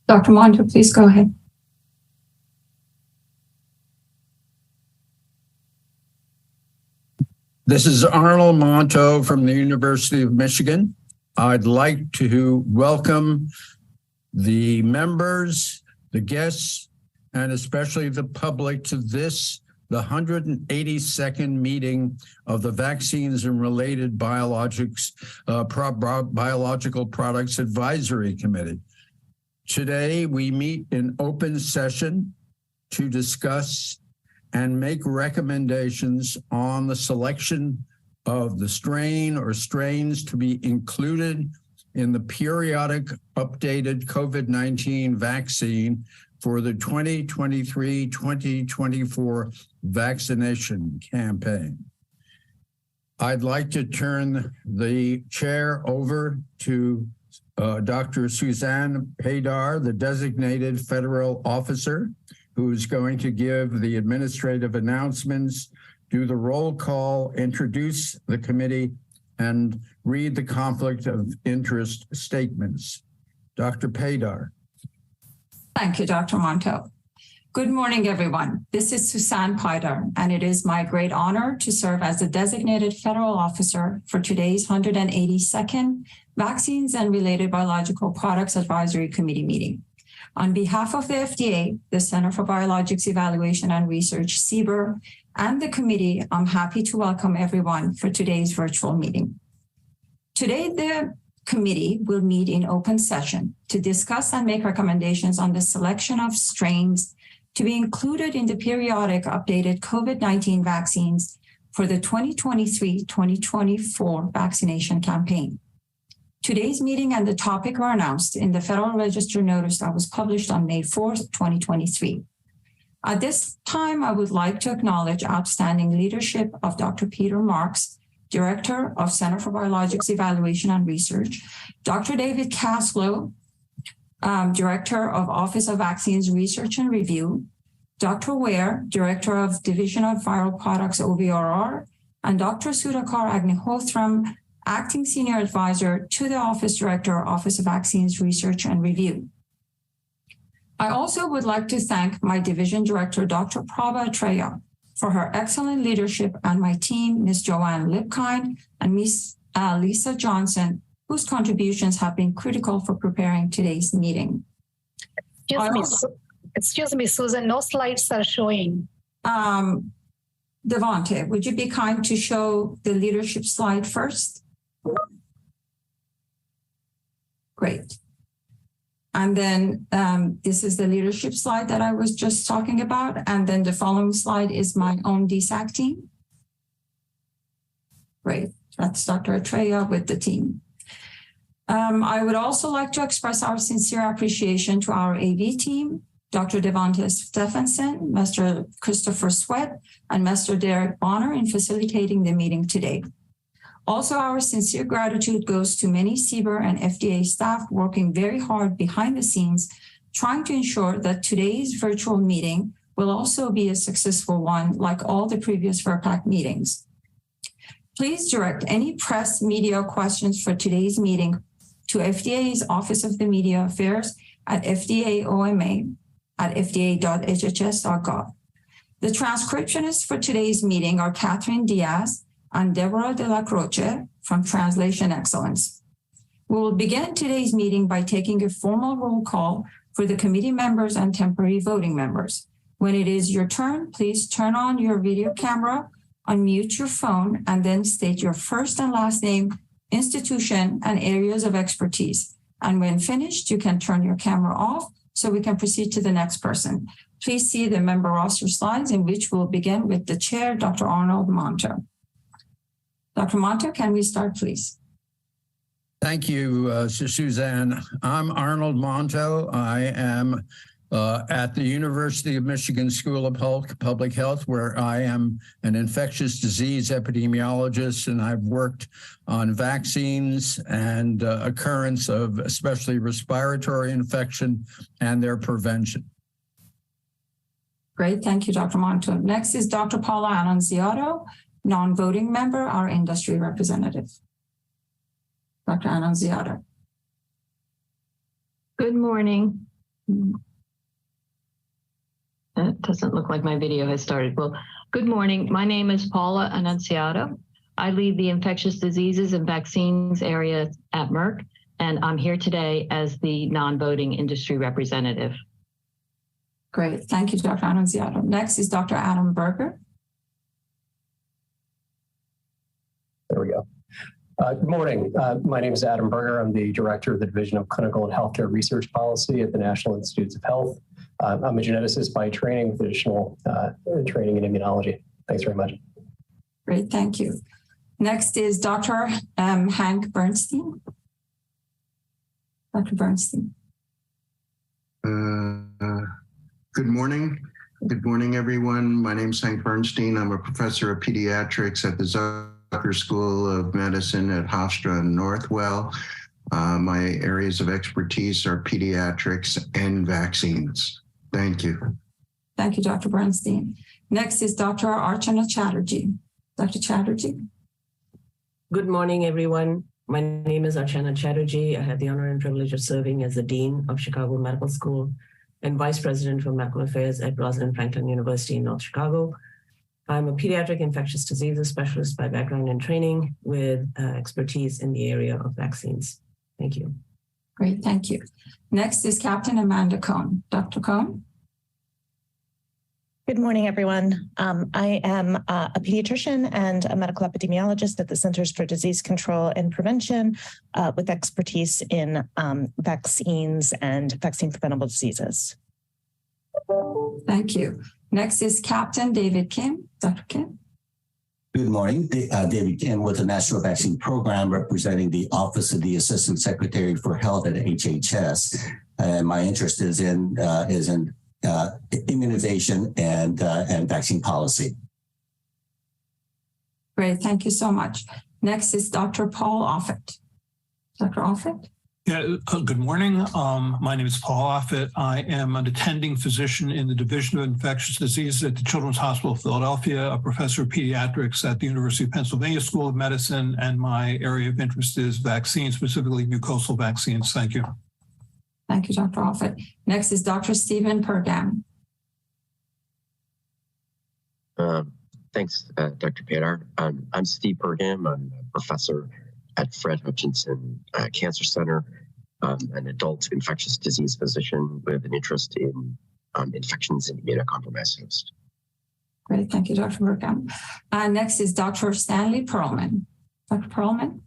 Dr. Monto, please go ahead. This is Arnold Monto from the University of Michigan. I'd like to welcome the members, the guests, and especially the public to this, the 182nd meeting of the Vaccines and Related Biological Products Advisory Committee. Today, we meet in open session to discuss and make recommendations on the selection of the strain or strains to be included in the periodic updated COVID-19 vaccine for the 2023-2024 vaccination campaign. I'd like to turn the chair over to Dr. Suzanne Paydar, the designated federal officer, who's going to give the administrative announcements, do the roll call, introduce the committee, and read the conflict of interest statements. Dr. Paydar. Thank you, Dr. Monto. Good morning, everyone. This is Suzanne Paydar, and it is my great honor to serve as the designated federal officer for today's 182nd Vaccines and Related Biological Products Advisory Committee meeting. On behalf of the FDA, the Center for Biologics Evaluation and Research, CBER, and the committee, I'm happy to welcome everyone for today's virtual meeting. Today, the committee will meet in open session to discuss and make recommendations on the selection of strains to be included in the periodic updated COVID-19 vaccines for the 2023-2024 vaccination campaign. Today's meeting and the topic were announced in the Federal Register notice that was published on May 4th, 2023. At this time, I would like to acknowledge outstanding leadership of Dr. Peter Marks, Director of Center for Biologics Evaluation and Research, Dr. David Caslow, Director of Office of Vaccines Research and Review, Dr. Ware, Director of Division of Viral Products OVRR, and Dr. Sudhakar Agnihothram, Acting Senior Advisor to the Office Director, Office of Vaccines Research and Review. I also would like to thank my Division Director, Dr. Prabha Atreya, for her excellent leadership, and my team, Ms. Joanne Lipkind and Ms. Lisa Johnson, whose contributions have been critical for preparing today's meeting. Excuse me, Susan, no slides are showing. Devonte, would you be kind to show the leadership slide first? Great. And then this is the leadership slide that I was just talking about. And then the following slide is my own DSAC team. Great. That's Dr. Atreya with the team. I would also like to express our sincere appreciation to our AV team, Dr. Devonte Stephenson, Mr. Christopher Sweat, and Mr. Derek Bonner in facilitating the meeting today. Also, our sincere gratitude goes to many CBER and FDA staff working very hard behind the scenes, trying to ensure that today's virtual meeting will also be a successful one, like all the previous VRPAC meetings. Please direct any press media questions for today's meeting to FDA's Office of the Media Affairs at fdaoma@fda.hhs.gov. The transcriptionists for today's meeting are Catherine Diaz and Deborah De La Croce from Translation Excellence. We will begin today's meeting by taking a formal roll call for the committee members and temporary voting members. When it is your turn, please turn on your video camera, unmute your phone, and then state your first and last name, institution, and areas of expertise. And when finished, you can turn your camera off so we can proceed to the next person. Please see the member roster slides, in which we'll begin with the chair, Dr. Arnold Monto. Dr. Monto, can we start, please? Thank you, Suzanne. I'm Arnold Monto. I am at the University of Michigan School of Public Health, where I am an infectious disease epidemiologist, and I've worked on vaccines and occurrence of especially respiratory infection and their prevention. Great, thank you, Dr. Monto. Next is Dr. Paula Annunziato, non-voting member, our industry representative. Dr. Annunziato. Good morning. It doesn't look like my video has started. Well, good morning. My name is Paula Annunziato. I lead the infectious diseases and vaccines area at Merck, and I'm here today as the non-voting industry representative. Great. Thank you, Dr. Annunziato. Next is Dr. Adam Berger. There we go. Good morning. My name is Adam Berger. I'm the Director of the Division of Clinical and Healthcare Research Policy at the National Institutes of Health. I'm a geneticist by training with additional training in immunology. Thanks very much. Great, thank you. Next is Dr. Hank Bernstein. Dr. Bernstein. Good morning. Good morning, everyone. My name is Hank Bernstein. I'm a professor of pediatrics at the Zucker School of Medicine at Hofstra and Northwell. My areas of expertise are pediatrics and vaccines. Thank you. Thank you, Dr. Bernstein. Next is Dr. Archana Chatterjee. Dr. Chatterjee. Good morning, everyone. My name is Archana Chatterjee. I have the honor and privilege of serving as the Dean of Chicago Medical School and Vice President for Medical Affairs at Rosalind Franklin University in North Chicago. I'm a pediatric infectious diseases specialist by background and training with expertise in the area of vaccines. Thank you. Great, thank you. Next is Captain Amanda Cohn. Dr. Cohn. Good morning, everyone. I am a pediatrician and a medical epidemiologist at the Centers for Disease Control and Prevention with expertise in vaccines and vaccine preventable diseases. Thank you. Next is Captain David Kim. Dr. Kim. Good morning, David Kim with the National Vaccine Program representing the Office of the Assistant Secretary for Health at HHS. And my interest is in immunization and vaccine policy. Great, thank you so much. Next is Dr. Paul Offit. Dr. Offit? Yeah, good morning. My name is Paul Offit. I am an attending physician in the Division of Infectious Diseases at the Children's Hospital of Philadelphia, a professor of pediatrics at the University of Pennsylvania School of Medicine, and my area of interest is vaccines, specifically mucosal vaccines. Thank you. Thank you, Dr. Offit. Next is Dr. Stephen Pergam. Thanks, Dr. Padar. I'm Steve Pergam. I'm a professor at Fred Hutchinson Cancer Center, an adult infectious disease physician with an interest in infections and immunocompromised hosts. Great, thank you, Dr. Pergam. Next is Dr. Stanley Perlman. Dr. Perlman?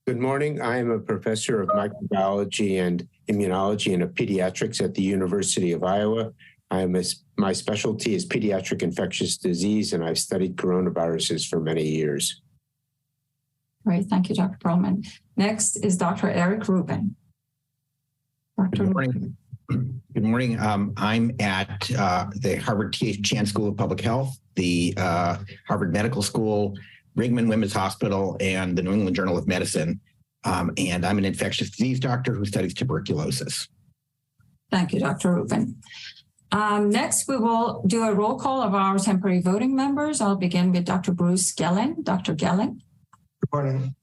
Good morning. I am a professor of microbiology and immunology and of pediatrics at the University of Iowa. My specialty is pediatric infectious disease, and I've studied coronaviruses for many years. Great, thank you, Dr. Perlman. Next is Dr. Eric Rubin. Dr. Good morning. Good morning. I'm at the Harvard T.H. Chan School of Public Health, the Harvard Medical School, Brigham Women's Hospital, and the New England Journal of Medicine. And I'm an infectious disease doctor who studies tuberculosis. Thank you, Dr. Rubin. Next, we will do a roll call of our temporary voting members. I'll begin with Dr. Bruce Gellin. Dr. Gellin. Good morning.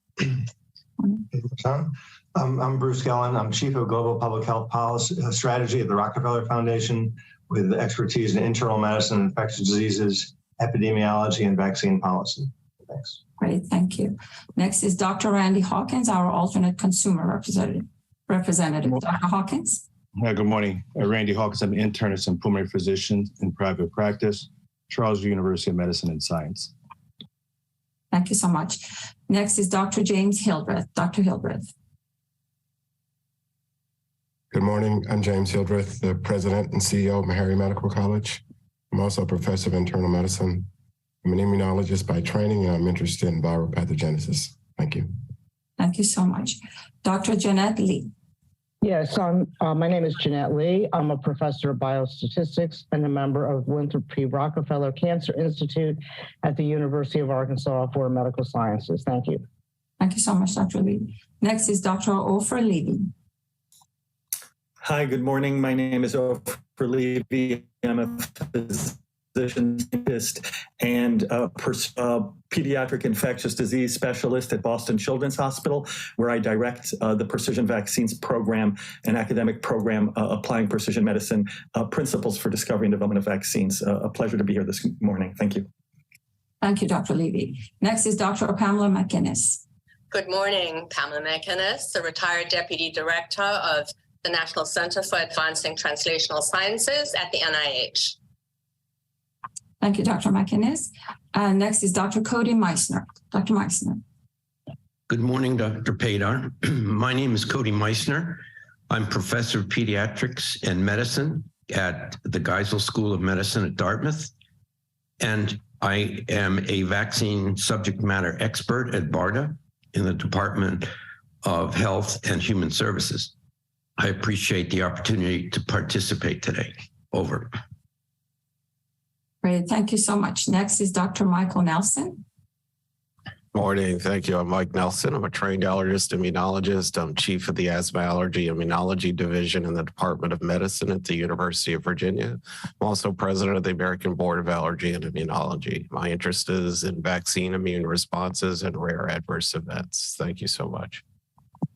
I'm Bruce Gellin. I'm Chief of Global Public Health Policy Strategy at the Rockefeller Foundation with expertise in internal medicine, infectious diseases, epidemiology, and vaccine policy. Thanks. Great, thank you. Next is Dr. Randy Hawkins, our alternate consumer representative. Dr. Hawkins. Good morning. Randy Hawkins. I'm an internist and pulmonary physician in private practice, Charles University of Medicine and Science. Thank you so much. Next is Dr. James Hildreth. Dr. Hildreth. Good morning. I'm James Hildreth, the president and CEO of Meharry Medical College. I'm also a professor of internal medicine. I'm an immunologist by training, and I'm interested in viral pathogenesis. Thank you. Thank you so much. Dr. Jeanette Lee. Yes, my name is Jeanette Lee. I'm a professor of biostatistics and a member of Winthrop P. Rockefeller Cancer Institute at the University of Arkansas for Medical Sciences. Thank you. Thank you so much, Dr. Lee. Next is Dr. Ofer Levy. Hi, good morning. My name is Ofer Levy. I'm a physician scientist and pediatric infectious disease specialist at Boston Children's Hospital, where I direct the precision vaccines program, an academic program applying precision medicine principles for discovery and development of vaccines. A pleasure to be here this morning. Thank you. Thank you, Dr. Levy. Next is Dr. Pamela McInnes. Good morning, Pamela McInnes, the retired Deputy Director of the National Center for Advancing Translational Sciences at the NIH. Thank you, Dr. McInnes. Next is Dr. Cody Meissner. Dr. Meissner. Good morning, Dr. Padar. My name is Cody Meissner. I'm professor of pediatrics and medicine at the Geisel School of Medicine at Dartmouth, and I am a vaccine subject matter expert at BARDA in the Department of Health and Human Services. I appreciate the opportunity to participate today. Over. Great, thank you so much. Next is Dr. Michael Nelson. Morning, thank you. I'm Mike Nelson. I'm a trained allergist, immunologist. I'm chief of the Asthma Allergy Immunology Division in the Department of Medicine at the University of Virginia. I'm also president of the American Board of Allergy and Immunology. My interest is in vaccine immune responses and rare adverse events. Thank you so much.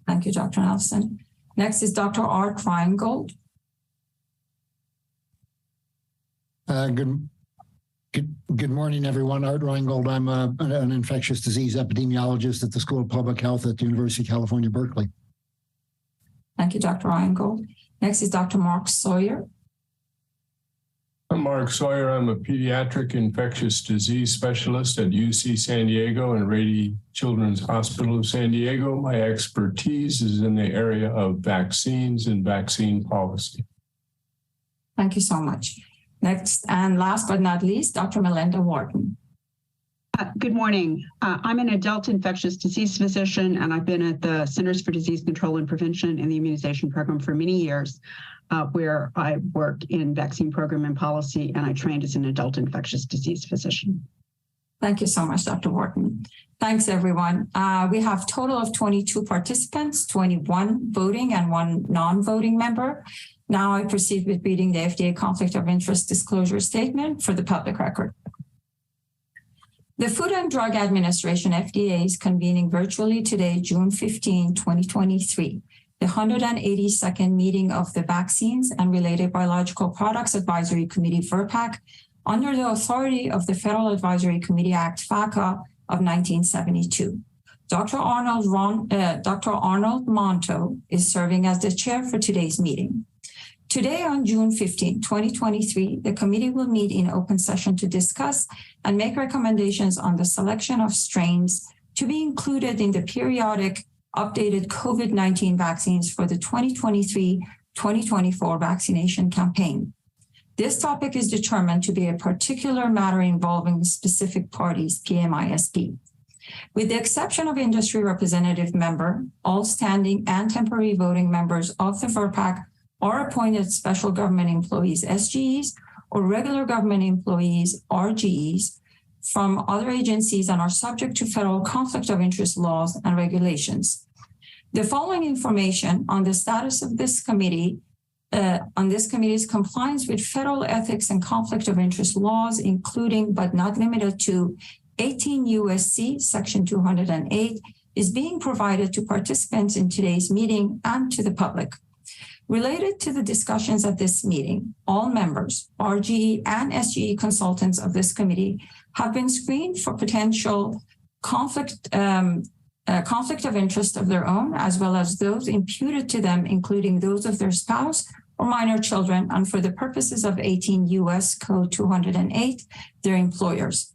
Thank you, Dr. Nelson. Next is Dr. Art Reingold. Good morning, everyone. Art Reingold. I'm an infectious disease epidemiologist at the School of Public Health at the University of California, Berkeley. Thank you, Dr. Reingold. Next is Dr. Mark Sawyer. I'm Mark Sawyer. I'm a pediatric infectious disease specialist at UC San Diego and Rady Children's Hospital of San Diego. My expertise is in the area of vaccines and vaccine policy. Thank you so much. Next and last but not least, Dr. Melinda Wharton. Good morning. I'm an adult infectious disease physician, and I've been at the Centers for Disease Control and Prevention and the Immunization Program for many years, where I work in vaccine program and policy, and I trained as an adult infectious disease physician. Thank you so much, Dr. Wharton. Thanks, everyone. We have a total of 22 participants, 21 voting and 1 non-voting member. Now I proceed with reading the FDA Conflict of Interest Disclosure Statement for the public record. The Food and Drug Administration, FDA, is convening virtually today, June 15, 2023, the 182nd meeting of the Vaccines and Related Biological Products Advisory Committee, VRBPAC, under the authority of the Federal Advisory Committee Act, FACA, of 1972. Dr. Arnold Monto is serving as the chair for today's meeting. Today, on June 15, 2023, the committee will meet in open session to discuss and make recommendations on the selection of strains to be included in the periodic updated COVID-19 vaccines for the 2023-2024 vaccination campaign. This topic is determined to be a particular matter involving specific parties, PMISP. With the exception of industry representative member, all standing and temporary voting members of the VRBPAC are appointed special government employees, SGEs, or regular government employees, RGEs, from other agencies and are subject to federal conflict of interest laws and regulations. The following information on the status of this committee, on this committee's compliance with federal ethics and conflict of interest laws, including but not limited to 18 U.S.C. Section 208, is being provided to participants in today's meeting and to the public. Related to the discussions at this meeting, all members, RGE and SGE consultants of this committee have been screened for potential conflict of interest of their own, as well as those imputed to them, including those of their spouse or minor children, and for the purposes of 18 U.S. Code 208, their employers.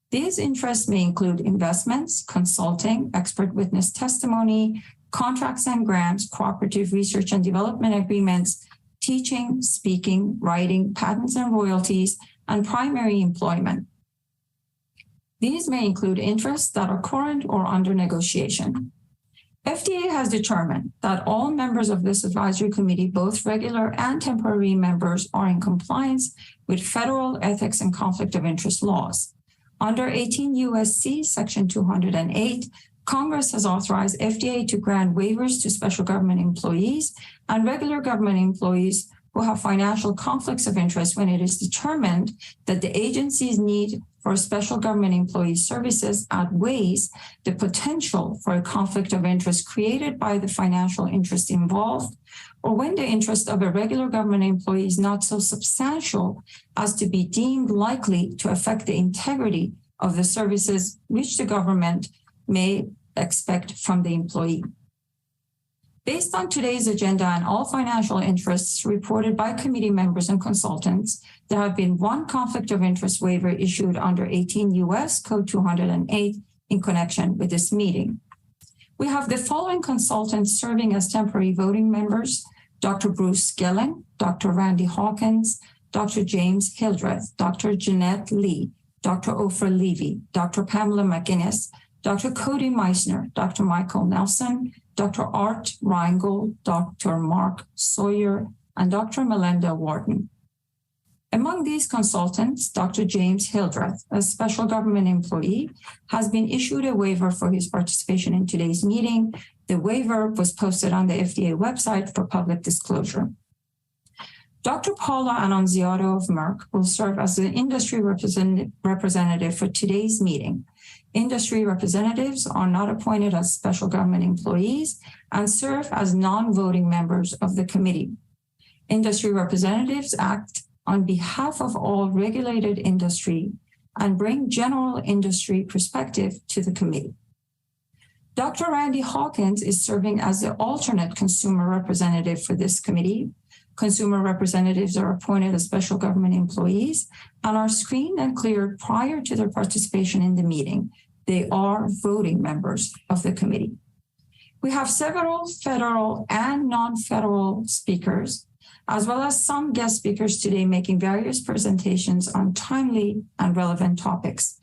These interests may include investments, consulting, expert witness testimony, contracts and grants, cooperative research and development agreements, teaching, speaking, writing, patents and royalties, and primary employment. These may include interests that are current or under negotiation. FDA has determined that all members of this advisory committee, both regular and temporary members, are in compliance with federal ethics and conflict of interest laws. Under 18 U.S.C. Section 208, Congress has authorized FDA to grant waivers to special government employees and regular government employees who have financial conflicts of interest when it is determined that the agency's need for special government employee services outweighs the potential for a conflict of interest created by the financial interest involved, or when the interest of a regular government employee is not so substantial as to be deemed likely to affect the integrity of the services which the government may expect from the employee. Based on today's agenda and all financial interests reported by committee members and consultants, there have been one conflict of interest waiver issued under 18 U.S. Code 208 in connection with this meeting. We have the following consultants serving as temporary voting members: Dr. Bruce Gillen, Dr. Randy Hawkins, Dr. James Hildreth, Dr. Jeanette Lee, Dr. Oprah Levy, Dr. Pamela McInnes, Dr. Cody Meissner, Dr. Michael Nelson, Dr. Art Reingold, Dr. Mark Sawyer, and Dr. Melinda Wharton. Among these consultants, Dr. James Hildreth, a special government employee, has been issued a waiver for his participation in today's meeting. The waiver was posted on the FDA website for public disclosure. Dr. Paula Annunziato of Merck will serve as the industry representative for today's meeting. Industry representatives are not appointed as special government employees and serve as non-voting members of the committee. Industry representatives act on behalf of all regulated industry and bring general industry perspective to the committee. Dr. Randy Hawkins is serving as the alternate consumer representative for this committee. Consumer representatives are appointed as special government employees and are screened and cleared prior to their participation in the meeting. They are voting members of the committee. We have several federal and non-federal speakers, as well as some guest speakers today making various presentations on timely and relevant topics.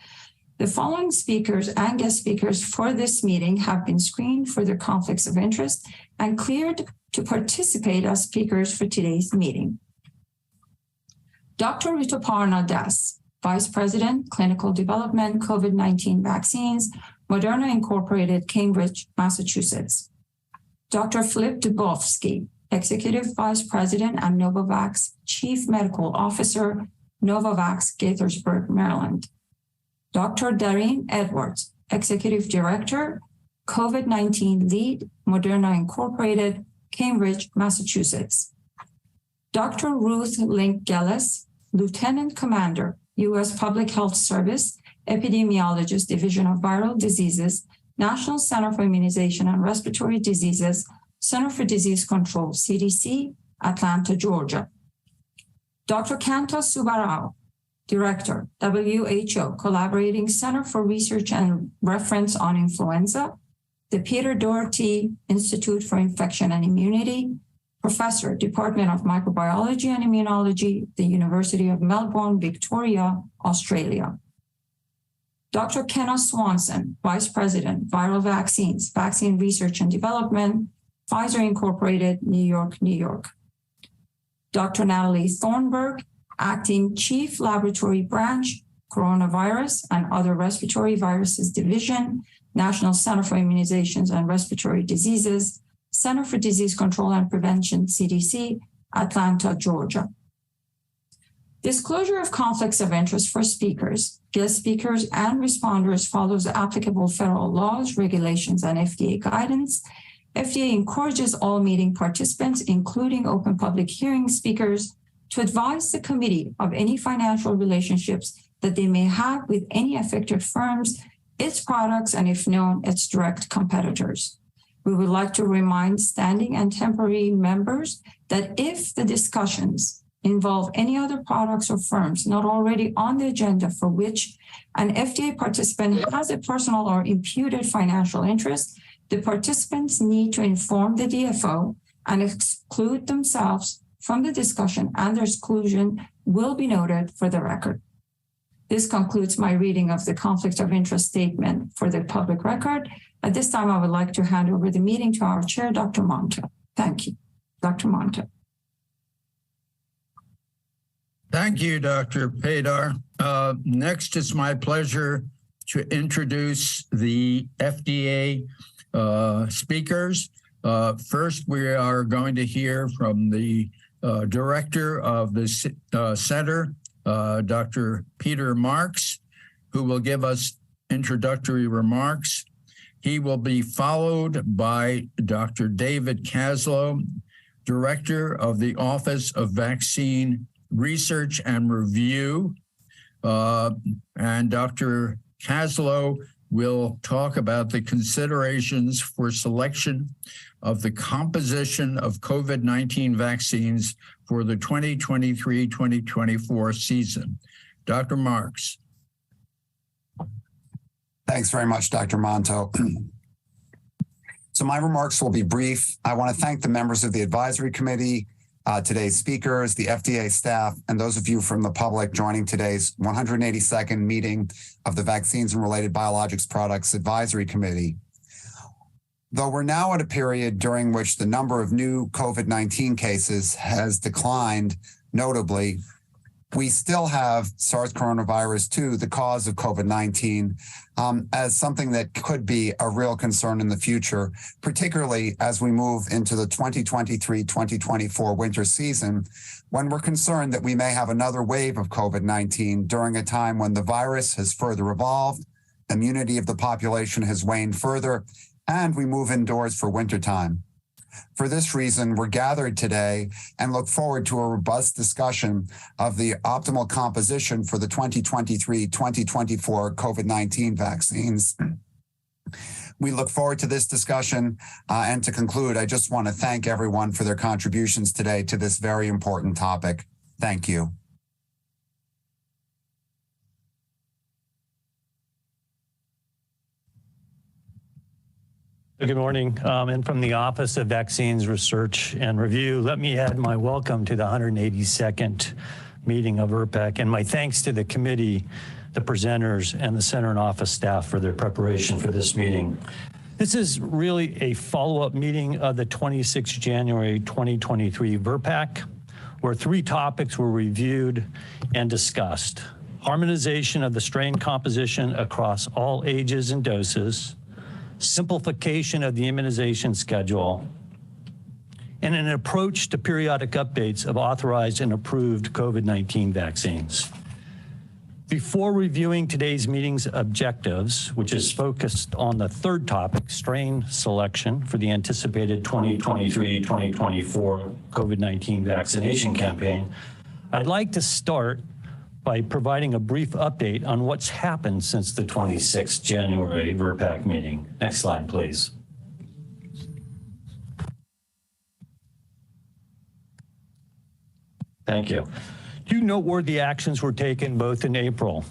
The following speakers and guest speakers for this meeting have been screened for their conflicts of interest and cleared to participate as speakers for today's meeting. Dr. Rituparna Das, Vice President, Clinical Development, COVID-19 Vaccines, Moderna Incorporated, Cambridge, Massachusetts. Dr. Filip Dubovsky, Executive Vice President and Novavax Chief Medical Officer, Novavax, Gaithersburg, Maryland. Dr. Darine Edwards, Executive Director, COVID-19 Lead, Moderna Incorporated, Cambridge, Massachusetts. Dr. Ruth Link Gellis, Lieutenant Commander, U.S. Public Health Service, Epidemiologist, Division of Viral Diseases, National Center for Immunization and Respiratory Diseases, Center for Disease Control, CDC, Atlanta, Georgia. Dr. Kanta Subarao, Director, WHO, Collaborating Center for Research and Reference on Influenza, the Peter Doherty Institute for Infection and Immunity, Professor, Department of Microbiology and Immunology, the University of Melbourne, Victoria, Australia. Dr. Kenna Swanson, Vice President, Viral Vaccines, Vaccine Research and Development, Pfizer Incorporated, New York, New York. Dr. Natalie Thornburg, Acting Chief Laboratory Branch, Coronavirus and Other Respiratory Viruses Division, National Center for Immunizations and Respiratory Diseases, Center for Disease Control and Prevention, CDC, Atlanta, Georgia. Disclosure of conflicts of interest for speakers, guest speakers, and responders follows applicable federal laws, regulations, and FDA guidance. FDA encourages all meeting participants, including open public hearing speakers, to advise the committee of any financial relationships that they may have with any affected firms, its products, and if known, its direct competitors. We would like to remind standing and temporary members that if the discussions involve any other products or firms not already on the agenda for which an FDA participant has a personal or imputed financial interest, the participants need to inform the DFO and exclude themselves from the discussion, and their exclusion will be noted for the record. This concludes my reading of the conflict of interest statement for the public record. At this time, I would like to hand over the meeting to our chair, Dr. Monta. Thank you. Dr. Monta. Thank you, Dr. Paydar. Next, it's my pleasure to introduce the FDA speakers. First, we are going to hear from the Director of the Center, Dr. Peter Marks, who will give us introductory remarks. He will be followed by Dr. David Kaslow, Director of the Office of Vaccine Research and Review. And Dr. Kaslow will talk about the considerations for selection of the composition of COVID-19 vaccines for the 2023-2024 season. Dr. Marks. Thanks very much, Dr. Monto. So my remarks will be brief. I want to thank the members of the advisory committee, today's speakers, the FDA staff, and those of you from the public joining today's 182nd meeting of the Vaccines and Related Biologics Products Advisory Committee. Though we're now at a period during which the number of new COVID-19 cases has declined notably, we still have SARS coronavirus 2, the cause of COVID-19, as something that could be a real concern in the future, particularly as we move into the 2023-2024 winter season, when we're concerned that we may have another wave of COVID-19 during a time when the virus has further evolved, immunity of the population has waned further, and we move indoors for wintertime. For this reason, we're gathered today and look forward to a robust discussion of the optimal composition for the 2023-2024 COVID-19 vaccines. We look forward to this discussion, and to conclude, I just want to thank everyone for their contributions today to this very important topic. Thank you. Good morning, and from the Office of Vaccines Research and Review, let me add my welcome to the 182nd meeting of ERPEC and my thanks to the committee, the presenters, and the center and office staff for their preparation for this meeting. This is really a follow-up meeting of the 26th January 2023 VRPAC, where 3 topics were reviewed and discussed: harmonization of the strain composition across all ages and doses, simplification of the immunization schedule, and an approach to periodic updates of authorized and approved COVID-19 vaccines. Before reviewing today's meeting's objectives, which is focused on the 3rd topic, strain selection for the anticipated 2023-2024 COVID-19 vaccination campaign, I'd like to start by providing a brief update on what's happened since the 26th January VRPAC meeting. Next slide, please. Thank you. 2 noteworthy actions were taken both in April.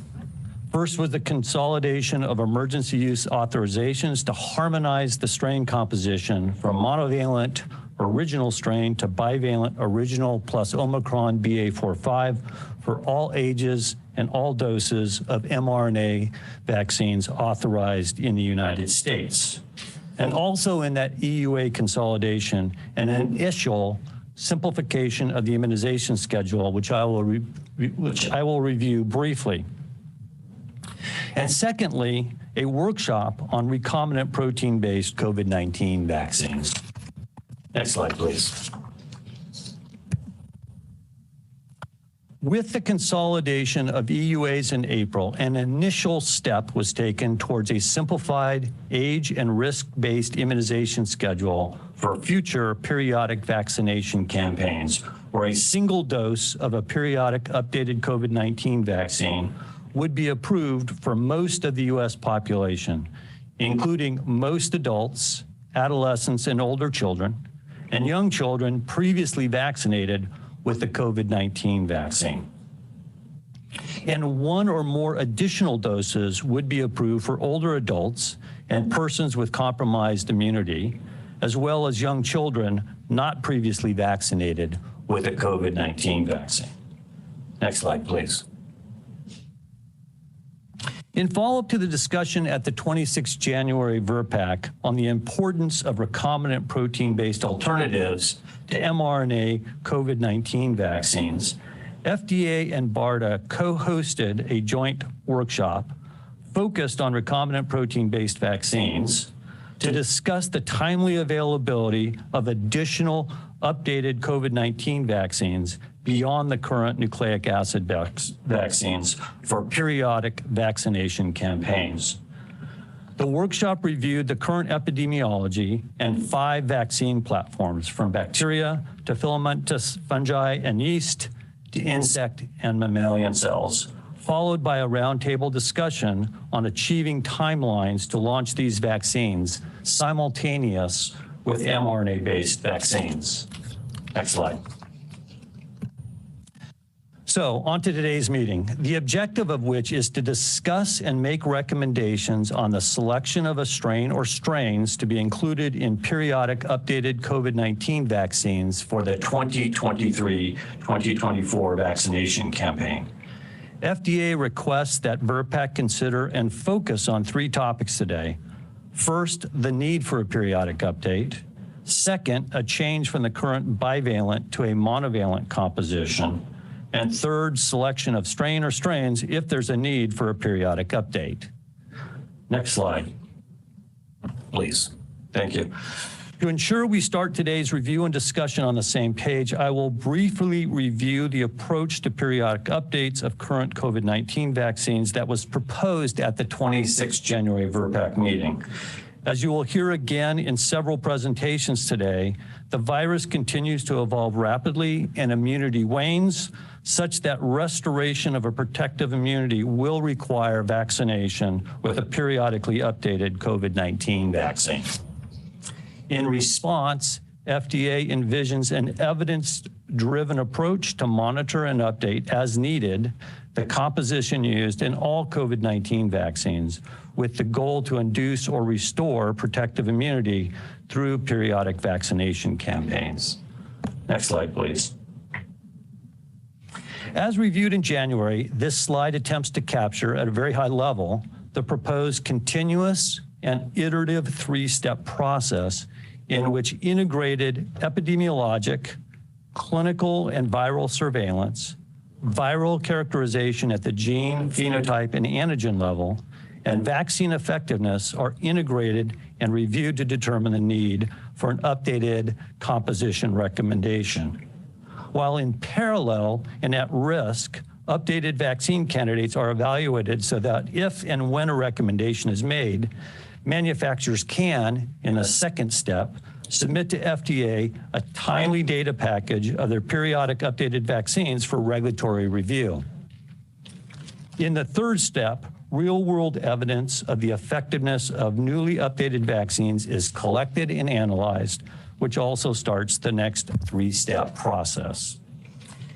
First was the consolidation of emergency use authorizations to harmonize the strain composition from monovalent original strain to bivalent original plus Omicron BA.4/5 for all ages and all doses of mRNA vaccines authorized in the United States. And also in that EUA consolidation, an initial simplification of the immunization schedule, which I will review briefly. And secondly, a workshop on recombinant protein-based COVID-19 vaccines. Next slide, please. With the consolidation of EUAs in April, an initial step was taken towards a simplified age and risk-based immunization schedule for future periodic vaccination campaigns, where a single dose of a periodic updated COVID-19 vaccine would be approved for most of the U.S. population, including most adults, adolescents, and older children, and young children previously vaccinated with the COVID-19 vaccine. And 1 or more additional doses would be approved for older adults and persons with compromised immunity, as well as young children not previously vaccinated with a COVID-19 vaccine. Next slide, please. In follow-up to the discussion at the 26th January VRPAC on the importance of recombinant protein-based alternatives to mRNA COVID-19 vaccines, FDA and BARDA co-hosted a joint workshop focused on recombinant protein-based vaccines to discuss the timely availability of additional updated COVID-19 vaccines beyond the current nucleic acid vaccines for periodic vaccination campaigns. The workshop reviewed the current epidemiology and 5 vaccine platforms, from bacteria to filamentous fungi and yeast to insect and mammalian cells, followed by a roundtable discussion on achieving timelines to launch these vaccines simultaneous with mRNA-based vaccines. Next slide. So on to today's meeting, the objective of which is to discuss and make recommendations on the selection of a strain or strains to be included in periodic updated COVID-19 vaccines for the 2023-2024 vaccination campaign. FDA requests that VRBPAC consider and focus on 3 topics today. First, the need for a periodic update. Second, a change from the current bivalent to a monovalent composition. And third, selection of strain or strains if there's a need for a periodic update. Next slide, please. Thank you. To ensure we start today's review and discussion on the same page, I will briefly review the approach to periodic updates of current COVID-19 vaccines that was proposed at the 26th January VRBPAC meeting. As you will hear again in several presentations today, the virus continues to evolve rapidly and immunity wanes, such that restoration of a protective immunity will require vaccination with a periodically updated COVID-19 vaccine. In response, FDA envisions an evidence-driven approach to monitor and update as needed the composition used in all COVID-19 vaccines, with the goal to induce or restore protective immunity through periodic vaccination campaigns. Next slide, please. As reviewed in January, this slide attempts to capture at a very high level the proposed continuous and iterative 3-step process in which integrated epidemiologic, clinical and viral surveillance, viral characterization at the gene, phenotype, and antigen level, and vaccine effectiveness are integrated and reviewed to determine the need for an updated composition recommendation. While in parallel and at risk, updated vaccine candidates are evaluated so that if and when a recommendation is made, manufacturers can, in a second step, submit to FDA a timely data package of their periodic updated vaccines for regulatory review. In the third step, real-world evidence of the effectiveness of newly updated vaccines is collected and analyzed, which also starts the next 3-step process.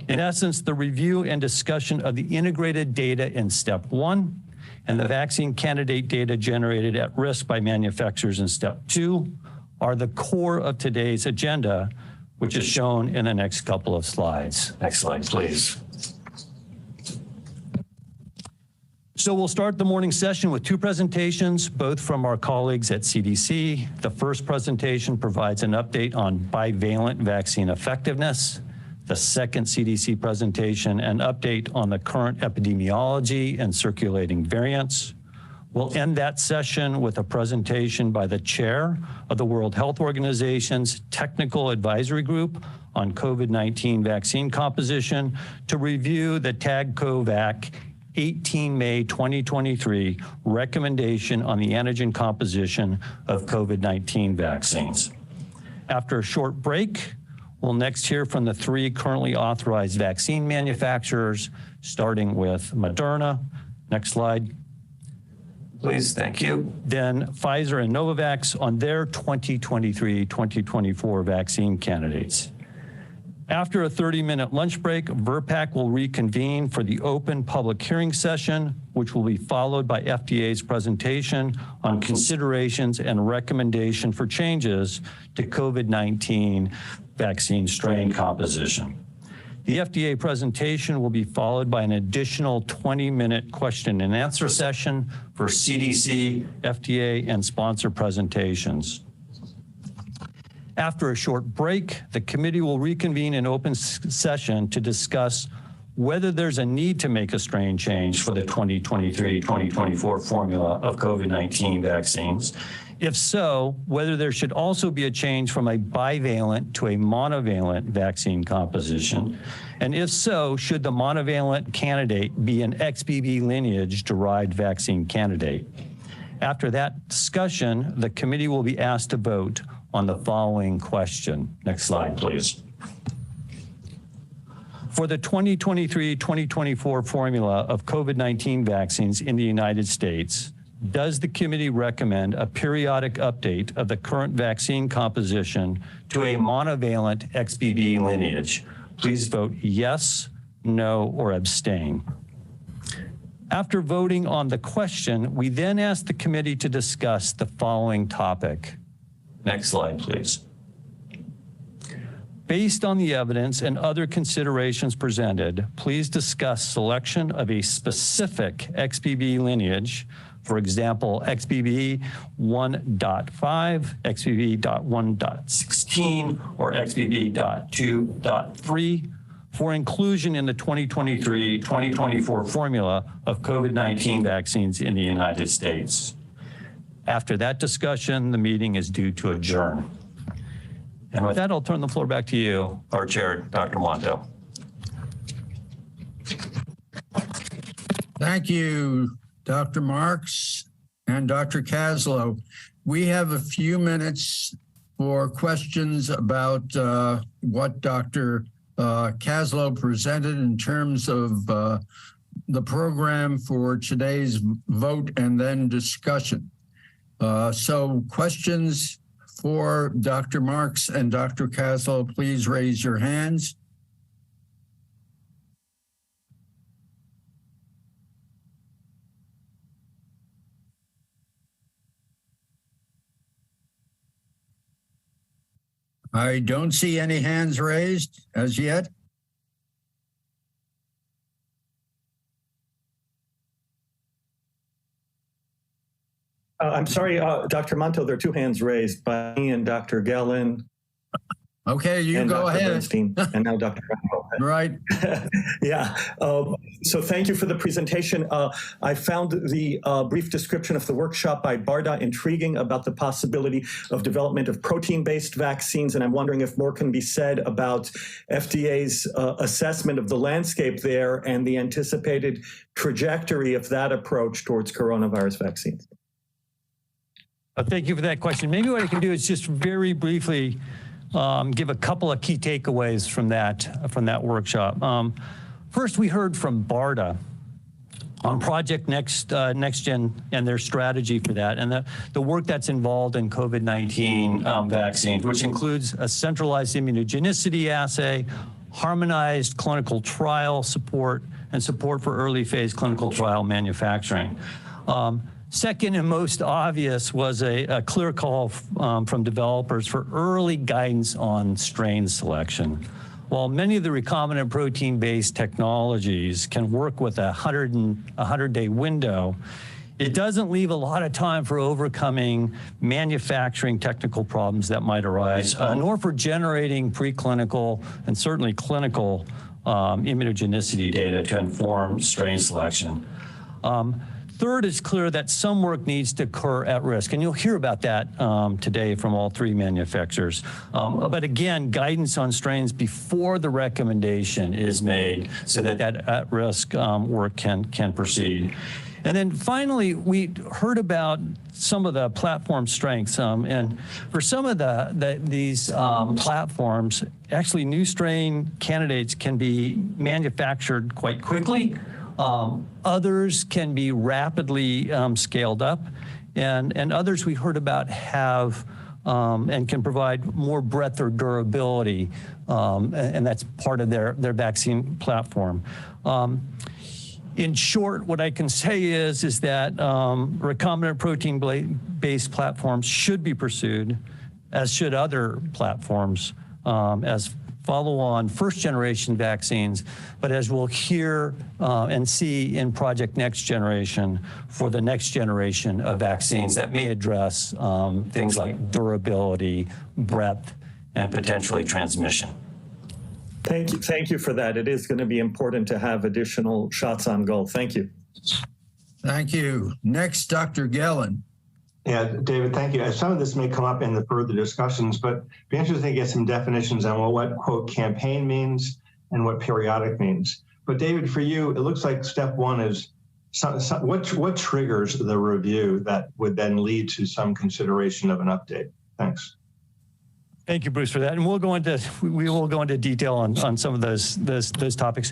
In essence, the review and discussion of the integrated data in step 1 and the vaccine candidate data generated at risk by manufacturers in step 2 are the core of today's agenda, which is shown in the next couple of slides. Next slide, please. So we'll start the morning session with 2 presentations, both from our colleagues at CDC. The first presentation provides an update on bivalent vaccine effectiveness. The second CDC presentation, an update on the current epidemiology and circulating variants. We'll end that session with a presentation by the chair of the World Health Organization's Technical Advisory Group on COVID-19 vaccine composition to review the TAG-COVAC 18 May 2023 recommendation on the antigen composition of COVID-19 vaccines. After a short break, we'll next hear from the 3 currently authorized vaccine manufacturers, starting with Moderna. Next slide, please. Thank you. Then Pfizer and Novavax on their 2023-2024 vaccine candidates. After a 30-minute lunch break, VRBPAC will reconvene for the open public hearing session, which will be followed by FDA's presentation on considerations and recommendation for changes to COVID-19 vaccine strain composition. The FDA presentation will be followed by an additional 20-minute question and answer session for CDC, FDA, and sponsor presentations. After a short break, the committee will reconvene in open session to discuss whether there's a need to make a strain change for the 2023-2024 formula of COVID-19 vaccines. If so, whether there should also be a change from a bivalent to a monovalent vaccine composition. And if so, should the monovalent candidate be an XBB lineage-derived vaccine candidate? After that discussion, the committee will be asked to vote on the following question. Next slide, please. For the 2023-2024 formula of COVID-19 vaccines in the United States, does the committee recommend a periodic update of the current vaccine composition to a monovalent XBB lineage? Please vote yes, no, or abstain. After voting on the question, we then ask the committee to discuss the following topic. Next slide, please. Based on the evidence and other considerations presented, please discuss selection of a specific XBB lineage, for example, XBB 1.5, XBB.1.16, or XBB.2.3 for inclusion in the 2023-2024 formula of COVID-19 vaccines in the United States. After that discussion, the meeting is due to adjourn. And with that, I'll turn the floor back to you, our chair, Dr. Monto. Thank you, Dr. Marks and Dr. Kaslow. We have a few minutes for questions about what Dr. Kaslow presented in terms of the program for today's vote and then discussion. So questions for Dr. Marks and Dr. Kaslow, please raise your hands. I don't see any hands raised as yet. I'm sorry, Dr. Monto, there are two hands raised by me and Dr. Gellin. Okay, you go Dr. ahead. Bernstein, and now Dr. Randall. Right. Yeah. So thank you for the presentation. I found the brief description of the workshop by BARDA intriguing about the possibility of development of protein-based vaccines, and I'm wondering if more can be said about FDA's assessment of the landscape there and the anticipated trajectory of that approach towards coronavirus vaccines. Thank you for that question. Maybe what I can do is just very briefly give a couple of key takeaways from that workshop. First, we heard from BARDA on Project Next Gen and their strategy for that, and the work that's involved in COVID-19 vaccines, which includes a centralized immunogenicity assay, harmonized clinical trial support, and support for early phase clinical trial manufacturing. Second and most obvious was a clear call from developers for early guidance on strain selection. While many of the recombinant protein-based technologies can work with a 100-day window, it doesn't leave a lot of time for overcoming manufacturing technical problems that might arise, nor for generating preclinical and certainly clinical immunogenicity data to inform strain selection. Third, it's clear that some work needs to occur at risk, and you'll hear about that today from all three manufacturers. But again, guidance on strains before the recommendation is made so that at-risk work can proceed. And then finally, we heard about some of the platform strengths, and for some of these platforms, actually new strain candidates can be manufactured quite quickly. Others can be rapidly scaled up, and others we heard about have and can provide more breadth or durability, and that's part of their vaccine platform. In short, what I can say is that recombinant protein-based platforms should be pursued, as should other platforms, as follow-on first-generation vaccines, but as we'll hear and see in Project Next Generation, for the next generation of vaccines that may address things like durability, breadth, and potentially transmission. Thank you for that. It is going to be important to have additional shots on goal. Thank you. Thank you. Next, Dr. Gellin. Yeah, David, thank you. Some of this may come up in the further discussions, but it'd be interesting to get some definitions on what quote campaign means and what periodic means. But David, for you, it looks like step one is what triggers the review that would then lead to some consideration of an update? Thanks. Thank you, Bruce, for that. And we will go into detail on some of those topics.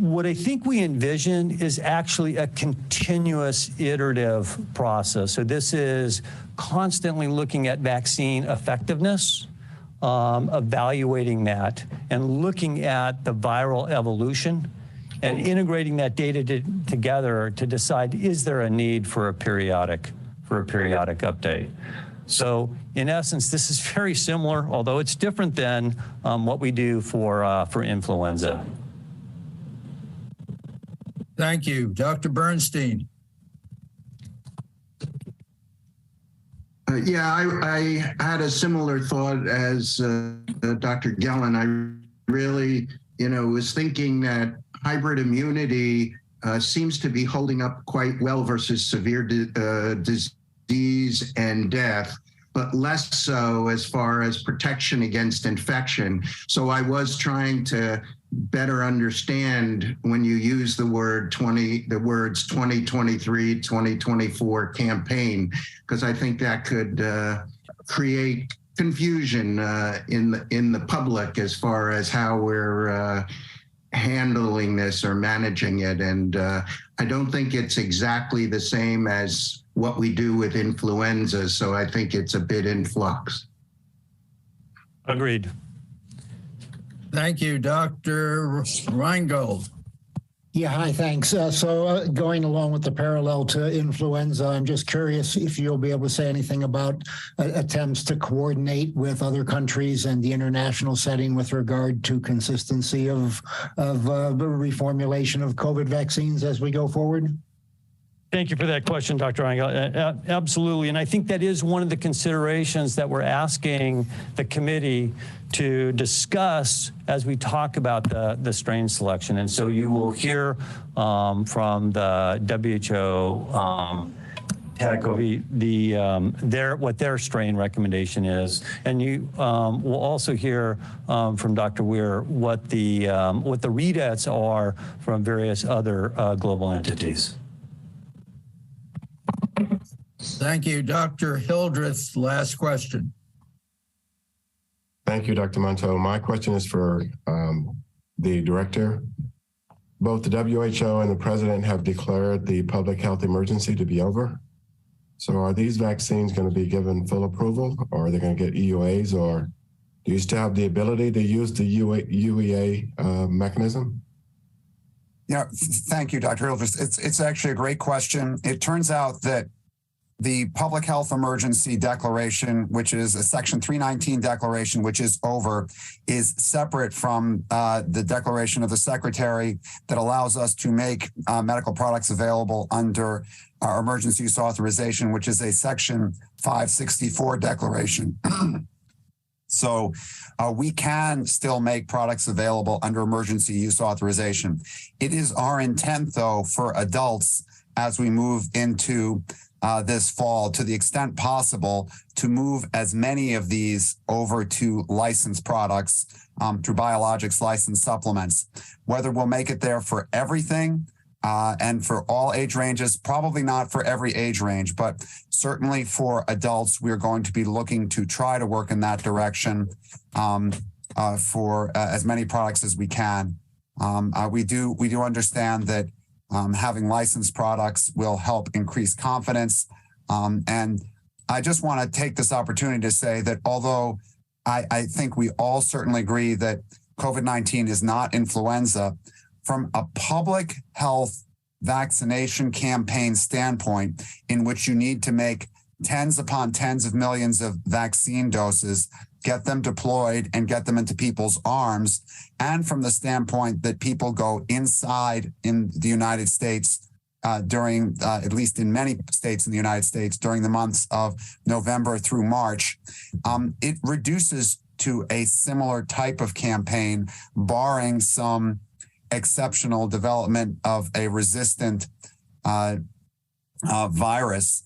What I think we envision is actually a continuous iterative process. So this is constantly looking at vaccine effectiveness, evaluating that, and looking at the viral evolution and integrating that data together to decide, is there a need for a periodic update? So in essence, this is very similar, although it's different than what we do for influenza. Thank you. Dr. Bernstein. I had a similar thought as Dr. Gellin. I really, was thinking that hybrid immunity seems to be holding up quite well versus severe disease and death, but less so as far as protection against infection. So I was trying to better understand when you use the words 2023, 2024 campaign, because I think that could create confusion in the public as far as how we're handling this or managing it. And I don't think it's exactly the same as what we do with influenza. So I think it's a bit in flux. Agreed. Thank you, Dr. Reingold. Yeah, hi, thanks. So going along with the parallel to influenza, I'm just curious if you'll be able to say anything about attempts to coordinate with other countries and the international setting with regard to consistency of the reformulation of COVID vaccines as we go forward. Thank you for that question, Dr. Reingold. Absolutely. And I think that is one of the considerations that we're asking the committee to discuss as we talk about the strain selection. And so you will hear from the WHO what their strain recommendation is. And you will also hear from Dr. Weir what the readouts are from various other global entities. Thank you. Dr. Hildreth, last question. Thank you, Dr. Monto. My question is for the director. Both the WHO and the president have declared the public health emergency to be over. So are these vaccines going to be given full approval, or are they going to get EUAs, or do you still have the ability to use the UEA mechanism? Yeah, thank you, Dr. Hildreth. It's actually a great question. It turns out that the Public Health Emergency Declaration, which is a Section 319 declaration, which is over, is separate from the declaration of the Secretary that allows us to make medical products available under our emergency use authorization, which is a Section 564 declaration. So we can still make products available under emergency use authorization. It is our intent, though, for adults as we move into this fall, to the extent possible, to move as many of these over to licensed products through biologics licensed supplements. Whether we'll make it there for everything and for all age ranges, probably not for every age range, but certainly for adults, we're going to be looking to try to work in that direction for as many products as we can. We do understand that having licensed products will help increase confidence. And I just want to take this opportunity to say that although I think we all certainly agree that COVID-19 is not influenza, from a public health vaccination campaign standpoint, in which you need to make tens upon tens of millions of vaccine doses, get them deployed and get them into people's arms, and from the standpoint that people go inside in the United States during, at least in many states in the United States, during the months of November through March, it reduces to a similar type of campaign, barring some exceptional development of a resistant virus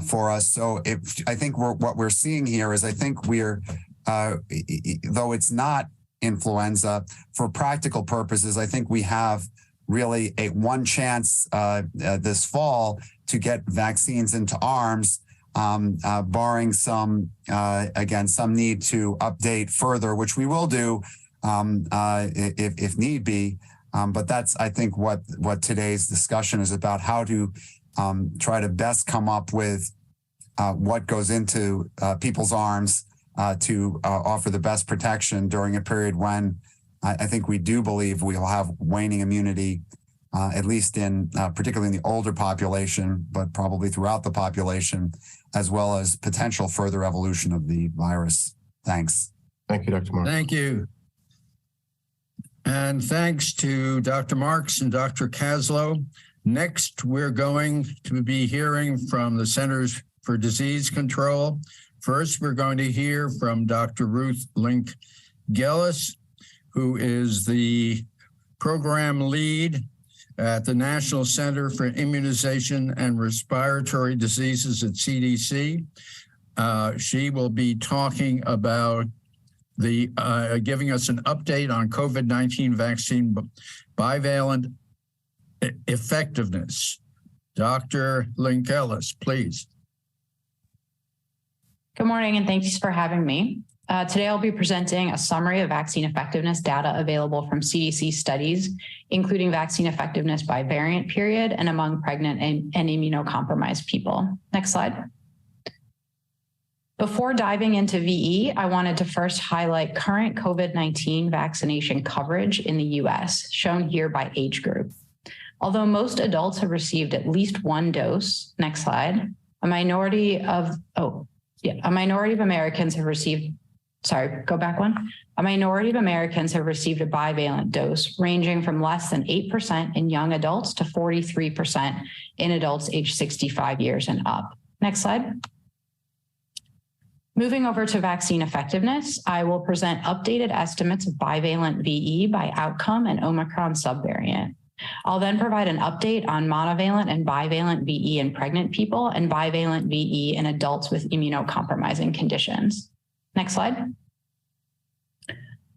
for us. So I think what we're seeing here is, I think we're, though it's not influenza, for practical purposes, I think we have really one chance this fall to get vaccines into arms, barring some need to update further, which we will do if need be. But that's, I think, what today's discussion is about: how to try to best come up with what goes into people's arms to offer the best protection during a period when I think we do believe we will have waning immunity, at least particularly in the older population, but probably throughout the population, as well as potential further evolution of the virus. Thanks. Thank you, Dr. Marks. Thank you. And thanks to Dr. Marks and Dr. Kaslow. Next, we're going to be hearing from the Centers for Disease Control. First, we're going to hear from Dr. Ruth Link-Gellis, who is the program lead at the National Center for Immunization and Respiratory Diseases at CDC. She will be talking about giving us an update on COVID-19 vaccine bivalent effectiveness. Dr. Link-Gellis, please. Good morning, and thanks for having me. Today, I'll be presenting a summary of vaccine effectiveness data available from CDC studies, including vaccine effectiveness by variant period and among pregnant and immunocompromised people. Next slide. Before diving into VE, I wanted to first highlight current COVID-19 vaccination coverage in the US, shown here by age group. Although most adults have received at least one dose, next slide, a minority of Americans have received, A minority of Americans have received a bivalent dose, ranging from less than 8% in young adults to 43% in adults aged 65 years and up. Next slide. Moving over to vaccine effectiveness, I will present updated estimates of bivalent VE by outcome and Omicron subvariant. I'll then provide an update on monovalent and bivalent VE in pregnant people and bivalent VE in adults with immunocompromising conditions. Next slide.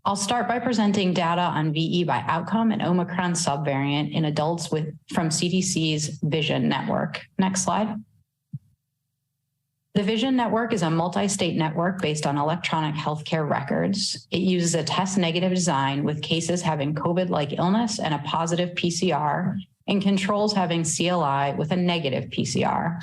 I'll start by presenting data on VE by outcome and Omicron subvariant in adults from CDC's VISION network. Next slide. The VISION network is a multi-state network based on electronic healthcare records. It uses a test-negative design with cases having COVID-like illness and a positive PCR, and controls having CLI with a negative PCR.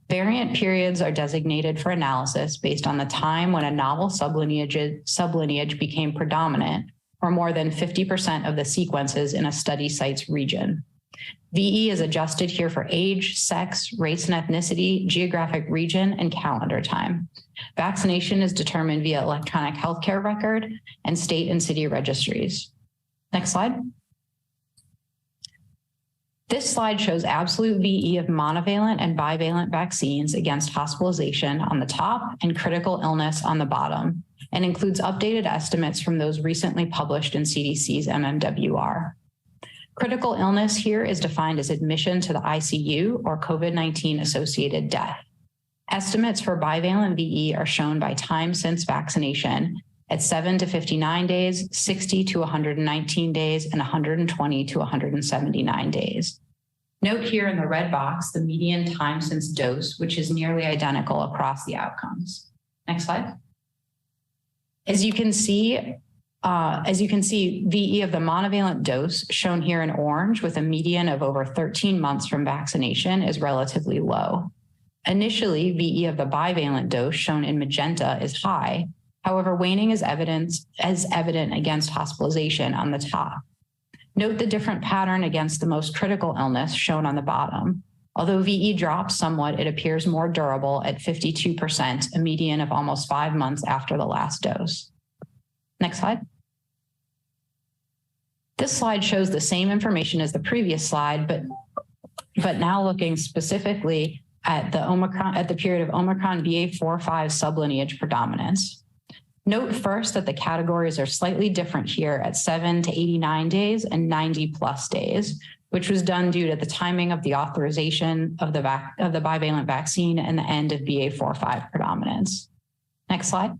Variant periods are designated for analysis based on the time when a novel sublineage became predominant, or more than 50% of the sequences in a study site's region. VE is adjusted here for age, sex, race and ethnicity, geographic region, and calendar time. Vaccination is determined via electronic healthcare record and state and city registries. Next slide. This slide shows absolute VE of monovalent and bivalent vaccines against hospitalization on the top and critical illness on the bottom, and includes updated estimates from those recently published in CDC's MMWR. Critical illness here is defined as admission to the ICU or COVID-19 associated death. Estimates for bivalent VE are shown by time since vaccination at 7 to 59 days, 60 to 119 days, and 120 to 179 days. Note here in the red box the median time since dose, which is nearly identical across the outcomes. Next slide. As you can see, VE of the monovalent dose, shown here in orange with a median of over 13 months from vaccination, is relatively low. Initially, VE of the bivalent dose, shown in magenta, is high. However, waning is evident against hospitalization on the top. Note the different pattern against the most critical illness, shown on the bottom. Although VE drops somewhat, it appears more durable at 52%, a median of almost 5 months after the last dose. Next slide. This slide shows the same information as the previous slide, but now looking specifically at the period of Omicron BA.4/5 sublineage predominance. Note first that the categories are slightly different here at 7 to 89 days and 90 plus days, which was done due to the timing of the authorization of the bivalent vaccine and the end of BA.4/5 predominance. Next slide.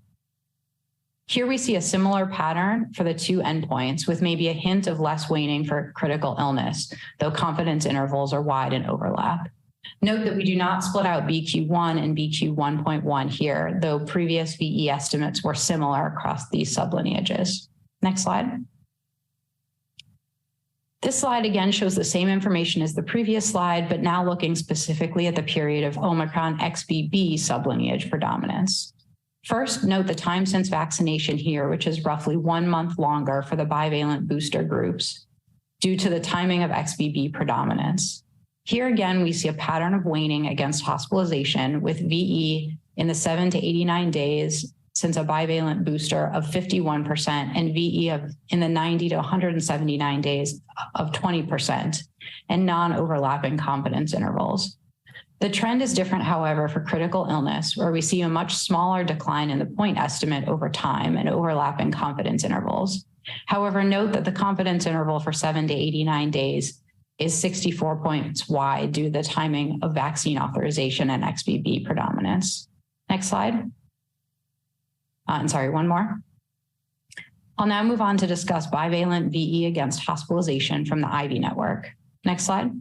Here we see a similar pattern for the two endpoints with maybe a hint of less waning for critical illness, though confidence intervals are wide and overlap. Note that we do not split out BQ1 and BQ1.1 here, though previous VE estimates were similar across these sublineages. Next slide. This slide again shows the same information as the previous slide, but now looking specifically at the period of Omicron XBB sublineage predominance. First, note the time since vaccination here, which is roughly 1 month longer for the bivalent booster groups due to the timing of XBB predominance. Here again, we see a pattern of waning against hospitalization with VE in the 7 to 89 days since a bivalent booster of 51% and VE in the 90 to 179 days of 20% and non-overlapping confidence intervals. The trend is different, however, for critical illness, where we see a much smaller decline in the point estimate over time and overlapping confidence intervals. However, note that the confidence interval for 7 to 89 days is 64 points wide due to the timing of vaccine authorization and XBB predominance. Next slide. And sorry, one more. I'll now move on to discuss bivalent VE against hospitalization from the Ivy network. Next slide.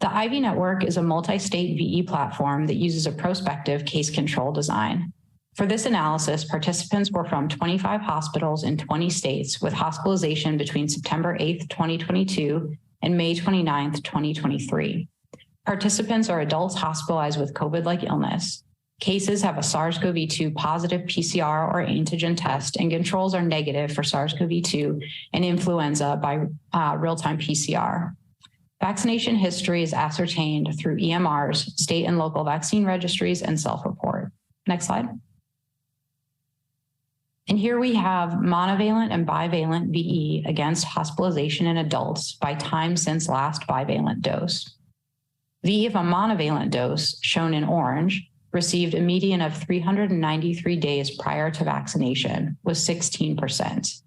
The Ivy network is a multi-state VE platform that uses a prospective case control design. For this analysis, participants were from 25 hospitals in 20 states with hospitalization between September 8th, 2022 and May 29th, 2023. Participants are adults hospitalized with COVID-like illness. Cases have a SARS-CoV-2 positive PCR or antigen test, and controls are negative for SARS-CoV-2 and influenza by real-time PCR. Vaccination history is ascertained through EMRs, state and local vaccine registries, and self-report. Next slide. And here we have monovalent and bivalent VE against hospitalization in adults by time since last bivalent dose. VE of a monovalent dose, shown in orange, received a median of 393 days prior to vaccination, was 16%.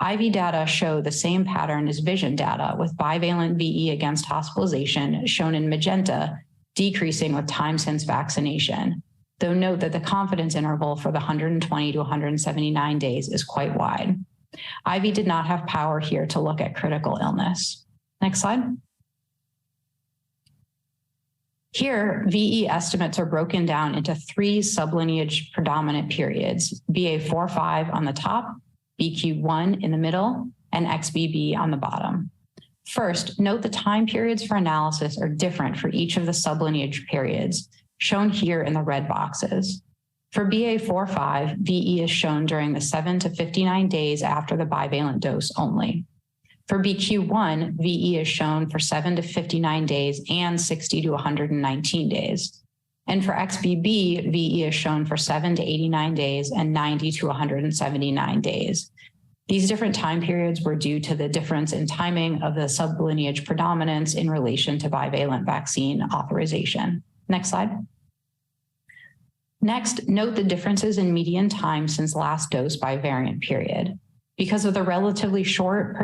IV data show the same pattern as vision data, with bivalent VE against hospitalization shown in magenta, decreasing with time since vaccination. Though note that the confidence interval for the 120 to 179 days is quite wide. IV did not have power here to look at critical illness. Next slide. Here, VE estimates are broken down into 3 sublineage predominant periods, BA.4/5 on the top, BQ1 in the middle, and XBB on the bottom. First, note the time periods for analysis are different for each of the sublineage periods, shown here in the red boxes. For BA.4/5, VE is shown during the 7 to 59 days after the bivalent dose only. For BQ1, VE is shown for 7 to 59 days and 60 to 119 days. And for XBB, VE is shown for 7 to 89 days and 90 to 179 days. These different time periods were due to the difference in timing of the sublineage predominance in relation to bivalent vaccine authorization. Next slide. Next, note the differences in median time since last dose by variant period. Because of the relatively short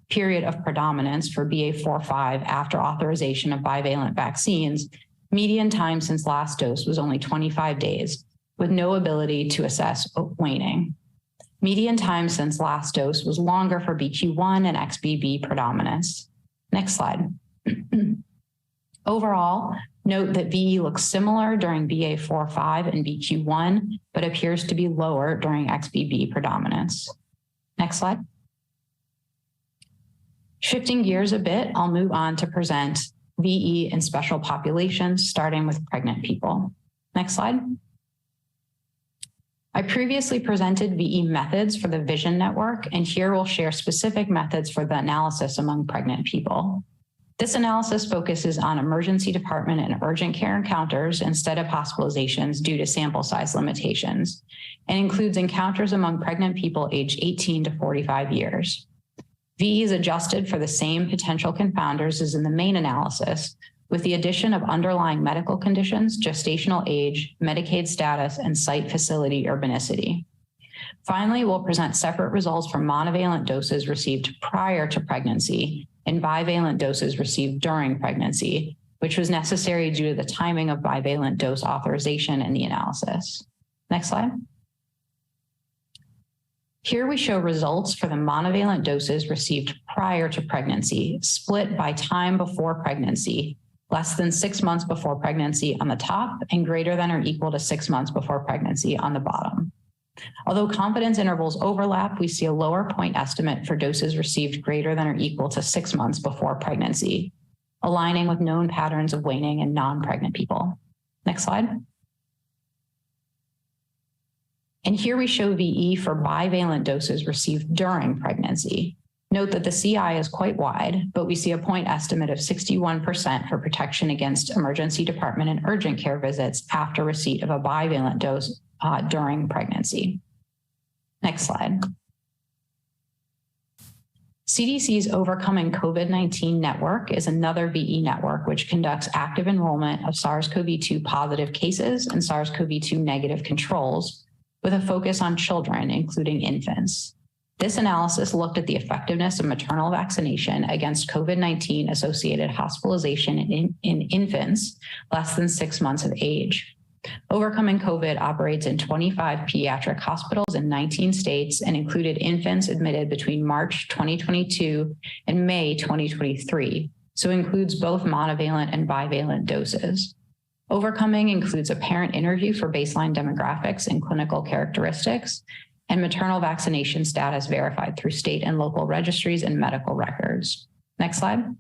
period of predominance for BA.4/5 after authorization of bivalent vaccines, median time since last dose was only 25 days, with no ability to assess waning. Median time since last dose was longer for BQ1 and XBB predominance. Next slide. Overall, note that VE looks similar during BA.4/5 and BQ1, but appears to be lower during XBB predominance. Next slide. Shifting gears a bit, I'll move on to present VE in special populations, starting with pregnant people. Next slide. I previously presented VE methods for the Vision Network, and here we'll share specific methods for the analysis among pregnant people. This analysis focuses on emergency department and urgent care encounters instead of hospitalizations due to sample size limitations, and includes encounters among pregnant people aged 18 to 45 years. VE is adjusted for the same potential confounders as in the main analysis, with the addition of underlying medical conditions, gestational age, Medicaid status, and site facility urbanicity. Finally, we'll present separate results for monovalent doses received prior to pregnancy and bivalent doses received during pregnancy, which was necessary due to the timing of bivalent dose authorization in the analysis. Next slide. Here we show results for the monovalent doses received prior to pregnancy, split by time before pregnancy, less than 6 months before pregnancy on the top and greater than or equal to 6 months before pregnancy on the bottom. Although confidence intervals overlap, we see a lower point estimate for doses received greater than or equal to 6 months before pregnancy, aligning with known patterns of waning in non-pregnant people. Next slide. And here we show VE for bivalent doses received during pregnancy. Note that the CI is quite wide, but we see a point estimate of 61% for protection against emergency department and urgent care visits after receipt of a bivalent dose during pregnancy. Next slide. CDC's Overcoming COVID-19 network is another VE network which conducts active enrollment of SARS-CoV-2 positive cases and SARS-CoV-2 negative controls with a focus on children, including infants. This analysis looked at the effectiveness of maternal vaccination against COVID-19 associated hospitalization in infants less than 6 months of age. Overcoming COVID operates in 25 pediatric hospitals in 19 states and included infants admitted between March 2022 and May 2023, so includes both monovalent and bivalent doses. Overcoming includes a parent interview for baseline demographics and clinical characteristics, and maternal vaccination status verified through state and local registries and medical records. Next slide.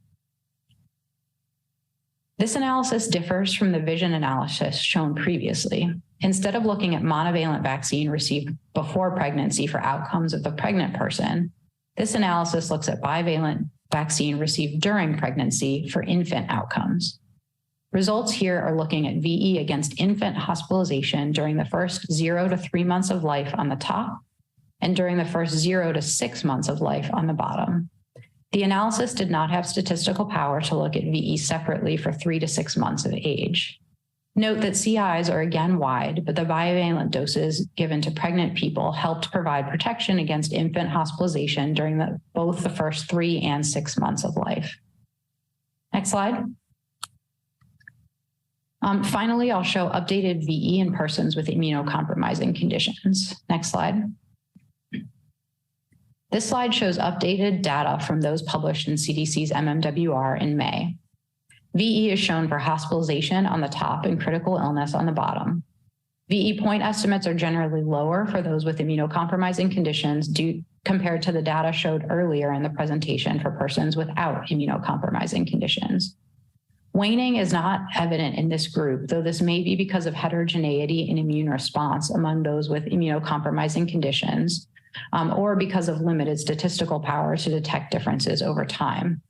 This analysis differs from the vision analysis shown previously. Instead of looking at monovalent vaccine received before pregnancy for outcomes of the pregnant person, this analysis looks at bivalent vaccine received during pregnancy for infant outcomes. Results here are looking at VE against infant hospitalization during the first 0 to 3 months of life on the top and during the first 0 to 6 months of life on the bottom. The analysis did not have statistical power to look at VE separately for 3 to 6 months of age. Note that CIs are again wide, but the bivalent doses given to pregnant people helped provide protection against infant hospitalization during both the first 3 and 6 months of life. Next slide. Finally, I'll show updated VE in persons with immunocompromising conditions. Next slide. This slide shows updated data from those published in CDC's MMWR in May. VE is shown for hospitalization on the top and critical illness on the bottom. VE point estimates are generally lower for those with immunocompromising conditions compared to the data showed earlier in the presentation for persons without immunocompromising conditions. Waning is not evident in this group, though this may be because of heterogeneity in immune response among those with immunocompromising conditions, or because of limited statistical power to detect differences over time.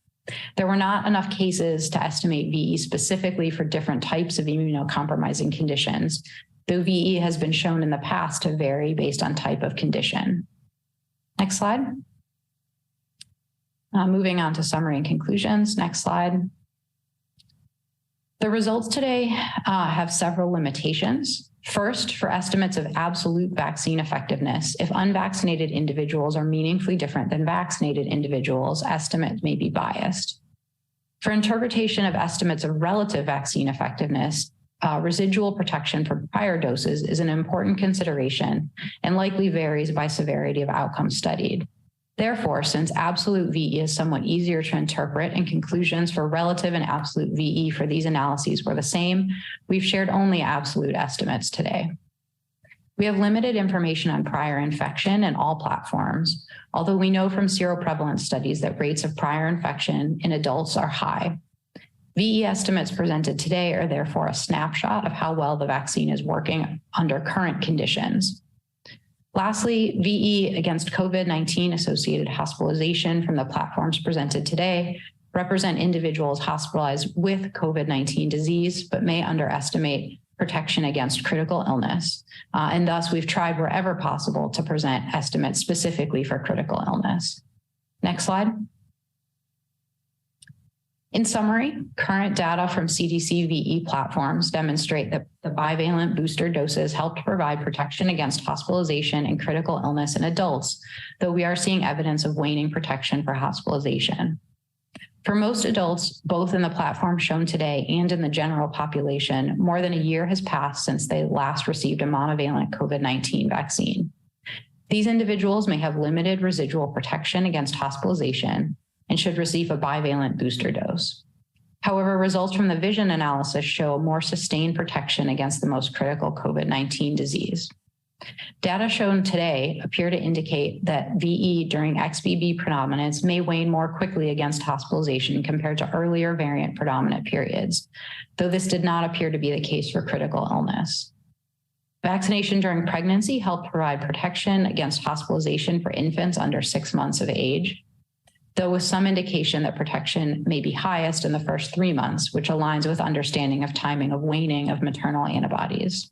There were not enough cases to estimate VE specifically for different types of immunocompromising conditions, though VE has been shown in the past to vary based on type of condition. Next slide. Moving on to summary and conclusions. Next slide. The results today have several limitations. First, for estimates of absolute vaccine effectiveness, if unvaccinated individuals are meaningfully different than vaccinated individuals, estimates may be biased. For interpretation of estimates of relative vaccine effectiveness, residual protection from prior doses is an important consideration and likely varies by severity of outcomes studied. Therefore, since absolute VE is somewhat easier to interpret and conclusions for relative and absolute VE for these analyses were the same, we've shared only absolute estimates today. We have limited information on prior infection in all platforms, although we know from seroprevalence studies that rates of prior infection in adults are high. VE estimates presented today are therefore a snapshot of how well the vaccine is working under current conditions. Lastly, VE against COVID-19 associated hospitalization from the platforms presented today represent individuals hospitalized with COVID-19 disease, but may underestimate protection against critical illness. And thus, we've tried wherever possible to present estimates specifically for critical illness. Next slide. In summary, current data from CDC VE platforms demonstrate that the bivalent booster doses helped provide protection against hospitalization and critical illness in adults, though we are seeing evidence of waning protection for hospitalization. For most adults, both in the platform shown today and in the general population, more than a year has passed since they last received a monovalent COVID-19 vaccine. These individuals may have limited residual protection against hospitalization and should receive a bivalent booster dose. However, results from the vision analysis show more sustained protection against the most critical COVID-19 disease. Data shown today appear to indicate that VE during XBB predominance may wane more quickly against hospitalization compared to earlier variant predominant periods, though this did not appear to be the case for critical illness. Vaccination during pregnancy helped provide protection against hospitalization for infants under 6 months of age, though with some indication that protection may be highest in the first 3 months, which aligns with understanding of timing of waning of maternal antibodies.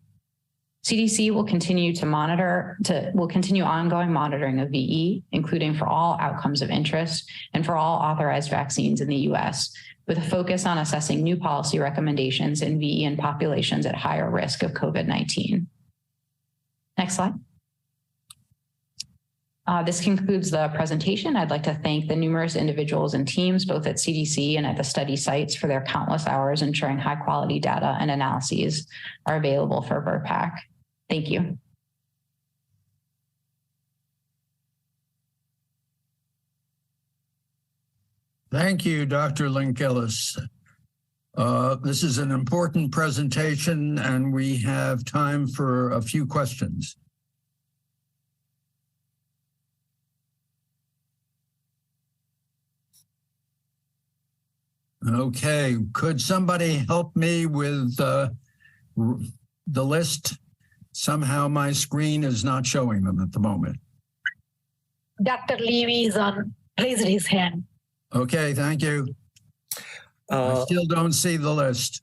CDC will continue ongoing monitoring of VE, including for all outcomes of interest and for all authorized vaccines in the US, with a focus on assessing new policy recommendations in VE in populations at higher risk of COVID-19. Next slide. This concludes the presentation. I'd like to thank the numerous individuals and teams, both at CDC and at the study sites, for their countless hours ensuring high quality data and analyses are available for VRBPAC. Thank you. Thank you, Dr. Link-Ellis. This is an important presentation, and we have time for a few questions. Okay, could somebody help me with the list? Somehow my screen is not showing them at the moment. Dr. Levy is raised his hand. Okay, thank you. I still don't see the list.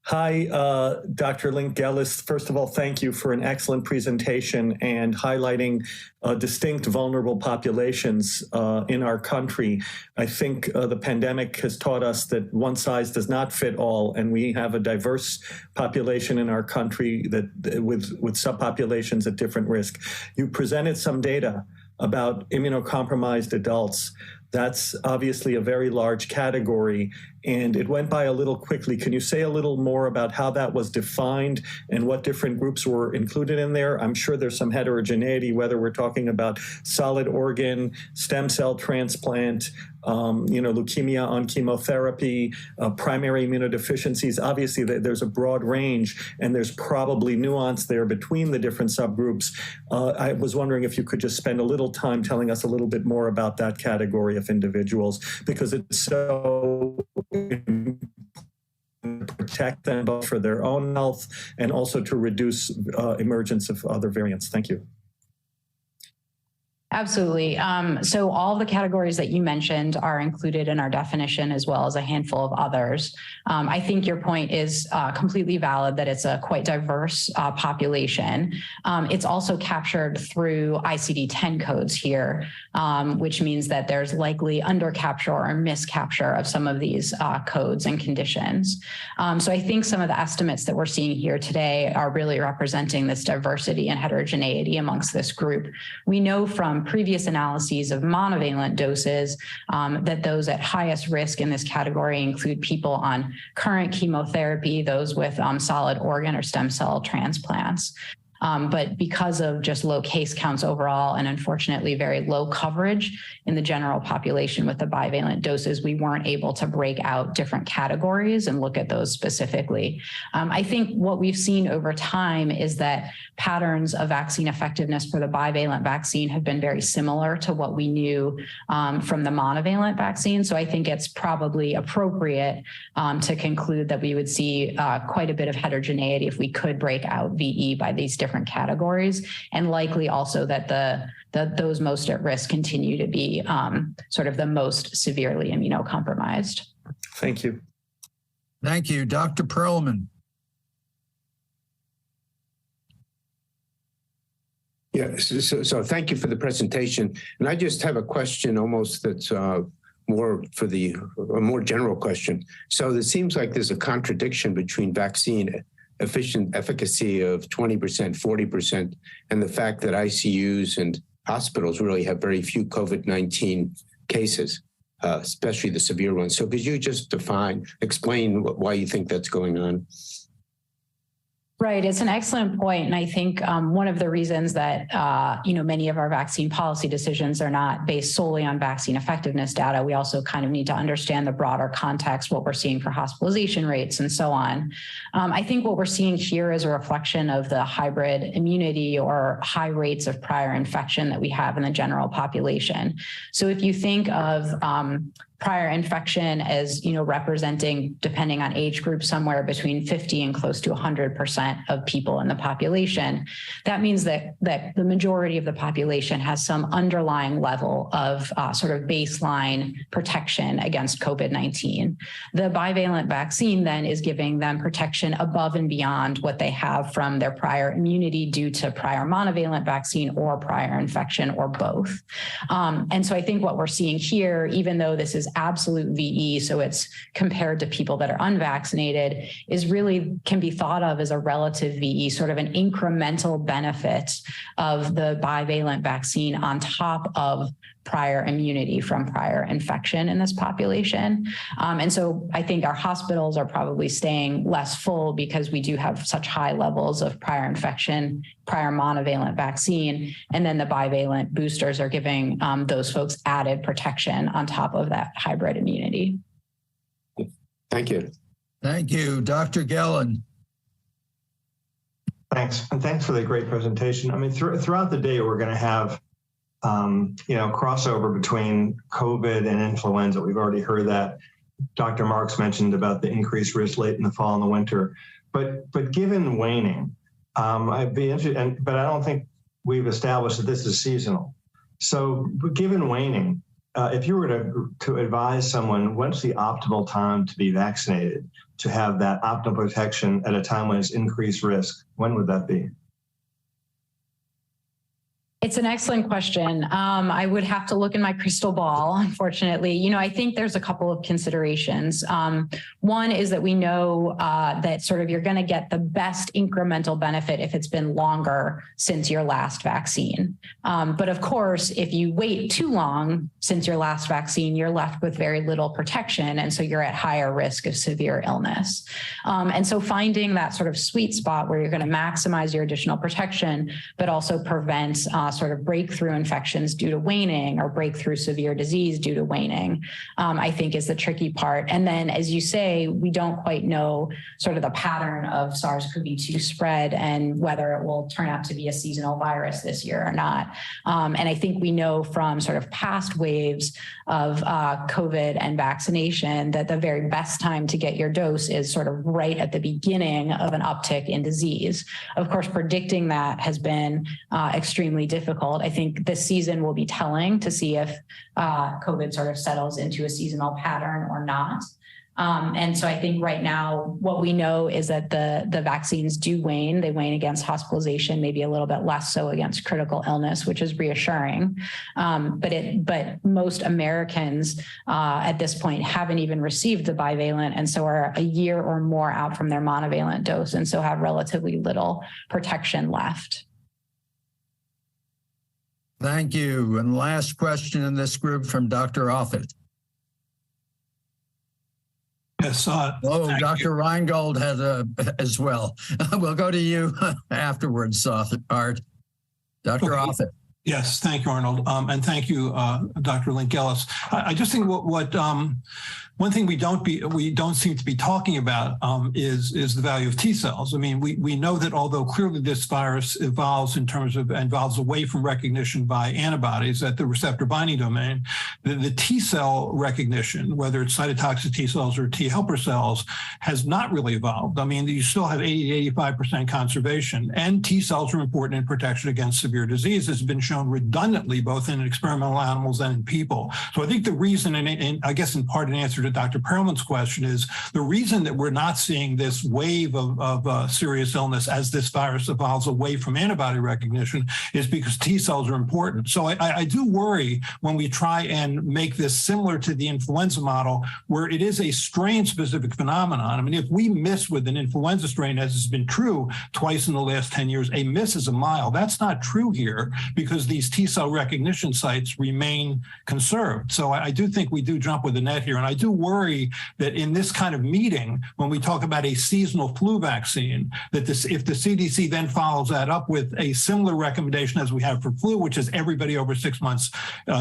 Hi, Dr. Link-Ellis. First of all, thank you for an excellent presentation and highlighting distinct vulnerable populations in our country. I think the pandemic has taught us that one size does not fit all, and we have a diverse population in our country that with subpopulations at different risk. You presented some data about immunocompromised adults. That's obviously a very large category, and it went by a little quickly. Can you say a little more about how that was defined and what different groups were included in there? I'm sure there's some heterogeneity, whether we're talking about solid organ, stem cell transplant, leukemia on chemotherapy, primary immunodeficiencies. Obviously, there's a broad range, and there's probably nuance there between the different subgroups. I was wondering if you could just spend a little time telling us a little bit more about that category of individuals, because it's so protect them both for their own health and also to reduce emergence of other variants. Thank you. Absolutely. So all the categories that you mentioned are included in our definition, as well as a handful of others. I think your point is completely valid, that it's a quite diverse population. It's also captured through ICD-10 codes here, which means that there's likely undercapture or miscapture of some of these codes and conditions. So I think some of the estimates that we're seeing here today are really representing this diversity and heterogeneity amongst this group. We know from previous analyses of monovalent doses that those at highest risk in this category include people on current chemotherapy, those with solid organ or stem cell transplants. But because of just low case counts overall, and unfortunately very low coverage in the general population with the bivalent doses, we weren't able to break out different categories and look at those specifically. I think what we've seen over time is that patterns of vaccine effectiveness for the bivalent vaccine have been very similar to what we knew from the monovalent vaccine. So I think it's probably appropriate to conclude that we would see quite a bit of heterogeneity if we could break out VE by these different categories, and likely also that those most at risk continue to be sort of the most severely immunocompromised. Thank you. Thank you. Dr. Perlman. Yeah, so thank you for the presentation. And I just have a question almost that's a more general question. So it seems like there's a contradiction between vaccine efficacy of 20%, 40%, and the fact that ICUs and hospitals really have very few COVID-19 cases, especially the severe ones. So could you just explain why you think that's going on? Right. It's an excellent point. And I think one of the reasons that, many of our vaccine policy decisions are not based solely on vaccine effectiveness data, we also kind of need to understand the broader context, what we're seeing for hospitalization rates and so on. I think what we're seeing here is a reflection of the hybrid immunity or high rates of prior infection that we have in the general population. So if you think of prior infection as, representing, depending on age group, somewhere between 50 and close to 100% of people in the population. That means that the majority of the population has some underlying level of sort of baseline protection against COVID-19. The bivalent vaccine then is giving them protection above and beyond what they have from their prior immunity due to prior monovalent vaccine or prior infection or both. And so I think what we're seeing here, even though this is absolute VE, so it's compared to people that are unvaccinated, is really can be thought of as a relative VE, sort of an incremental benefit of the bivalent vaccine on top of prior immunity from prior infection in this population. And so I think our hospitals are probably staying less full because we do have such high levels of prior infection, prior monovalent vaccine, and then the bivalent boosters are giving those folks added protection on top of that hybrid immunity. Thank you. Thank you. Dr. Gellin. Thanks. And thanks for the great presentation. I mean, throughout the day, we're going to have crossover between COVID and influenza. We've already heard that. Dr. Marks mentioned about the increased risk late in the fall and the winter. But given waning, I'd be interested, but I don't think we've established that this is seasonal. So given waning, if you were to advise someone, when's the optimal time to be vaccinated, to have that optimal protection at a time when it's increased risk, when would that be? It's an excellent question. I would have to look in my crystal ball, unfortunately. I think there's a couple of considerations. One is that we know that sort of you're going to get the best incremental benefit if it's been longer since your last vaccine. But of course, if you wait too long since your last vaccine, you're left with very little protection. And so you're at higher risk of severe illness. And so finding that sort of sweet spot where you're going to maximize your additional protection, but also prevent sort of breakthrough infections due to waning or breakthrough severe disease due to waning, I think is the tricky part. And then, as you say, we don't quite know sort of the pattern of SARS-CoV-2 spread and whether it will turn out to be a seasonal virus this year or not. And I think we know from sort of past waves of COVID and vaccination that the very best time to get your dose is sort of right at the beginning of an uptick in disease. Of course, predicting that has been extremely difficult. I think this season will be telling to see if COVID sort of settles into a seasonal pattern or not. And so I think right now, what we know is that the vaccines do wane. They wane against hospitalization, maybe a little bit less so against critical illness, which is reassuring. But most Americans at this point haven't even received the bivalent, and so are a year or more out from their monovalent dose, and so have relatively little protection left. Thank you. And last question in this group from Dr. Offit. Yes. Dr. Reingold has as well. We'll go to you afterwards, Art. Dr. Offit. Yes, thank you, Arnold. And thank you, Dr. Link-Ellis. I just think one thing we don't seem to be talking about is the value of T cells. I mean, we know that although clearly this virus evolves away from recognition by antibodies at the receptor binding domain, the T cell recognition, whether it's cytotoxic T cells or T helper cells, has not really evolved. I mean, you still have 80 to 85% conservation, and T cells are important in protection against severe disease. It's been shown redundantly both in experimental animals and in people. So I think the reason, and I guess in part in answer to Dr. Perlman's question is the reason that we're not seeing this wave of serious illness as this virus evolves away from antibody recognition is because T cells are important. So I do worry when we try and make this similar to the influenza model, where it is a strain-specific phenomenon. I mean, if we miss with an influenza strain, as has been true twice in the last 10 years, a miss is a mile. That's not true here because these T cell recognition sites remain conserved. So I do think we do jump with the net here. And I do worry that in this kind of meeting, when we talk about a seasonal flu vaccine, that if the CDC then follows that up with a similar recommendation as we have for flu, which is everybody over 6 months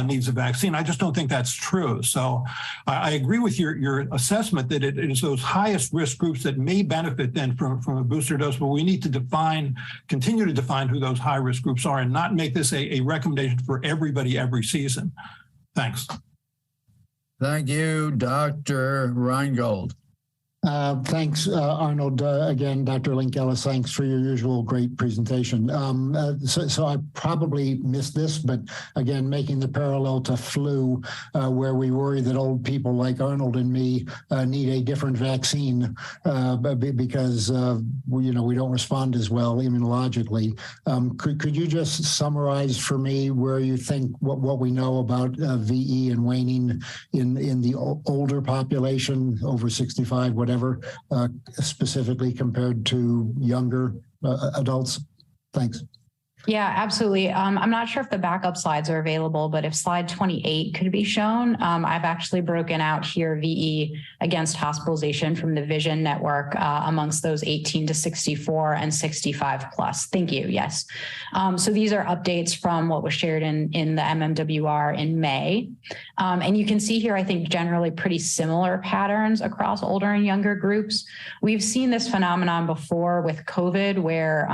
needs a vaccine, I just don't think that's true. So I agree with your assessment that it is those highest risk groups that may benefit then from a booster dose, but we need to continue to define who those high risk groups are and not make this a recommendation for everybody every season. Thanks. Thank you, Dr. Reingold. Thanks, Arnold. Again, Dr. Link-Ellis, thanks for your usual great presentation. So I probably missed this, but again, making the parallel to flu, where we worry that old people like Arnold and me need a different vaccine because we don't respond as well immunologically. Could you just summarize for me where you think what we know about VE and waning in the older population, over 65, whatever, specifically compared to younger adults? Thanks. Yeah, absolutely. I'm not sure if the backup slides are available, but if slide 28 could be shown, I've actually broken out here VE against hospitalization from the Vision Network amongst those 18 to 64 and 65 plus. Thank you. Yes. So these are updates from what was shared in the MMWR in May. And you can see here, I think, generally pretty similar patterns across older and younger groups. We've seen this phenomenon before with COVID where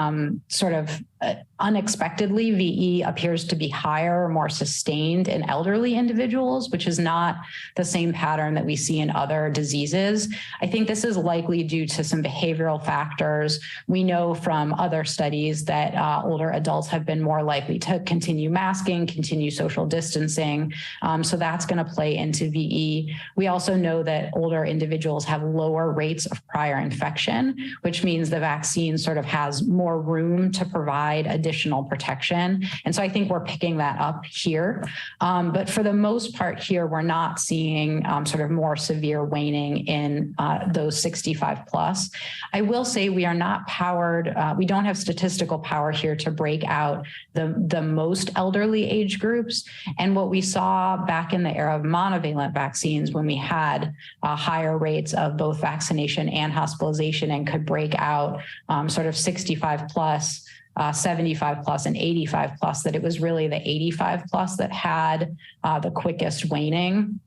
unexpectedly, VE appears to be higher or more sustained in elderly individuals, which is not the same pattern that we see in other diseases. I think this is likely due to some behavioral factors. We know from other studies that older adults have been more likely to continue masking, continue social distancing. So that's going to play into VE. We also know that older individuals have lower rates of prior infection, which means the vaccine sort of has more room to provide additional protection. And so I think we're picking that up here. But for the most part here, we're not seeing sort of more severe waning in those 65 plus. I will say we are not powered. We don't have statistical power here to break out the most elderly age groups. And what we saw back in the era of monovalent vaccines, when we had higher rates of both vaccination and hospitalization and could break out sort of 65 plus, 75 plus and 85 plus, that it was really the 85 plus that had the quickest waning,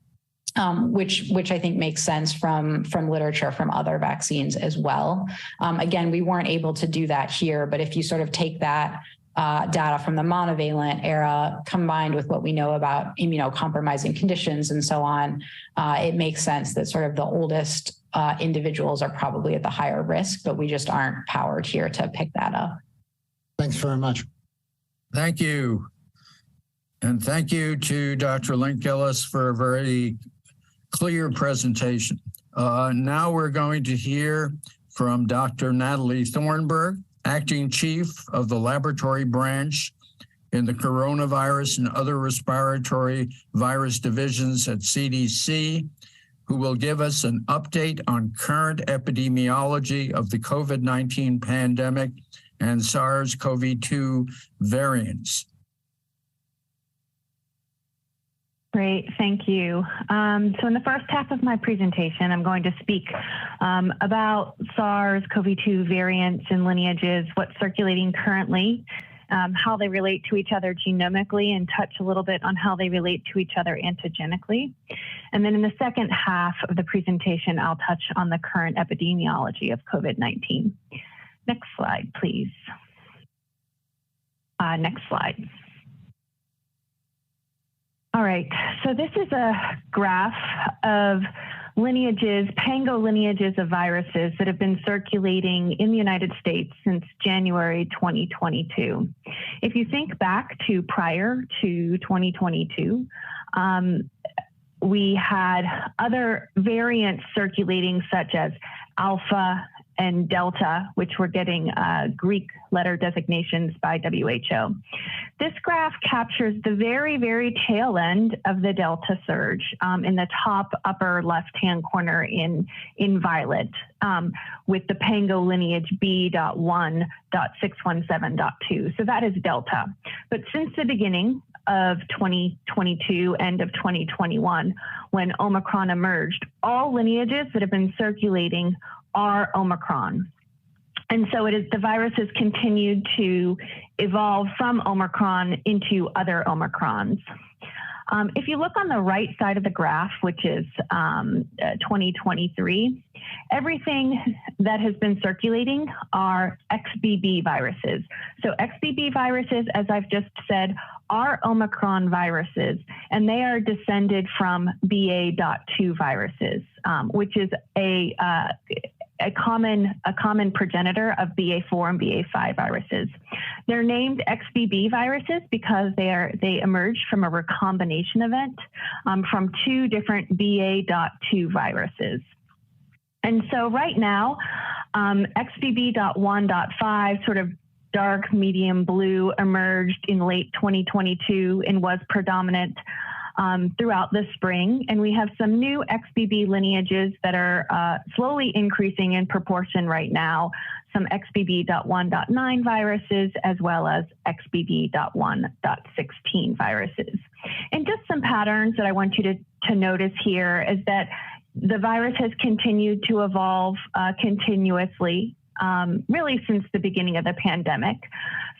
which I think makes sense from literature from other vaccines as well. Again, we weren't able to do that here, but if you sort of take that data from the monovalent era combined with what we know about immunocompromising conditions and so on, it makes sense that sort of the oldest individuals are probably at the higher risk, but we just aren't powered here to pick that up. Thanks very much. Thank you. And thank you to Dr. Link-Ellis for a very clear presentation. Now we're going to hear from Dr. Natalie Thornburg, Acting Chief of the Laboratory Branch in the Coronavirus and Other Respiratory Virus Divisions at CDC, who will give us an update on current epidemiology of the COVID-19 pandemic and SARS-CoV-2 variants. Great, thank you. So in the first half of my presentation, I'm going to speak about SARS-CoV-2 variants and lineages, what's circulating currently, how they relate to each other genomically, and touch a little bit on how they relate to each other antigenically. And then in the second half of the presentation, I'll touch on the current epidemiology of COVID-19. Next slide, please. Next slide. All right, so this is a graph of lineages, pango lineages of viruses that have been circulating in the United States since January 2022. If you think back to prior to 2022, we had other variants circulating, such as Alpha and Delta, which were getting Greek letter designations by WHO. This graph captures the very, very tail end of the Delta surge in the top upper left-hand corner in violet, with the Pango lineage B.1.617.2. So that is Delta. But since the beginning of 2022, end of 2021, when Omicron emerged, all lineages that have been circulating are Omicron. And so the virus has continued to evolve from Omicron into other Omicrons. If you look on the right side of the graph, which is 2023, everything that has been circulating are XBB viruses. So XBB viruses, as I've just said, are Omicron viruses, and they are descended from BA.2 viruses, which is a common progenitor of BA4 and BA5 viruses. They're named XBB viruses because they emerged from a recombination event from two different BA.2 viruses. And so right now, XBB.1.5, sort of dark medium blue, emerged in late 2022 and was predominant throughout the spring. And we have some new XBB lineages that are slowly increasing in proportion right now, some XBB.1.9 viruses, as well as XBB.1.16 viruses. And just some patterns that I want you to notice here is that the virus has continued to evolve continuously, really since the beginning of the pandemic.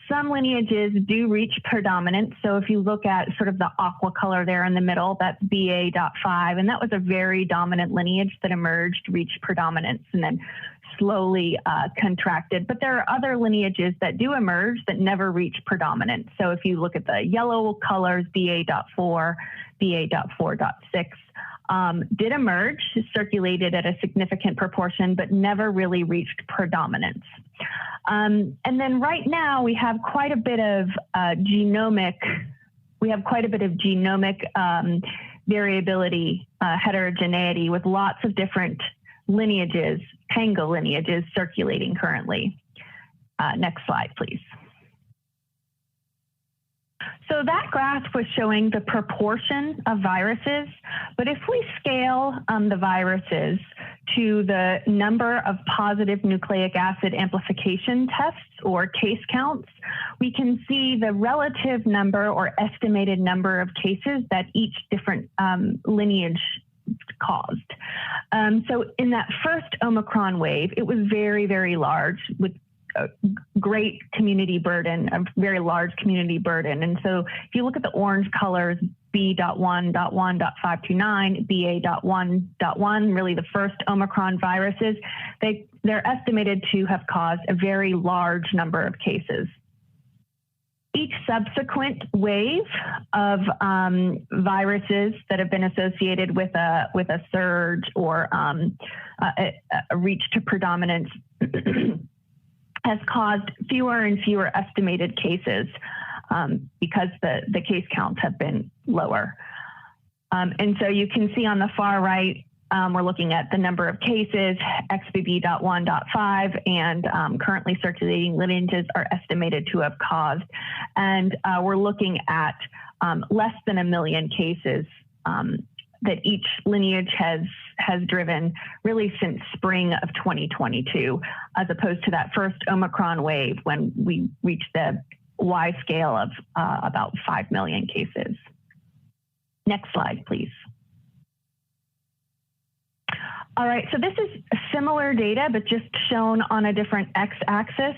Some lineages do reach predominance. So if you look at sort of the aqua color there in the middle, that's BA.5, and that was a very dominant lineage that emerged, reached predominance, and then slowly contracted. But there are other lineages that do emerge that never reach predominance. So if you look at the yellow colors, BA.4, BA.4.6, did emerge, circulated at a significant proportion, but never really reached predominance. And then right now we have quite a bit of genomic variability, heterogeneity, with lots of different lineages, Pango lineages circulating currently. Next slide, please. So that graph was showing the proportion of viruses, but if we scale the viruses to the number of positive nucleic acid amplification tests or case counts, we can see the relative number or estimated number of cases that each different lineage caused. So in that first Omicron wave, it was very, very large, with a great community burden, a very large community burden. And so if you look at the orange colors, B.1.1.529, BA.1.1, really the first Omicron viruses, they're estimated to have caused a very large number of cases. Each subsequent wave of viruses that have been associated with a surge or a reach to predominance has caused fewer and fewer estimated cases because the case counts have been lower. And so you can see on the far right, we're looking at the number of cases, XBB.1.5, and currently circulating lineages are estimated to have caused. And we're looking at less than 1 million cases that each lineage has driven really since spring of 2022, as opposed to that first Omicron wave when we reached the Y scale of about 5 million cases. Next slide, please. All right, so this is similar data, but just shown on a different x-axis.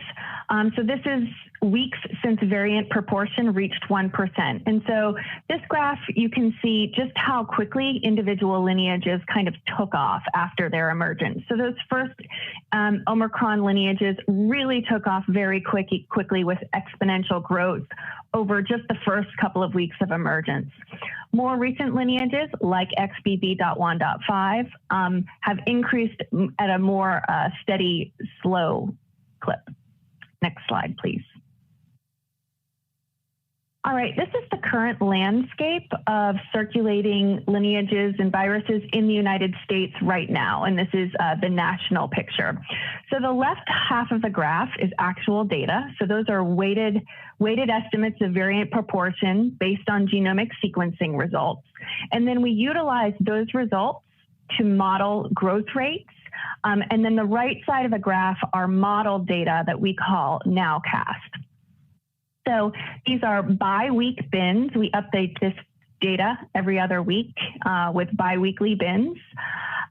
So this is weeks since variant proportion reached 1%. And so this graph, you can see just how quickly individual lineages kind of took off after their emergence. So those first Omicron lineages really took off very quickly with exponential growth over just the first couple of weeks of emergence. More recent lineages, like XBB.1.5, have increased at a more steady, slow clip. Next slide, please. All right, this is the current landscape of circulating lineages and viruses in the United States right now, and this is the national picture. So the left half of the graph is actual data. So those are weighted estimates of variant proportion based on genomic sequencing results. And then we utilize those results to model growth rates. And then the right side of the graph are modeled data that we call nowcast. So these are bi-week bins. We update this data every other week with bi-weekly bins.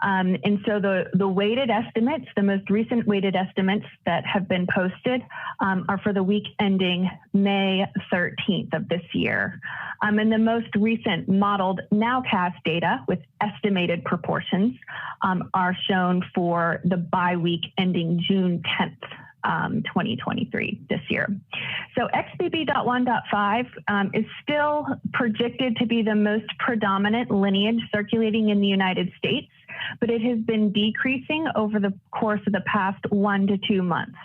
And so the weighted estimates, the most recent weighted estimates that have been posted are for the week ending May 13th of this year. And the most recent modeled nowcast data with estimated proportions are shown for the bi-week ending June 10th. 2023 this year. So XBB.1.5 is still projected to be the most predominant lineage circulating in the United States, but it has been decreasing over the course of the past 1 to 2 months,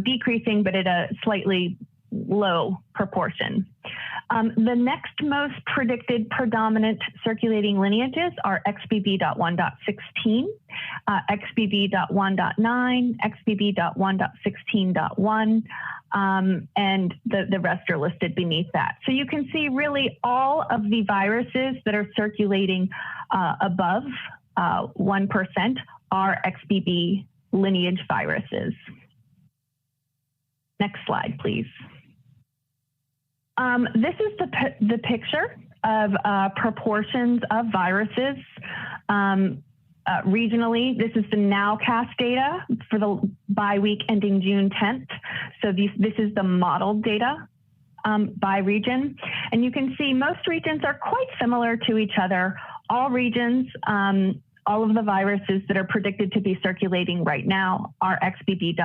decreasing but at a slightly low proportion. The next most predicted predominant circulating lineages are XBB.1.16, XBB.1.9, XBB.1.16.1, and the rest are listed beneath that. So you can see really all of the viruses that are circulating above 1% are XBB lineage viruses. Next slide, please. This is the picture of proportions of viruses regionally. This is the nowcast data for the bi-week ending June 10th. So this is the modeled data by region. And you can see most regions are quite similar to each other. All regions, all of the viruses that are predicted to be circulating right now are XBB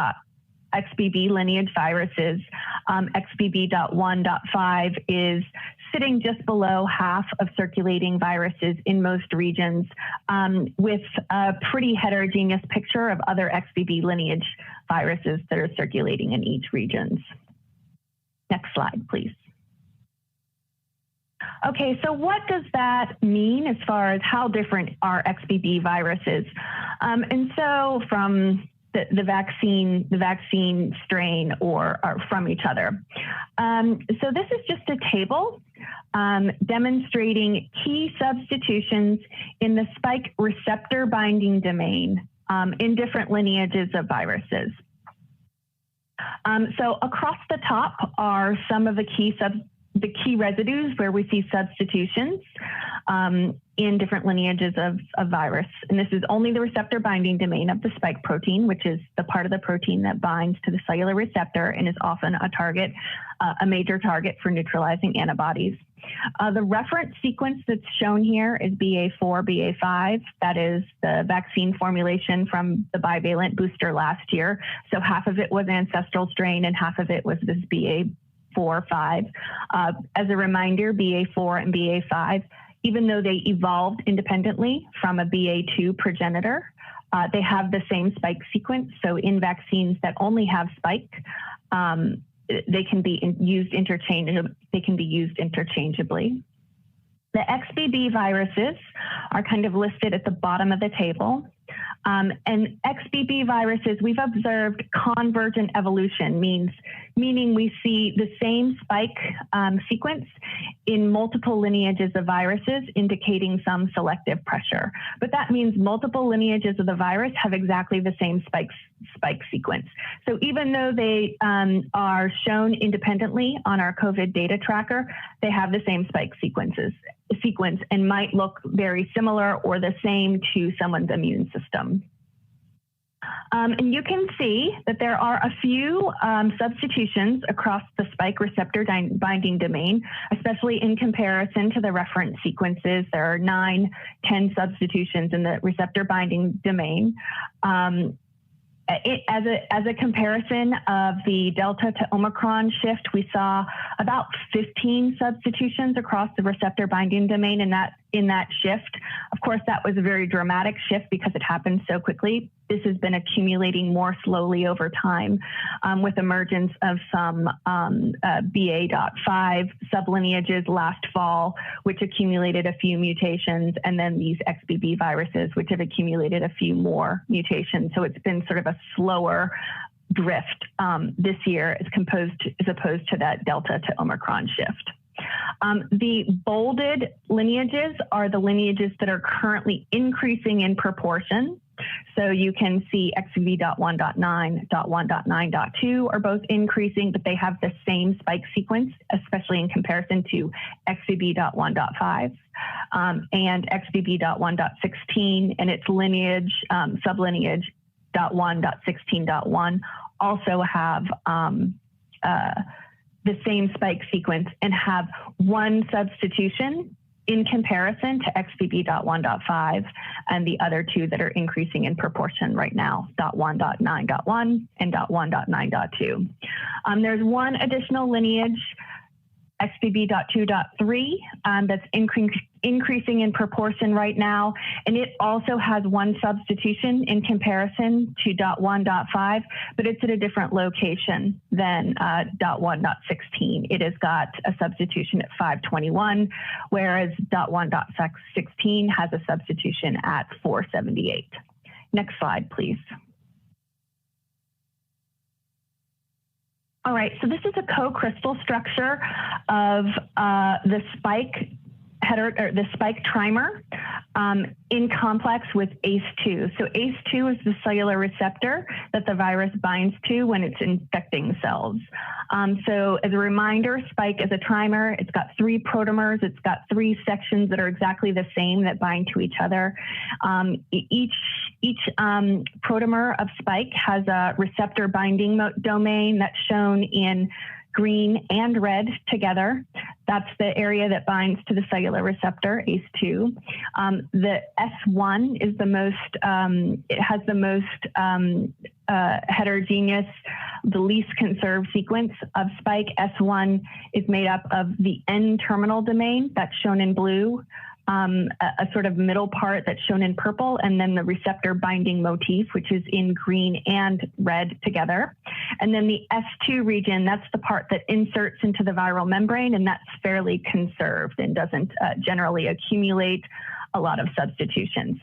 lineage viruses. XBB.1.5 is sitting just below half of circulating viruses in most regions, with a pretty heterogeneous picture of other XBB lineage viruses that are circulating in each region. Next slide, please. Okay, so what does that mean as far as how different are XBB viruses? And so from the vaccine strain or from each other. So this is just a table demonstrating key substitutions in the spike receptor binding domain in different lineages of viruses. So across the top are some of the key residues where we see substitutions in different lineages of virus. And this is only the receptor binding domain of the spike protein, which is the part of the protein that binds to the cellular receptor and is often a target, a major target for neutralizing antibodies. The reference sequence that's shown here is BA4, BA5. That is the vaccine formulation from the bivalent booster last year. So half of it was ancestral strain and half of it was this BA4-5. As a reminder, BA4 and BA5, even though they evolved independently from a BA2 progenitor, they have the same spike sequence. So in vaccines that only have spike, they can be used interchangeably. The XBB viruses are kind of listed at the bottom of the table. And XBB viruses, we've observed convergent evolution, meaning we see the same spike sequence in multiple lineages of viruses, indicating some selective pressure. But that means multiple lineages of the virus have exactly the same spike sequence. So even though they are shown independently on our COVID data tracker, they have the same spike sequence and might look very similar or the same to someone's immune system. And you can see that there are a few substitutions across the spike receptor binding domain, especially in comparison to the reference sequences. There are 9, 10 substitutions in the receptor binding domain. As a comparison of the Delta to Omicron shift, we saw about 15 substitutions across the receptor binding domain, and that in that shift. Of course, that was a very dramatic shift because it happened so quickly. This has been accumulating more slowly over time with emergence of some BA.5 sublineages last fall, which accumulated a few mutations, and then these XBB viruses, which have accumulated a few more mutations. So it's been sort of a slower drift this year as opposed to that Delta to Omicron shift. The bolded lineages are the lineages that are currently increasing in proportion. So you can see XBB.1.9, .1.9.2 are both increasing, but they have the same spike sequence, especially in comparison to XBB.1.5 and XBB.1.16 and its lineage, sublineage .1.16.1 also have the same spike sequence and have one substitution in comparison to XBB.1.5 and the other two that are increasing in proportion right now, .1.9.1 and .1.9.2. There's one additional lineage, XBB.2.3, that's increasing in proportion right now, and it also has one substitution in comparison to .1.5, but it's at a different location than .1.16. It has got a substitution at 521, whereas .1.16 has a substitution at 478. Next slide, please. All right, so this is a co-crystal structure of the spike the spike trimer in complex with ACE2. So ACE2 is the cellular receptor that the virus binds to when it's infecting cells. So as a reminder, spike is a trimer. It's got 3 protomers. It's got 3 sections that are exactly the same that bind to each other. Each protomer of spike has a receptor binding domain that's shown in green and red together. That's the area that binds to the cellular receptor, ACE2. The S1 is the most, it has the most heterogeneous, the least conserved sequence of spike. S1 is made up of the N-terminal domain that's shown in blue, a sort of middle part that's shown in purple, and then the receptor binding motif, which is in green and red together. And then the S2 region, that's the part that inserts into the viral membrane, and that's fairly conserved and doesn't generally accumulate a lot of substitutions.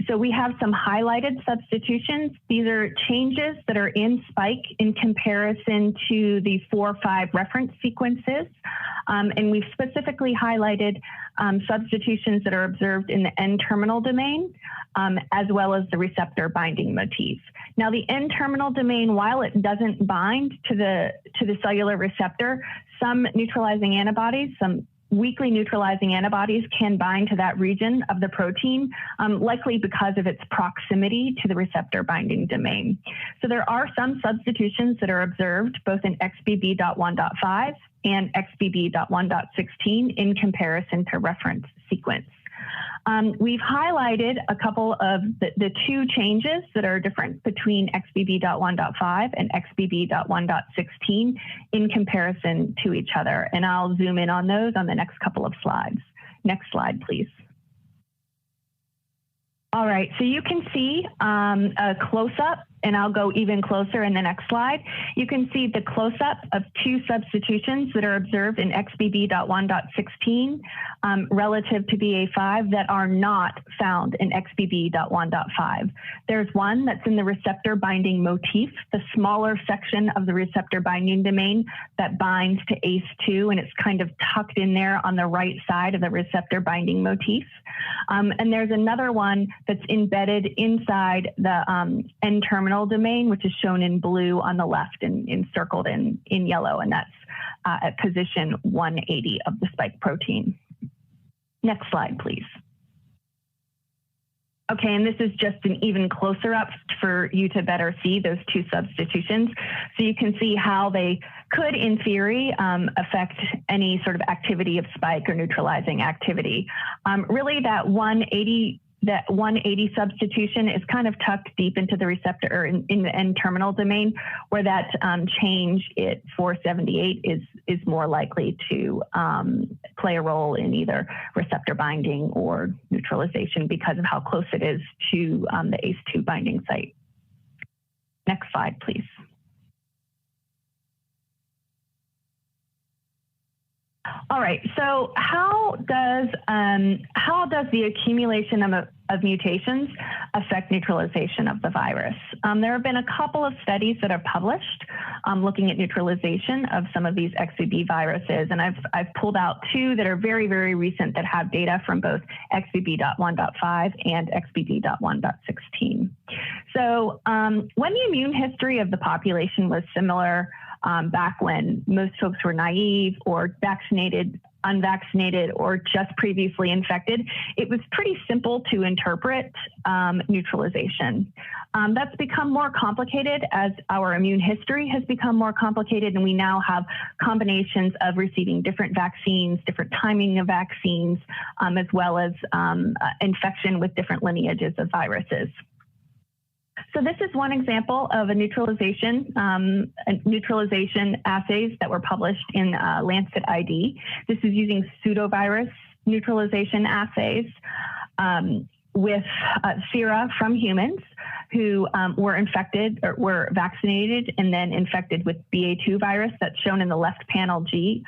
So we have some highlighted substitutions. These are changes that are in spike in comparison to the 4-5 reference sequences. And we've specifically highlighted substitutions that are observed in the N-terminal domain, as well as the receptor binding motif. Now, the N-terminal domain, while it doesn't bind to the cellular receptor, some neutralizing antibodies, some weakly neutralizing antibodies can bind to that region of the protein, likely because of its proximity to the receptor binding domain. So there are some substitutions that are observed both in XBB.1.5 and XBB.1.16 in comparison to reference sequence. We've highlighted a couple of the 2 changes that are different between XBB.1.5 and XBB.1.16 in comparison to each other. And I'll zoom in on those on the next couple of slides. Next slide, please. All right, so you can see a close-up, and I'll go even closer in the next slide. You can see the close-up of 2 substitutions that are observed in XBB.1.16 relative to BA5 that are not found in XBB.1.5. There's one that's in the receptor binding motif, the smaller section of the receptor binding domain that binds to ACE2, and it's kind of tucked in there on the right side of the receptor binding motif. And there's another one that's embedded inside the N-terminal domain, which is shown in blue on the left and encircled in yellow, and that's at position 180 of the spike protein. Next slide, please. Okay, and this is just an even closer up for you to better see those 2 substitutions. So you can see how they could, in theory, affect any sort of activity of spike or neutralizing activity. Really, that 180 substitution is kind of tucked deep into the receptor or in the N-terminal domain, where that change at 478 is is more likely to play a role in either receptor binding or neutralization because of how close it is to the ACE2 binding site. Next slide, please. All right, so how does the accumulation of mutations affect neutralization of the virus? There have been a couple of studies that are published looking at neutralization of some of these XBB viruses, and I've pulled out two that are very, very recent that have data from both XBB.1.5 and XBB.1.16. So when the immune history of the population was similar back when most folks were naive or vaccinated, unvaccinated, or just previously infected, it was pretty simple to interpret neutralization. That's become more complicated as our immune history has become more complicated, and we now have combinations of receiving different vaccines, different timing of vaccines, as well as infection with different lineages of viruses. So this is one example of a neutralization assays that were published in Lancet ID. This is using pseudovirus neutralization assays with sera from humans who were infected or were vaccinated and then infected with BA2 virus that's shown in the left panel G,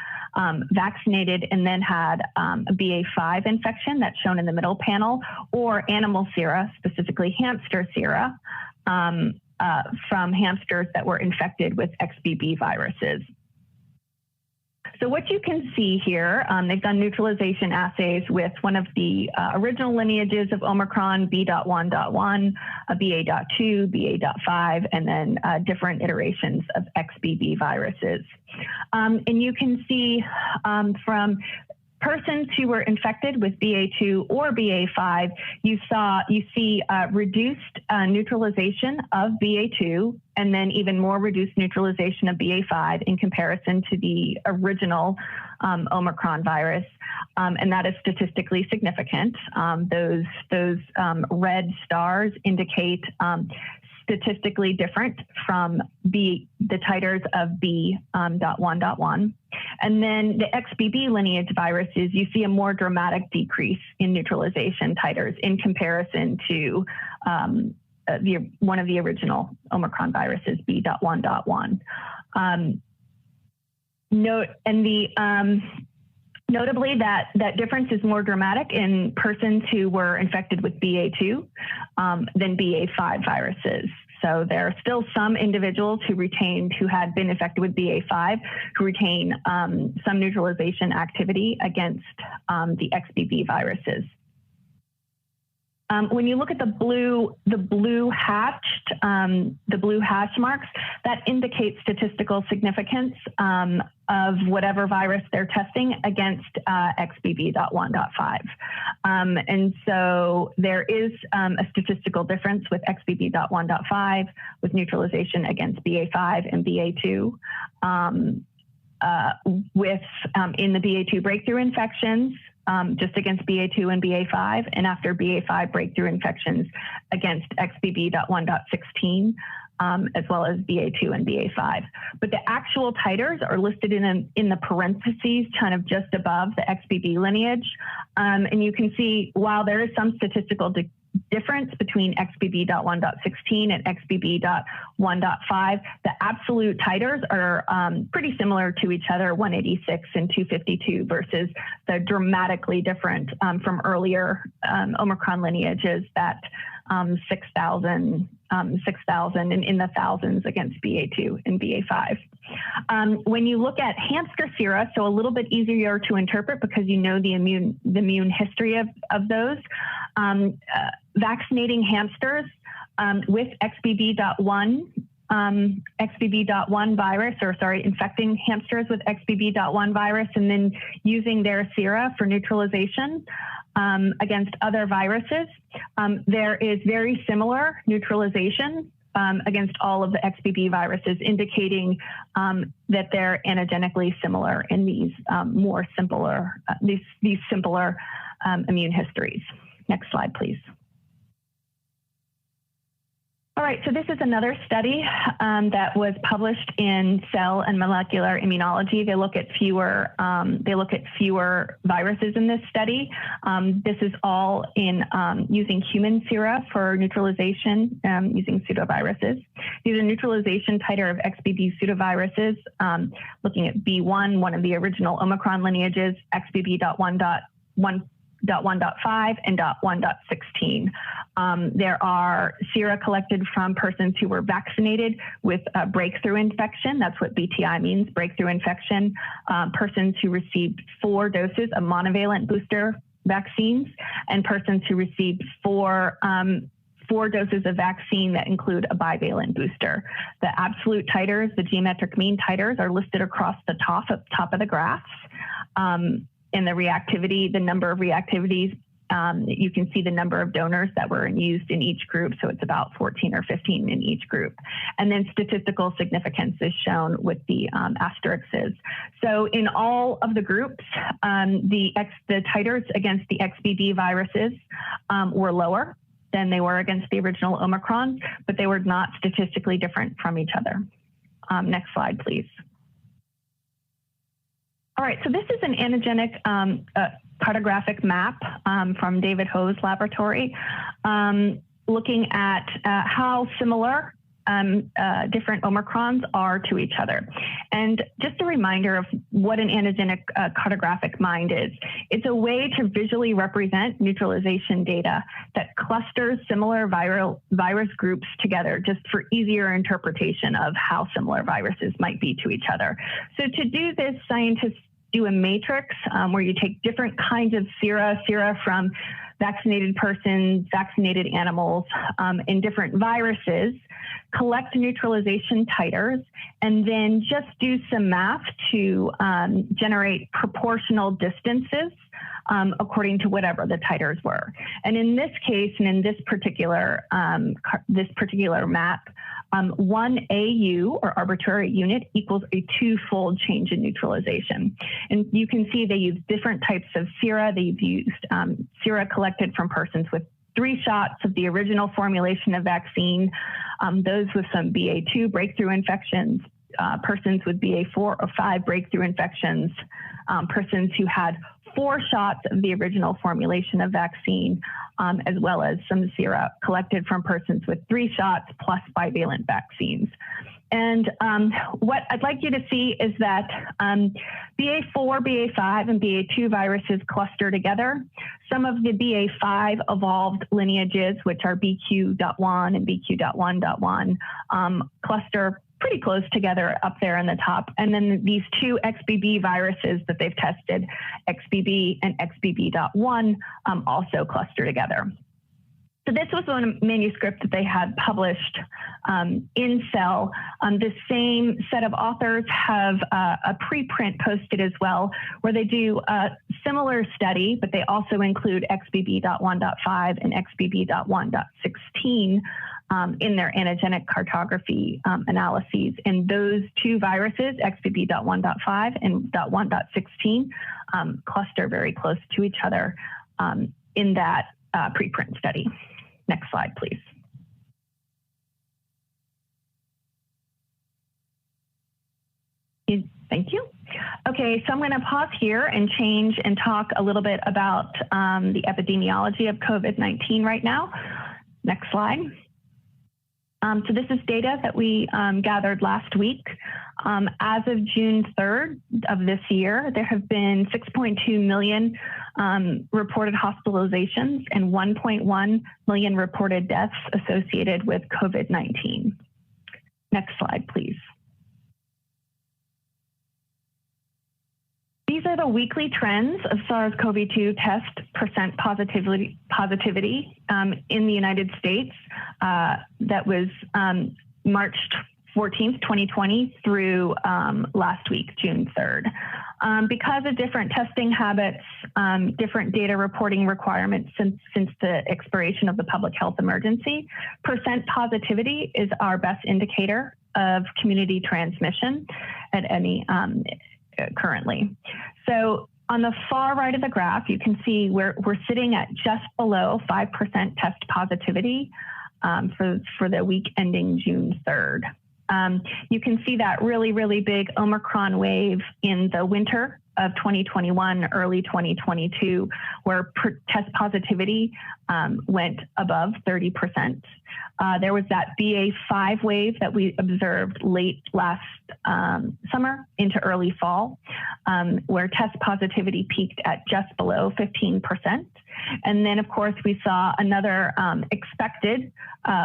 vaccinated and then had a BA5 infection that's shown in the middle panel, or animal sera, specifically hamster sera, from hamsters that were infected with XBB viruses. So what you can see here, they've done neutralization assays with one of the original lineages of Omicron, B.1.1, BA.2, BA.5, and then different iterations of XBB viruses. And you can see from persons who were infected with BA2 or BA5, you see reduced neutralization of BA2 and then even more reduced neutralization of BA5 in comparison to the original Omicron virus. And that is statistically significant. Those red stars indicate statistically different from the titers of B.1.1. And then the XBB lineage viruses, you see a more dramatic decrease in neutralization titers in comparison to one of the original Omicron viruses, B.1.1. Notably, that difference is more dramatic in persons who were infected with BA2 than BA5 viruses. So there are still some individuals who had been infected with BA5 who retain some neutralization activity against the XBB viruses. When you look at the blue hash marks, that indicates statistical significance of whatever virus they're testing against XBB.1.5 and so there is a statistical difference with XBB.1.5 with neutralization against BA5 and BA2. In the BA2 breakthrough infections, just against BA2 and BA5, and after BA5 breakthrough infections against XBB.1.16, as well as BA2 and BA5. But the actual titers are listed in the parentheses, kind of just above the XBB lineage. And you can see, while there is some statistical difference between XBB.1.16 and XBB.1.5, the absolute titers are pretty similar to each other, 186 and 252, versus the dramatically different from earlier Omicron lineages that 6,000 and in the thousands against BA2 and BA5. When you look at hamster sera, so a little bit easier to interpret because you know the immune history of those, vaccinating hamsters with XBB.1 virus, or sorry, infecting hamsters with XBB.1 virus and then using their sera for neutralization against other viruses, there is very similar neutralization against all of the XBB viruses, indicating that they're anagenically similar in these these simpler immune histories. Next slide, please. All right, so this is another study that was published in Cell and Molecular Immunology. They look at fewer viruses in this study. This is all in using human sera for neutralization using pseudoviruses. These are neutralization titer of XBB pseudoviruses, looking at B1, one of the original Omicron lineages, XBB.1.1.5 and .1.16. There are sera collected from persons who were vaccinated with a breakthrough infection. That's what BTI means, breakthrough infection. Persons who received 4 doses of monovalent booster vaccines, and persons who received 4 doses of vaccine that include a bivalent booster. The absolute titers, the geometric mean titers, are listed across the top of the graphs. In the reactivity, the number of reactivities, you can see the number of donors that were used in each group. So it's about 14 or 15 in each group. And then statistical significance is shown with the asterisks. So in all of the groups, the titers against the XBB viruses were lower than they were against the original Omicron, but they were not statistically different from each other. Next slide, please. All right, so this is an antigenic cartographic map from David Ho's laboratory, looking at how similar different Omicrons are to each other. And just a reminder of what an antigenic cartographic mind is. It's a way to visually represent neutralization data that clusters similar virus groups together just for easier interpretation of how similar viruses might be to each other. So to do this, scientists do a matrix where you take different kinds of sera from vaccinated persons, vaccinated animals, and different viruses, collect neutralization titers, and then just do some math to generate proportional distances according to whatever the titers were. And in this case, and in this particular map, 1 AU, or arbitrary unit, equals a 2-fold change in neutralization. And you can see they use different types of sera. They've used sera collected from persons with 3 shots of the original formulation of vaccine, those with some BA2 breakthrough infections, persons with BA4 or 5 breakthrough infections, persons who had 4 shots of the original formulation of vaccine, as well as some sera collected from persons with 3 shots plus bivalent vaccines. And what I'd like you to see is that BA4, BA5, and BA2 viruses cluster together. Some of the BA5 evolved lineages, which are BQ.1 and BQ.1.1, cluster pretty close together up there in the top. And then these 2 XBB viruses that they've tested, XBB and XBB.1, also cluster together. So this was one manuscript that they had published in Cell. The same set of authors have a preprint posted as well, where they do a similar study, but they also include XBB.1.5 and XBB.1.16 in their antigenic cartography analyses. And those 2 viruses, XBB.1.5 and .1.16, cluster very close to each other in that preprint study. Next slide, please. Thank you. Okay, so I'm going to pause here and change and talk a little bit about the epidemiology of COVID-19 right now. Next slide. So this is data that we gathered last week. As of June 3rd of this year, there have been 6.2 million reported hospitalizations and 1.1 million reported deaths associated with COVID-19. Next slide, please. These are the weekly trends of SARS-CoV-2 test percent positivity in the United States. That was March 14th, 2020 through last week, June 3rd. Because of different testing habits, different data reporting requirements since the expiration of the public health emergency, percent positivity is our best indicator of community transmission at any currently. So on the far right of the graph, you can see we're sitting at just below 5% test positivity for the week ending June 3rd. You can see that really big Omicron wave in the winter of 2021, early 2022, where test positivity went above 30%. There was that BA.5 wave that we observed late last summer into early fall, where test positivity peaked at just below 15%. And then, of course, we saw another expected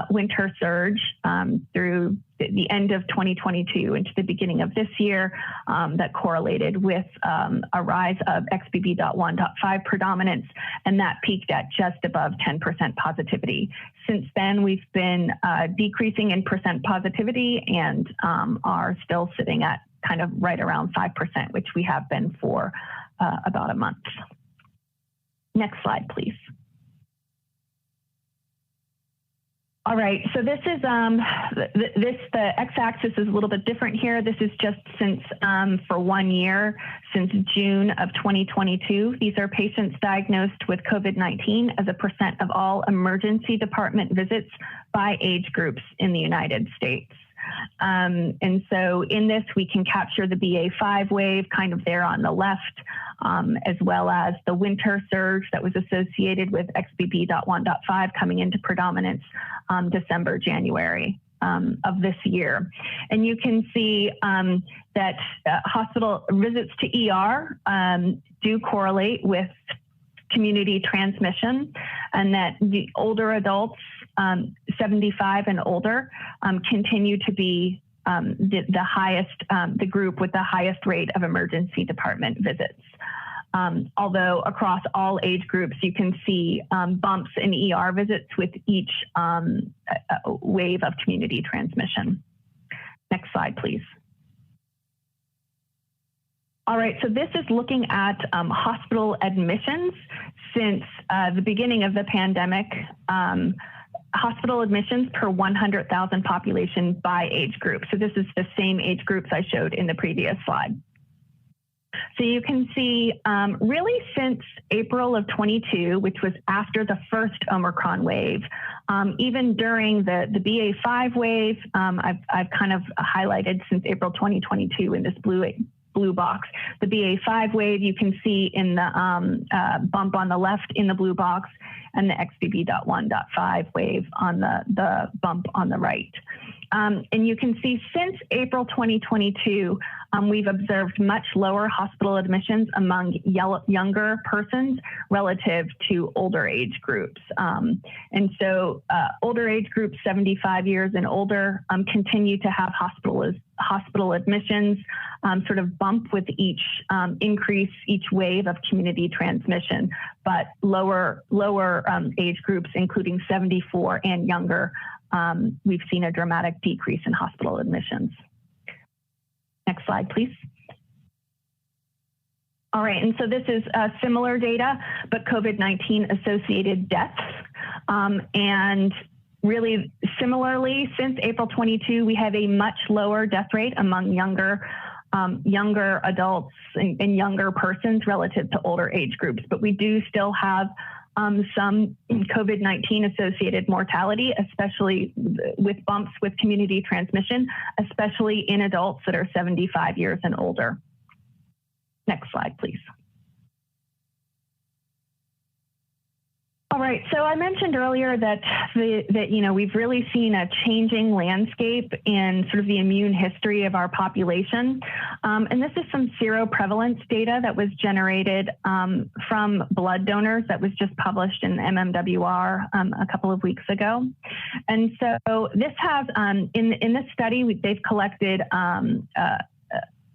winter surge through the end of 2022 into the beginning of this year that correlated with a rise of XBB.1.5 predominance, and that peaked at just above 10% positivity. Since then, we've been decreasing in percent positivity and are still sitting at kind of right around 5%, which we have been for about a month. Next slide, please. All right, so this is the x-axis is a little bit different here. This is just since for 1 year, since June of 2022. These are patients diagnosed with COVID-19 as a percent of all emergency department visits by age groups in the United States. And so in this, we can capture the BA.5 wave kind of there on the left, as well as the winter surge that was associated with XBB.1.5 coming into predominance December, January of this year. And you can see that hospital visits to ER do correlate with community transmission, and that the older adults, 75 and older, continue to be the highest, the group with the highest rate of emergency department visits. Although across all age groups, you can see bumps in ER visits with each wave of community transmission. Next slide, please. All right, so this is looking at hospital admissions since the beginning of the pandemic. Hospital admissions per 100,000 population by age group. So this is the same age groups I showed in the previous slide. So you can see really since April of 22, which was after the first Omicron wave, even during the BA.5 wave, I've kind of highlighted since April 2022 in this blue box. The BA.5 wave you can see in the bump on the left in the blue box, and the XBB.1.5 wave on the bump on the right. And you can see since April 2022, we've observed much lower hospital admissions among younger persons relative to older age groups. And so older age groups, 75 years and older, continue to have hospital admissions sort of bump with each increase, each wave of community transmission, but lower age groups, including 74 and younger, we've seen a dramatic decrease in hospital admissions. Next slide, please. All right, and so this is similar data, but COVID-19 associated deaths. And really similarly, since April 22, we have a much lower death rate among younger adults and younger persons relative to older age groups, but we do still have some COVID-19 associated mortality, especially with bumps with community transmission, especially in adults that are 75 years and older. Next slide, please. All right, so I mentioned earlier that we've really seen a changing landscape in sort of the immune history of our population. And this is some seroprevalence data that was generated from blood donors that was just published in MMWR a couple of weeks ago. And so this has, in this study, they've collected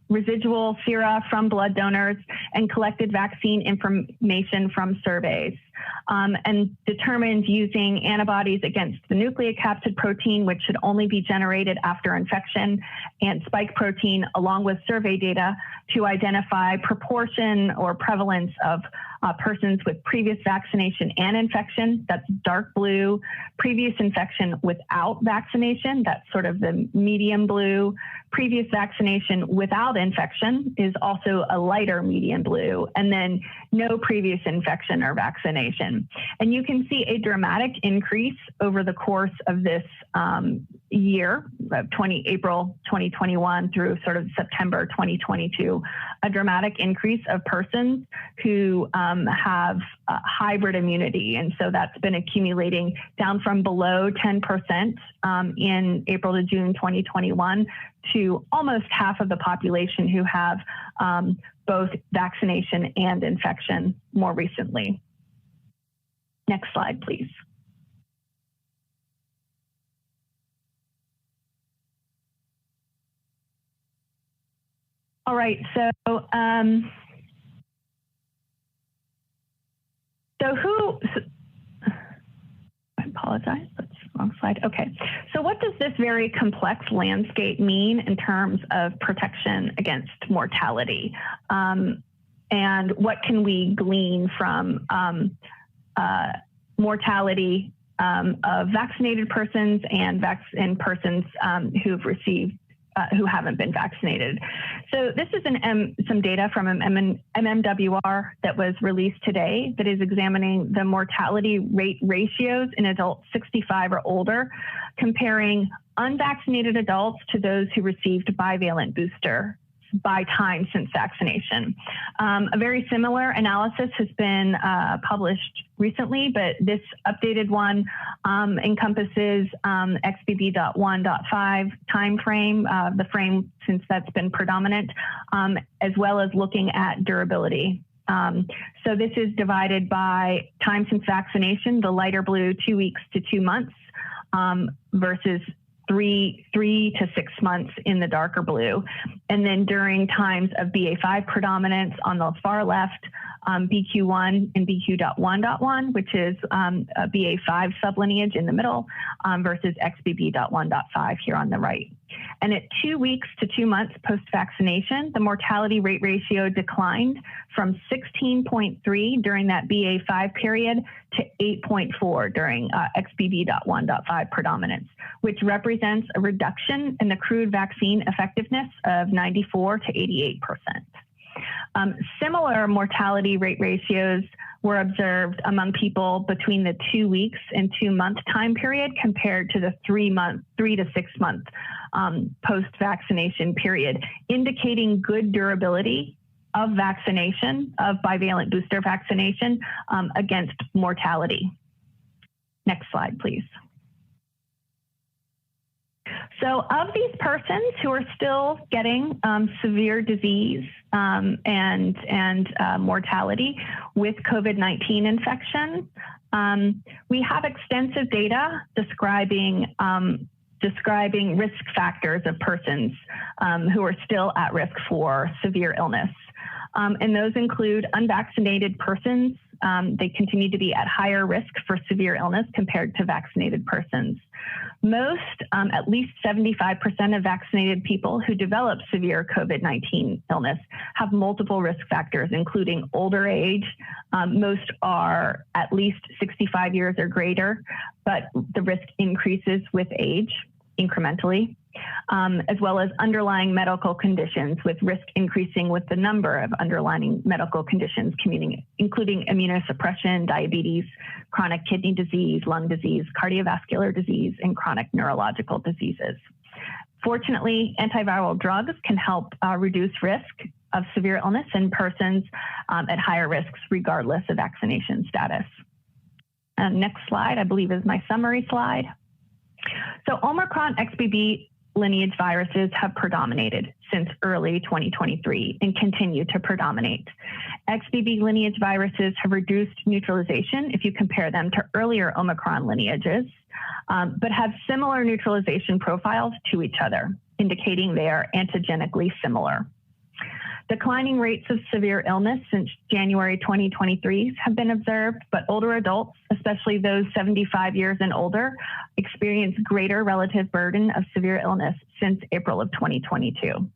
residual sera from blood donors and collected vaccine information from surveys, and determined using antibodies against the nucleocapsid protein, which should only be generated after infection, and spike protein, along with survey data, to identify proportion or prevalence of persons with previous vaccination and infection, that's dark blue, previous infection without vaccination, that's sort of the medium blue, previous vaccination without infection is also a lighter medium blue, and then no previous infection or vaccination. vaccination. And you can see a dramatic increase over the course of this year, April 2021 through sort of September 2022, a dramatic increase of persons who have hybrid immunity. And so that's been accumulating down from below 10% in April to June 2021 to almost half of the population who have both vaccination and infection more recently. Next slide, please. All right, so I apologize, that's the wrong slide. Okay, so what does this very complex landscape mean in terms of protection against mortality? And what can we glean from mortality of vaccinated persons and persons who've received who haven't been vaccinated. So this is some data from an MMWR that was released today that is examining the mortality rate ratios in adults 65 or older, comparing unvaccinated adults to those who received bivalent booster by time since vaccination. A very similar analysis has been published recently, but this updated one encompasses XBB.1.5 time frame, the frame since that's been predominant, as well as looking at durability. So this is divided by time since vaccination, the lighter blue, 2 weeks to 2 months, versus three to 6 months in the darker blue. And then during times of BA.5 predominance on the far left, BQ1 and BQ.1.1, which is a BA.5 sublineage in the middle, versus XBB.1.5 here on the right. And at 2 weeks to 2 months post-vaccination, the mortality rate ratio declined from 16.3 during that BA.5 period to 8.4 during XBB.1.5 predominance, which represents a reduction in the crude vaccine effectiveness of 94 to 88%. Similar mortality rate ratios were observed among people between the 2 weeks and 2 month time period compared to the 3 to 6 month post-vaccination period, indicating good durability of vaccination, of bivalent booster vaccination against mortality. Next slide, please. So of these persons who are still getting severe disease and mortality with COVID-19 infection, we have extensive data describing risk factors of persons who are still at risk for severe illness. And those include unvaccinated persons. They continue to be at higher risk for severe illness compared to vaccinated persons. Most, at least 75% of vaccinated people who develop severe COVID-19 illness have multiple risk factors, including older age. Most are at least 65 years or greater, but the risk increases with age incrementally, as well as underlying medical conditions, with risk increasing with the number of underlying medical conditions, including immunosuppression, diabetes, chronic kidney disease, lung disease, cardiovascular disease, and chronic neurological diseases. Fortunately, antiviral drugs can help reduce risk of severe illness in persons at higher risks, regardless of vaccination status. Next slide, I believe, is my summary slide. So Omicron XBB lineage viruses have predominated since early 2023 and continue to predominate. XBB lineage viruses have reduced neutralization if you compare them to earlier Omicron lineages, but have similar neutralization profiles to each other, indicating they are antigenically similar. Declining rates of severe illness since January 2023 have been observed, but older adults, especially those 75 years and older, experience greater relative burden of severe illness since April of 2022.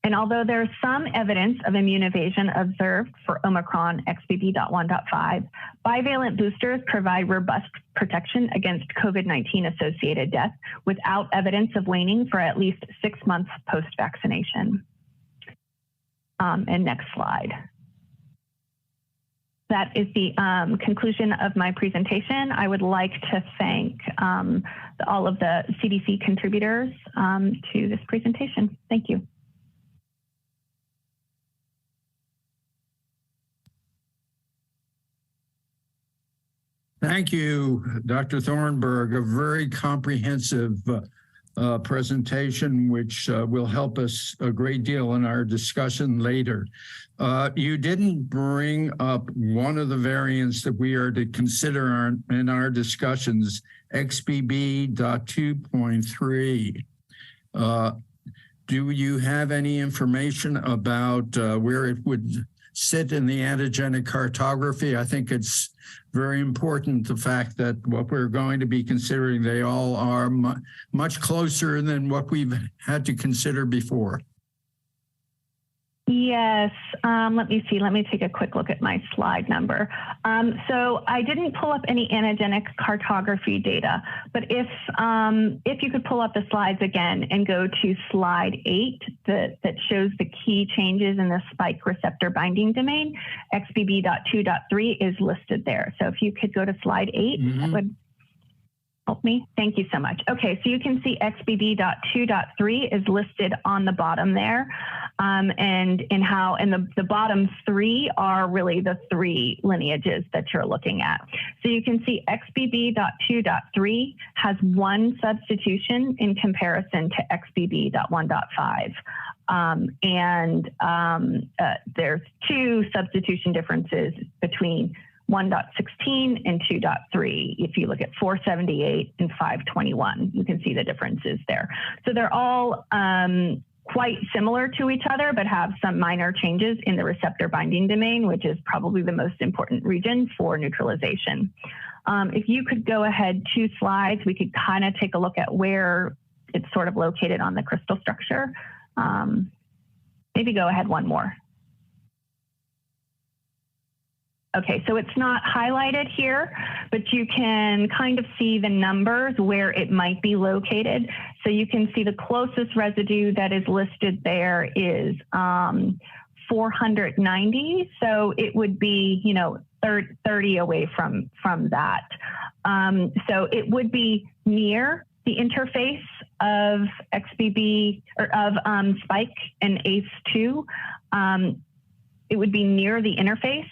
And although there is some evidence of immune evasion observed for Omicron XBB.1.5, bivalent boosters provide robust protection against COVID-19 associated death without evidence of waning for at least 6 months post-vaccination. And next slide. that is the conclusion of my presentation. I would like to thank all of the CDC contributors to this presentation. Thank you. Thank you, Dr. Thornburg. A very comprehensive presentation, which will help us a great deal in our discussion later. You didn't bring up one of the variants that we are to consider in our discussions, XBB.2.3. Do you have any information about where it would sit in the antigenic cartography? I think it's very important, the fact that what we're going to be considering, they all are much closer than what we've had to consider before. Yes, let me see. Let me take a quick look at my slide number. So I didn't pull up any antigenic cartography data, but if you could pull up the slides again and go to slide 8 that shows the key changes in the spike receptor binding domain, XBB.2.3 is listed there. So if you could go to slide 8, that would help me. Thank you so much. Okay, so you can see XBB.2.3 is listed on the bottom there. And the bottom 3 are really the 3 lineages that you're looking at. So you can see XBB.2.3 has 1 substitution in comparison to XBB.1.5. There's 2 substitution differences between 1.16 and 2.3. If you look at 478 and 521, you can see the differences there. So they're all quite similar to each other, but have some minor changes in the receptor binding domain, which is probably the most important region for neutralization. If you could go ahead 2 slides, we could kind of take a look at where it's sort of located on the crystal structure. Maybe go ahead 1 more. Okay, so it's not highlighted here, but you can kind of see the numbers where it might be located. So you can see the closest residue that is listed there is 490. So it would be, 30 away from that. So it would be near the interface of XBB or of spike and ACE2. It would be near the interface.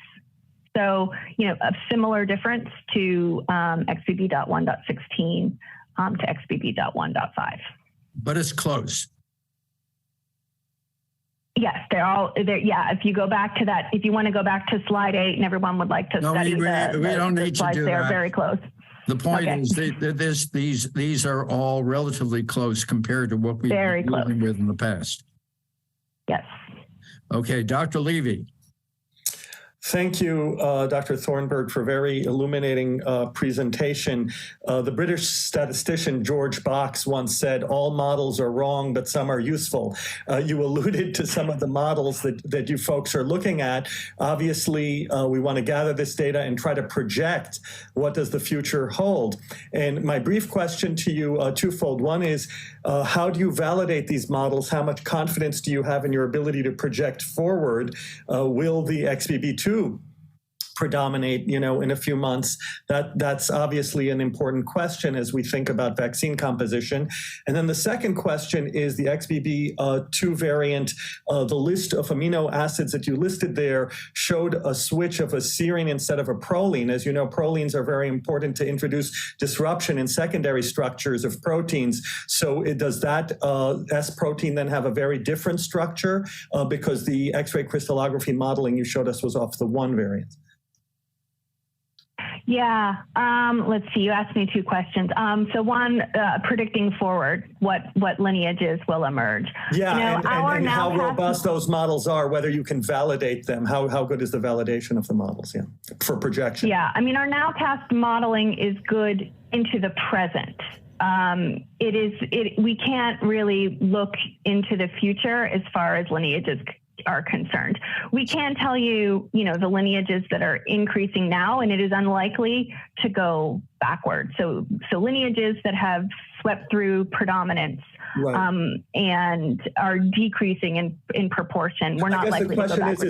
So, a similar difference to XBB.1.16 to XBB.1.5. But it's close. Yes, they're all there. Yeah, if you go back to that, if you want to go back to slide 8 and everyone would like to study we don't need to do they're that. Very close. The point is that these are all relatively close compared to what we've been dealing with in the past. Yes. Okay, Dr. Levy. Thank you, Dr. Thornburg, for a very illuminating presentation. The British statistician George Box once said, all models are wrong, but some are useful. You alluded to some of the models that you folks are looking at. Obviously, we want to gather this data and try to project what does the future hold. And my brief question to you, twofold. One is, how do you validate these models? How much confidence do you have in your ability to project forward? Will the XBB2 predominate, in a few months? That's obviously an important question as we think about vaccine composition. And then the second question is the XBB2 variant. The list of amino acids that you listed there showed a switch of a serine instead of a proline. As you know, prolines are very important to introduce disruption in secondary structures of proteins. So does that S protein then have a very different structure because the X-ray crystallography modeling you showed us was off the 1 variant? Yeah, let's see, you asked me 2 questions. So one, predicting forward, what lineages will emerge. Yeah, and how robust those models are, whether you can validate them. How good is the validation of the models, for projection? Yeah, I mean, our nowcast modeling is good into the present. We can't really look into the future as far as lineages are concerned. We can tell you, the lineages that are increasing now, and it is unlikely to go backward. So lineages that have swept through predominance and are decreasing in proportion. We're not likely to go backwards.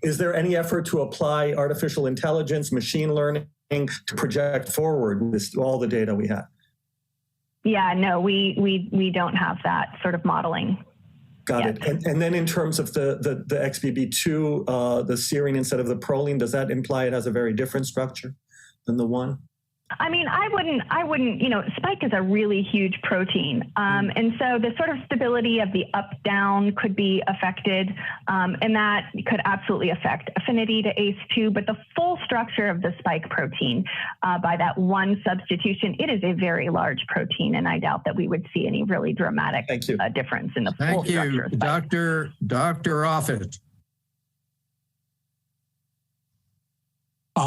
Is there any effort to apply artificial intelligence, machine learning to project forward with all the data we have? Yeah, no, we don't have that sort of modeling. Got it. And then in terms of the XBB2, the serine instead of the proline, does that imply it has a very different structure than the one? I mean, I wouldn't, spike is a really huge protein. And so the sort of stability of the up-down could be affected, and that could absolutely affect affinity to ACE2, but the full structure of the spike protein by that one substitution, it is a very large protein, and I doubt that we would see any really dramatic difference in the full structure of spike. Dr. Offit.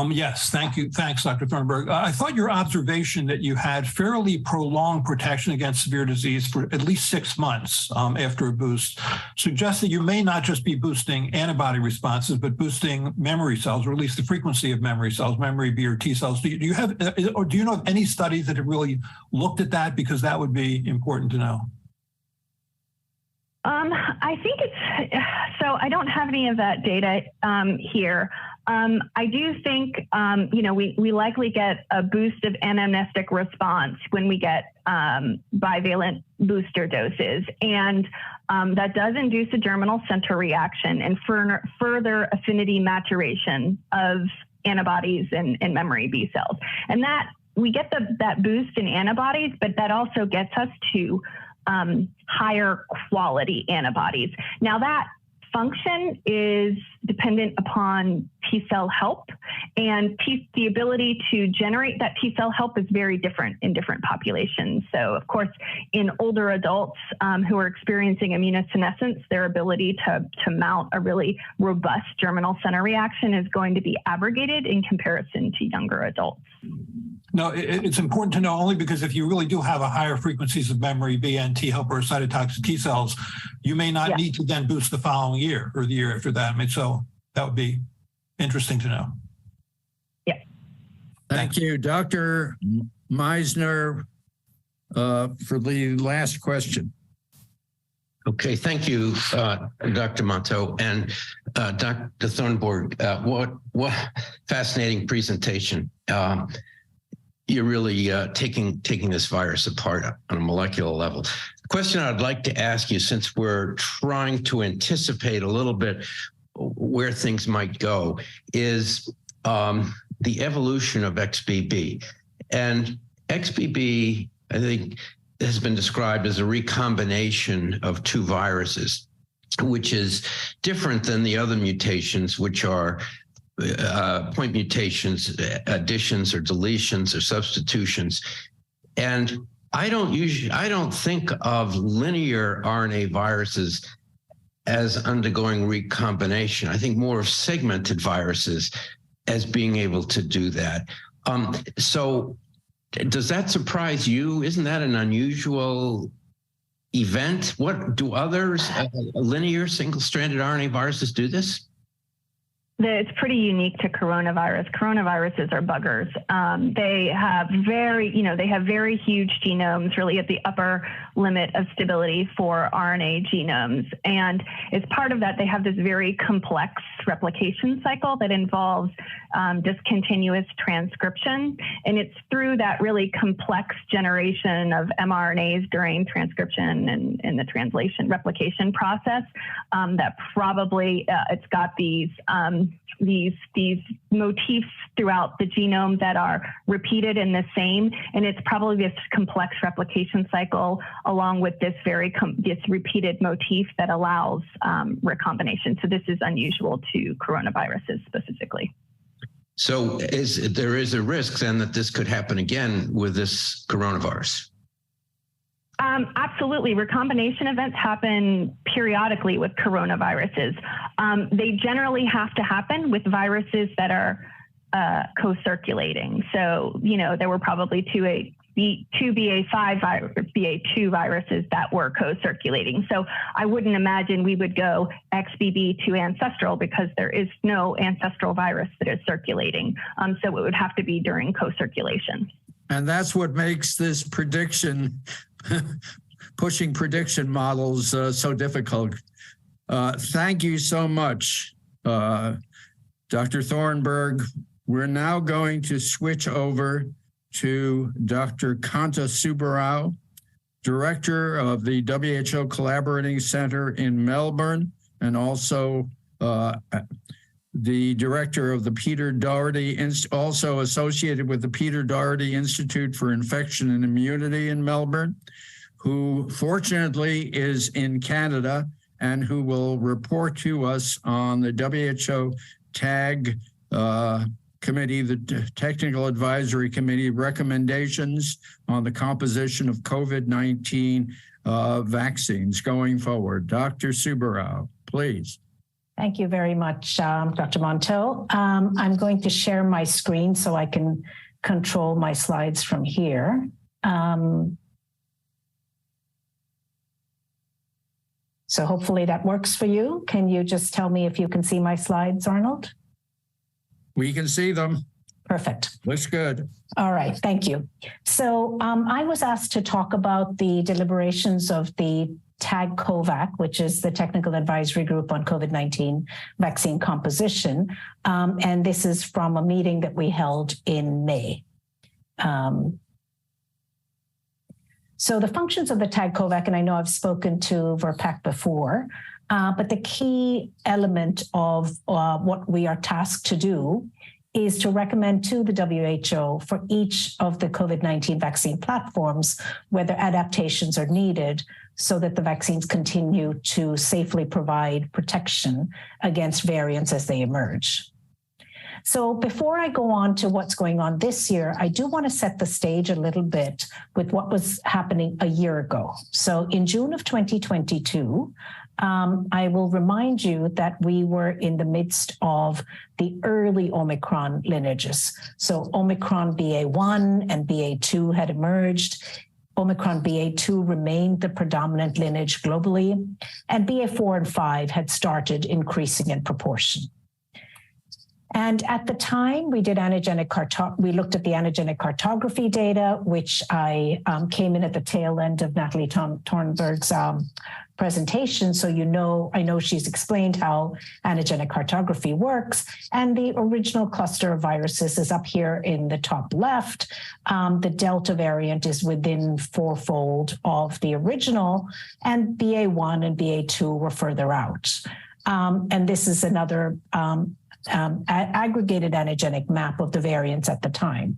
Yes, thank you. Thanks, Dr. Thornburg. I thought your observation that you had fairly prolonged protection against severe disease for at least 6 months after a boost suggests that you may not just be boosting antibody responses, but boosting memory cells, or at least the frequency of memory cells, memory B or T cells. Do you have, or do you know of any studies that have really looked at that? Because that would be important to know. I think so I don't have any of that data here. I do think, we likely get a boost of anamnestic response when we get bivalent booster doses. And that does induce a germinal center reaction and further affinity maturation of antibodies and memory B cells. And that we get that boost in antibodies, but that also gets us to higher quality antibodies. Now that function is dependent upon T cell help, and the ability to generate that T cell help is very different in different populations. So of course, in older adults who are experiencing immunosenescence, their ability to mount a really robust germinal center reaction is going to be abrogated in comparison to younger adults. No, it's important to know only because if you really do have a higher frequencies of memory B and T helper or cytotoxic T cells, you may not need to then boost the following year or the year after that. I mean, so that would be interesting to know. Yeah. Thank you, Dr. Meisner, for the last question. Okay, thank you, Dr. Monto and Dr. Thornburg. What fascinating presentation. You're really taking this virus apart on a molecular level. The question I'd like to ask you, since we're trying to anticipate a little bit where things might go, is the evolution of XBB. And XBB, I think, has been described as a recombination of two viruses, which is different than the other mutations, which are point mutations, additions or deletions or substitutions. And I don't think of linear RNA viruses as undergoing recombination. I think more of segmented viruses as being able to do that. So does that surprise you? Isn't that an unusual event? What do others, linear single-stranded RNA viruses do this? It's pretty unique to coronavirus. Coronaviruses are buggers. They have very huge genomes, really at the upper limit of stability for RNA genomes. And as part of that, they have this very complex replication cycle that involves discontinuous transcription. And it's through that really complex generation of mRNAs during transcription and the translation replication process that probably it's got these motifs throughout the genome that are repeated in the same, and it's probably this complex replication cycle along with this this repeated motif that allows recombination. So this is unusual to coronaviruses specifically. So there is a risk then that this could happen again with this coronavirus? Absolutely. Recombination events happen periodically with coronaviruses. They generally have to happen with viruses that are co-circulating. So, there were probably two BA2 viruses that were co-circulating. So I wouldn't imagine we would go XBB to ancestral because there is no ancestral virus that is circulating. So it would have to be during co-circulation. And that's what makes this prediction pushing prediction models so difficult. Thank you so much, Dr. Thornburg. We're now going to switch over to Dr. Kanta Subbarao, Director of the WHO Collaborating Center in Melbourne, and also the Director of the Peter Doherty, also associated with the Peter Doherty Institute for Infection and Immunity in Melbourne, who fortunately is in Canada and who will report to us on the WHO TAG committee, the Technical Advisory Committee recommendations on the composition of COVID-19 vaccines going forward. Dr. Subbarao, please. Thank you very much, Dr. Monteau. I'm going to share my screen so I can control my slides from here. So hopefully that works for you. Can you just tell me if you can see my slides, Arnold? We can see them. Perfect. Looks good. All right, thank you. So I was asked to talk about the deliberations of the TAG COVAC, which is the Technical Advisory Group on COVID-19 vaccine composition. And this is from a meeting that we held in May. So the functions of the TAG COVAC, and I know I've spoken to VRPAC before, but the key element of what we are tasked to do is to recommend to the WHO for each of the COVID-19 vaccine platforms whether adaptations are needed so that the vaccines continue to safely provide protection against variants as they emerge. So before I go on to what's going on this year, I do want to set the stage a little bit with what was happening a year ago. So in June of 2022, I will remind you that we were in the midst of the early Omicron lineages. So Omicron BA1 and BA2 had emerged. Omicron BA2 remained the predominant lineage globally, and BA4 and 5 had started increasing in proportion. And at the time, we did we looked at the antigenic cartography data, which I came in at the tail end of Natalie Thornburg's presentation. So I know she's explained how antigenic cartography works. And the original cluster of viruses is up here in the top left. The Delta variant is within fourfold of the original, and BA1 and BA2 were further out. And this is another aggregated antigenic map of the variants at the time.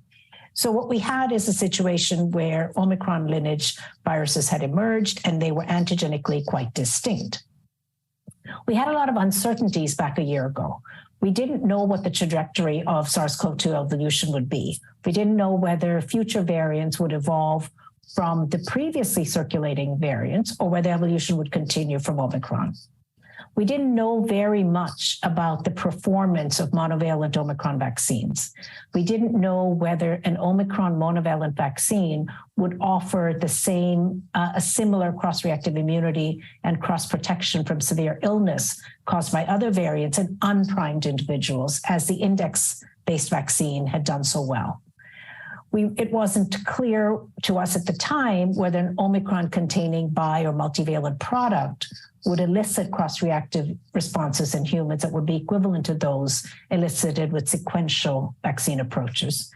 So what we had is a situation where Omicron lineage viruses had emerged and they were antigenically quite distinct. We had a lot of uncertainties back a year ago. We didn't know what the trajectory of SARS-CoV-2 evolution would be. We didn't know whether future variants would evolve from the previously circulating variants or whether evolution would continue from Omicron. We didn't know very much about the performance of monovalent Omicron vaccines. We didn't know whether an Omicron monovalent vaccine would offer the same, a similar cross-reactive immunity and cross-protection from severe illness caused by other variants in unprimed individuals, as the index-based vaccine had done so well. It wasn't clear to us at the time whether an Omicron-containing bi- or multivalent product would elicit cross-reactive responses in humans that would be equivalent to those elicited with sequential vaccine approaches.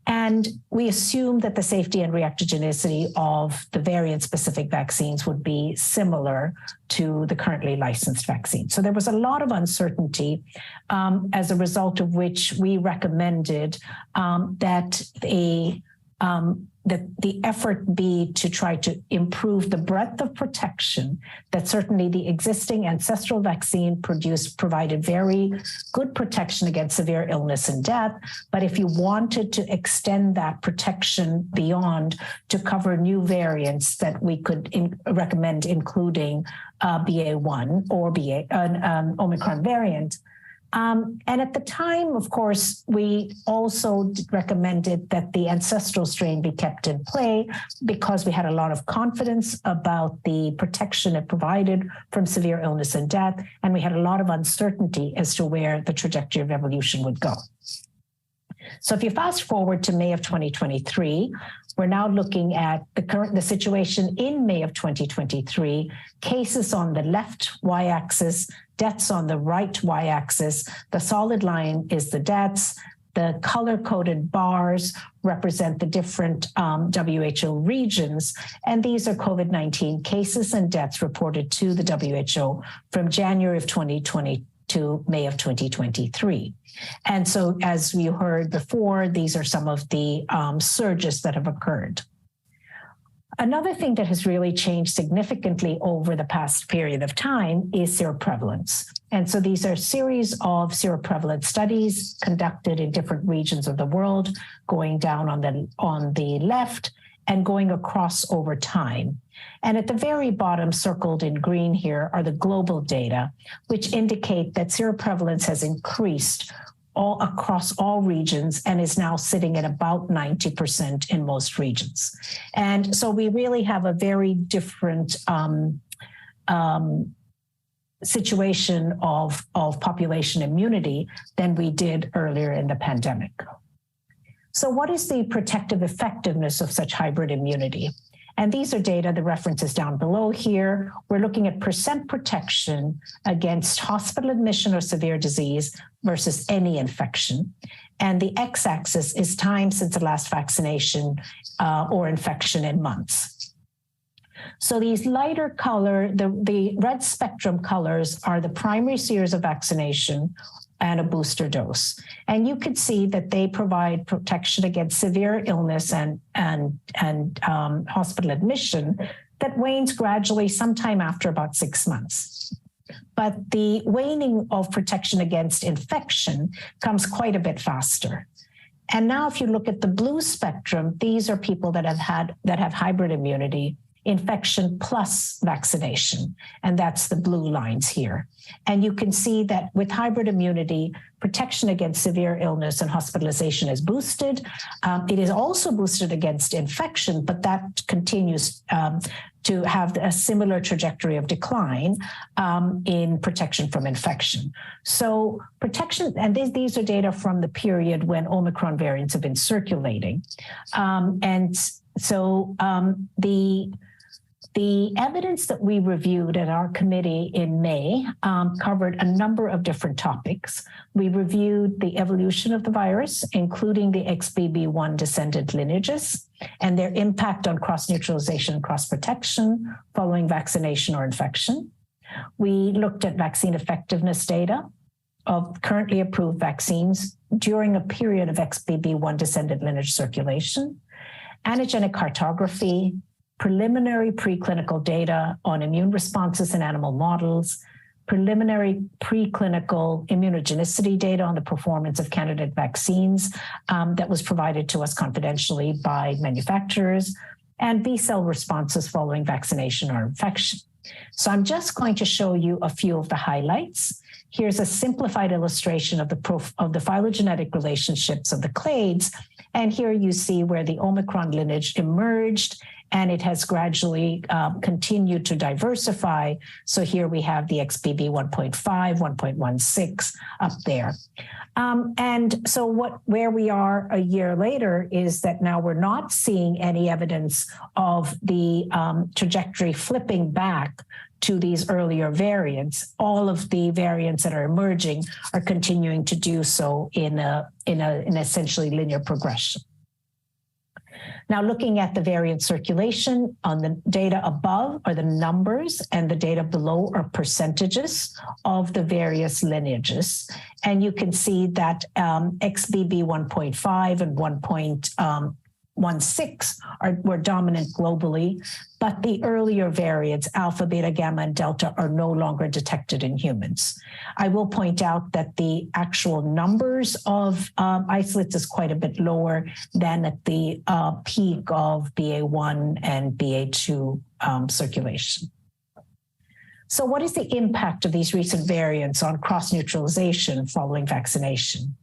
And we assumed that the safety and reactogenicity of the variant-specific vaccines would be similar to the currently licensed vaccine. So there was a lot of uncertainty, as a result of which we recommended that the effort be to try to improve the breadth of protection that certainly the existing ancestral vaccine provided very good protection against severe illness and death. But if you wanted to extend that protection beyond to cover new variants, that we could recommend including BA1 or Omicron variant. And at the time, of course, we also recommended that the ancestral strain be kept in play because we had a lot of confidence about the protection it provided from severe illness and death, and we had a lot of uncertainty as to where the trajectory of evolution would go. So if you fast forward to May of 2023, we're now looking at the situation in May of 2023, cases on the left y-axis, deaths on the right y-axis. The solid line is the deaths. The color-coded bars represent the different WHO regions, and these are COVID-19 cases and deaths reported to the WHO from January of 2020 to May of 2023. And so, as you heard before, these are some of the surges that have occurred. Another thing that has really changed significantly over the past period of time is seroprevalence. And so these are a series of seroprevalence studies conducted in different regions of the world, going down on the left and going across over time. And at the very bottom, circled in green here, are the global data, which indicate that seroprevalence has increased all across all regions and is now sitting at about 90% in most regions. And so we really have a very different situation of population immunity than we did earlier in the pandemic. So what is the protective effectiveness of such hybrid immunity? And these are data, the references down below here. We're looking at percent protection against hospital admission or severe disease versus any infection. And the x-axis is time since the last vaccination or infection in months. So these lighter color, the red spectrum colors are the primary series of vaccination and a booster dose. And you could see that they provide protection against severe illness and hospital admission that wanes gradually sometime after about 6 months. But the waning of protection against infection comes quite a bit faster. And now if you look at the blue spectrum, these are people that have hybrid immunity, infection plus vaccination, and that's the blue lines here. And you can see that with hybrid immunity, protection against severe illness and hospitalization is boosted. It is also boosted against infection, but that continues to have a similar trajectory of decline in protection from infection. So protection, and these are data from the period when Omicron variants have been circulating. And so the evidence that we reviewed at our committee in May covered a number of different topics. We reviewed the evolution of the virus, including the XBB1 descendant lineages and their impact on cross-neutralization and cross-protection following vaccination or infection. We looked at vaccine effectiveness data of currently approved vaccines during a period of XBB1 descendant lineage circulation, antigenic cartography, preliminary preclinical data on immune responses in animal models, preliminary preclinical immunogenicity data on the performance of candidate vaccines that was provided to us confidentially by manufacturers, and B-cell responses following vaccination or infection. So I'm just going to show you a few of the highlights. Here's a simplified illustration of the phylogenetic relationships of the clades. And here you see where the Omicron lineage emerged, and it has gradually continued to diversify. So here we have the XBB 1.5, 1.16 up there. And so where we are a year later is that now we're not seeing any evidence of the trajectory flipping back to these earlier variants. All of the variants that are emerging are continuing to do so in an essentially linear progression. Now, looking at the variant circulation, on the data above are the numbers and the data below are percentages of the various lineages. And you can see that XBB 1.5 and 1.16 were dominant globally, but the earlier variants, alpha, beta, gamma, and delta, are no longer detected in humans. I will point out that the actual numbers of isolates is quite a bit lower than at the peak of BA1 and BA2 circulation. So what is the impact of these recent variants on cross-neutralization following vaccination?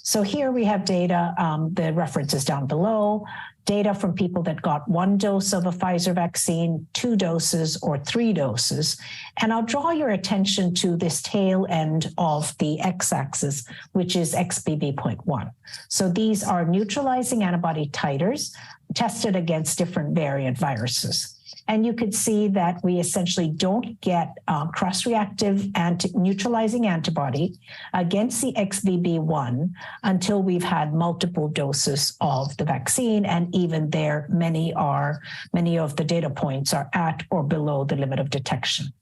So here we have data, the references down below, data from people that got 1 dose of a Pfizer vaccine, 2 doses, or 3 doses. And I'll draw your attention to this tail end of the x-axis, which is XBB.1. So these are neutralizing antibody titers tested against different variant viruses. And you could see that we essentially don't get cross-reactive neutralizing antibody against the XBB.1 until we've had multiple doses of the vaccine. And even there, many of the data points are at or below the limit of detection.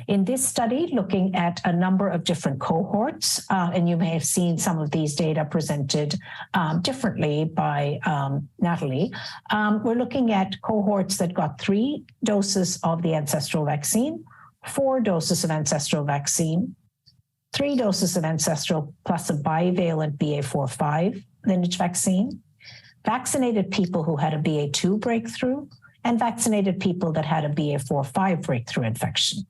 In this study, looking at a number of different cohorts, and you may have seen some of these data presented differently by Natalie, we're looking at cohorts that got 3 doses of the ancestral vaccine, 4 doses of ancestral vaccine, 3 doses of ancestral plus a bivalent BA.4/5 lineage vaccine, vaccinated people who had a BA.2 breakthrough, and vaccinated people that had a BA.4/5 breakthrough infection.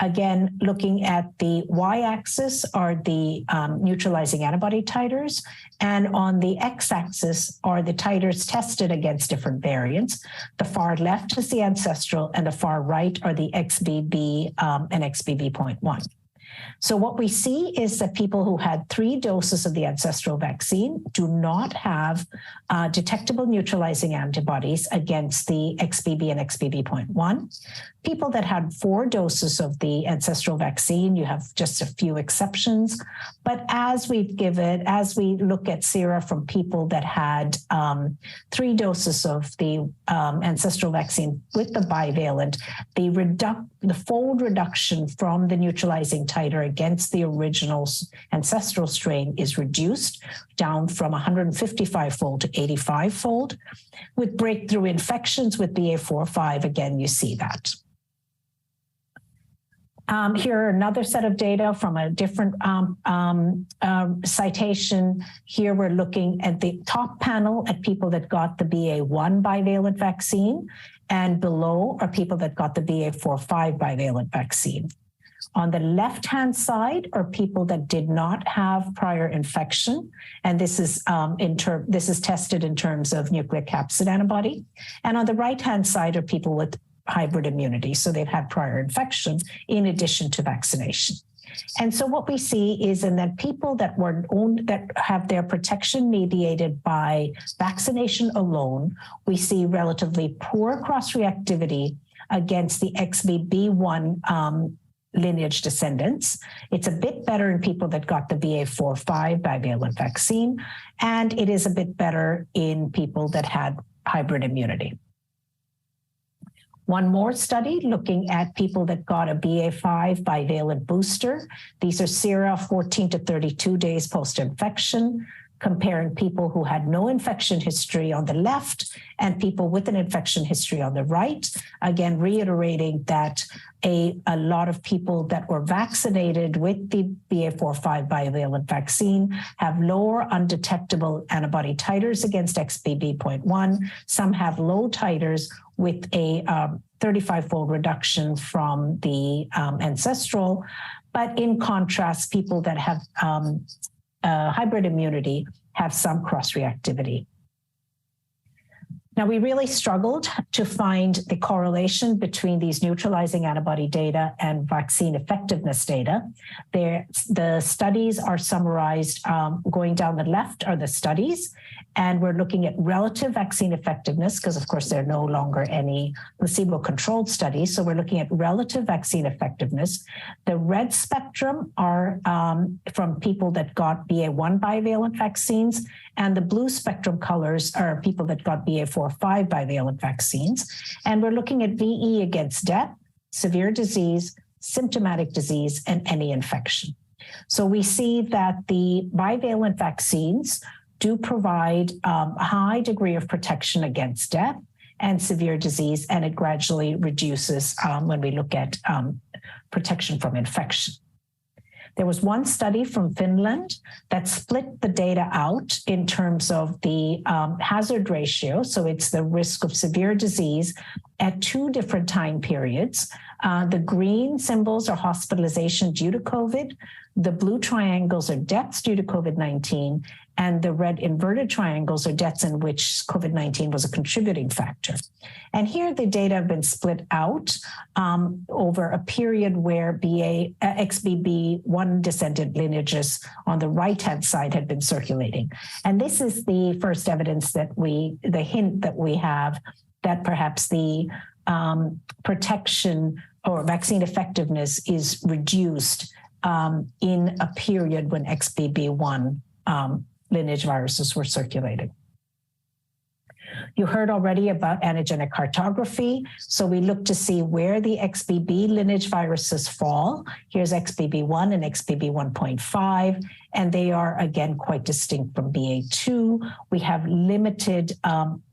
Again, looking at the y-axis are the neutralizing antibody titers, and on the x-axis are the titers tested against different variants. The far left is the ancestral, and the far right are the XBB and XBB.1. So what we see is that people who had 3 doses of the ancestral vaccine do not have detectable neutralizing antibodies against the XBB and XBB.1. People that had 4 doses of the ancestral vaccine, you have just a few exceptions. But as we look at sera from people that had 3 doses of the ancestral vaccine with the bivalent, the fold reduction from the neutralizing titer against the original ancestral strain is reduced down from 155-fold to 85-fold. With breakthrough infections with BA.4/5, again, you see that. Here are another set of data from a different citation. Here we're looking at the top panel at people that got the BA.1 bivalent vaccine, and below are people that got the BA.4/5 bivalent vaccine. On the left-hand side are people that did not have prior infection, and this is tested in terms of nucleocapsid antibody. And on the right-hand side are people with hybrid immunity, so they've had prior infection in addition to vaccination. And so what we see is in that people that have their protection mediated by vaccination alone, we see relatively poor cross-reactivity against the XBB.1 lineage descendants. It's a bit better in people that got the BA.4/5 bivalent vaccine, and it is a bit better in people that had hybrid immunity. One more study looking at people that got a BA.5 bivalent booster. These are sera 14 to 32 days post-infection, comparing people who had no infection history on the left and people with an infection history on the right. Again, reiterating that a lot of people that were vaccinated with the BA.4/5 bivalent vaccine have lower undetectable antibody titers against XBB.1. Some have low titers with a 35-fold reduction from the ancestral. But in contrast, people that have hybrid immunity have some cross-reactivity. Now, we really struggled to find the correlation between these neutralizing antibody data and vaccine effectiveness data. The studies are summarized, going down the left are the studies, and we're looking at relative vaccine effectiveness because, of course, there are no longer any placebo-controlled studies. So we're looking at relative vaccine effectiveness. The red spectrum are from people that got BA.1 bivalent vaccines, and the blue spectrum colors are people that got BA.4/5 bivalent vaccines. And we're looking at VE against death, severe disease, symptomatic disease, and any infection. So we see that the bivalent vaccines do provide a high degree of protection against death and severe disease, and it gradually reduces when we look at protection from infection. There was one study from Finland that split the data out in terms of the hazard ratio. So it's the risk of severe disease at two different time periods. The green symbols are hospitalization due to COVID. The blue triangles are deaths due to COVID-19, and the red inverted triangles are deaths in which COVID-19 was a contributing factor. And here the data have been split out over a period where XBB1 descendant lineages on the right-hand side had been circulating. And this is the first evidence that the hint that we have that perhaps the protection or vaccine effectiveness is reduced in a period when XBB1 lineage viruses were circulating. You heard already about antigenic cartography. So we look to see where the XBB lineage viruses fall. Here's XBB1 and XBB1.5, and they are, again, quite distinct from BA2. We have limited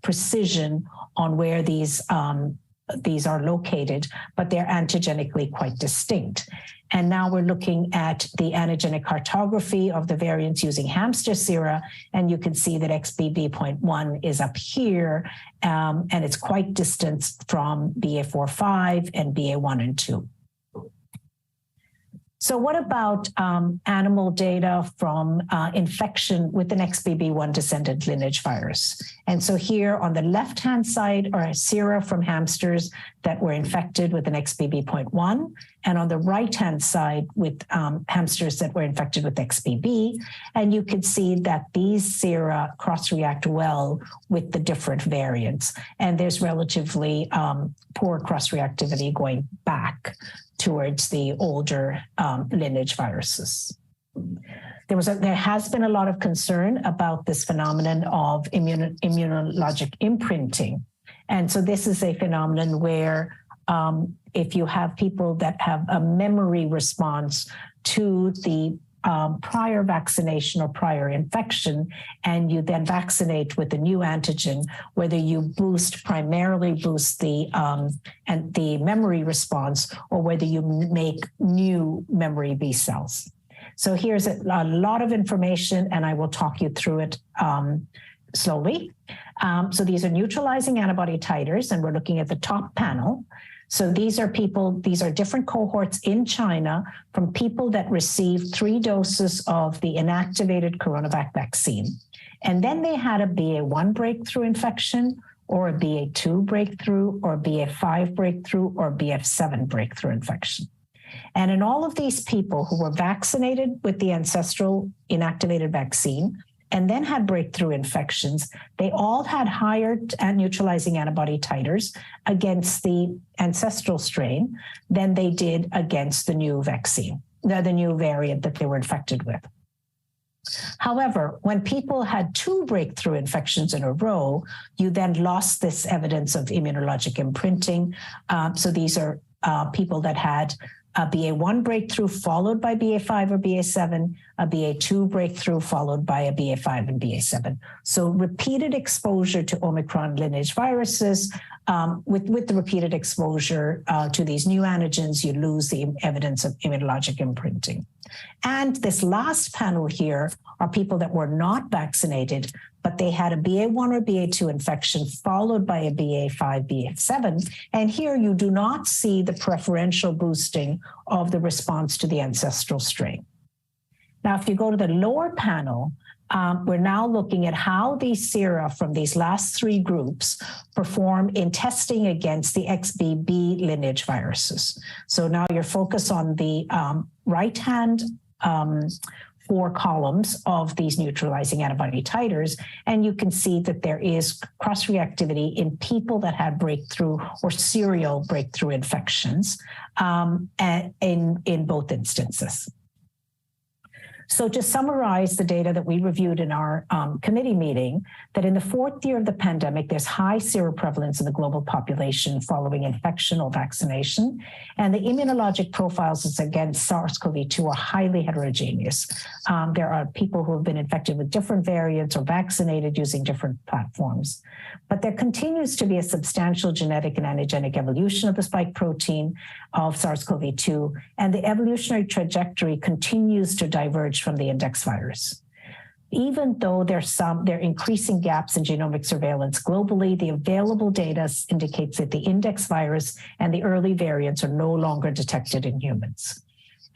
precision on where these are located, but they're antigenically quite distinct. And now we're looking at the antigenic cartography of the variants using hamster sera, and you can see that XBB.1 is up here, and it's quite distant from BA.4/5 and BA.1 and 2. So what about animal data from infection with an XBB1 descendant lineage virus? And so here on the left-hand side are sera from hamsters that were infected with an XBB.1, and on the right-hand side with hamsters that were infected with XBB. And you can see that these sera cross-react well with the different variants. And there's relatively poor cross-reactivity going back towards the older lineage viruses. There has been a lot of concern about this phenomenon of immunologic imprinting. And so this is a phenomenon where if you have people that have a memory response to the prior vaccination or prior infection, and you then vaccinate with a new antigen, whether you primarily boost the memory response, or whether you make new memory B cells. So here's a lot of information, and I will talk you through it slowly. So these are neutralizing antibody titers, and we're looking at the top panel. So these are different cohorts in China from people that received 3 doses of the inactivated coronavac vaccine. And then they had a BA1 breakthrough infection, or a BA2 breakthrough, or a BA5 breakthrough, or BF7 breakthrough infection. And in all of these people who were vaccinated with the ancestral inactivated vaccine and then had breakthrough infections, they all had higher neutralizing antibody titers against the ancestral strain than they did against the new vaccine, the new variant that they were infected with. However, when people had 2 breakthrough infections in a row, you then lost this evidence of immunologic imprinting. So these are people that had a BA1 breakthrough followed by BA5 or BA7, a BA2 breakthrough followed by a BA5 and BA7. So repeated exposure to Omicron lineage viruses, with the repeated exposure to these new antigens, you lose the evidence of immunologic imprinting. And this last panel here are people that were not vaccinated, but they had a BA1 or BA2 infection followed by a BA5, BF7. And here you do not see the preferential boosting of the response to the ancestral strain. Now, if you go to the lower panel, we're now looking at how these sera from these last 3 groups perform in testing against the XBB lineage viruses. So now you're focused on the right-hand 4 columns of these neutralizing antibody titers, and you can see that there is cross-reactivity in people that had breakthrough or serial breakthrough infections in both instances. So to summarize the data that we reviewed in our committee meeting, that in the 4th year of the pandemic, there's high seroprevalence in the global population following infection or vaccination, and the immunologic profiles against SARS-CoV-2 are highly heterogeneous. There are people who have been infected with different variants or vaccinated using different platforms. But there continues to be a substantial genetic and antigenic evolution of the spike protein of SARS-CoV-2, and the evolutionary trajectory continues to diverge from the index virus. Even though there are increasing gaps in genomic surveillance globally, the available data indicates that the index virus and the early variants are no longer detected in humans.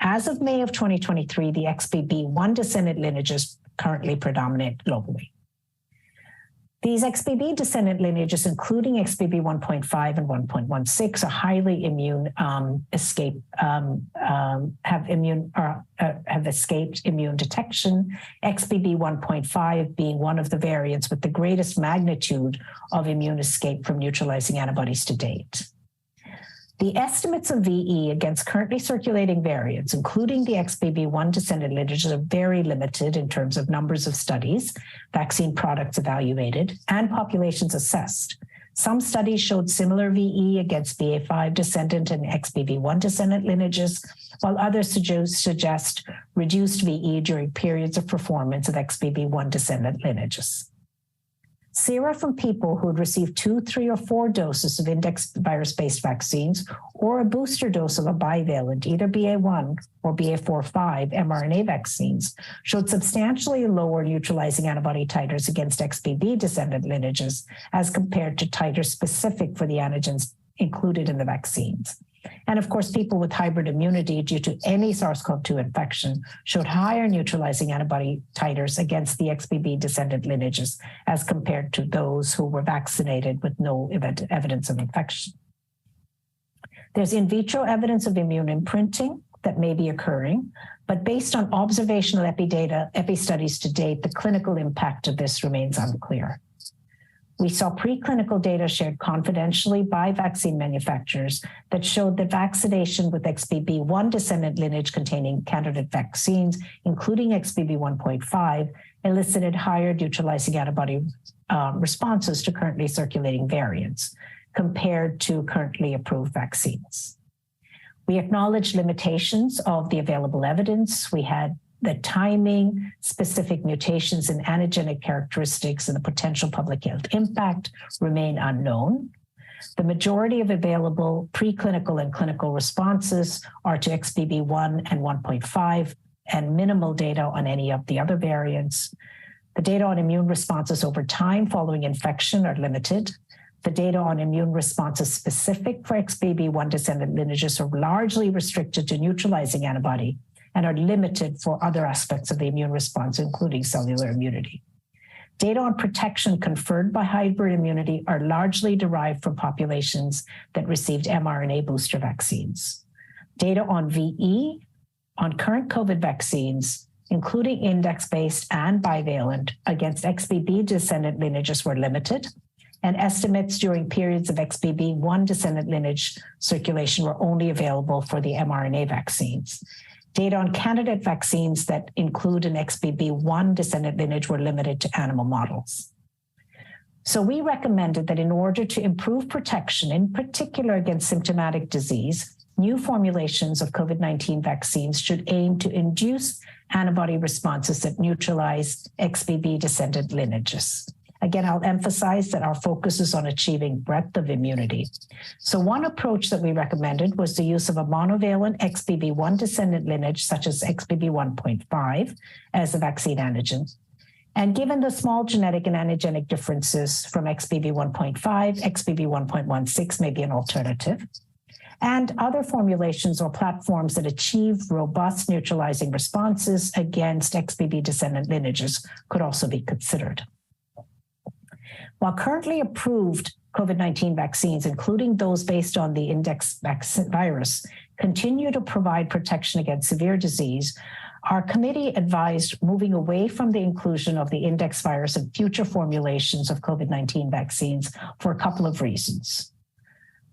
As of May of 2023, the XBB1 descendant lineages currently predominate globally. These XBB descendant lineages, including XBB 1.5 and 1.16, are highly immune, have escaped immune detection. XBB 1.5 being one of the variants with the greatest magnitude of immune escape from neutralizing antibodies to date. The estimates of VE against currently circulating variants, including the XBB1 descendant lineages, are very limited in terms of numbers of studies, vaccine products evaluated, and populations assessed. Some studies showed similar VE against BA5 descendant and XBB1 descendant lineages, while others suggest reduced VE during periods of performance of XBB1 descendant lineages. Sera from people who had received 2, 3, or 4 doses of index virus-based vaccines or a booster dose of a bivalent, either BA1 or BA4-5 mRNA vaccines, showed substantially lower neutralizing antibody titers against XBB descendant lineages as compared to titers specific for the antigens included in the vaccines. And of course, people with hybrid immunity due to any SARS-CoV-2 infection showed higher neutralizing antibody titers against the XBB descendant lineages as compared to those who were vaccinated with no evidence of infection. There's in vitro evidence of immune imprinting that may be occurring, but based on observational epi studies to date, the clinical impact of this remains unclear. We saw preclinical data shared confidentially by vaccine manufacturers that showed that vaccination with XBB1 descendant lineage containing candidate vaccines, including XBB 1.5, elicited higher neutralizing antibody responses to currently circulating variants compared to currently approved vaccines. We acknowledge limitations of the available evidence. We had the timing, specific mutations in antigenic characteristics, and the potential public health impact remain unknown. The majority of available preclinical and clinical responses are to XBB1 and 1.5, and minimal data on any of the other variants. The data on immune responses over time following infection are limited. The data on immune responses specific for XBB1 descendant lineages are largely restricted to neutralizing antibody and are limited for other aspects of the immune response, including cellular immunity. Data on protection conferred by hybrid immunity are largely derived from populations that received mRNA booster vaccines. Data on VE on current COVID vaccines, including index-based and bivalent against XBB descendant lineages, were limited, and estimates during periods of XBB1 descendant lineage circulation were only available for the mRNA vaccines. Data on candidate vaccines that include an XBB1 descendant lineage were limited to animal models. So we recommended that in order to improve protection, in particular against symptomatic disease, new formulations of COVID-19 vaccines should aim to induce antibody responses that neutralize XBB descendant lineages. Again, I'll emphasize that our focus is on achieving breadth of immunity. So one approach that we recommended was the use of a monovalent XBB1 descendant lineage, such as XBB 1.5, as a vaccine antigen. And given the small genetic and antigenic differences from XBB 1.5, XBB 1.16 may be an alternative. And other formulations or platforms that achieve robust neutralizing responses against XBB descendant lineages could also be considered. While currently approved COVID-19 vaccines, including those based on the index virus, continue to provide protection against severe disease, our committee advised moving away from the inclusion of the index virus in future formulations of COVID-19 vaccines for a couple of reasons.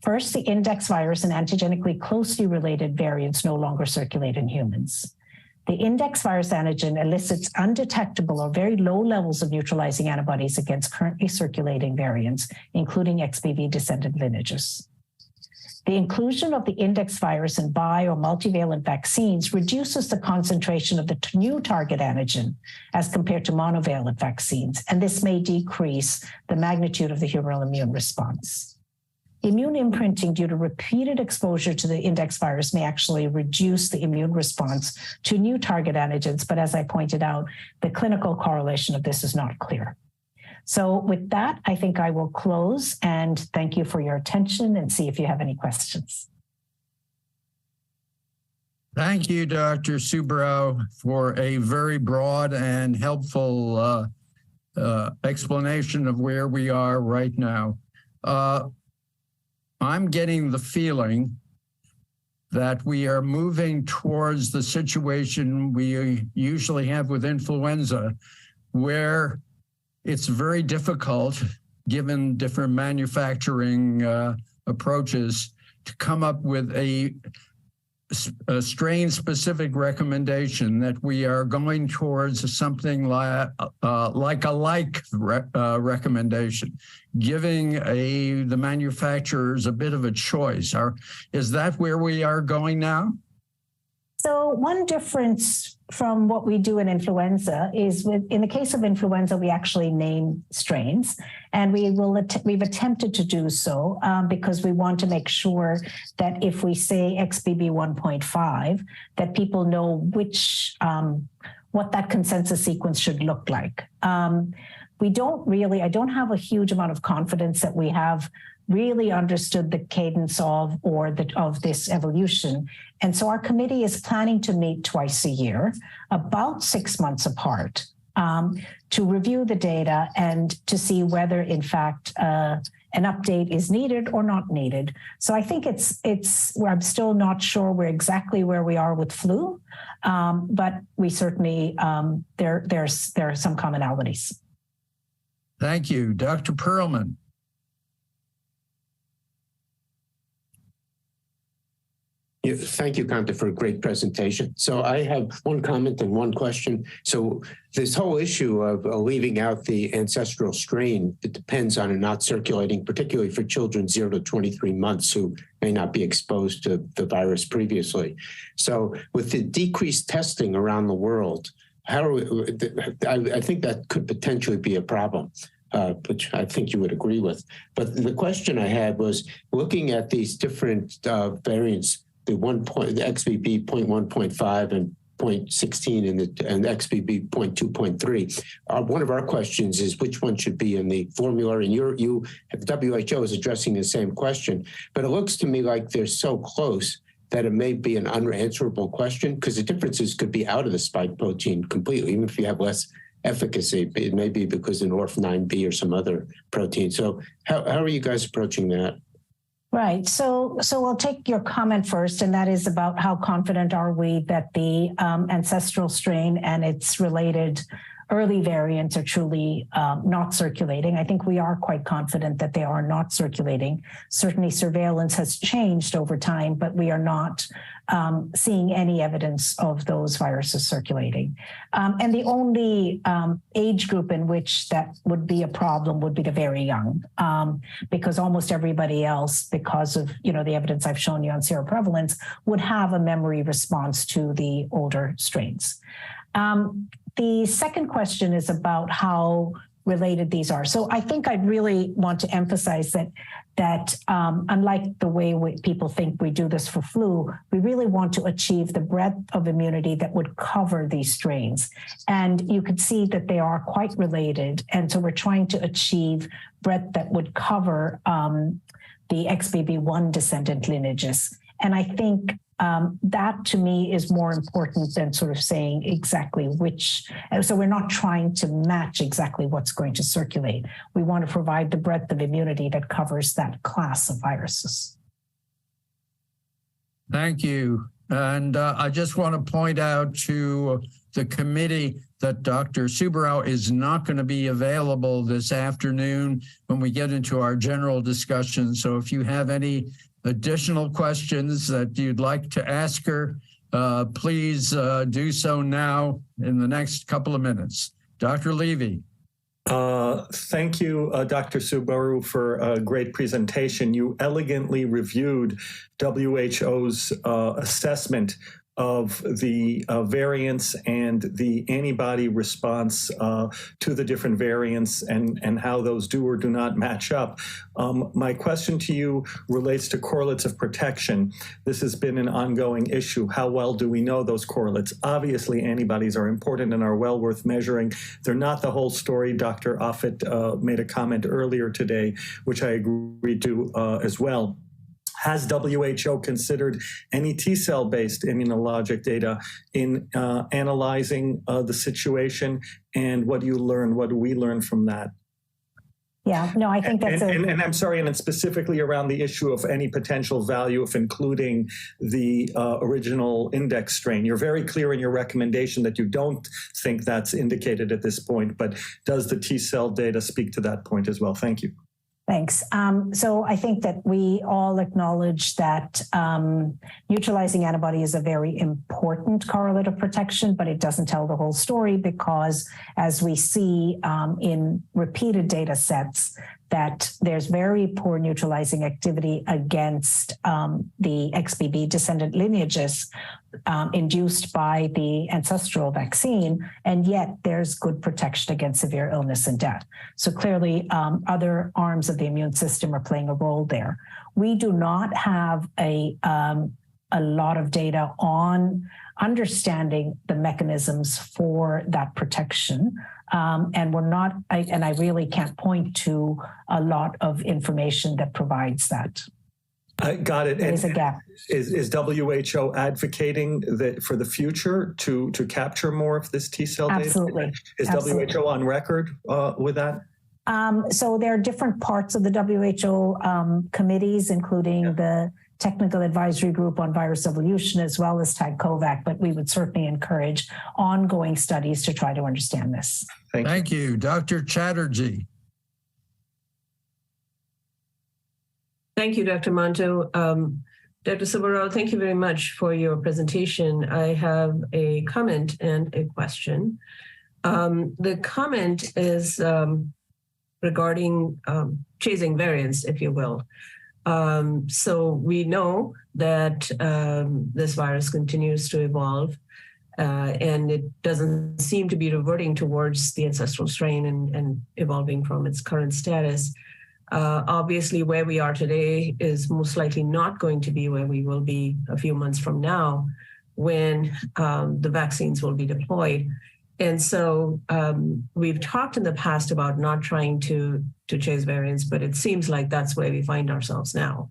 First, the index virus and antigenically closely related variants no longer circulate in humans. The index virus antigen elicits undetectable or very low levels of neutralizing antibodies against currently circulating variants, including XBB descendant lineages. The inclusion of the index virus in bi- or multivalent vaccines reduces the concentration of the new target antigen as compared to monovalent vaccines, and this may decrease the magnitude of the humoral immune response. Immune imprinting due to repeated exposure to the index virus may actually reduce the immune response to new target antigens. But as I pointed out, the clinical correlation of this is not clear. So with that, I think I will close and thank you for your attention and see if you have any questions. Thank you, Dr. Subbaraw, for a very broad and helpful explanation of where we are right now. I'm getting the feeling that we are moving towards the situation we usually have with influenza, where it's very difficult, given different manufacturing approaches, to come up with a strain-specific recommendation, that we are going towards something like recommendation, giving the manufacturers a bit of a choice. Is that where we are going now? So one difference from what we do in influenza is in the case of influenza, we actually name strains, and we've attempted to do so because we want to make sure that if we say XBB 1.5, that people know what that consensus sequence should look like. I don't have a huge amount of confidence that we have really understood the cadence of this evolution. And so our committee is planning to meet twice a year, about 6 months apart, to review the data and to see whether, in fact, an update is needed or not needed. So I think I'm still not sure we're exactly where we are with flu, but we certainly, there are some commonalities. Thank you. Dr. Perlman. Yeah, thank you, Kanta, for a great presentation. So I have one comment and one question. So this whole issue of leaving out the ancestral strain, it depends on it not circulating, particularly for children 0 to 23 months who may not be exposed to the virus previously. So with the decreased testing around the world, I think that could potentially be a problem. Which I think you would agree with. But the question I had was looking at these different variants, the XBB 0.1.5 and 0.16 and XBB 0.2.3. One of our questions is which one should be in the formulary, and the WHO is addressing the same question. But it looks to me like they're so close that it may be an unanswerable question, because the differences could be out of the spike protein completely, even if you have less efficacy. It may be because of ORF9b or some other protein. So how are you guys approaching that? Right. So I'll take your comment first, and that is about how confident are we that the ancestral strain and its related early variants are truly not circulating. I think we are quite confident that they are not circulating. Certainly surveillance has changed over time, but we are not seeing any evidence of those viruses circulating. And the only age group in which that would be a problem would be the very young, because almost everybody else, because of the evidence I've shown you on seroprevalence, would have a memory response to the older strains. The second question is about how related these are. So I think I'd really want to emphasize that unlike the way people think we do this for flu, we really want to achieve the breadth of immunity that would cover these strains. And you could see that they are quite related. And so we're trying to achieve breadth that would cover the XBB1 descendant lineages. And I think that to me is more important than sort of saying exactly which. So we're not trying to match exactly what's going to circulate. We want to provide the breadth of immunity that covers that class of viruses. Thank you. And I just want to point out to the committee that Dr. Subbaraw is not going to be available this afternoon when we get into our general discussion. So if you have any additional questions that you'd like to ask her, please do so now in the next couple of minutes. Dr. Levy. Thank you, Dr. Subbaraw, for a great presentation. You elegantly reviewed WHO's assessment of the variants and the antibody response to the different variants and how those do or do not match up. My question to you relates to correlates of protection. This has been an ongoing issue. How well do we know those correlates? Obviously, antibodies are important and are well worth measuring. They're not the whole story. Dr. Offit made a comment earlier today, which I agree to as well. Has WHO considered any T-cell based immunologic data in analyzing the situation? And what do you learn? What do we learn from that? Yeah, no, I think that's and I'm sorry, and it's specifically around the issue of any potential value of including the original index strain. You're very clear in your recommendation that you don't think that's indicated at this point, but does the T-cell data speak to that point as well? Thank you. Thanks. So I think that we all acknowledge that neutralizing antibody is a very important correlate of protection, but it doesn't tell the whole story because, as we see in repeated data sets, that there's very poor neutralizing activity against the XBB descendant lineages induced by the ancestral vaccine, and yet there's good protection against severe illness and death. So clearly, other arms of the immune system are playing a role there. We do not have a lot of data on understanding the mechanisms for that protection. And we're not, and I really can't point to a lot of information that provides that. Got it. There is a gap. Is WHO advocating for the future to capture more of this T-cell data? Absolutely. Is Absolutely. WHO on record with that? So there are different parts of the WHO committees, including the Technical Advisory Group on Virus Evolution, as well as TAG-COVAC, but we would certainly encourage ongoing studies to try to understand this. Thank you. Dr. Chatterjee. Thank you, Dr. Monto. Dr. Soborow, thank you very much for your presentation. I have a comment and a question. The comment is regarding chasing variants, if you will. So we know that this virus continues to evolve, and it doesn't seem to be reverting towards the ancestral strain and evolving from its current status. Obviously, where we are today is most likely not going to be where we will be a few months from now when the vaccines will be deployed. And so we've talked in the past about not trying to chase variants, but it seems like that's where we find ourselves now.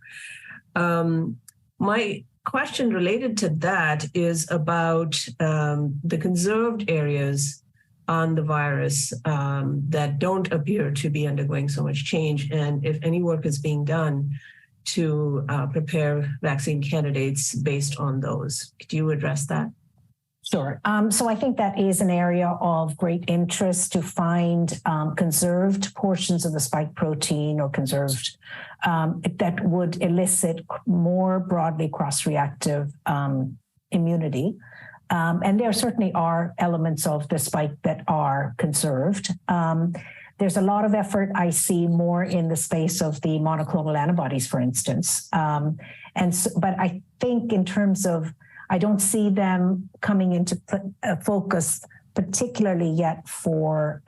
My question related to that is about the conserved areas on the virus that don't appear to be undergoing so much change, and if any work is being done to prepare vaccine candidates based on those. Could you address that? Sure. So I think that is an area of great interest to find conserved portions of the spike protein or conserved that would elicit more broadly cross-reactive immunity. And there certainly are elements of the spike that are conserved. There's a lot of effort I see more in the space of the monoclonal antibodies, for instance. But I think in terms of, I don't see them coming into focus particularly yet for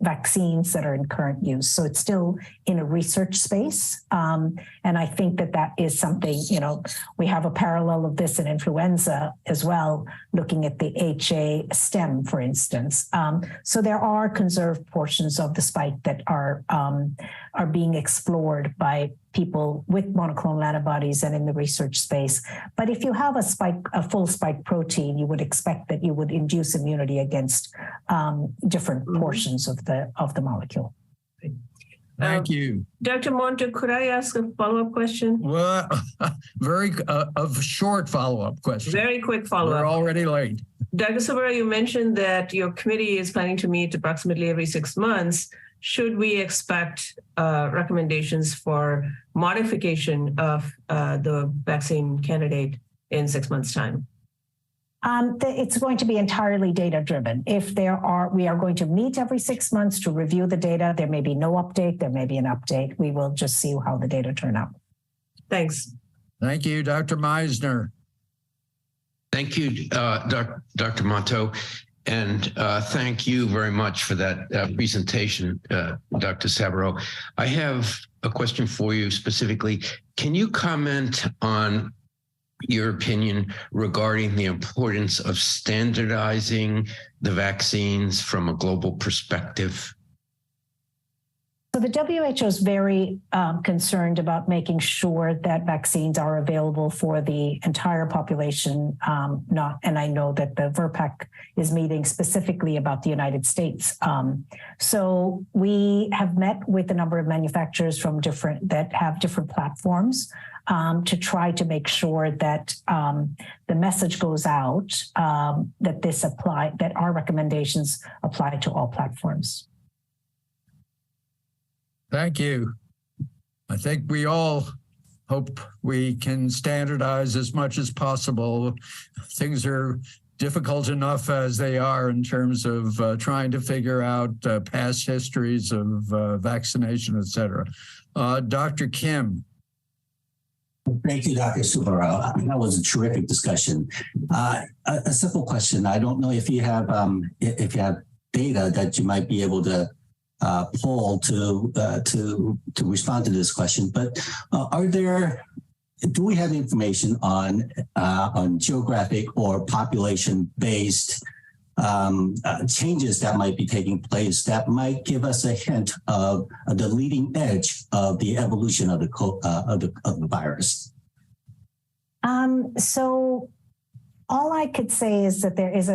vaccines that are in current use. So it's still in a research space. And I think that is something, we have a parallel of this in influenza as well, looking at the HA stem, for instance. So there are conserved portions of the spike that are being explored by people with monoclonal antibodies and in the research space. But if you have a full spike protein, you would expect that you would induce immunity against different portions of the molecule. Thank you. Dr. Monto, could I ask a follow-up question? Well, a short follow-up question. Very quick follow-up. We're already late. Dr. Soborow, you mentioned that your committee is planning to meet approximately every 6 months. Should we expect recommendations for modification of the vaccine candidate in 6 months' time? It's going to be entirely data-driven. If we are going to meet every 6 months to review the data. There may be no update. There may be an update. We will just see how the data turn out. Thanks. Thank you, Dr. Meisner. Thank you, Dr. Monto. And thank you very much for that presentation, Dr. Saburo. I have a question for you specifically. Can you comment on your opinion regarding the importance of standardizing the vaccines from a global perspective? So the WHO is very concerned about making sure that vaccines are available for the entire population. And I know that the VRPAC is meeting specifically about the United States. So we have met with a number of manufacturers that have different platforms to try to make sure that the message goes out that our recommendations apply to all platforms. Thank you. I think we all hope we can standardize as much as possible. Things are difficult enough as they are in terms of trying to figure out past histories of vaccination, et cetera. Dr. Kim. Thank you, Dr. Saburo. That was a terrific discussion. A simple question. I don't know if you have data that you might be able to poll to respond to this question, but do we have information on geographic or population-based changes that might be taking place that might give us a hint of the leading edge of the evolution of the virus? So all I could say is that there's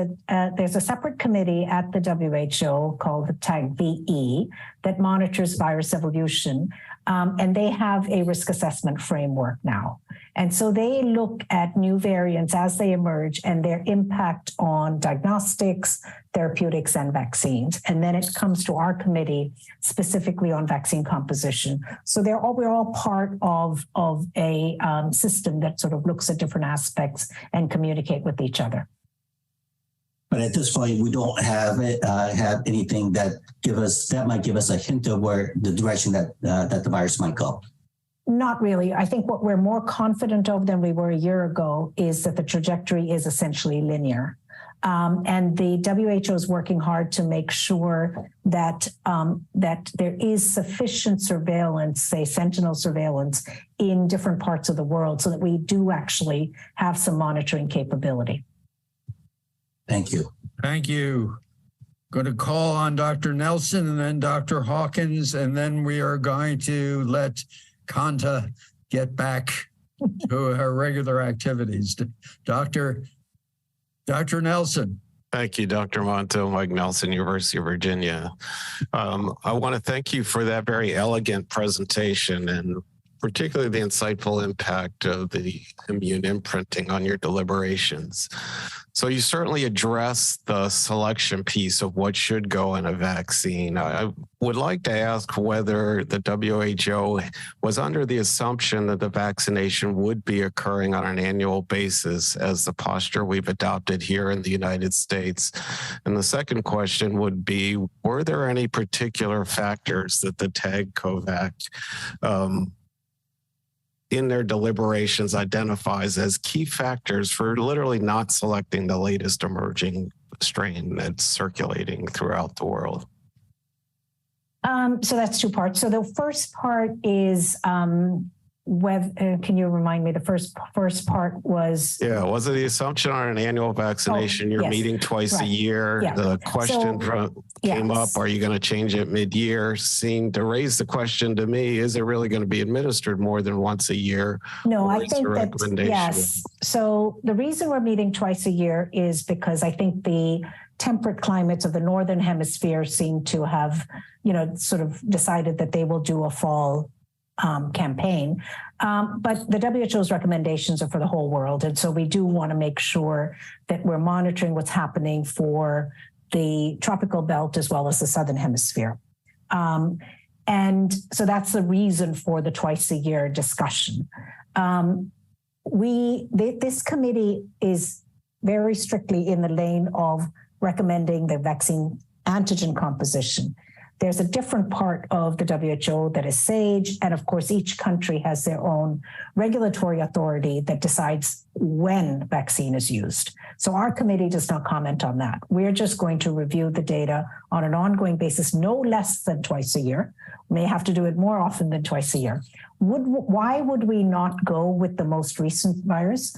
a separate committee at the WHO called the TAG-VE that monitors virus evolution, and they have a risk assessment framework now. And so they look at new variants as they emerge and their impact on diagnostics, therapeutics, and vaccines. And then it comes to our committee specifically on vaccine composition. So we're all part of a system that sort of looks at different aspects and communicate with each other. But at this point, we don't have anything that might give us a hint of where the direction that the virus might go. Not really. I think what we're more confident of than we were a year ago is that the trajectory is essentially linear. And the WHO is working hard to make sure that there is sufficient surveillance, say sentinel surveillance, in different parts of the world so that we do actually have some monitoring capability. Thank you. Thank you. Going to call on Dr. Nelson and then Dr. Hawkins, and then we are going to let Kanta get back to her regular activities. Dr. Nelson. Thank you, Dr. Monto. Mike Nelson, University of Virginia. I want to thank you for that very elegant presentation and particularly the insightful impact of the immune imprinting on your deliberations. So you certainly addressed the selection piece of what should go in a vaccine. I would like to ask whether the WHO was under the assumption that the vaccination would be occurring on an annual basis as the posture we've adopted here in the United States. And the second question would be, were there any particular factors that the TAG-COVAC in their deliberations identifies as key factors for literally not selecting the latest emerging strain that's circulating throughout the world? So that's two parts. So the first part is can you remind me? The first part was... Yeah, was it the assumption on an annual vaccination? You're meeting twice a year. Yeah. The question came up, are you going to change it mid-year? Seemed to raise the question to me, is it really going to be administered more than once a year? No, I think that, yes. So the reason we're meeting twice a year is because I think the temperate climates of the Northern Hemisphere seem to have, sort of decided that they will do a fall campaign. But the WHO's recommendations are for the whole world. And so we do want to make sure that we're monitoring what's happening for the tropical belt as well as the Southern Hemisphere. And so that's the reason for the twice a year discussion. This committee is very strictly in the lane of recommending the vaccine antigen composition. There's a different part of the WHO that is SAGE. And of course, each country has their own regulatory authority that decides when vaccine is used. So our committee does not comment on that. We're just going to review the data on an ongoing basis, no less than twice a year. We may have to do it more often than twice a year. Why would we not go with the most recent virus?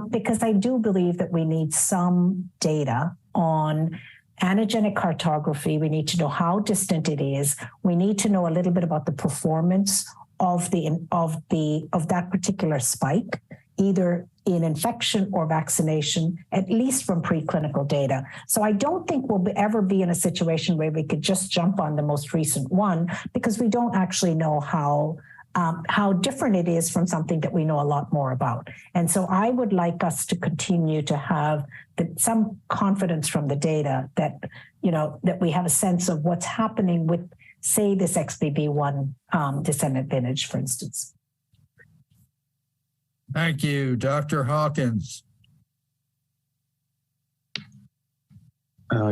Because I do believe that we need some data on antigenic cartography. We need to know how distant it is. We need to know a little bit about the performance of that particular spike, either in infection or vaccination, at least from preclinical data. So I don't think we'll ever be in a situation where we could just jump on the most recent one, because we don't actually know how different it is from something that we know a lot more about. And so I would like us to continue to have some confidence from the data that, that we have a sense of what's happening with, say, this XBB1 descendant lineage, for instance. Thank you. Dr. Hawkins.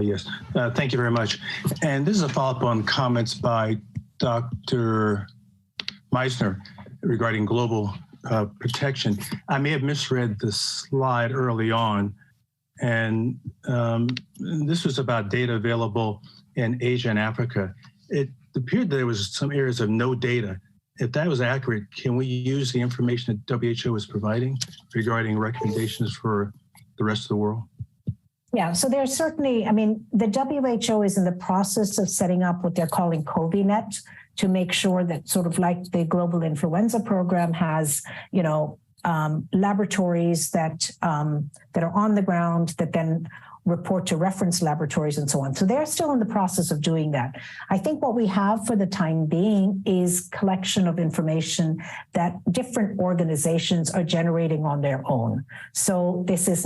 Yes, thank you very much. And this is a follow-up on comments by Dr. Meissner regarding global protection. I may have misread the slide early on, and this was about data available in Asia and Africa. It appeared that there was some areas of no data. If that was accurate, can we use the information that WHO is providing regarding recommendations for the rest of the world? Yeah, so there's certainly, the WHO is in the process of setting up what they're calling COVINet to make sure that, sort of like the global influenza program has, laboratories that are on the ground that then report to reference laboratories and so on. So they're still in the process of doing that. I think what we have for the time being is collection of information that different organizations are generating on their own. So this is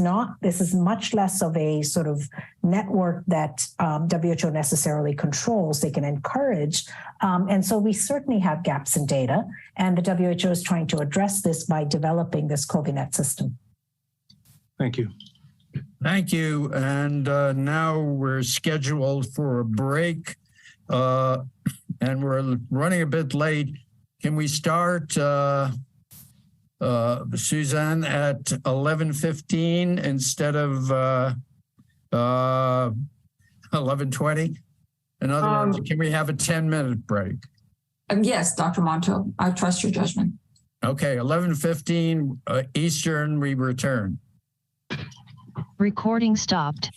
much less of a sort of network that WHO necessarily controls. They can encourage. And so we certainly have gaps in data, and the WHO is trying to address this by developing this COVINet system. Thank you. Thank you. And now we're scheduled for a break, and we're running a bit late. Can we start, Suzanne, at 11:15 instead of 11:20? In other words, can we have a 10-minute break? Yes, Dr. Monto, I trust your judgment. Okay, 11:15 Eastern, we return. Recording stopped.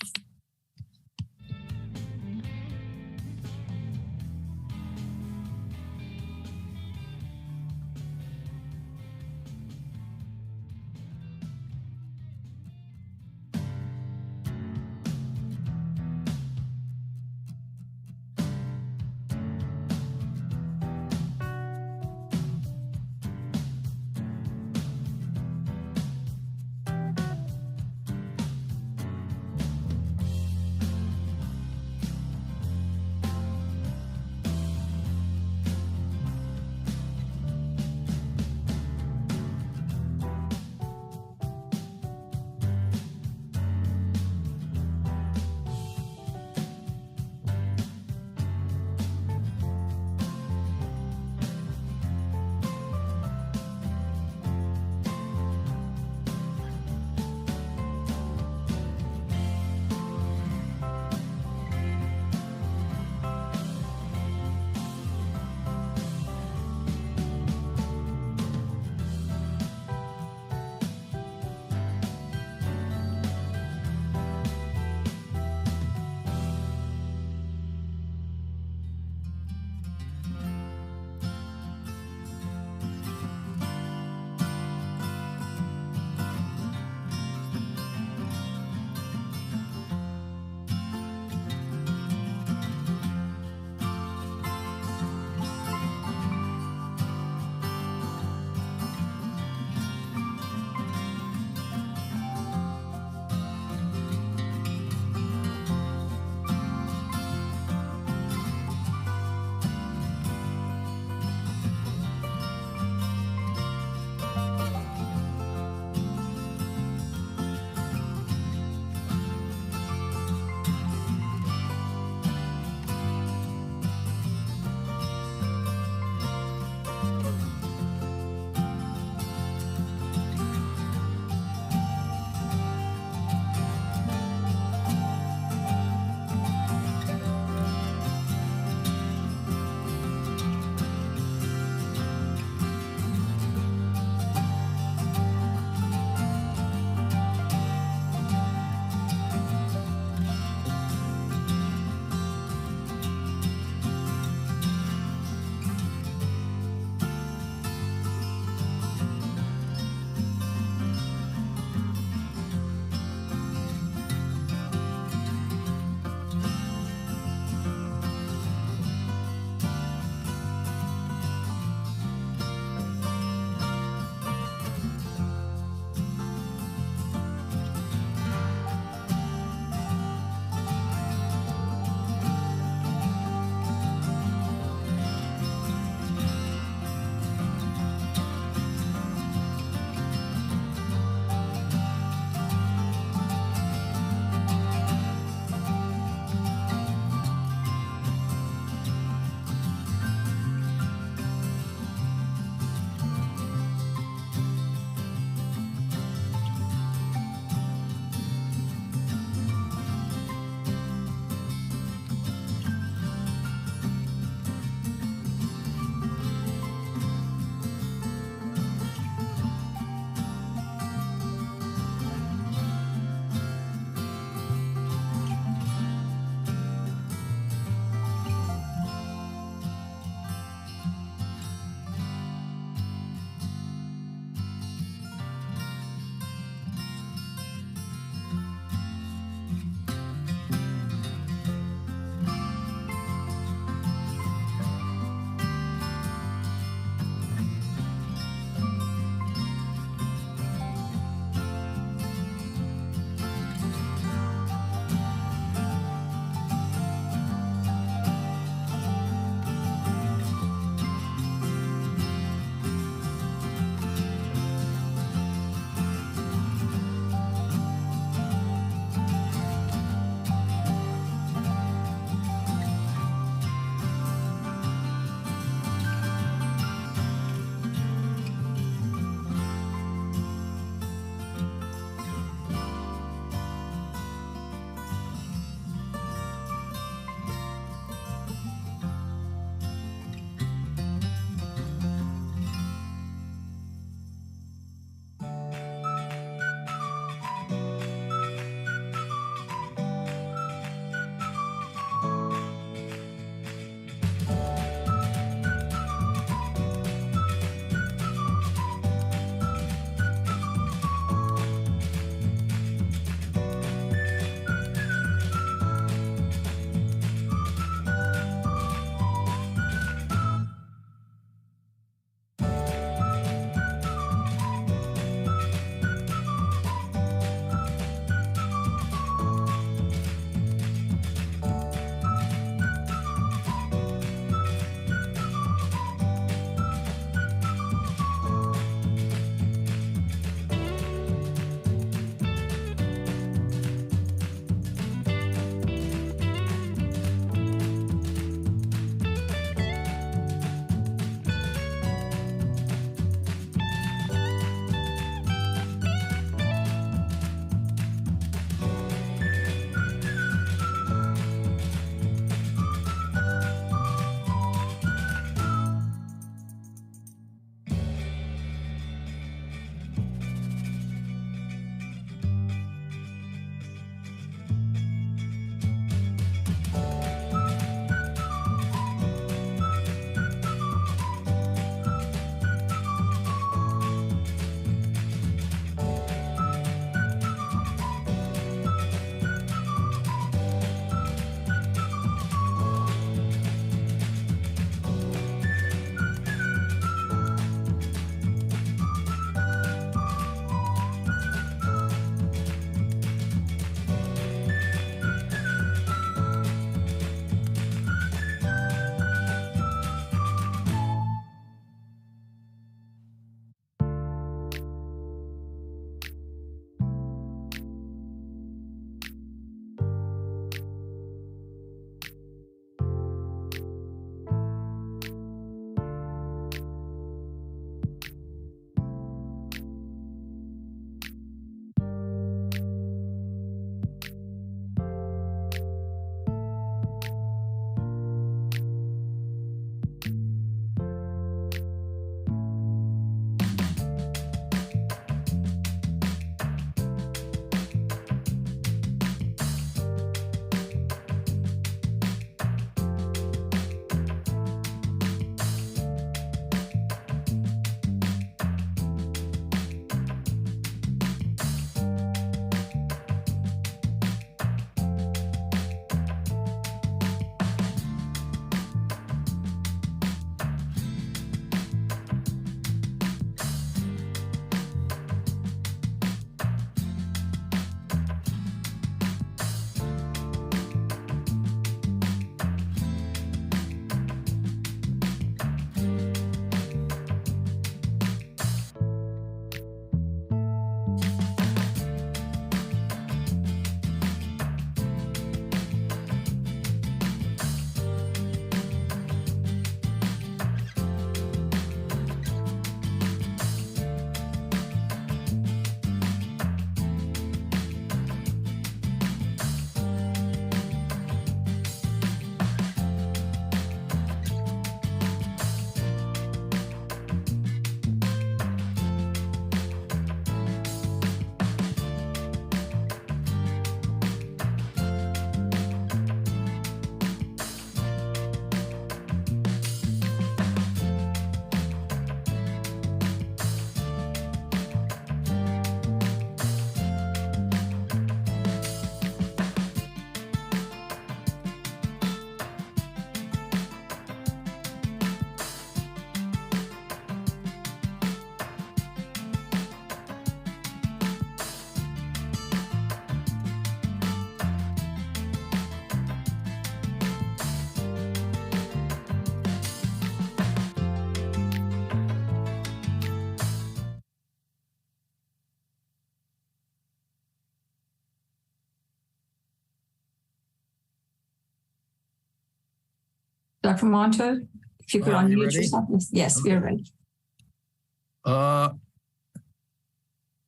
Dr. Monto, if you could unmute yourself. Yes, Okay. we're ready.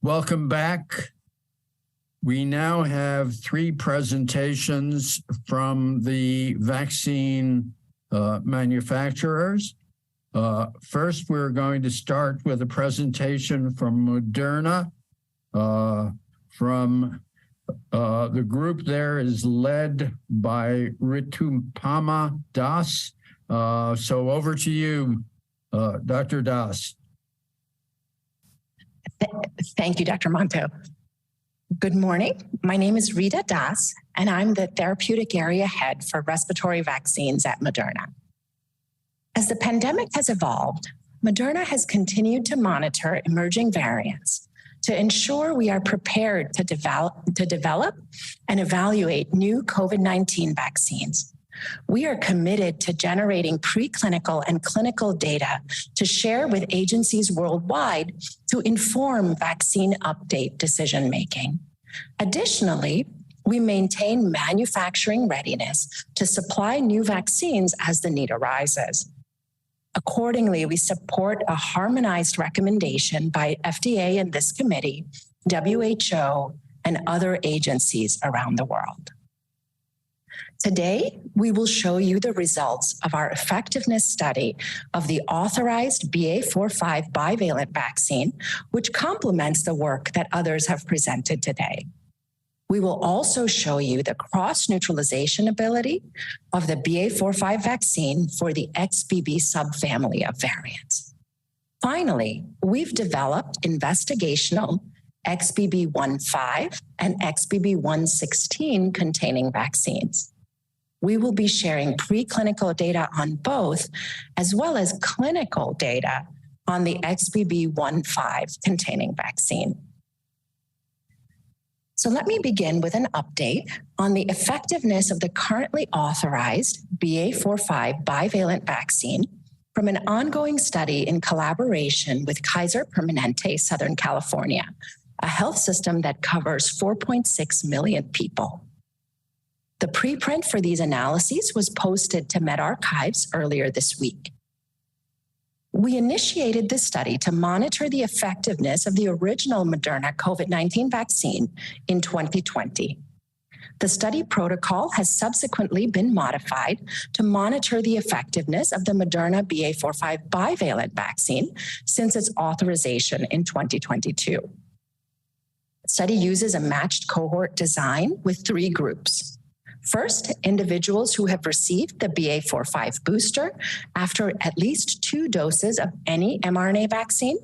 Welcome back. We now have 3 presentations from the vaccine manufacturers. First, we're going to start with a presentation from Moderna. The group there is led by Ritupama Das. So over to you, Dr. Das. Thank you, Dr. Monto. Good morning. My name is Rita Das, and I'm the therapeutic area head for respiratory vaccines at Moderna. As the pandemic has evolved, Moderna has continued to monitor emerging variants to ensure we are prepared to develop and evaluate new COVID-19 vaccines. We are committed to generating preclinical and clinical data to share with agencies worldwide to inform vaccine update decision-making. Additionally, we maintain manufacturing readiness to supply new vaccines as the need arises. Accordingly, we support a harmonized recommendation by FDA and this committee, WHO, and other agencies around the world. Today, we will show you the results of our effectiveness study of the authorized BA.4/5 bivalent vaccine, which complements the work that others have presented today. We will also show you the cross-neutralization ability of the BA.4/5 vaccine for the XBB subfamily of variants. Finally, we've developed investigational XBB.1.5 and XBB.1.16 containing vaccines. We will be sharing preclinical data on both, as well as clinical data on the XBB.1.5 containing vaccine. So let me begin with an update on the effectiveness of the currently authorized BA.4/5 bivalent vaccine from an ongoing study in collaboration with Kaiser Permanente Southern California, a health system that covers 4.6 million people. The preprint for these analyses was posted to medRxiv earlier this week. We initiated this study to monitor the effectiveness of the original Moderna COVID-19 vaccine in 2020. The study protocol has subsequently been modified to monitor the effectiveness of the Moderna BA.4/5 bivalent vaccine since its authorization in 2022. The study uses a matched cohort design with 3 groups. First, individuals who have received the BA.4/5 booster after at least 2 doses of any mRNA vaccine.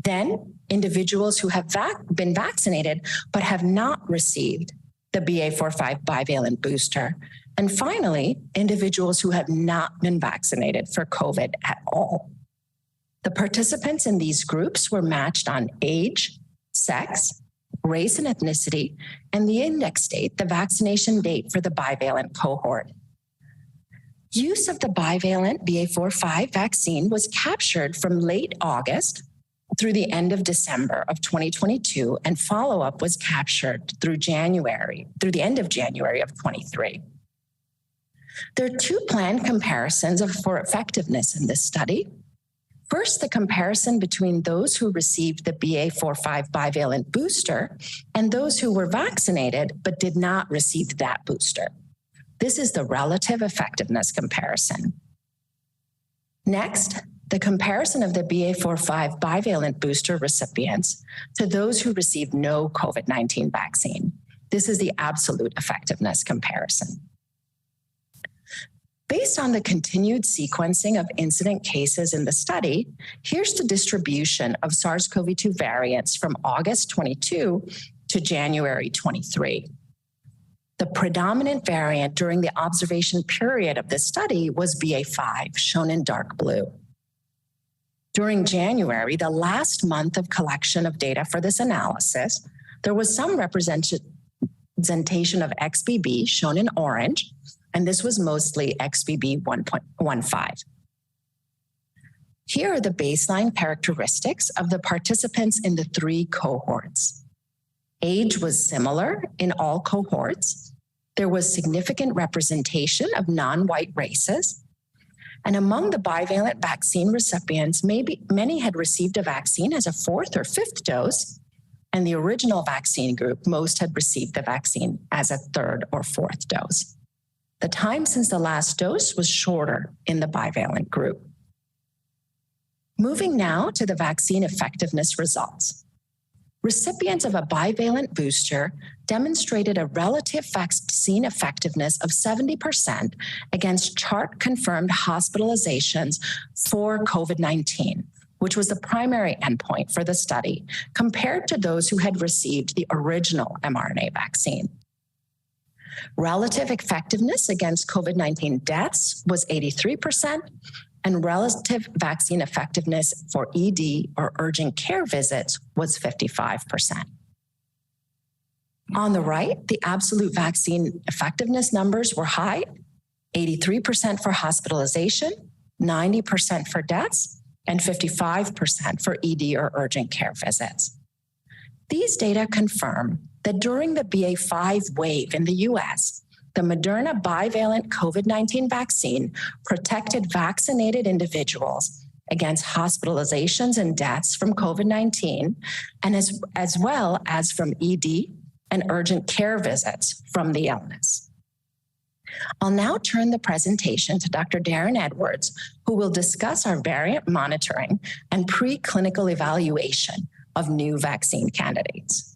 Then, individuals who have been vaccinated but have not received the BA.4/5 bivalent booster. And finally, individuals who have not been vaccinated for COVID at all. The participants in these groups were matched on age, sex, race and ethnicity, and the index date, the vaccination date for the bivalent cohort. Use of the bivalent BA.4/5 vaccine was captured from late August through the end of December of 2022, and follow-up was captured through the end of January of 23. There are 2 planned comparisons for effectiveness in this study. First, the comparison between those who received the BA.4/5 bivalent booster and those who were vaccinated but did not receive that booster. This is the relative effectiveness comparison. Next, the comparison of the BA.4/5 bivalent booster recipients to those who received no COVID-19 vaccine. This is the absolute effectiveness comparison. Based on the continued sequencing of incident cases in the study, here's the distribution of SARS-CoV-2 variants from August 22 to January 23. The predominant variant during the observation period of this study was BA.5, shown in dark blue. During January, the last month of collection of data for this analysis, there was some representation of XBB, shown in orange, and this was mostly XBB.1.5. Here are the baseline characteristics of the participants in the 3 cohorts. Age was similar in all cohorts. There was significant representation of non-white races, And among the bivalent vaccine recipients, many had received a vaccine as a fourth or fifth dose, and the original vaccine group, most had received the vaccine as a third or fourth dose. The time since the last dose was shorter in the bivalent group. Moving now to the vaccine effectiveness results. Recipients of a bivalent booster demonstrated a relative vaccine effectiveness of 70% against chart-confirmed hospitalizations for COVID-19, which was the primary endpoint for the study, compared to those who had received the original mRNA vaccine. Relative effectiveness against COVID-19 deaths was 83%, and relative vaccine effectiveness for ED or urgent care visits was 55%. On the right, the absolute vaccine effectiveness numbers were high, 83% for hospitalization, 90% for deaths, and 55% for ED or urgent care visits. These data confirm that during the BA.5 wave in the US, the Moderna bivalent COVID-19 vaccine protected vaccinated individuals against hospitalizations and deaths from COVID-19, and as well as from ED and urgent care visits from the illness. I'll now turn the presentation to Dr. Darren Edwards, who will discuss our variant monitoring and preclinical evaluation of new vaccine candidates.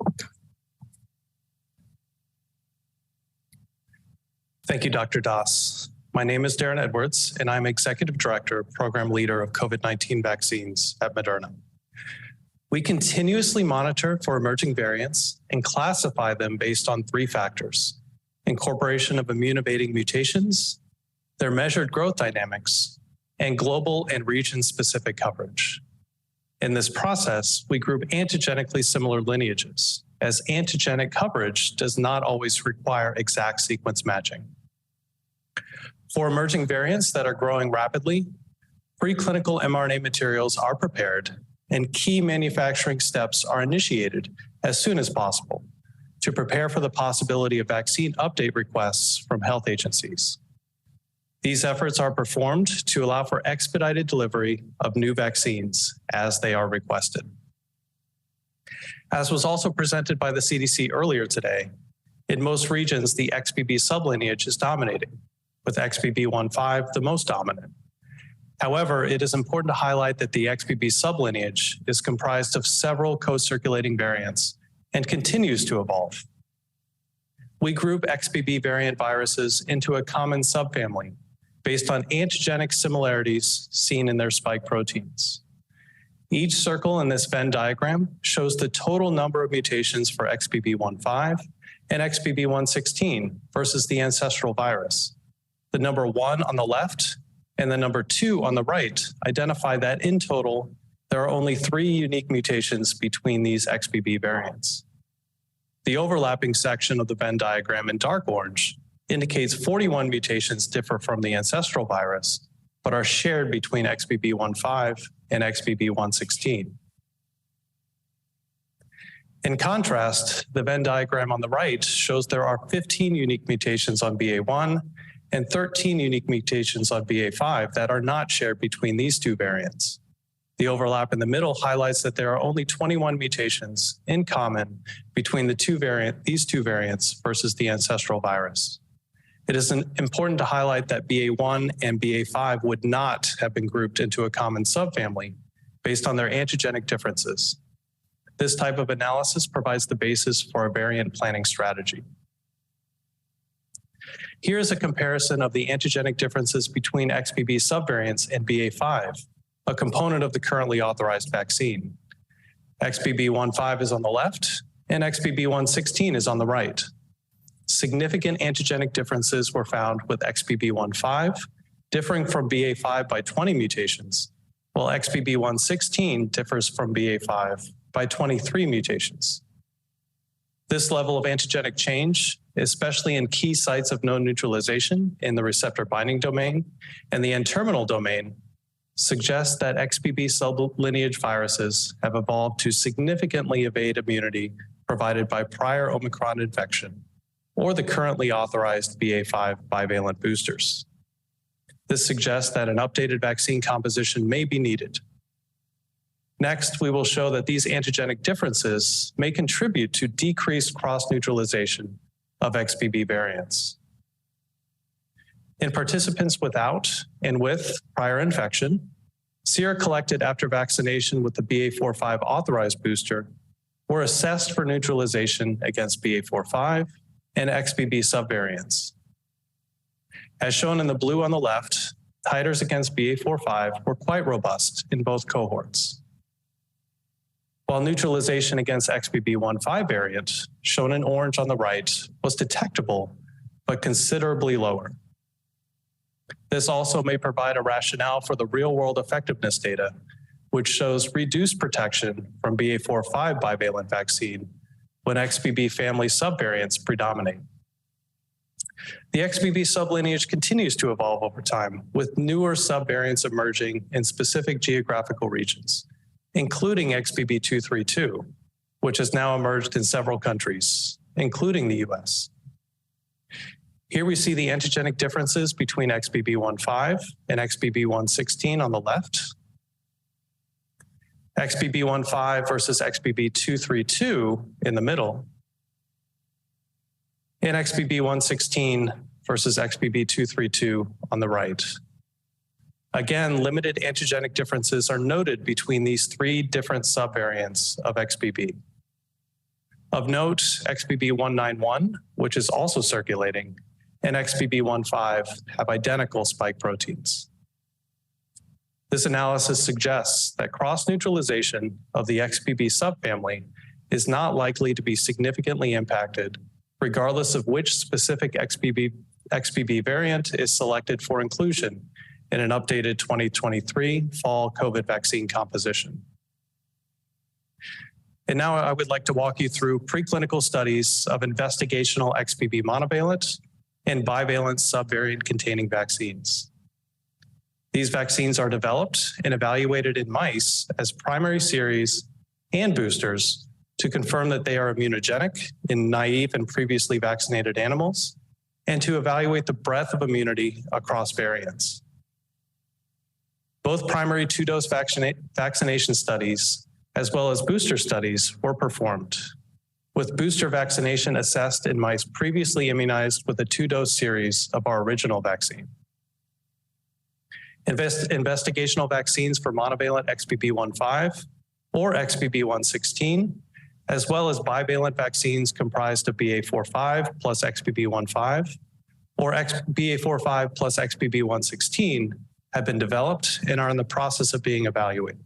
Thank you, Dr. Das. My name is Darren Edwards, and I'm Executive Director, Program Leader of COVID-19 vaccines at Moderna. We continuously monitor for emerging variants and classify them based on three factors: incorporation of immune-evading mutations, their measured growth dynamics, and global and region-specific coverage. In this process, we group antigenically similar lineages, as antigenic coverage does not always require exact sequence matching. For emerging variants that are growing rapidly, preclinical mRNA materials are prepared and key manufacturing steps are initiated as soon as possible to prepare for the possibility of vaccine update requests from health agencies. These efforts are performed to allow for expedited delivery of new vaccines as they are requested. As was also presented by the CDC earlier today, in most regions, the XBB sublineage is dominating, with XBB.1.5 the most dominant. However, it is important to highlight that the XBB sublineage is comprised of several co-circulating variants and continues to evolve. We group XBB variant viruses into a common subfamily based on antigenic similarities seen in their spike proteins. Each circle in this Venn diagram shows the total number of mutations for XBB.1.5 and XBB.1.16 versus the ancestral virus. The number 1 on the left and the number 2 on the right identify that in total, there are only 3 unique mutations between these XBB variants. The overlapping section of the Venn diagram in dark orange indicates 41 mutations differ from the ancestral virus, but are shared between XBB.1.5 and XBB.1.16. In contrast, the Venn diagram on the right shows there are 15 unique mutations on BA.1 and 13 unique mutations on BA.5 that are not shared between these two variants. The overlap in the middle highlights that there are only 21 mutations in common between these two variants versus the ancestral virus. It is important to highlight that BA.1 and BA.5 would not have been grouped into a common subfamily based on their antigenic differences. This type of analysis provides the basis for a variant planning strategy. Here is a comparison of the antigenic differences between XBB subvariants and BA.5, a component of the currently authorized vaccine. XBB.1.5 is on the left and XBB.1.16 is on the right. Significant antigenic differences were found with XBB.1.5, differing from BA.5 by 20 mutations, while XBB.1.16 differs from BA.5 by 23 mutations. This level of antigenic change, especially in key sites of no neutralization in the receptor binding domain and the N-terminal domain, suggests that XBB sublineage viruses have evolved to significantly evade immunity provided by prior Omicron infection or the currently authorized BA.5 bivalent boosters. This suggests that an updated vaccine composition may be needed. Next, we will show that these antigenic differences may contribute to decreased cross-neutralization of XBB variants. In participants without and with prior infection, sera collected after vaccination with the BA.4/5 authorized booster were assessed for neutralization against BA.4/5 and XBB subvariants. As shown in the blue on the left, titers against BA.4/5 were quite robust in both cohorts, while neutralization against XBB.1.5 variant, shown in orange on the right, was detectable but considerably lower. This also may provide a rationale for the real-world effectiveness data, which shows reduced protection from BA.4/5 bivalent vaccine when XBB family subvariants predominate. The XBB sublineage continues to evolve over time, with newer subvariants emerging in specific geographical regions, including XBB.232, which has now emerged in several countries, including the US. Here we see the antigenic differences between XBB.1.5 and XBB.1.16 on the left, XBB.1.5 versus XBB.232 in the middle, and XBB.1.16 versus XBB.232 on the right. Again, limited antigenic differences are noted between these three different subvariants of XBB. Of note, XBB.191, which is also circulating, and XBB.1.5 have identical spike proteins. This analysis suggests that cross-neutralization of the XBB subfamily is not likely to be significantly impacted, regardless of which specific XBB variant is selected for inclusion in an updated 2023 fall COVID vaccine composition. And now I would like to walk you through preclinical studies of investigational XBB monovalent and bivalent subvariant containing vaccines. These vaccines are developed and evaluated in mice as primary series and boosters to confirm that they are immunogenic in naive and previously vaccinated animals, and to evaluate the breadth of immunity across variants. Both primary two-dose vaccination studies, as well as booster studies, were performed, with booster vaccination assessed in mice previously immunized with a two-dose series of our original vaccine. Investigational vaccines for monovalent XBB.1.5 or XBB.1.16, as well as bivalent vaccines comprised of BA.4/5 plus XBB.1.5 or BA.4/5 plus XBB.1.16 have been developed and are in the process of being evaluated.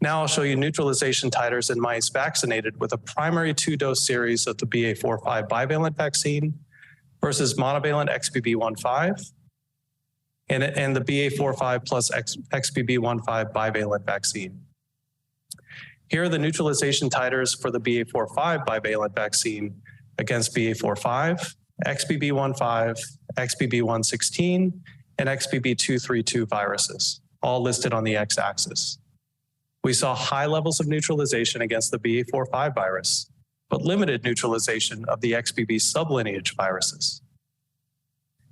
Now I'll show you neutralization titers in mice vaccinated with a primary two-dose series of the BA.4/5 bivalent vaccine versus monovalent XBB.1.5 and the BA.4/5 plus XBB.1.5 bivalent vaccine. Here are the neutralization titers for the BA.4/5 bivalent vaccine against BA.4/5, XBB.1.5, XBB.1.16, and XBB.232 viruses, all listed on the x-axis. We saw high levels of neutralization against the BA.4/5 virus, but limited neutralization of the XBB sublineage viruses.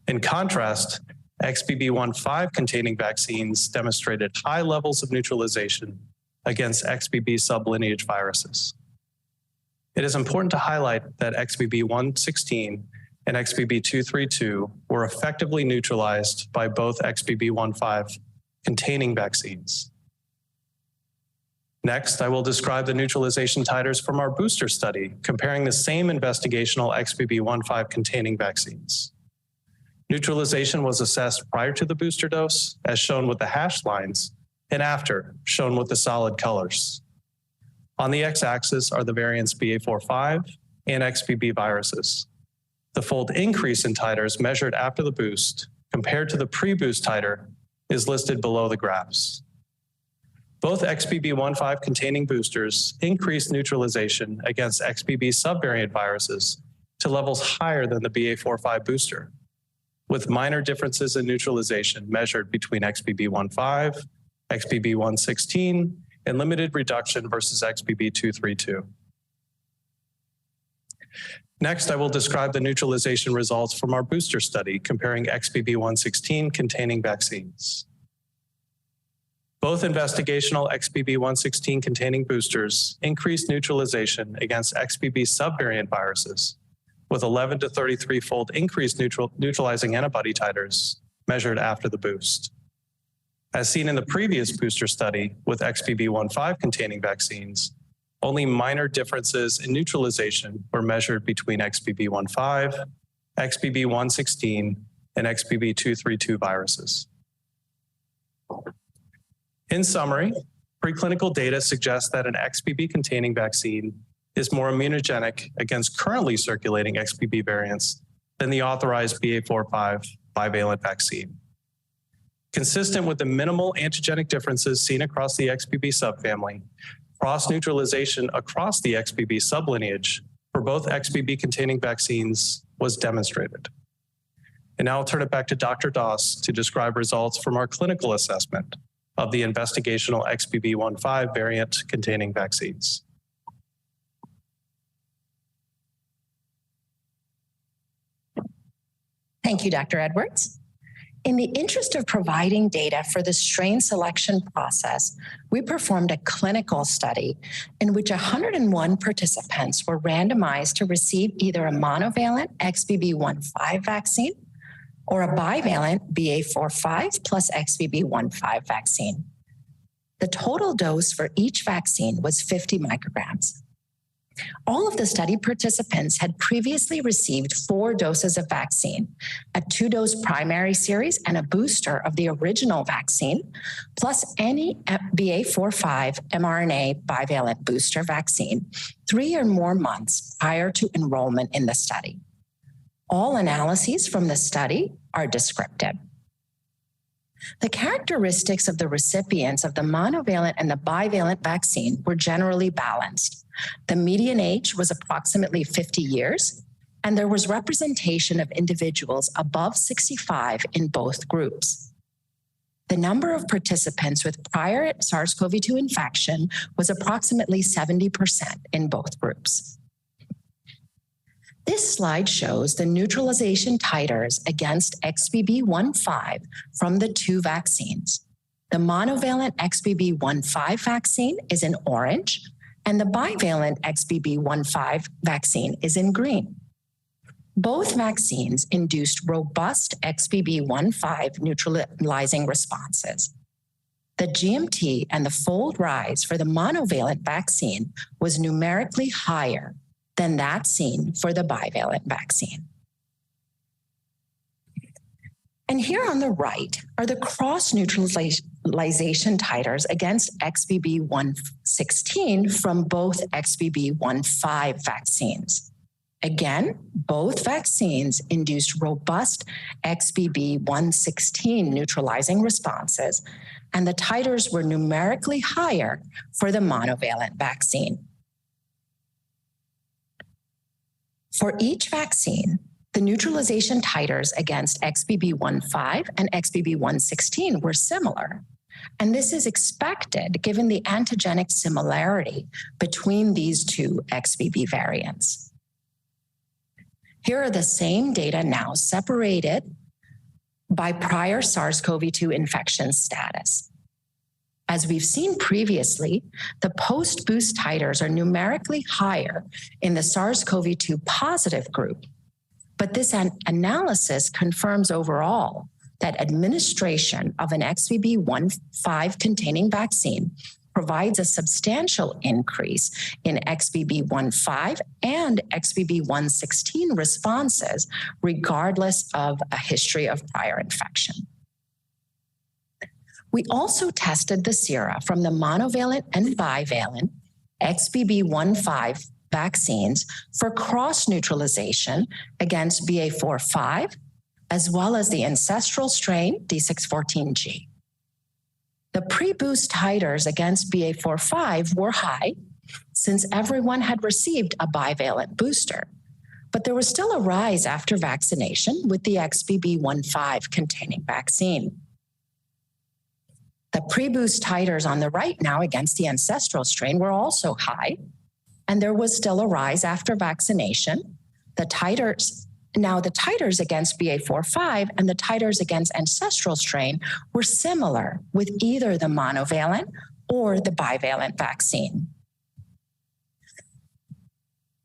In contrast, XBB.1.5 containing vaccines demonstrated high levels of neutralization against XBB sublineage viruses. It is important to highlight that XBB.1.16 and XBB.232 were effectively neutralized by both XBB.1.5 containing vaccines. Next, I will describe the neutralization titers from our booster study, comparing the same investigational XBB.1.5 containing vaccines. Neutralization was assessed prior to the booster dose, as shown with the hashed lines, and after, shown with the solid colors. On the x-axis are the variants BA.4/5 and XBB viruses. The fold increase in titers measured after the boost compared to the pre-boost titer is listed below the graphs. Both XBB.1.5 containing boosters increased neutralization against XBB subvariant viruses to levels higher than the BA.4/5 booster, with minor differences in neutralization measured between XBB.1.5, XBB.1.16, and limited reduction versus XBB.232. Next, I will describe the neutralization results from our booster study comparing XBB.1.16 containing vaccines. Both investigational XBB.1.16 containing boosters increased neutralization against XBB subvariant viruses with 11 to 33-fold increased neutralizing antibody titers measured after the boost. As seen in the previous booster study with XBB.1.5 containing vaccines, only minor differences in neutralization were measured between XBB.1.5, XBB.1.16, and XBB.232 viruses. In summary, preclinical data suggests that an XBB-containing vaccine is more immunogenic against currently circulating XBB variants than the authorized BA.4/5 bivalent vaccine. Consistent with the minimal antigenic differences seen across the XBB subfamily, cross-neutralization across the XBB sublineage for both XBB-containing vaccines was demonstrated. And now I'll turn it back to Dr. Doss to describe results from our clinical assessment of the investigational XBB.1.5 variant-containing vaccines. Thank you, Dr. Edwards. In the interest of providing data for the strain selection process, we performed a clinical study in which 101 participants were randomized to receive either a monovalent XBB.1.5 vaccine or a bivalent BA.4/5 plus XBB.1.5 vaccine. The total dose for each vaccine was 50 micrograms. All of the study participants had previously received 4 doses of vaccine, a 2-dose primary series and a booster of the original vaccine, plus any BA.4/5 mRNA bivalent booster vaccine 3 or more months prior to enrollment in the study. All analyses from the study are descriptive. The characteristics of the recipients of the monovalent and the bivalent vaccine were generally balanced. The median age was approximately 50 years, and there was representation of individuals above 65 in both groups. The number of participants with prior SARS-CoV-2 infection was approximately 70% in both groups. This slide shows the neutralization titers against XBB.1.5 from the 2 vaccines. The monovalent XBB.1.5 vaccine is in orange, and the bivalent XBB.1.5 vaccine is in green. Both vaccines induced robust XBB.1.5 neutralizing responses. The GMT and the fold rise for the monovalent vaccine was numerically higher than that seen for the bivalent vaccine. And here on the right are the cross-neutralization titers against XBB.1.16 from both XBB.1.5 vaccines. Again, both vaccines induced robust XBB.1.16 neutralizing responses, and the titers were numerically higher for the monovalent vaccine. For each vaccine, the neutralization titers against XBB.1.5 and XBB.1.16 were similar, and this is expected given the antigenic similarity between these 2 XBB variants. Here are the same data now separated by prior SARS-CoV-2 infection status. As we've seen previously, the post-boost titers are numerically higher in the SARS-CoV-2 positive group, but this analysis confirms overall that administration of an XBB.1.5 containing vaccine provides a substantial increase in XBB.1.5 and XBB.1.16 responses, regardless of a history of prior infection. We also tested the sera from the monovalent and bivalent XBB.1.5 vaccines for cross-neutralization against BA.4/5, as well as the ancestral strain D614G. The pre-boost titers against BA.4/5 were high since everyone had received a bivalent booster, but there was still a rise after vaccination with the XBB.1.5 containing vaccine. The pre-boost titers on the right now against the ancestral strain were also high, and there was still a rise after vaccination, The titers against BA.4/5 and the titers against ancestral strain were similar with either the monovalent or the bivalent vaccine.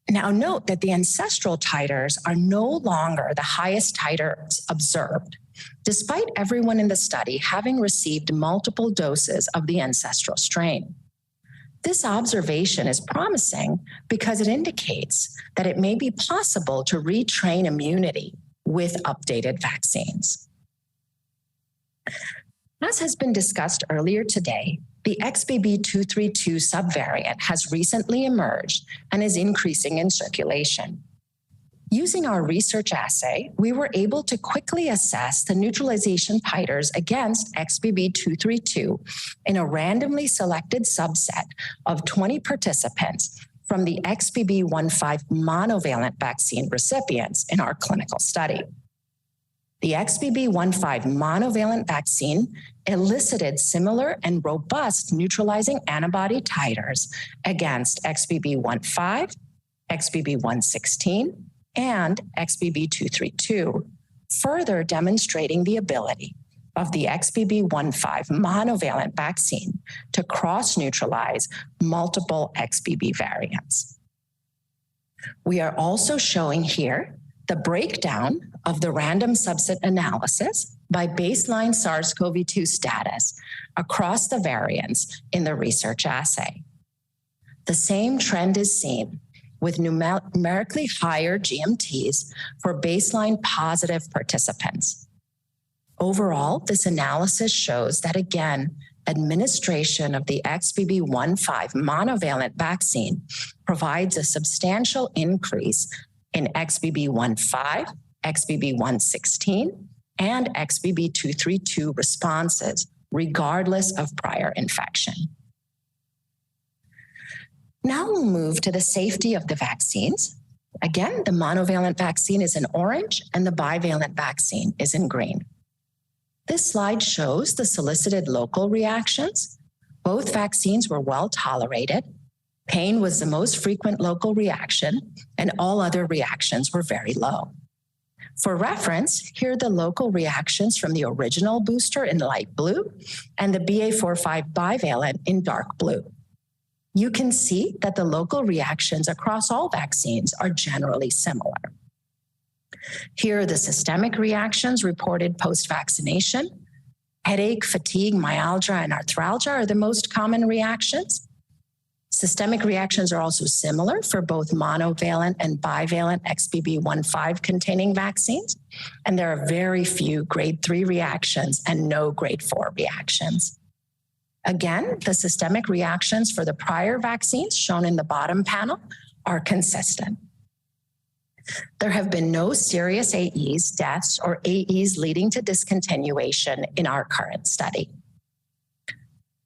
Now note that the ancestral titers are no longer the highest titers observed, despite everyone in the study having received multiple doses of the ancestral strain. This observation is promising because it indicates that it may be possible to retrain immunity with updated vaccines. As has been discussed earlier today, the XBB.232 subvariant has recently emerged and is increasing in circulation. Using our research assay, we were able to quickly assess the neutralization titers against XBB.232 in a randomly selected subset of 20 participants from the XBB.1.5 monovalent vaccine recipients in our clinical study. The XBB.1.5 monovalent vaccine elicited similar and robust neutralizing antibody titers against XBB.1.5, XBB.1.16, and XBB.232, further demonstrating the ability of the XBB.1.5 monovalent vaccine to cross-neutralize multiple XBB variants. We are also showing here the breakdown of the random subset analysis by baseline SARS-CoV-2 status across the variants in the research assay. The same trend is seen with numerically higher GMTs for baseline positive participants. Overall, this analysis shows that, again, administration of the XBB.1.5 monovalent vaccine provides a substantial increase in XBB.1.5, XBB.1.16, and XBB.232 responses, regardless of prior infection. Now we'll move to the safety of the vaccines. Again, the monovalent vaccine is in orange and the bivalent vaccine is in green. This slide shows the solicited local reactions. Both vaccines were well tolerated. Pain was the most frequent local reaction, and all other reactions were very low. For reference, here are the local reactions from the original booster in light blue and the BA.4/5 bivalent in dark blue. You can see that the local reactions across all vaccines are generally similar. Here are the systemic reactions reported post-vaccination. Headache, fatigue, myalgia, and arthralgia are the most common reactions. Systemic reactions are also similar for both monovalent and bivalent XBB.1.5 containing vaccines, and there are very few grade 3 reactions and no grade 4 reactions. Again, the systemic reactions for the prior vaccines shown in the bottom panel are consistent. There have been no serious AEs, deaths, or AEs leading to discontinuation in our current study.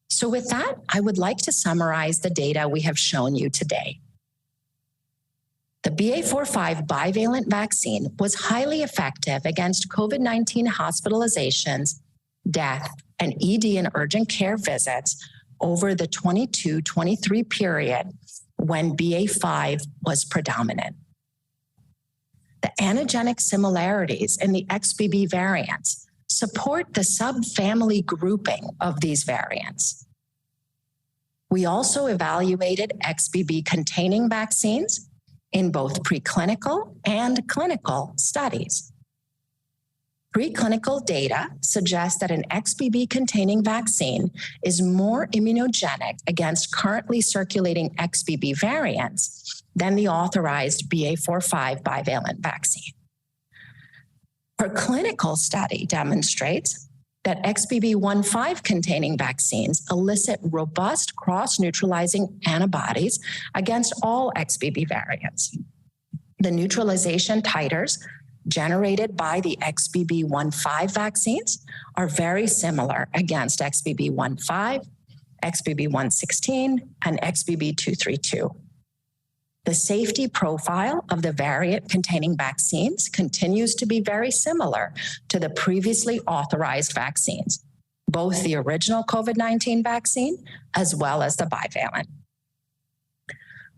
So with that, I would like to summarize the data we have shown you today. The BA.4/5 bivalent vaccine was highly effective against COVID-19 hospitalizations, death, and ED and urgent care visits over the 22-23 period when BA.5 was predominant. The antigenic similarities in the XBB variants support the subfamily grouping of these variants. We also evaluated XBB-containing vaccines in both preclinical and clinical studies. Preclinical data suggests that an XBB-containing vaccine is more immunogenic against currently circulating XBB variants than the authorized BA.4/5 bivalent vaccine. Her clinical study demonstrates that XBB.1.5 containing vaccines elicit robust cross-neutralizing antibodies against all XBB variants. The neutralization titers generated by the XBB.1.5 vaccines are very similar against XBB.1.5, XBB.1.16, and XBB.232. The safety profile of the variant-containing vaccines continues to be very similar to the previously authorized vaccines, both the original COVID-19 vaccine as well as the bivalent.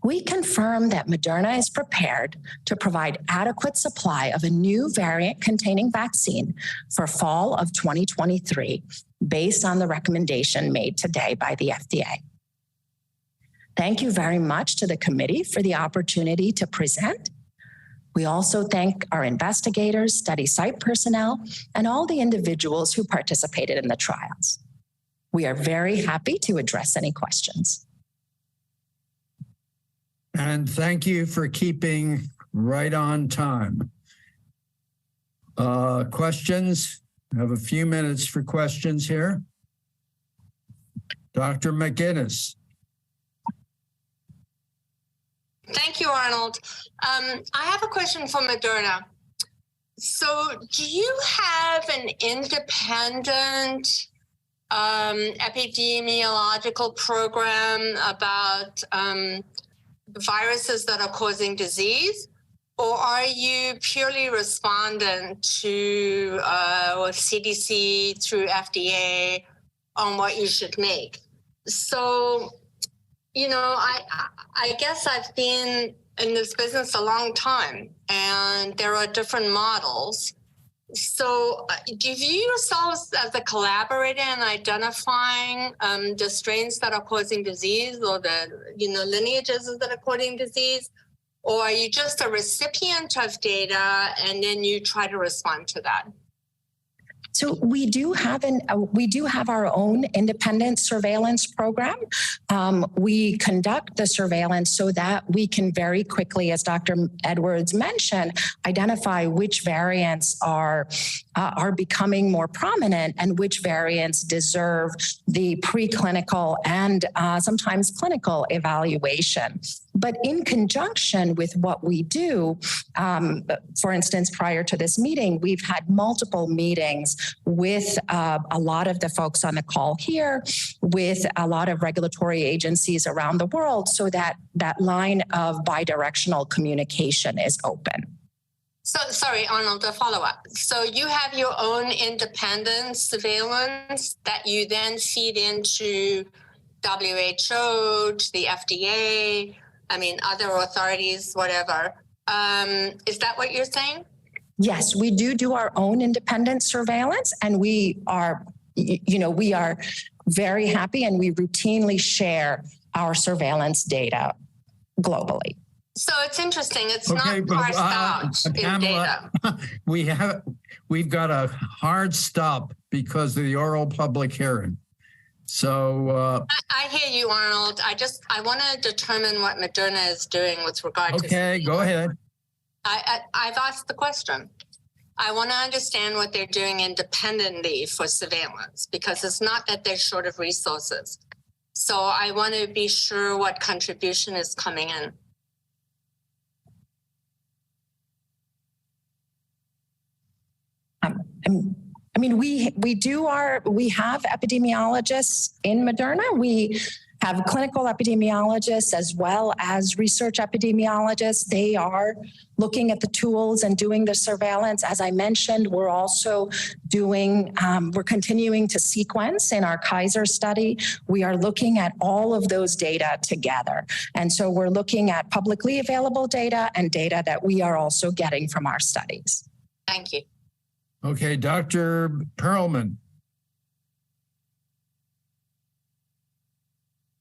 we confirm that Moderna is prepared to provide adequate supply of a new variant-containing vaccine for fall of 2023, based on the recommendation made today by the FDA. Thank you very much to the committee for the opportunity to present. We also thank our investigators, study site personnel, and all the individuals who participated in the trials. We are very happy to address any questions. And thank you for keeping right on time. Questions? I have a few minutes for questions here. Dr. McGinnis. Thank you, Arnold. I have a question for Moderna. So do you have an independent epidemiological program about viruses that are causing disease? Or are you purely respondent to CDC through FDA on what you should make? So, you know, I guess I've been in this business a long time, and there are different models. So do you view yourselves as a collaborator in identifying the strains that are causing disease, or the lineages that are causing disease? Or are you just a recipient of data and then you try to respond to that? So we do have our own independent surveillance program. We conduct the surveillance so that we can very quickly, as Dr. Edwards mentioned, identify which variants are becoming more prominent and which variants deserve the preclinical and sometimes clinical evaluation. But in conjunction with what we do, for instance, prior to this meeting, we've had multiple meetings with a lot of the folks on the call here, with a lot of regulatory agencies around the world, so that that line of bidirectional communication is open. So, sorry, Arnold, a follow-up. So you have your own independent surveillance that you then feed into WHO, to the FDA, other authorities, whatever. Is that what you're saying? Yes, we do our own independent surveillance, and we are very happy, and we routinely share our surveillance data globally. So it's interesting. It's not parsed out in Pamela, data. We've got a hard stop because of the oral public hearing. So I hear you, Arnold. I want to determine what Moderna is doing with regard to. Okay, go ahead. I've asked the question. I want to understand what they're doing independently for surveillance, because it's not that they're short of resources. So I want to be sure what contribution is coming in. We have epidemiologists in Moderna. We have clinical epidemiologists as well as research epidemiologists. They are looking at the tools and doing the surveillance. As I mentioned, we're also we're continuing to sequence in our Kaiser study. We are looking at all of those data together. And so we're looking at publicly available data and data that we are also getting from our studies. Thank you. Okay, Dr. Perlman.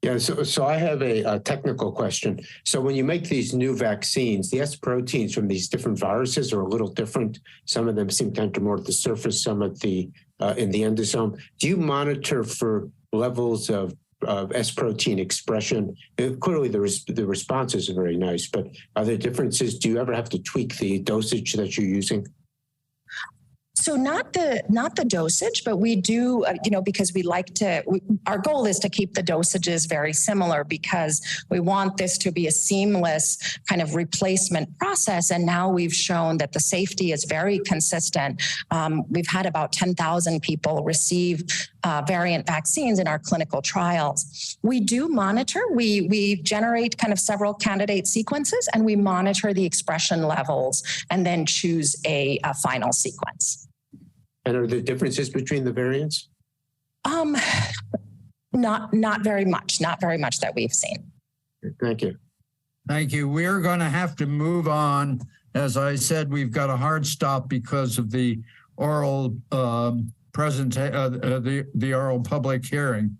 Yeah, so I have a technical question. So when you make these new vaccines, the S proteins from these different viruses are a little different. Some of them seem to enter more at the surface, some at the in the endosome. Do you monitor for levels of S protein expression? Clearly, the responses are very nice, but are there differences? Do you ever have to tweak the dosage that you're using? So not the dosage, but we do, because our goal is to keep the dosages very similar, because we want this to be a seamless kind of replacement process. And now we've shown that the safety is very consistent. We've had about 10,000 people receive variant vaccines in our clinical trials. We do monitor, we generate kind of several candidate sequences, and we monitor the expression levels and then choose a final sequence. And are there differences between the variants? Not very much that we've seen. Thank you. Thank you. We're going to have to move on. As I said, we've got a hard stop because of the oral the oral public hearing.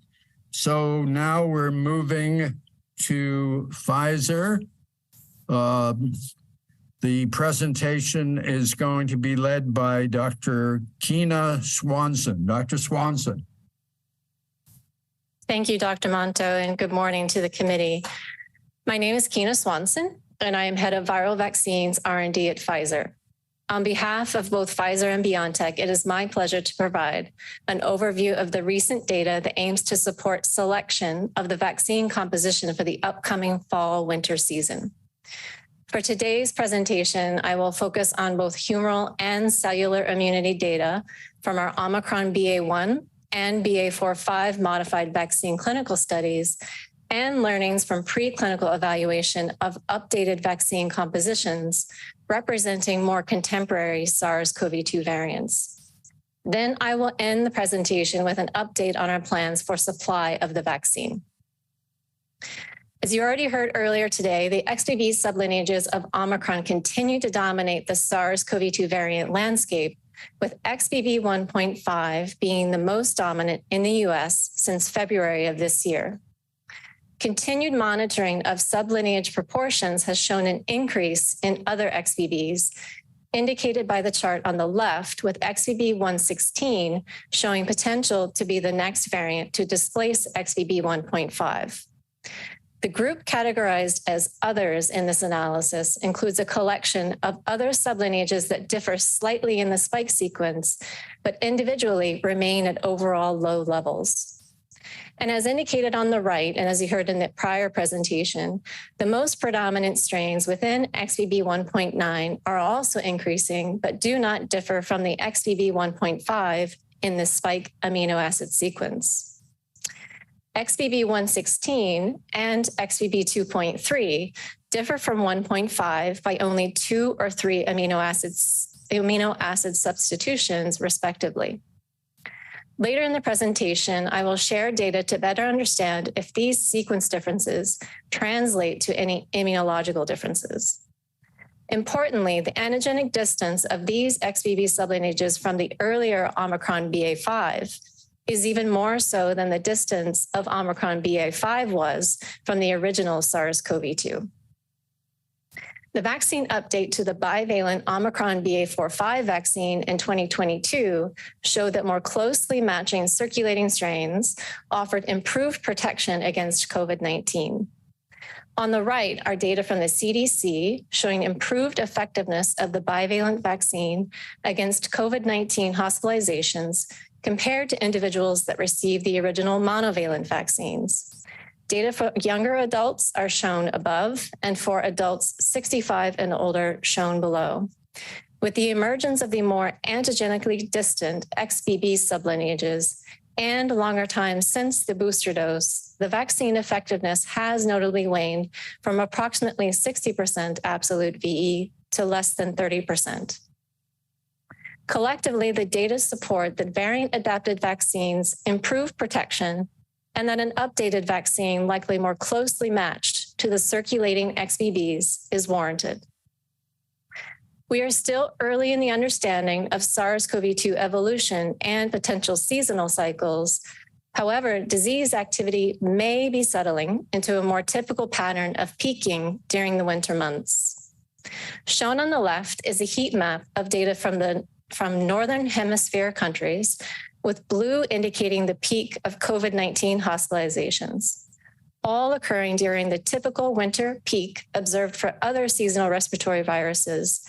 So now we're moving to Pfizer. The presentation is going to be led by Dr. Keena Swanson. Dr. Swanson. Thank you, Dr. Monto, and good morning to the committee. My name is Keena Swanson, and I am head of viral vaccines R&D at Pfizer. On behalf of both Pfizer and BioNTech, it is my pleasure to provide an overview of the recent data that aims to support selection of the vaccine composition for the upcoming fall-winter season. For today's presentation, I will focus on both humoral and cellular immunity data from our Omicron BA.1 and BA.4/5 modified vaccine clinical studies and learnings from preclinical evaluation of updated vaccine compositions representing more contemporary SARS-CoV-2 variants. Then I will end the presentation with an update on our plans for supply of the vaccine. As you already heard earlier today, the XBB sublineages of Omicron continue to dominate the SARS-CoV-2 variant landscape, with XBB 1.5 being the most dominant in the US since February of this year. Continued monitoring of sublineage proportions has shown an increase in other XBBs, indicated by the chart on the left, with XBB 116 showing potential to be the next variant to displace XBB 1.5. The group categorized as others in this analysis includes a collection of other sublineages that differ slightly in the spike sequence, but individually remain at overall low levels. And as indicated on the right, and as you heard in the prior presentation, the most predominant strains within XBB 1.9 are also increasing, but do not differ from the XBB 1.5 in the spike amino acid sequence. XBB 116 and XBB 2.3 differ from 1.5 by only 2 or 3 amino acid substitutions, respectively. Later in the presentation, I will share data to better understand if these sequence differences translate to any immunological differences. Importantly, the antigenic distance of these XBB sublineages from the earlier Omicron BA.5 is even more so than the distance of Omicron BA.5 was from the original SARS-CoV-2. The vaccine update to the bivalent Omicron BA.4/5 vaccine in 2022 showed that more closely matching circulating strains offered improved protection against COVID-19. On the right are data from the CDC showing improved effectiveness of the bivalent vaccine against COVID-19 hospitalizations compared to individuals that received the original monovalent vaccines. Data for younger adults are shown above, and for adults 65 and older shown below. With the emergence of the more antigenically distant XBB sublineages and longer time since the booster dose, the vaccine effectiveness has notably waned from approximately 60% absolute VE to less than 30%. Collectively, the data support that variant-adapted vaccines improve protection and that an updated vaccine likely more closely matched to the circulating XBBs is warranted. We are still early in the understanding of SARS-CoV-2 evolution and potential seasonal cycles. However, disease activity may be settling into a more typical pattern of peaking during the winter months. Shown on the left is a heat map of data from Northern Hemisphere countries, with blue indicating the peak of COVID-19 hospitalizations, all occurring during the typical winter peak observed for other seasonal respiratory viruses,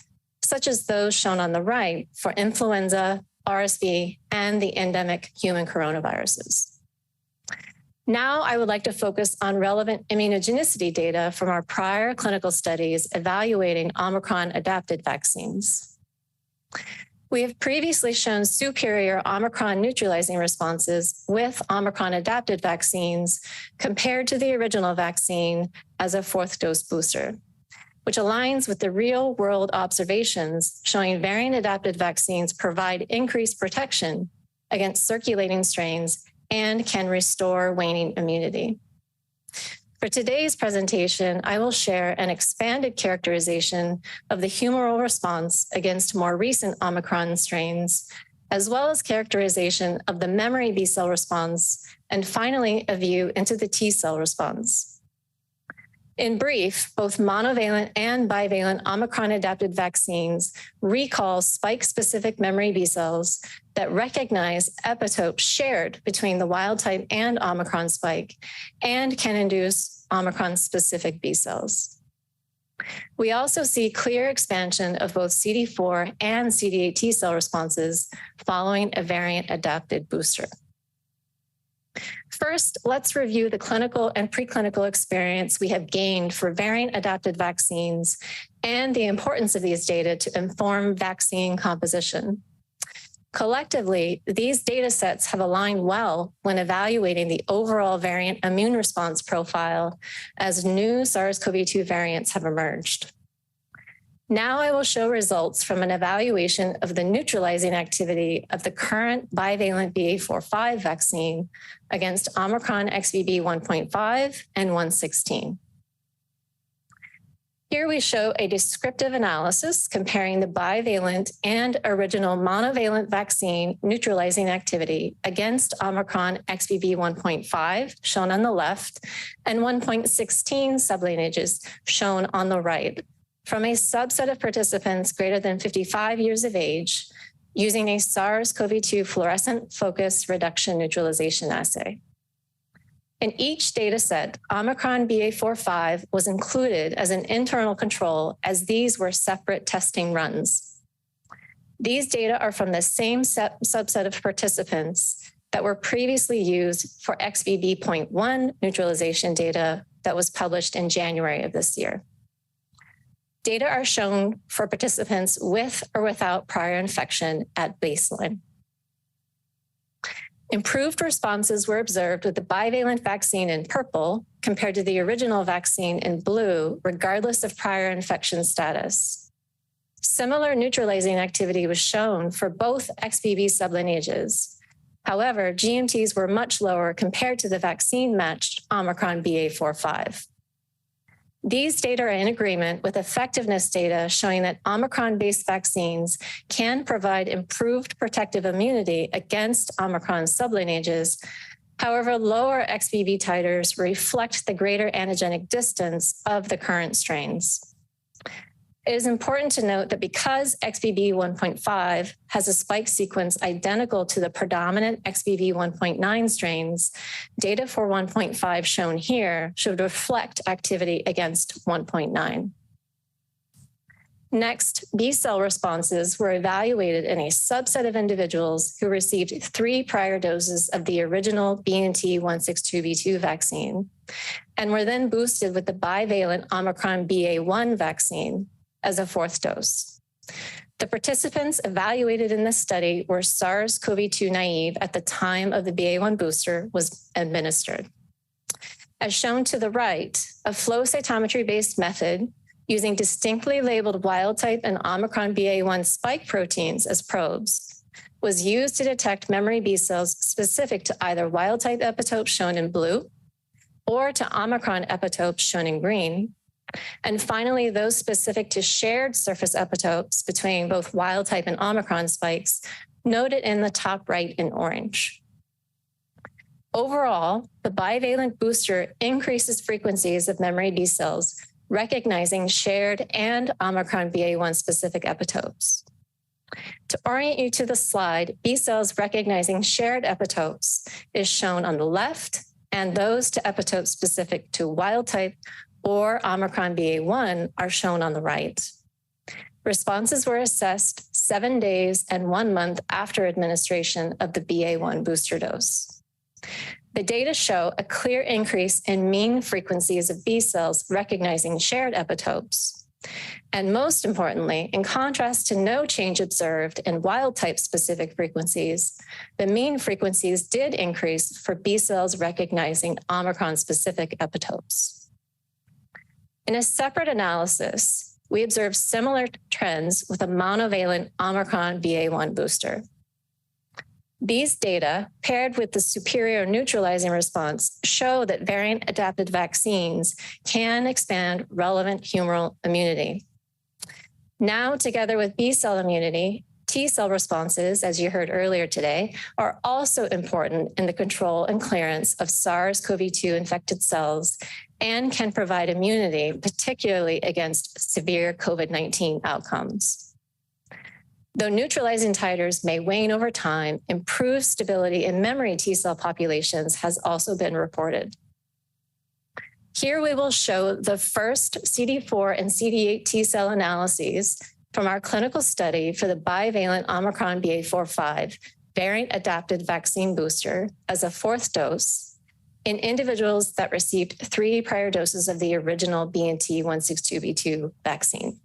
such as those shown on the right for influenza, RSV, and the endemic human coronaviruses. Now I would like to focus on relevant immunogenicity data from our prior clinical studies evaluating Omicron-adapted vaccines. We have previously shown superior Omicron neutralizing responses with Omicron-adapted vaccines compared to the original vaccine as a 4th dose booster, which aligns with the real-world observations showing variant-adapted vaccines provide increased protection against circulating strains and can restore waning immunity. For today's presentation, I will share an expanded characterization of the humoral response against more recent Omicron strains, as well as characterization of the memory B cell response, and finally, a view into the T cell response. In brief, both monovalent and bivalent Omicron-adapted vaccines recall spike-specific memory B cells that recognize epitopes shared between the wild type and Omicron spike and can induce Omicron-specific B cells. We also see clear expansion of both CD4 and CD8 T cell responses following a variant-adapted booster. First, let's review the clinical and preclinical experience we have gained for variant-adapted vaccines and the importance of these data to inform vaccine composition. Collectively, these data sets have aligned well when evaluating the overall variant immune response profile as new SARS-CoV-2 variants have emerged. Now I will show results from an evaluation of the neutralizing activity of the current bivalent BA.4/5 vaccine against Omicron XBB 1.5 and 116. Here we show a descriptive analysis comparing the bivalent and original monovalent vaccine neutralizing activity against Omicron XBB 1.5, shown on the left, and 1.16 sublineages, shown on the right, from a subset of participants greater than 55 years of age using a SARS-CoV-2 fluorescent focus reduction neutralization assay. In each data set, Omicron BA.4/5 was included as an internal control as these were separate testing runs. These data are from the same subset of participants that were previously used for XBB.1 neutralization data that was published in January of this year. Data are shown for participants with or without prior infection at baseline. Improved responses were observed with the bivalent vaccine in purple compared to the original vaccine in blue, regardless of prior infection status. Similar neutralizing activity was shown for both XBB sublineages. However, GMTs were much lower compared to the vaccine-matched Omicron BA.4/5. These data are in agreement with effectiveness data showing that Omicron-based vaccines can provide improved protective immunity against Omicron sublineages. However, lower XBB titers reflect the greater antigenic distance of the current strains. It is important to note that because XBB 1.5 has a spike sequence identical to the predominant XBB 1.9 strains, data for 1.5 shown here should reflect activity against 1.9. Next, B cell responses were evaluated in a subset of individuals who received 3 prior doses of the original BNT162b2 vaccine and were then boosted with the bivalent Omicron BA.1 vaccine as a 4th dose. The participants evaluated in this study were SARS-CoV-2 naive at the time of the BA.1 booster was administered. As shown to the right, a flow cytometry-based method using distinctly labeled wild-type and Omicron BA.1 spike proteins as probes was used to detect memory B cells specific to either wild-type epitopes shown in blue or to Omicron epitopes shown in green, and finally, those specific to shared surface epitopes between both wild type and Omicron spikes, noted in the top right in orange. Overall, the bivalent booster increases frequencies of memory B cells, recognizing shared and Omicron BA.1 specific epitopes. To orient you to the slide, B cells recognizing shared epitopes is shown on the left, and those to epitopes specific to wild type or Omicron BA.1 are shown on the right. Responses were assessed 7 days and 1 month after administration of the BA.1 booster dose. The data show a clear increase in mean frequencies of B cells recognizing shared epitopes. And most importantly, in contrast to no change observed in wild type specific frequencies, the mean frequencies did increase for B cells recognizing Omicron specific epitopes. In a separate analysis, we observed similar trends with a monovalent Omicron BA.1 booster. These data, paired with the superior neutralizing response, show that variant-adapted vaccines can expand relevant humoral immunity. Now, together with B-cell immunity, T-cell responses, as you heard earlier today, are also important in the control and clearance of SARS-CoV-2 infected cells and can provide immunity, particularly against severe COVID-19 outcomes. Though neutralizing titers may wane over time, improved stability in memory T-cell populations has also been reported. Here we will show the first CD4 and CD8 T-cell analyses from our clinical study for the bivalent Omicron BA.4/5 variant-adapted vaccine booster as a fourth dose in individuals that received 3 prior doses of the original BNT162b2 vaccine.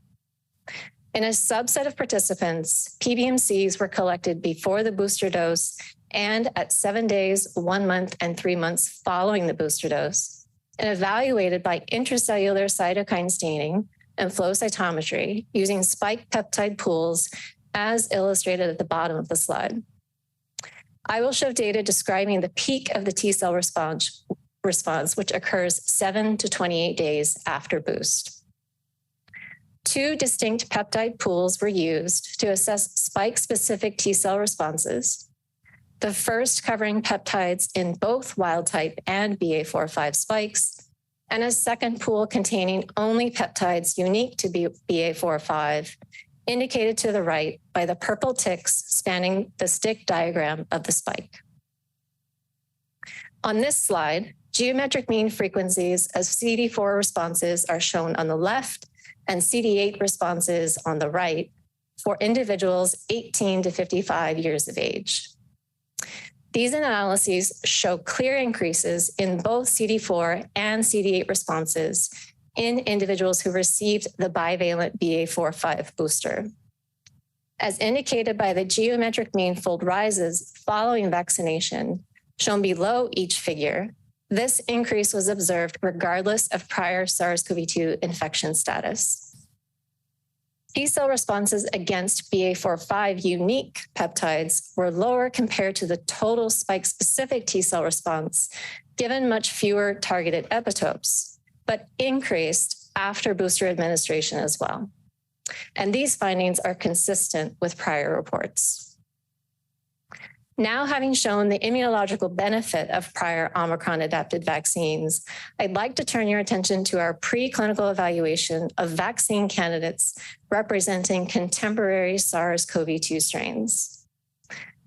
In a subset of participants, PBMCs were collected before the booster dose and at 7 days, 1 month, and 3 months following the booster dose, and evaluated by intracellular cytokine staining and flow cytometry using spike peptide pools as illustrated at the bottom of the slide. I will show data describing the peak of the T-cell response, which occurs 7 to 28 days after boost. 2 distinct peptide pools were used to assess spike-specific T-cell responses. The first covering peptides in both wild-type and BA.4/5 spikes, and a second pool containing only peptides unique to BA.4/5, indicated to the right by the purple ticks spanning the stick diagram of the spike. On this slide, geometric mean frequencies of CD4 responses are shown on the left and CD8 responses on the right for individuals 18 to 55 years of age. These analyses show clear increases in both CD4 and CD8 responses in individuals who received the bivalent BA.4/5 booster. As indicated by the geometric mean fold rises following vaccination, shown below each figure, this increase was observed regardless of prior SARS-CoV-2 infection status. T-cell responses against BA.4/5 unique peptides were lower compared to the total spike-specific T-cell response, given much fewer targeted epitopes, but increased after booster administration as well. And these findings are consistent with prior reports. Now, having shown the immunological benefit of prior Omicron-adapted vaccines, I'd like to turn your attention to our preclinical evaluation of vaccine candidates representing contemporary SARS-CoV-2 strains.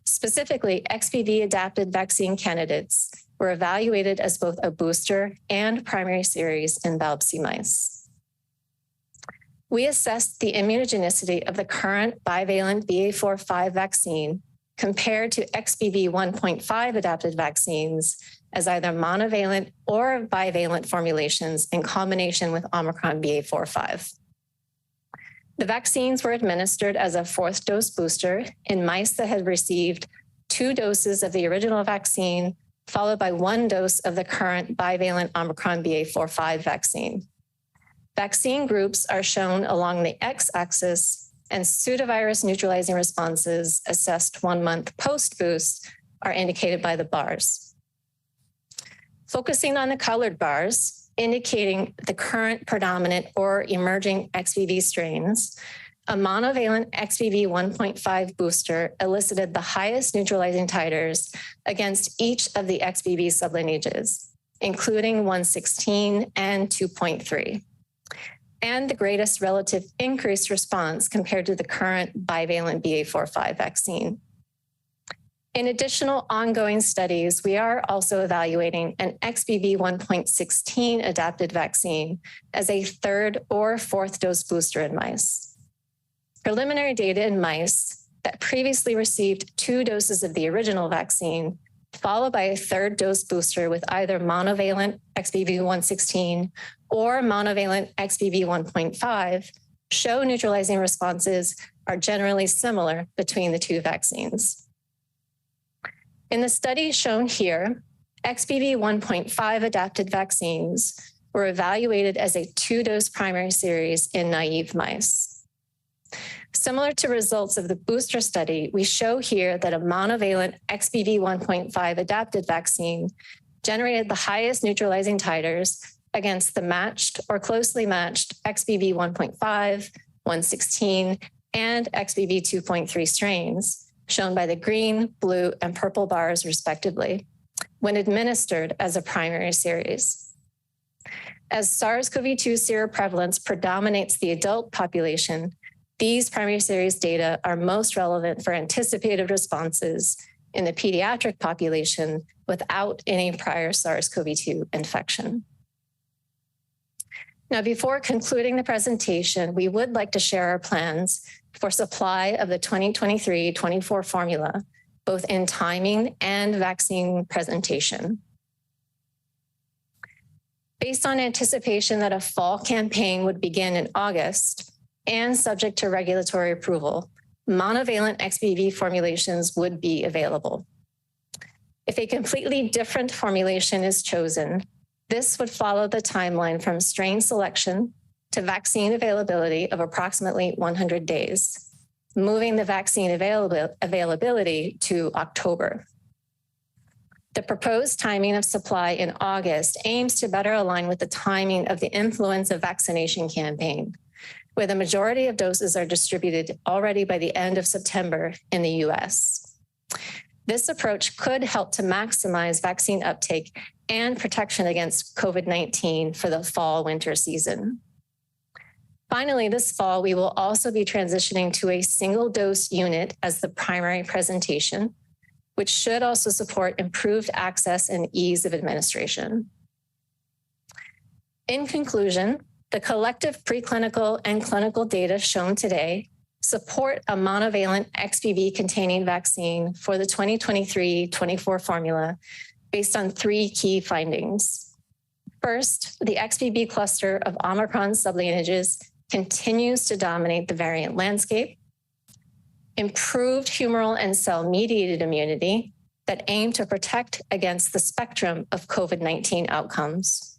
Specifically, XBB-adapted vaccine candidates were evaluated as both a booster and primary series in biopsy mice. We assessed the immunogenicity of the current bivalent BA.4/5 vaccine compared to XBB 1.5 adapted vaccines as either monovalent or bivalent formulations in combination with Omicron BA.4/5. The vaccines were administered as a fourth dose booster in mice that had received 2 doses of the original vaccine, followed by 1 dose of the current bivalent Omicron BA.4/5 vaccine. Vaccine groups are shown along the x-axis, and pseudovirus neutralizing responses assessed 1 month post-boost are indicated by the bars. Focusing on the colored bars, indicating the current predominant or emerging XBB strains, a monovalent XBB 1.5 booster elicited the highest neutralizing titers against each of the XBB sublineages, including 116 and 2.3. and the greatest relative increased response compared to the current bivalent BA.4/5 vaccine. In additional ongoing studies, we are also evaluating an XBB 1.16 adapted vaccine as a third or fourth dose booster in mice. Preliminary data in mice that previously received 2 doses of the original vaccine, followed by a third dose booster with either monovalent XBB 1.16 or monovalent XBB 1.5, show neutralizing responses are generally similar between the 2 vaccines. In the study shown here, XBB 1.5 adapted vaccines were evaluated as a 2-dose primary series in naive mice. Similar to results of the booster study, we show here that a monovalent XBB 1.5 adapted vaccine generated the highest neutralizing titers against the matched or closely matched XBB 1.5, 116, and XBB 2.3 strains, shown by the green, blue, and purple bars respectively, when administered as a primary series. As SARS-CoV-2 seroprevalence predominates the adult population, these primary series data are most relevant for anticipated responses in the pediatric population without any prior SARS-CoV-2 infection. Now, before concluding the presentation, we would like to share our plans for supply of the 2023-24 formula, both in timing and vaccine presentation. Based on anticipation that a fall campaign would begin in August, and subject to regulatory approval, monovalent XBB formulations would be available. If a completely different formulation is chosen, this would follow the timeline from strain selection to vaccine availability of approximately 100 days, moving the vaccine availability to October. The proposed timing of supply in August aims to better align with the timing of the influenza vaccination campaign, where the majority of doses are distributed already by the end of September in the US. This approach could help to maximize vaccine uptake and protection against COVID-19 for the fall-winter season. Finally, this fall, we will also be transitioning to a single-dose unit as the primary presentation, which should also support improved access and ease of administration. In conclusion, the collective preclinical and clinical data shown today support a monovalent XBB-containing vaccine for the 2023-24 formula based on 3 key findings. First, the XBB cluster of Omicron sublineages continues to dominate the variant landscape. Improved humoral and cell-mediated immunity that aim to protect against the spectrum of COVID-19 outcomes.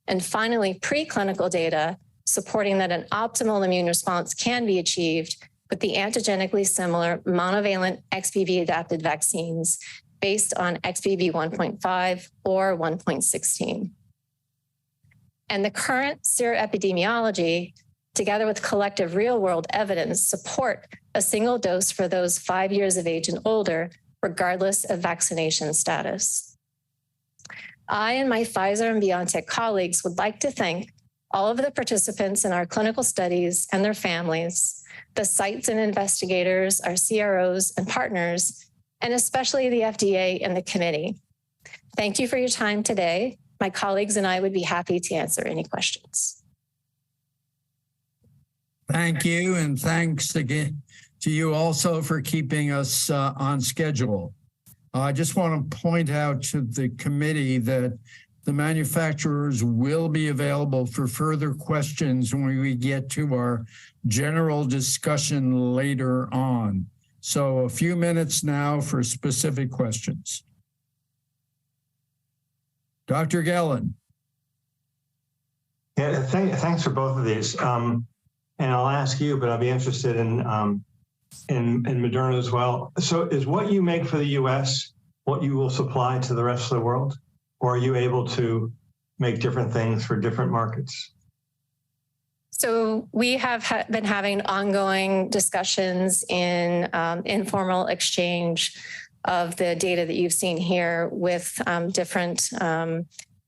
And finally, preclinical data supporting that an optimal immune response can be achieved with the antigenically similar monovalent XBB-adapted vaccines based on XBB 1.5 or 1.16. And the current seroepidemiology, together with collective real-world evidence, support a single dose for those 5 years of age and older, regardless of vaccination status. I and my Pfizer and BioNTech colleagues would like to thank all of the participants in our clinical studies and their families, the sites and investigators, our CROs and partners, and especially the FDA and the committee. Thank you for your time today. My colleagues and I would be happy to answer any questions. Thank you, and thanks again to you also for keeping us on schedule. I just want to point out to the committee that the manufacturers will be available for further questions when we get to our general discussion later on. So a few minutes now for specific questions. Dr. Gellin. Yeah, thanks for both of these. And I'll ask you, but I'll be interested in Moderna as well. So is what you make for the US what you will supply to the rest of the world? Or are you able to make different things for different markets? So we have been having ongoing discussions in informal exchange of the data that you've seen here with different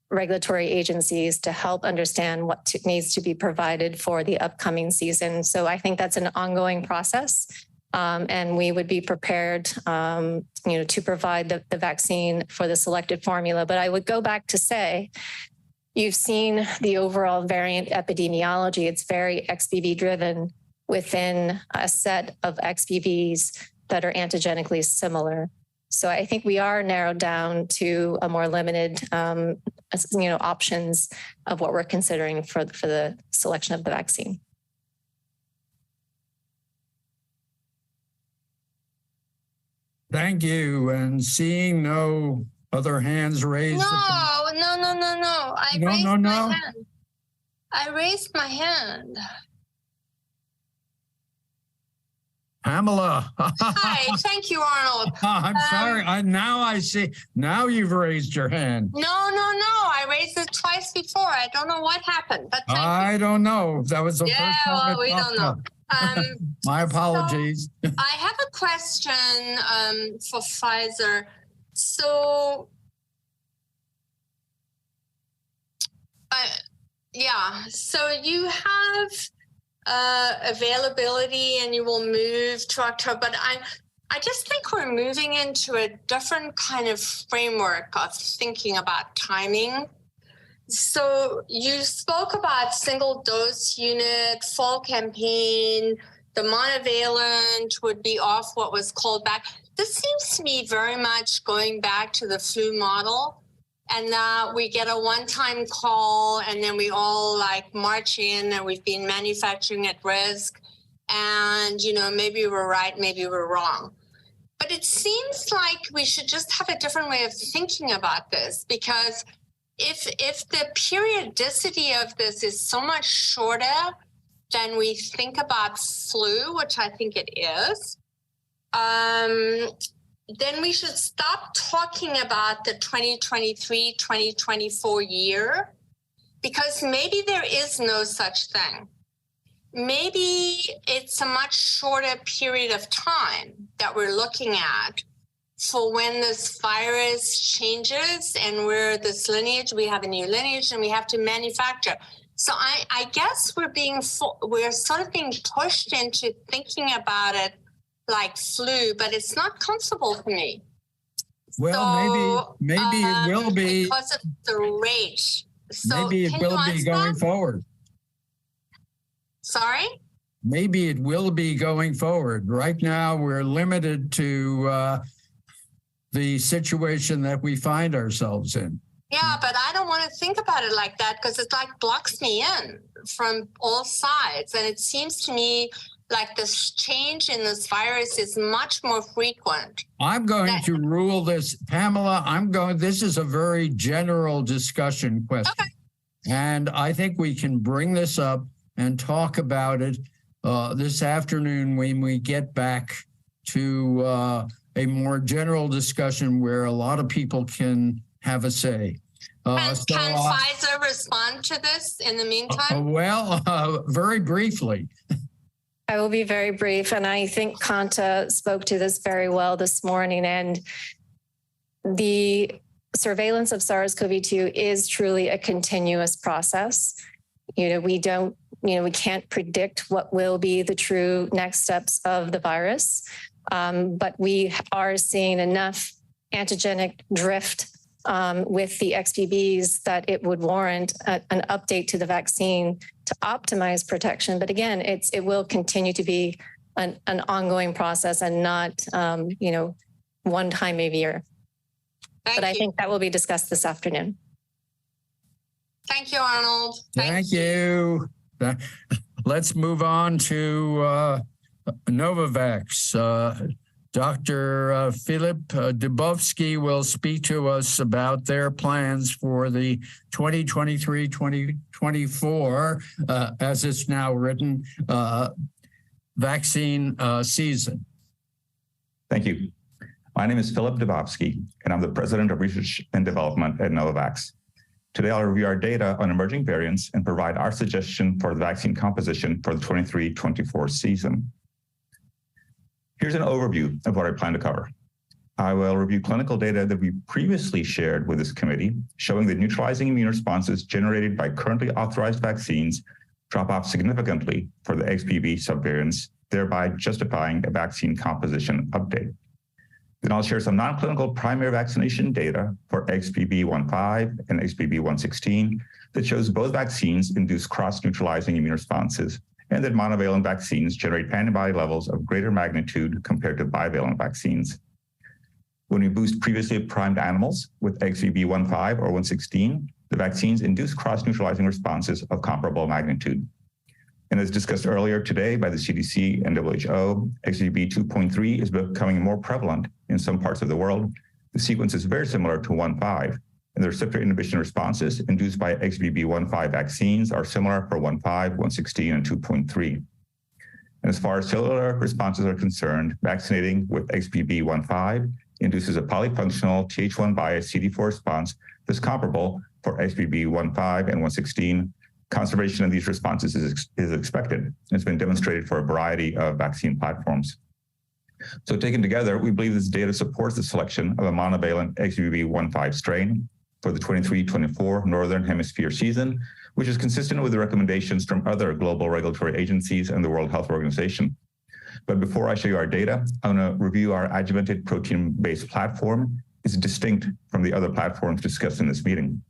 regulatory agencies to help understand what needs to be provided for the upcoming season. So I think that's an ongoing process. And we would be prepared, to provide the vaccine for the selected formula. But I would go back to say, you've seen the overall variant epidemiology. It's very XBB driven within a set of XBBs that are antigenically similar. So I think we are narrowed down to a more limited, options of what we're considering for the selection of the vaccine. Thank you. And seeing no other hands raised. No. I raised my hand. Pamela. Hi, thank you, Arnold. I'm sorry. Now I see. Now you've raised your hand. No. I raised it twice before. I don't know what happened, but I don't know. That was the first time. Well, we don't know. My apologies. So I have a question for Pfizer. So, so you have availability and you will move to October, but I just think we're moving into a different kind of framework of thinking about timing. So you spoke about single dose unit, fall campaign, the monovalent would be off what was called back. This seems to me very much going back to the flu model, and we get a one-time call and then we all like march in and we've been manufacturing at risk, and maybe we're right, maybe we're wrong. But it seems like we should just have a different way of thinking about this, because if the periodicity of this is so much shorter than we think about flu, which I think it is, then we should stop talking about the 2023-2024 year, because maybe there is no such thing. Maybe it's a much shorter period of time that we're looking at for when this virus changes and we're this lineage, we have a new lineage and we have to manufacture. So I guess we're sort of being pushed into thinking about it like flu, but it's not comfortable for me. Well, maybe it will be because of the rate. So maybe it will be going forward. Sorry? Maybe it will be going forward. Right now, we're limited to the situation that we find ourselves in. Yeah, but I don't want to think about it like that, because it like blocks me in from all sides. And it seems to me like this change in this virus is much more frequent. I'm going to rule this, Pamela, this is a very general discussion question. Okay. And I think we can bring this up and talk about it this afternoon when we get back to a more general discussion where a lot of people can have a say. Can Pfizer respond to this in the meantime? Very briefly. I will be very brief, and I think Kanta spoke to this very well this morning. And the surveillance of SARS-CoV-2 is truly a continuous process. We can't predict what will be the true next steps of the virus, but we are seeing enough antigenic drift with the XBBs that it would warrant an update to the vaccine to optimize protection. But again, it will continue to be an ongoing process and not, one time a year. I think that will be discussed this afternoon. Thank you, Arnold. Thank you. Let's move on to Novavax. Dr. Philip Dubovsky will speak to us about their plans for the 2023-2024, as it's now written, vaccine season. Thank you. My name is Philip Dubovsky, and I'm the President of Research and Development at Novavax. Today, I'll review our data on emerging variants and provide our suggestion for the vaccine composition for the 23-24 season. Here's an overview of what I plan to cover. I will review clinical data that we previously shared with this committee, showing that neutralizing immune responses generated by currently authorized vaccines drop off significantly for the XBB subvariants, thereby justifying a vaccine composition update. Then I'll share some non-clinical primary vaccination data for XBB.1.5 and XBB.1.16 that shows both vaccines induce cross-neutralizing immune responses, and that monovalent vaccines generate antibody levels of greater magnitude compared to bivalent vaccines. When we boost previously primed animals with XBB.1.5 or 1.16, the vaccines induce cross-neutralizing responses of comparable magnitude. And as discussed earlier today by the CDC and WHO, XBB.2.3 is becoming more prevalent in some parts of the world. The sequence is very similar to 1.5, and the receptor inhibition responses induced by XBB.1.5 vaccines are similar for 1.5, 1.16, and 2.3. And as far as cellular responses are concerned, vaccinating with XBB.1.5 induces a polyfunctional Th1 biased CD4 response that's comparable for XBB.1.5 and 1.16. Conservation of these responses is expected. It's been demonstrated for a variety of vaccine platforms. So taken together, we believe this data supports the selection of a monovalent XBB.1.5 strain for the 23-24 Northern Hemisphere season, which is consistent with the recommendations from other global regulatory agencies and the World Health Organization. But before I show you our data, I want to review our adjuvanted protein-based platform. It's distinct from the other platforms discussed in this meeting.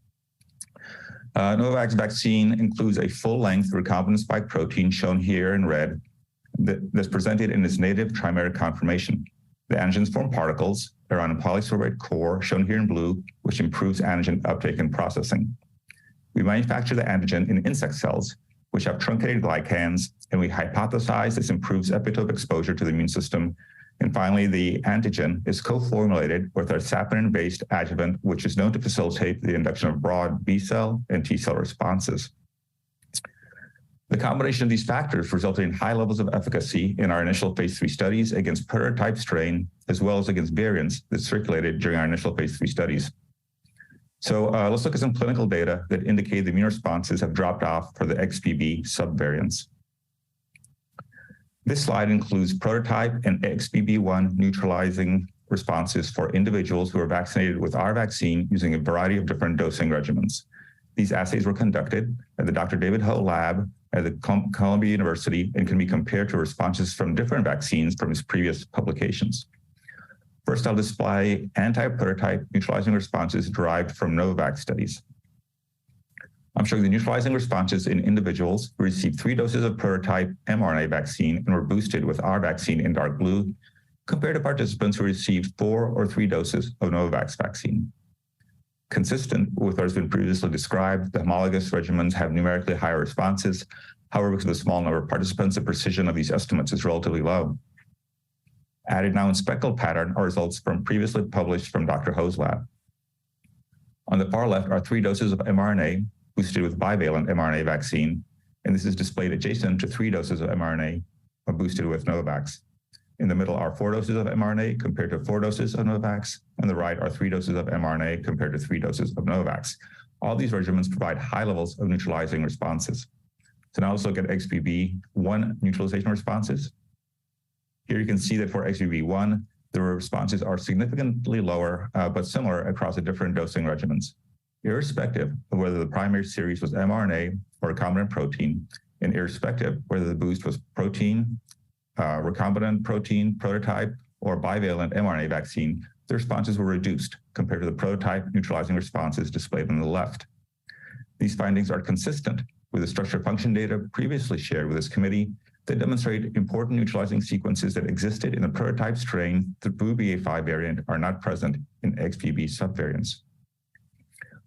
Novavax vaccine includes a full-length recombinant spike protein shown here in red that's presented in its native trimeric conformation. The antigens form particles around a polysorbate core shown here in blue, which improves antigen uptake and processing. We manufacture the antigen in insect cells, which have truncated glycans, and we hypothesize this improves epitope exposure to the immune system. And finally, the antigen is co-formulated with our saponin-based adjuvant, which is known to facilitate the induction of broad B cell and T cell responses. The combination of these factors resulted in high levels of efficacy in our initial phase 3 studies against prototype strain, as well as against variants that circulated during our initial phase 3 studies. So let's look at some clinical data that indicate the immune responses have dropped off for the XBB subvariants. This slide includes prototype and XBB.1 neutralizing responses for individuals who are vaccinated with our vaccine using a variety of different dosing regimens. These assays were conducted at the Dr. David Ho lab at the Columbia University and can be compared to responses from different vaccines from his previous publications. First, I'll display anti-prototype neutralizing responses derived from Novavax studies. I'm showing the neutralizing responses in individuals who received 3 doses of prototype mRNA vaccine and were boosted with our vaccine in dark blue, compared to participants who received 4 or 3 doses of Novavax vaccine. Consistent with what has been previously described, the homologous regimens have numerically higher responses. However, because of the small number of participants, the precision of these estimates is relatively low. Added now in speckled pattern are results from previously published from Dr. Ho's lab. On the far left are 3 doses of mRNA boosted with bivalent mRNA vaccine, and this is displayed adjacent to 3 doses of mRNA boosted with Novavax. In the middle are 4 doses of mRNA compared to 4 doses of Novavax, and the right are 3 doses of mRNA compared to 3 doses of Novavax. All these regimens provide high levels of neutralizing responses. So now let's look at XBB.1 neutralization responses. Here you can see that for XBB.1, the responses are significantly lower, but similar across the different dosing regimens, irrespective of whether the primary series was mRNA or recombinant protein, and irrespective whether the boost was protein, recombinant protein, prototype, or bivalent mRNA vaccine, the responses were reduced compared to the prototype neutralizing responses displayed on the left. These findings are consistent with the structure function data previously shared with this committee that demonstrate important neutralizing sequences that existed in the prototype strain. The BA.5 variant are not present in XBB subvariants.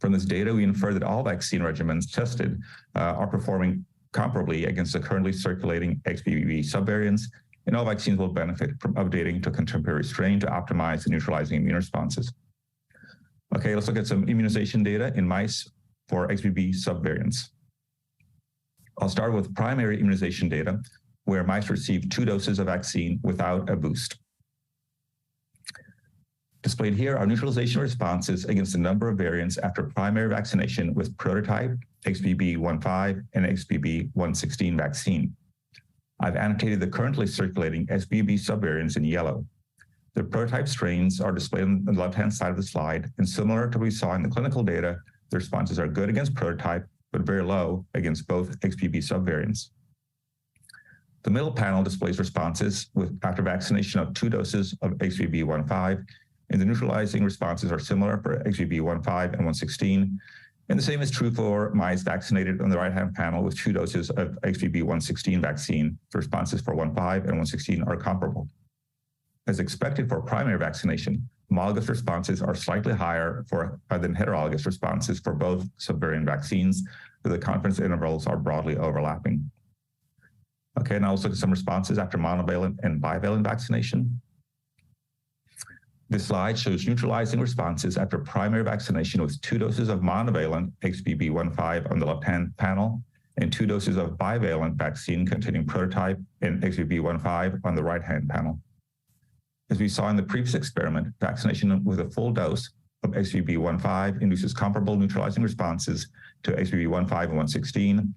From this data, we infer that all vaccine regimens tested are performing comparably against the currently circulating XBB subvariants, and all vaccines will benefit from updating to a contemporary strain to optimize the neutralizing immune responses. Okay, let's look at some immunization data in mice for XBB subvariants. I'll start with primary immunization data, where mice received 2 doses of vaccine without a boost. Displayed here are neutralization responses against a number of variants after primary vaccination with prototype, XBB.1.5, and XBB.1.16 vaccine. I've annotated the currently circulating XBB subvariants in yellow. The prototype strains are displayed on the left-hand side of the slide, and similar to what we saw in the clinical data, the responses are good against prototype, but very low against both XBB subvariants. The middle panel displays responses after vaccination of 2 doses of XBB.1.5, and the neutralizing responses are similar for XBB.1.5 and 1.16, and the same is true for mice vaccinated on the right-hand panel with 2 doses of XBB.1.16 vaccine. The responses for 1.5 and 1.16 are comparable. As expected for primary vaccination, homologous responses are slightly higher than heterologous responses for both subvariant vaccines, but the confidence intervals are broadly overlapping. Okay, now let's look at some responses after monovalent and bivalent vaccination. This slide shows neutralizing responses after primary vaccination with 2 doses of monovalent XBB.1.5 on the left-hand panel and 2 doses of bivalent vaccine containing prototype and XBB.1.5 on the right-hand panel. As we saw in the previous experiment, vaccination with a full dose of XBB.1.5 induces comparable neutralizing responses to XBB.1.5 and 116.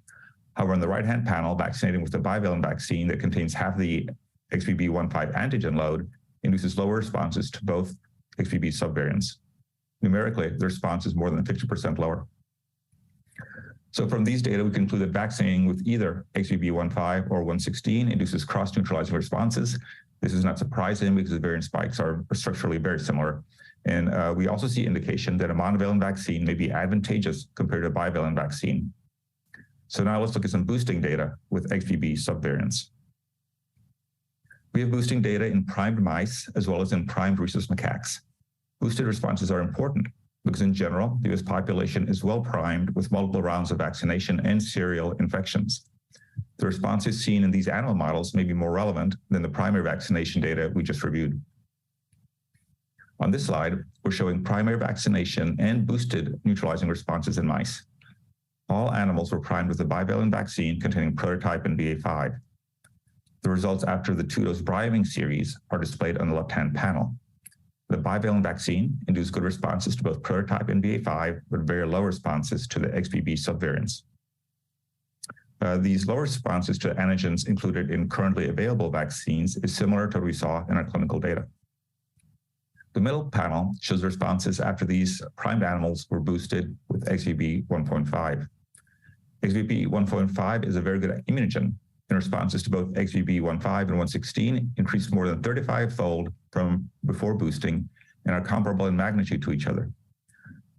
However, on the right-hand panel, vaccinating with the bivalent vaccine that contains half the XBB.1.5 antigen load induces lower responses to both XBB subvariants. Numerically, the response is more than 50% lower. So from these data, we conclude that vaccinating with either XBB.1.5 or 116 induces cross-neutralizing responses. This is not surprising because the variant spikes are structurally very similar. And we also see indication that a monovalent vaccine may be advantageous compared to a bivalent vaccine. So now let's look at some boosting data with XBB subvariants. We have boosting data in primed mice as well as in primed rhesus macaques. Boosted responses are important because in general, the US population is well primed with multiple rounds of vaccination and serial infections. The responses seen in these animal models may be more relevant than the primary vaccination data we just reviewed. On this slide, we're showing primary vaccination and boosted neutralizing responses in mice. All animals were primed with a bivalent vaccine containing prototype and BA.5. The results after the 2-dose priming series are displayed on the left-hand panel. The bivalent vaccine induced good responses to both prototype and BA.5, but very low responses to the XBB subvariants. These low responses to antigens included in currently available vaccines is similar to what we saw in our clinical data. The middle panel shows responses after these primed animals were boosted with XBB.1.5. XBB.1.5 is a very good immunogen, and responses to both XBB.1.5 and 116 increased more than 35-fold from before boosting and are comparable in magnitude to each other.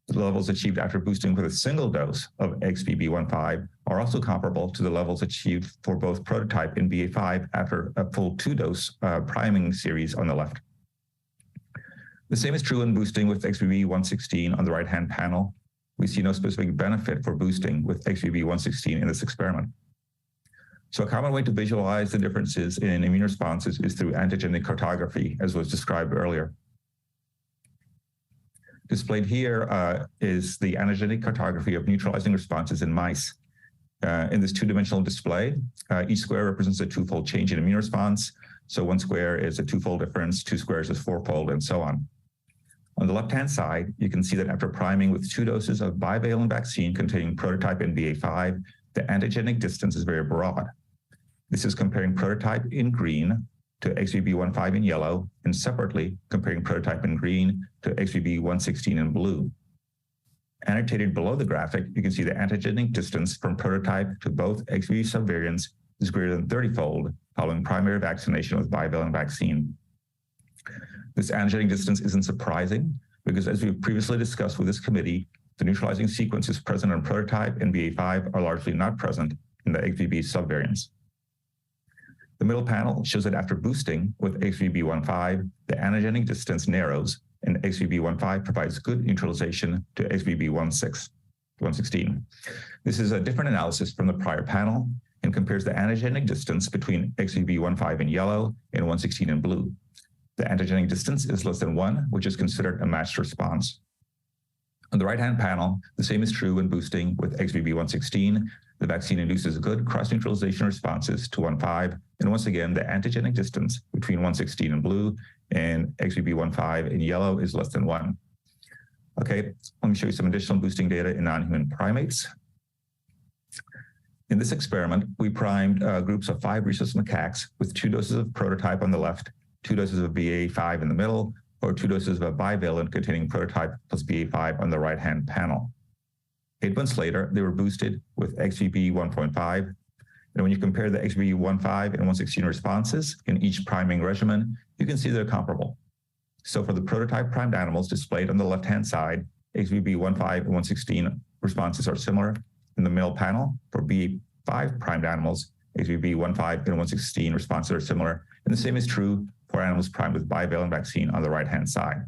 The levels achieved after boosting with a single dose of XBB.1.5 are also comparable to the levels achieved for both prototype and BA.5 after a full 2-dose priming series on the left. The same is true in boosting with XBB.116 on the right-hand panel. We see no specific benefit for boosting with XBB.116 in this experiment. So a common way to visualize the differences in immune responses is through antigenic cartography, as was described earlier. Displayed here is the antigenic cartography of neutralizing responses in mice. In this 2-dimensional display, each square represents a 2-fold change in immune response. So 1 square is a 2-fold difference, 2 squares is 4-fold, and so on. On the left-hand side, you can see that after priming with 2 doses of bivalent vaccine containing prototype and BA.5, the antigenic distance is very broad. This is comparing prototype in green to XBB.1.5 in yellow, and separately comparing prototype in green to XBB.116 in blue. Annotated below the graphic, you can see the antigenic distance from prototype to both XBB subvariants is greater than 30-fold following primary vaccination with bivalent vaccine. This antigenic distance isn't surprising because, as we've previously discussed with this committee, the neutralizing sequences present on prototype and BA.5 are largely not present in the XBB subvariants. The middle panel shows that after boosting with XBB.1.5, the antigenic distance narrows and XBB.1.5 provides good neutralization to XBB.116. This is a different analysis from the prior panel and compares the antigenic distance between XBB.1.5 in yellow and 116 in blue. The antigenic distance is less than 1, which is considered a matched response. On the right-hand panel, the same is true when boosting with XBB.116. The vaccine induces good cross-neutralization responses to 1.5, and once again, the antigenic distance between 116 in blue and XBB.1.5 in yellow is less than 1. Okay, let me show you some additional boosting data in non-human primates. In this experiment, we primed groups of 5 rhesus macaques with 2 doses of prototype on the left, 2 doses of BA.5 in the middle, or 2 doses of a bivalent containing prototype plus BA.5 on the right-hand panel. 8 months later, they were boosted with XBB.1.5. And when you compare the XBB.1.5 and 116 responses in each priming regimen, you can see they're comparable. So for the prototype primed animals displayed on the left-hand side, XBB.1.5 and 116 responses are similar. In the middle panel, for BA.5 primed animals, XBB.1.5 and 116 responses are similar. And the same is true for animals primed with bivalent vaccine on the right-hand side.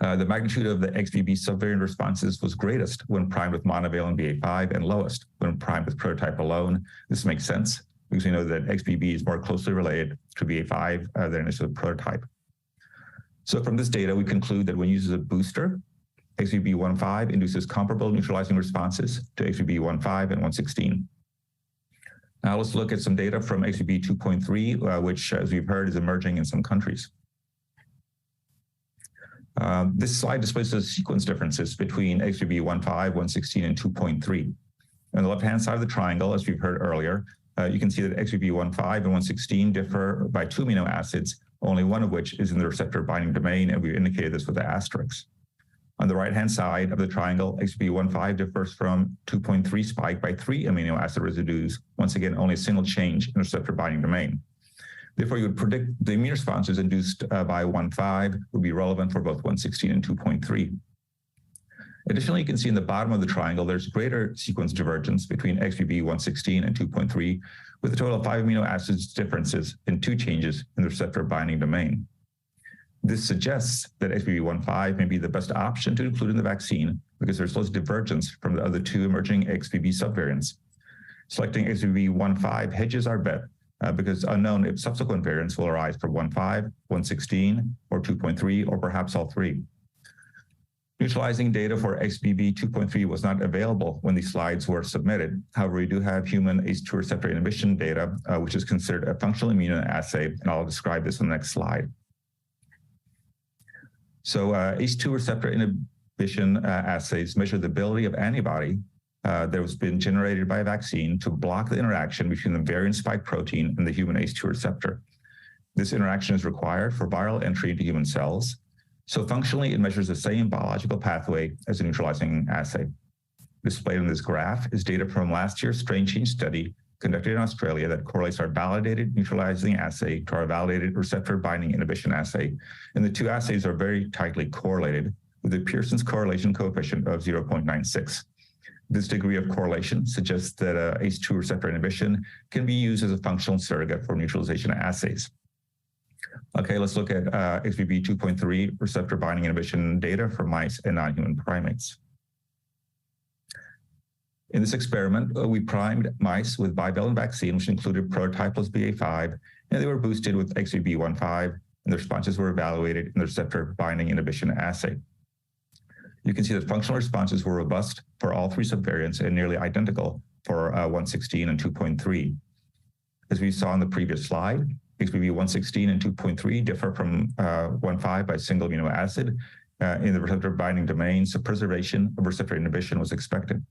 The magnitude of the XBB subvariant responses was greatest when primed with monovalent BA.5 and lowest when primed with prototype alone. This makes sense because we know that XBB is more closely related to BA.5 than it is to the prototype. So from this data, we conclude that when used as a booster, XBB.1.5 induces comparable neutralizing responses to XBB.1.5 and 116. Now let's look at some data from XBB.2.3, which, as we've heard, is emerging in some countries. This slide displays the sequence differences between XBB.1.5, 116, and 2.3. On the left-hand side of the triangle, as we've heard earlier, you can see that XBB.1.5 and 116 differ by 2 amino acids, only one of which is in the receptor binding domain, and we indicated this with the asterisk. On the right-hand side of the triangle, XBB.1.5 differs from 2.3 spike by 3 amino acid residues, once again, only a single change in the receptor binding domain. Therefore, you would predict the immune responses induced by 1.5 would be relevant for both 116 and 2.3. Additionally, you can see in the bottom of the triangle, there's greater sequence divergence between XBB.116 and 2.3, with a total of 5 amino acids differences and 2 changes in the receptor binding domain. This suggests that XBB.1.5 may be the best option to include in the vaccine because there's less divergence from the other 2 emerging XBB subvariants. Selecting XBB.1.5 hedges our bet because it's unknown if subsequent variants will arise for 1.5, 116, or 2.3, or perhaps all 3. Neutralizing data for XBB.2.3 was not available when these slides were submitted. However, we do have human ACE2 receptor inhibition data, which is considered a functional immunoassay, and I'll describe this on the next slide. So ACE2 receptor inhibition assays measure the ability of antibody that has been generated by a vaccine to block the interaction between the variant spike protein and the human ACE2 receptor. This interaction is required for viral entry into human cells. So functionally, it measures the same biological pathway as a neutralizing assay. Displayed in this graph is data from last year's strain change study conducted in Australia that correlates our validated neutralizing assay to our validated receptor binding inhibition assay. And the 2 assays are very tightly correlated with a Pearson's correlation coefficient of 0.96. This degree of correlation suggests that ACE2 receptor inhibition can be used as a functional surrogate for neutralization assays. Okay, let's look at XBB.2.3 receptor binding inhibition data for mice and non-human primates. In this experiment, we primed mice with bivalent vaccine, which included prototype plus BA.5, and they were boosted with XBB.1.5, and the responses were evaluated in the receptor binding inhibition assay. You can see that functional responses were robust for all 3 subvariants and nearly identical for 116 and 2.3. As we saw in the previous slide, XBB.116 and 2.3 differ from 1.5 by a single amino acid in the receptor binding domain, so preservation of receptor inhibition was expected.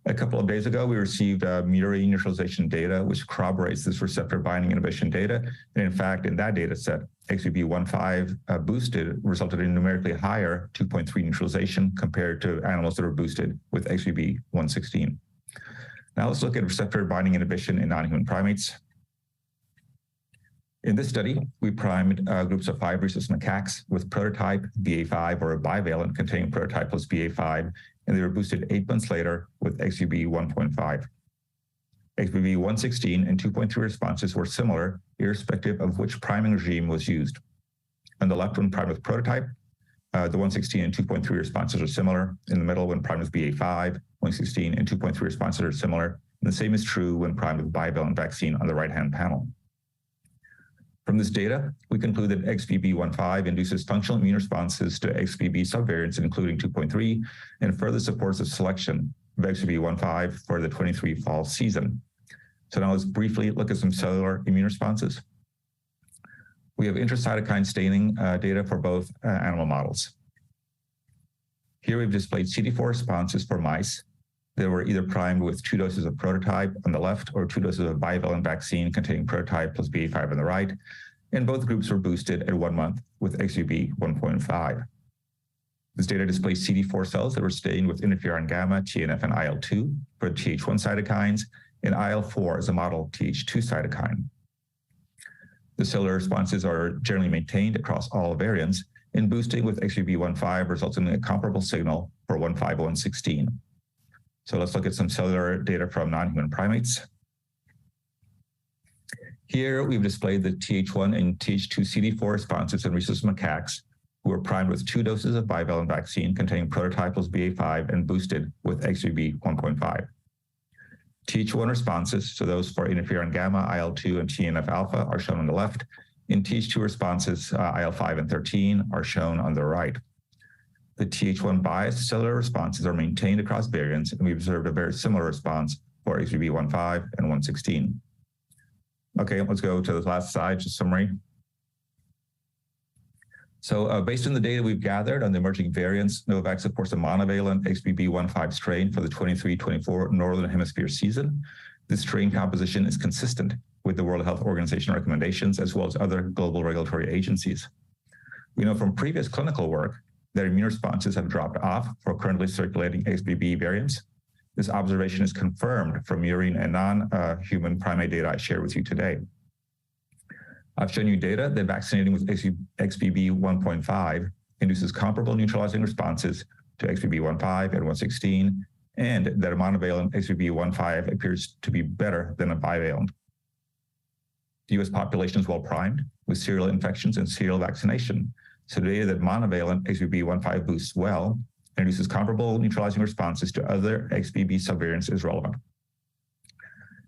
A couple of days ago, we received murine neutralization data, which corroborates this receptor binding inhibition data. And in fact, in that data set, XBB.1.5 boosted resulted in numerically higher 2.3 neutralization compared to animals that were boosted with XBB.116. Now let's look at receptor binding inhibition in non-human primates. In this study, we primed groups of 5 rhesus macaques with prototype BA.5 or a bivalent containing prototype plus BA.5, and they were boosted 8 months later with XBB.1.5. XBB.116 and 2.3 responses were similar, irrespective of which priming regime was used. On the left, when primed with prototype, the 116 and 2.3 responses are similar. In the middle, when primed with BA.5, 116 and 2.3 responses are similar. And the same is true when primed with bivalent vaccine on the right-hand panel. From this data, we conclude that XBB.1.5 induces functional immune responses to XBB subvariants, including 2.3, and further supports the selection of XBB.1.5 for the 23 fall season. So now let's briefly look at some cellular immune responses. We have intracytokine staining data for both animal models. Here we've displayed CD4 responses for mice that were either primed with 2 doses of prototype on the left or 2 doses of bivalent vaccine containing prototype plus BA.5 on the right, and both groups were boosted at 1 month with XBB.1.5. This data displays CD4 cells that were stained with interferon gamma, TNF, and IL-2 for Th1 cytokines, and IL-4 as a model Th2 cytokine. The cellular responses are generally maintained across all variants, and boosting with XBB.1.5 results in a comparable signal for 1.5 and 116. So let's look at some cellular data from non-human primates. Here we've displayed the Th1 and Th2 CD4 responses in rhesus macaques who were primed with 2 doses of bivalent vaccine containing prototype plus BA.5 and boosted with XBB.1.5. Th1 responses, so those for interferon gamma, IL-2, and TNF alpha are shown on the left. In Th2 responses, IL-5 and 13 are shown on the right. the Th1 biased cellular responses are maintained across variants, and we observed a very similar response for XBB.1.5 and 1.16. Okay, let's go to the last slide, just summary. So based on the data we've gathered on the emerging variants, Novavax supports a monovalent XBB.1.5 strain for the 23-24 Northern Hemisphere season. This strain composition is consistent with the World Health Organization recommendations, as well as other global regulatory agencies. We know from previous clinical work that immune responses have dropped off for currently circulating XBB variants. This observation is confirmed from murine and non-human primate data I shared with you today. I've shown you data that vaccinating with XBB.1.5 induces comparable neutralizing responses to XBB.1.5 and 1.16, and that a monovalent XBB.1.5 appears to be better than a bivalent. The US population is well primed with serial infections and serial vaccination. So the data that monovalent XBB.1.5 boosts well and induces comparable neutralizing responses to other XBB subvariants is relevant.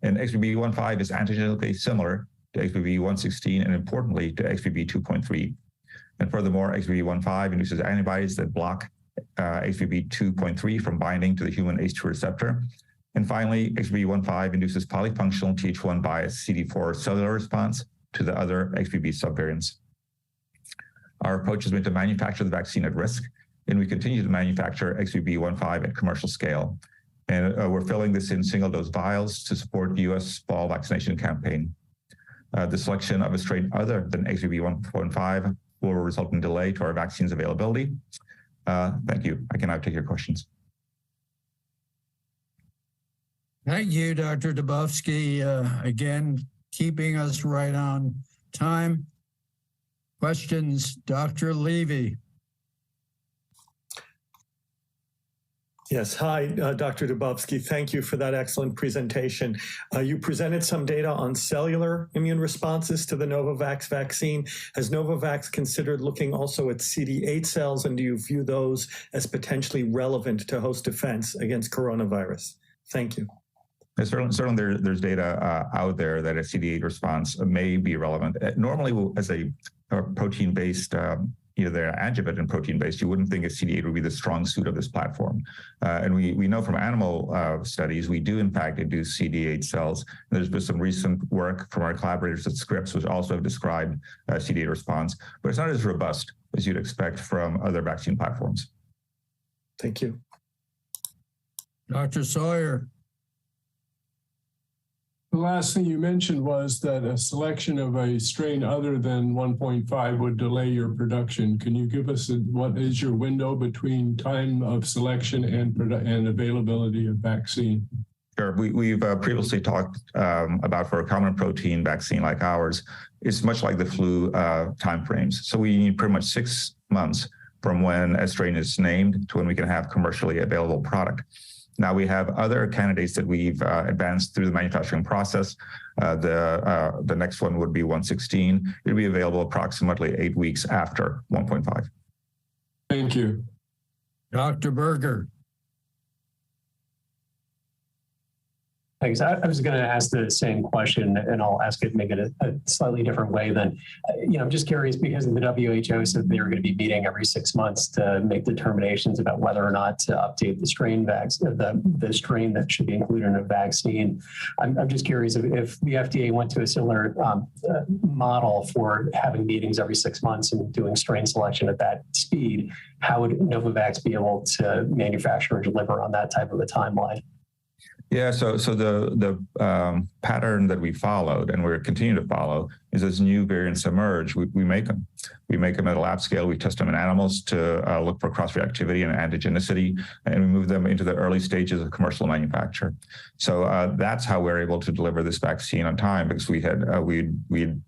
And XBB.1.5 is antigenically similar to XBB.1.16 and importantly to XBB.2.3. And furthermore, XBB.1.5 induces antibodies that block XBB.2.3 from binding to the human ACE2 receptor. And finally, XBB.1.5 induces polyfunctional Th1 biased CD4 cellular response to the other XBB subvariants. Our approach has been to manufacture the vaccine at risk, and we continue to manufacture XBB.1.5 at commercial scale. And we're filling this in single-dose vials to support the US fall vaccination campaign. The selection of a strain other than XBB.1.5 will result in delay to our vaccine's availability. Thank you. I can now take your questions. Thank you, Dr. Dubofsky. Again, keeping us right on time. Questions, Dr. Levy. Yes, hi, Dr. Dubofsky. Thank you for that excellent presentation. You presented some data on cellular immune responses to the Novavax vaccine. Has Novavax considered looking also at CD8 cells, and do you view those as potentially relevant to host defense against coronavirus? Thank you. Certainly there's data out there that a CD8 response may be relevant. Normally, as a protein-based they're adjuvant and protein-based, you wouldn't think a CD8 would be the strong suit of this platform. And we know from animal studies, we do in fact induce CD8 cells. There's been some recent work from our collaborators at Scripps, which also have described CD8 response, but it's not as robust as you'd expect from other vaccine platforms. Thank you. Dr. Sawyer. The last thing you mentioned was that a selection of a strain other than 1.5 would delay your production. Can you give us what is your window between time of selection and availability of vaccine? Sure. We've previously talked about for a common protein vaccine like ours, it's much like the flu timeframes. So we need pretty much 6 months from when a strain is named to when we can have commercially available product. Now we have other candidates that we've advanced through the manufacturing process. The next one would be 1.16. It'll be available approximately 8 weeks after 1.5. Thank you. Dr. Berger. Thanks. I was going to ask the same question, and I'll ask it, make it a slightly different way. Then, I'm just curious because the WHO said they were going to be meeting every 6 months to make determinations about whether or not to update the strain the strain that should be included in a vaccine. I'm just curious if the FDA went to a similar model for having meetings every 6 months and doing strain selection at that speed, how would Novavax be able to manufacture and deliver on that type of a timeline? Yeah, so the pattern that we followed and we're continuing to follow is as new variants emerge, we make them. We make them at a lab scale. We test them in animals to look for cross-reactivity and antigenicity, and we move them into the early stages of commercial manufacture. So that's how we're able to deliver this vaccine on time, because we had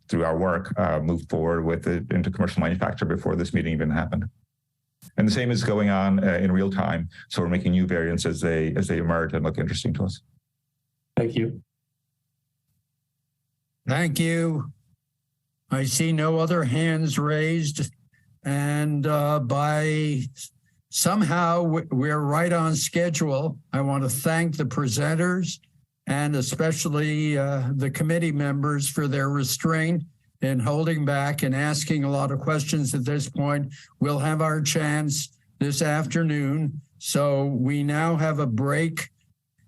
through our work moved forward with it into commercial manufacture before this meeting even happened. And the same is going on in real time. So we're making new variants as they emerge and look interesting to us. Thank you. Thank you. I see no other hands raised. And by somehow we're right on schedule. I want to thank the presenters and especially the committee members for their restraint in holding back and asking a lot of questions at this point. We'll have our chance this afternoon. So we now have a break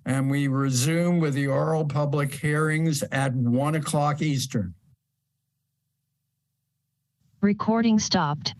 and we resume with the oral public hearings at 1 o'clock Eastern. Recording stopped.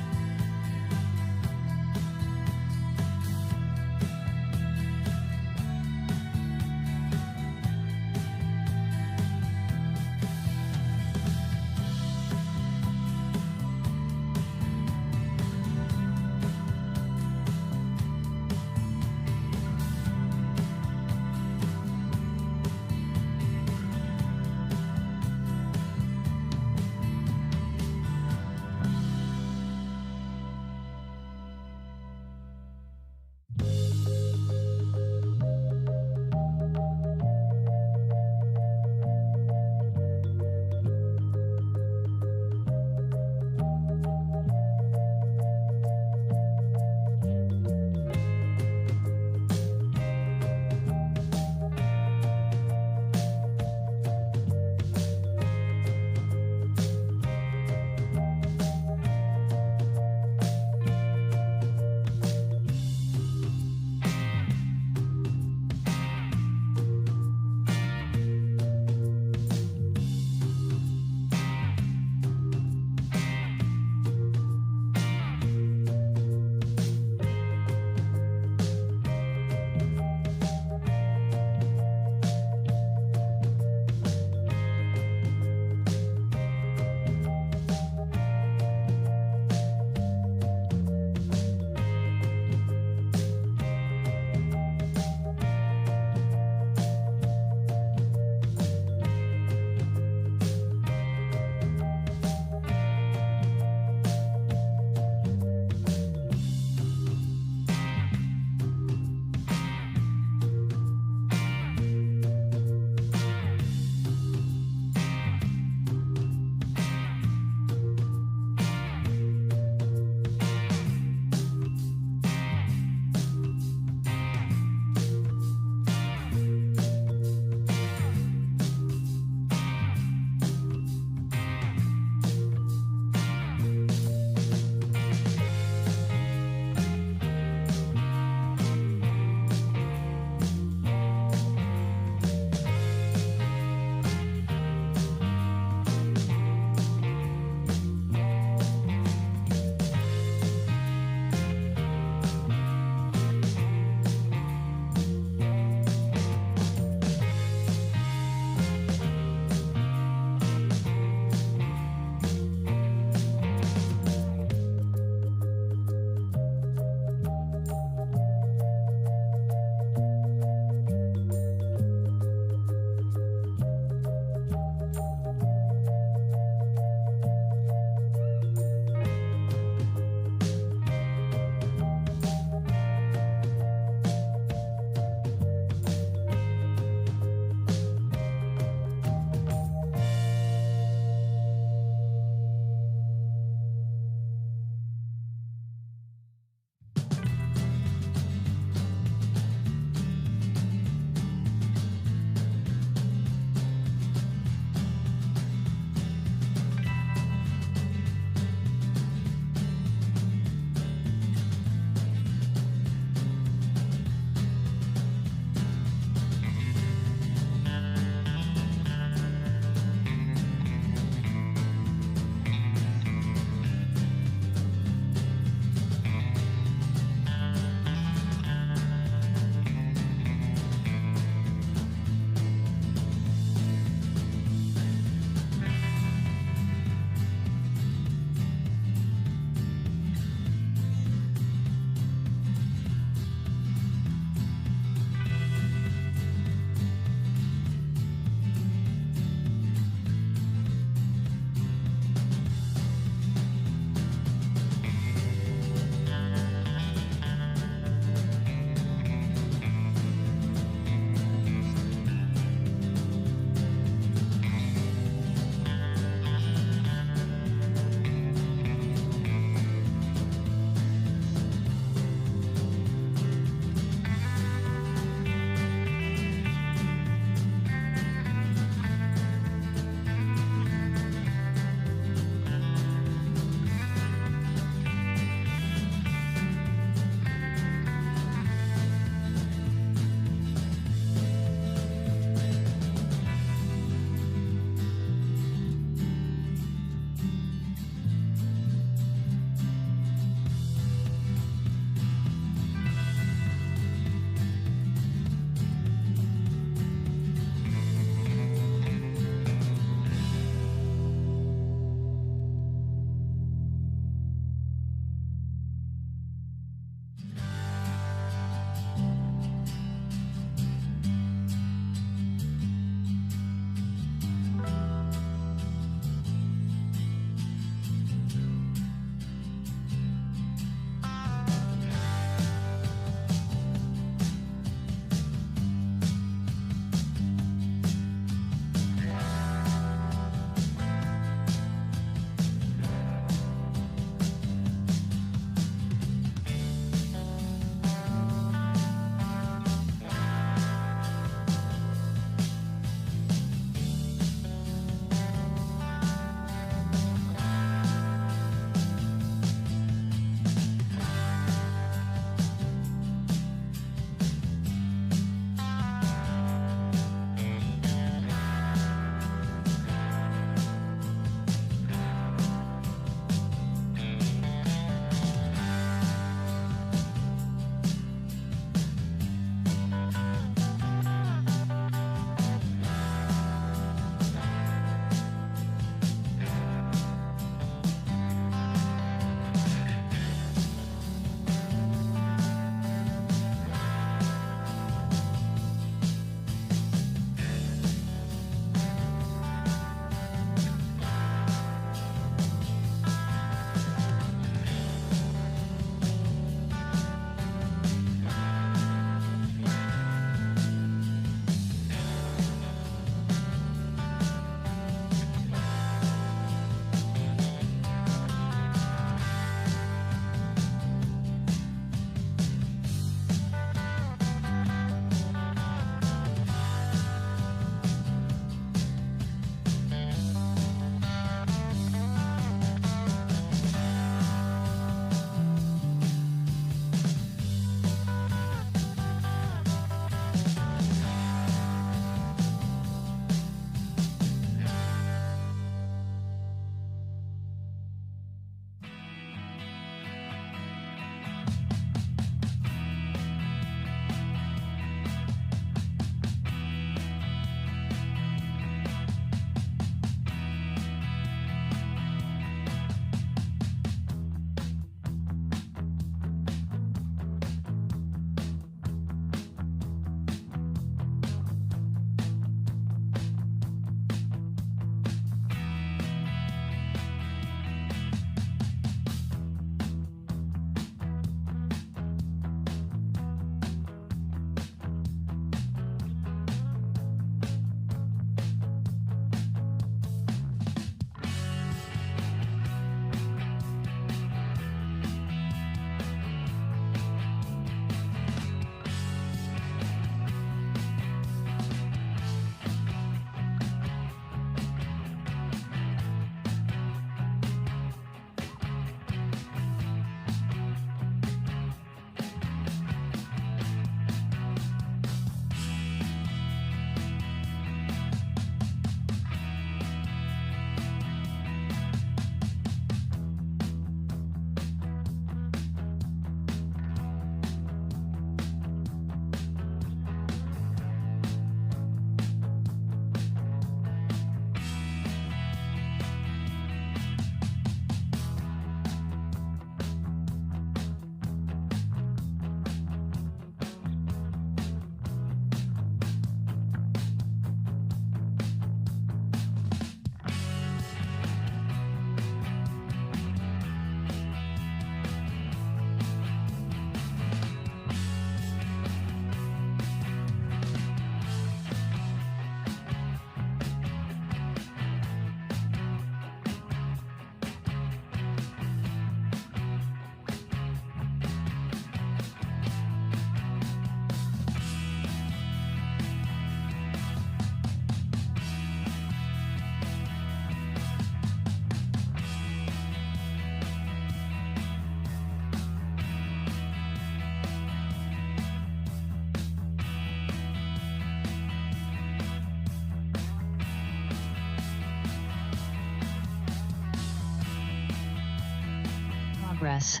progress.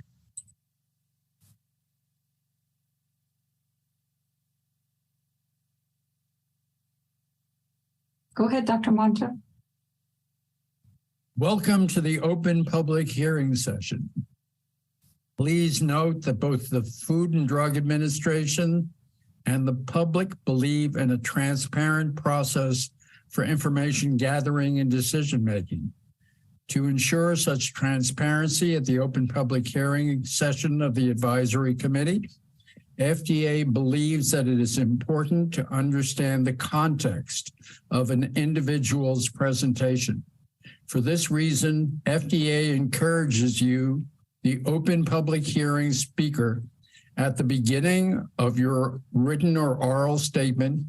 Go ahead, Dr. Monto. Welcome to the open public hearing session. Please note that both the Food and Drug Administration and the public believe in a transparent process for information gathering and decision making. To ensure such transparency at the open public hearing session of the advisory committee, FDA believes that it is important to understand the context of an individual's presentation. For this reason, FDA encourages you, the open public hearing speaker, at the beginning of your written or oral statement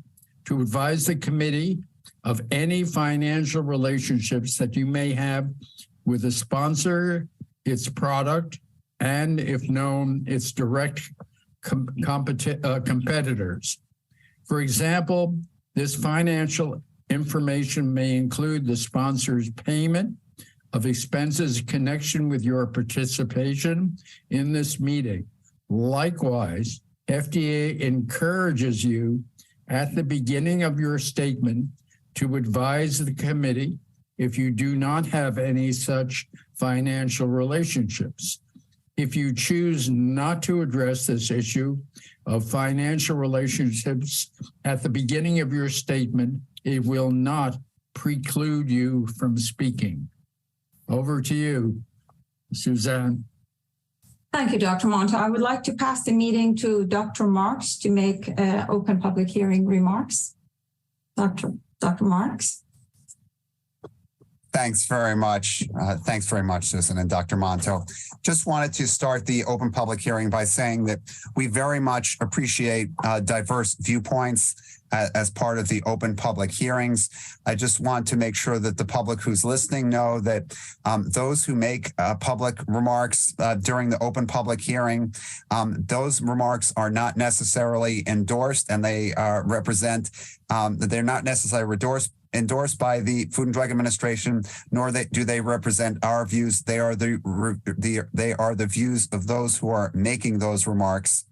to advise the committee of any financial relationships that you may have with the sponsor, its product, and, if known, its direct competitors. For example, this financial information may include the sponsor's payment of expenses in connection with your participation in this meeting. Likewise, FDA encourages you at the beginning of your statement to advise the committee if you do not have any such financial relationships. If you choose not to address this issue of financial relationships at the beginning of your statement, it will not preclude you from speaking. Over to you, Suzanne. Thank you, Dr. Monto. I would like to pass the meeting to Dr. Marks to make open public hearing remarks. Dr. Marks. Thanks very much. Thanks very much, Susan and Dr. Monto. Just wanted to start the open public hearing by saying that we very much appreciate diverse viewpoints as part of the open public hearings. I just want to make sure that the public who's listening know that those who make public remarks during the open public hearing, those remarks are not necessarily endorsed, and they represent, they're not necessarily endorsed by the Food and Drug Administration, nor do they represent our views. They are the views of those who are making those remarks.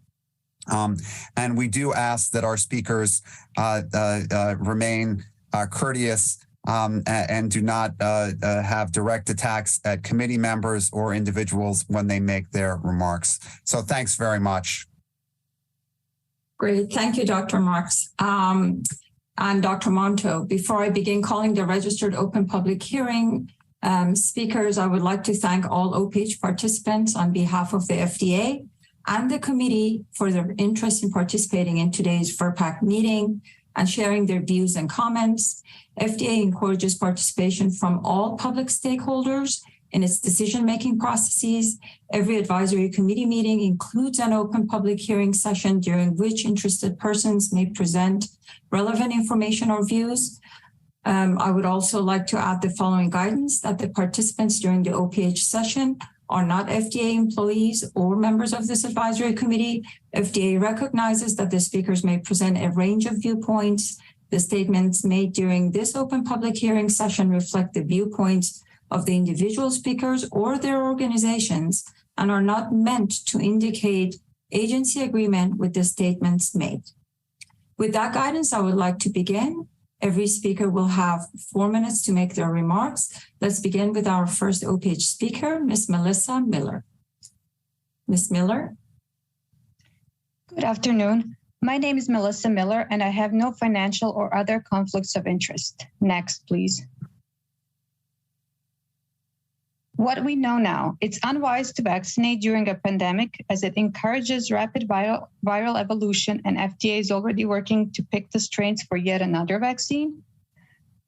And we do ask that our speakers remain courteous and do not have direct attacks at committee members or individuals when they make their remarks. So thanks very much. Great. Thank you, Dr. Marks. I'm Dr. Monto. Before I begin calling the registered open public hearing speakers, I would like to thank all OPH participants on behalf of the FDA and the committee for their interest in participating in today's FERPAC meeting and sharing their views and comments. FDA encourages participation from all public stakeholders in its decision-making processes. Every advisory committee meeting includes an open public hearing session during which interested persons may present relevant information or views. I would also like to add the following guidance: that the participants during the OPH session are not FDA employees or members of this advisory committee. FDA recognizes that the speakers may present a range of viewpoints. The statements made during this open public hearing session reflect the viewpoints of the individual speakers or their organizations and are not meant to indicate agency agreement with the statements made. With that guidance, I would like to begin. Every speaker will have 4 minutes to make their remarks. Let's begin with our first OPH speaker, Ms. Melissa Miller. Ms. Miller. Good afternoon. My name is Melissa Miller, and I have no financial or other conflicts of interest. Next, please. What we know now, it's unwise to vaccinate during a pandemic as it encourages rapid viral evolution, and FDA is already working to pick the strains for yet another vaccine.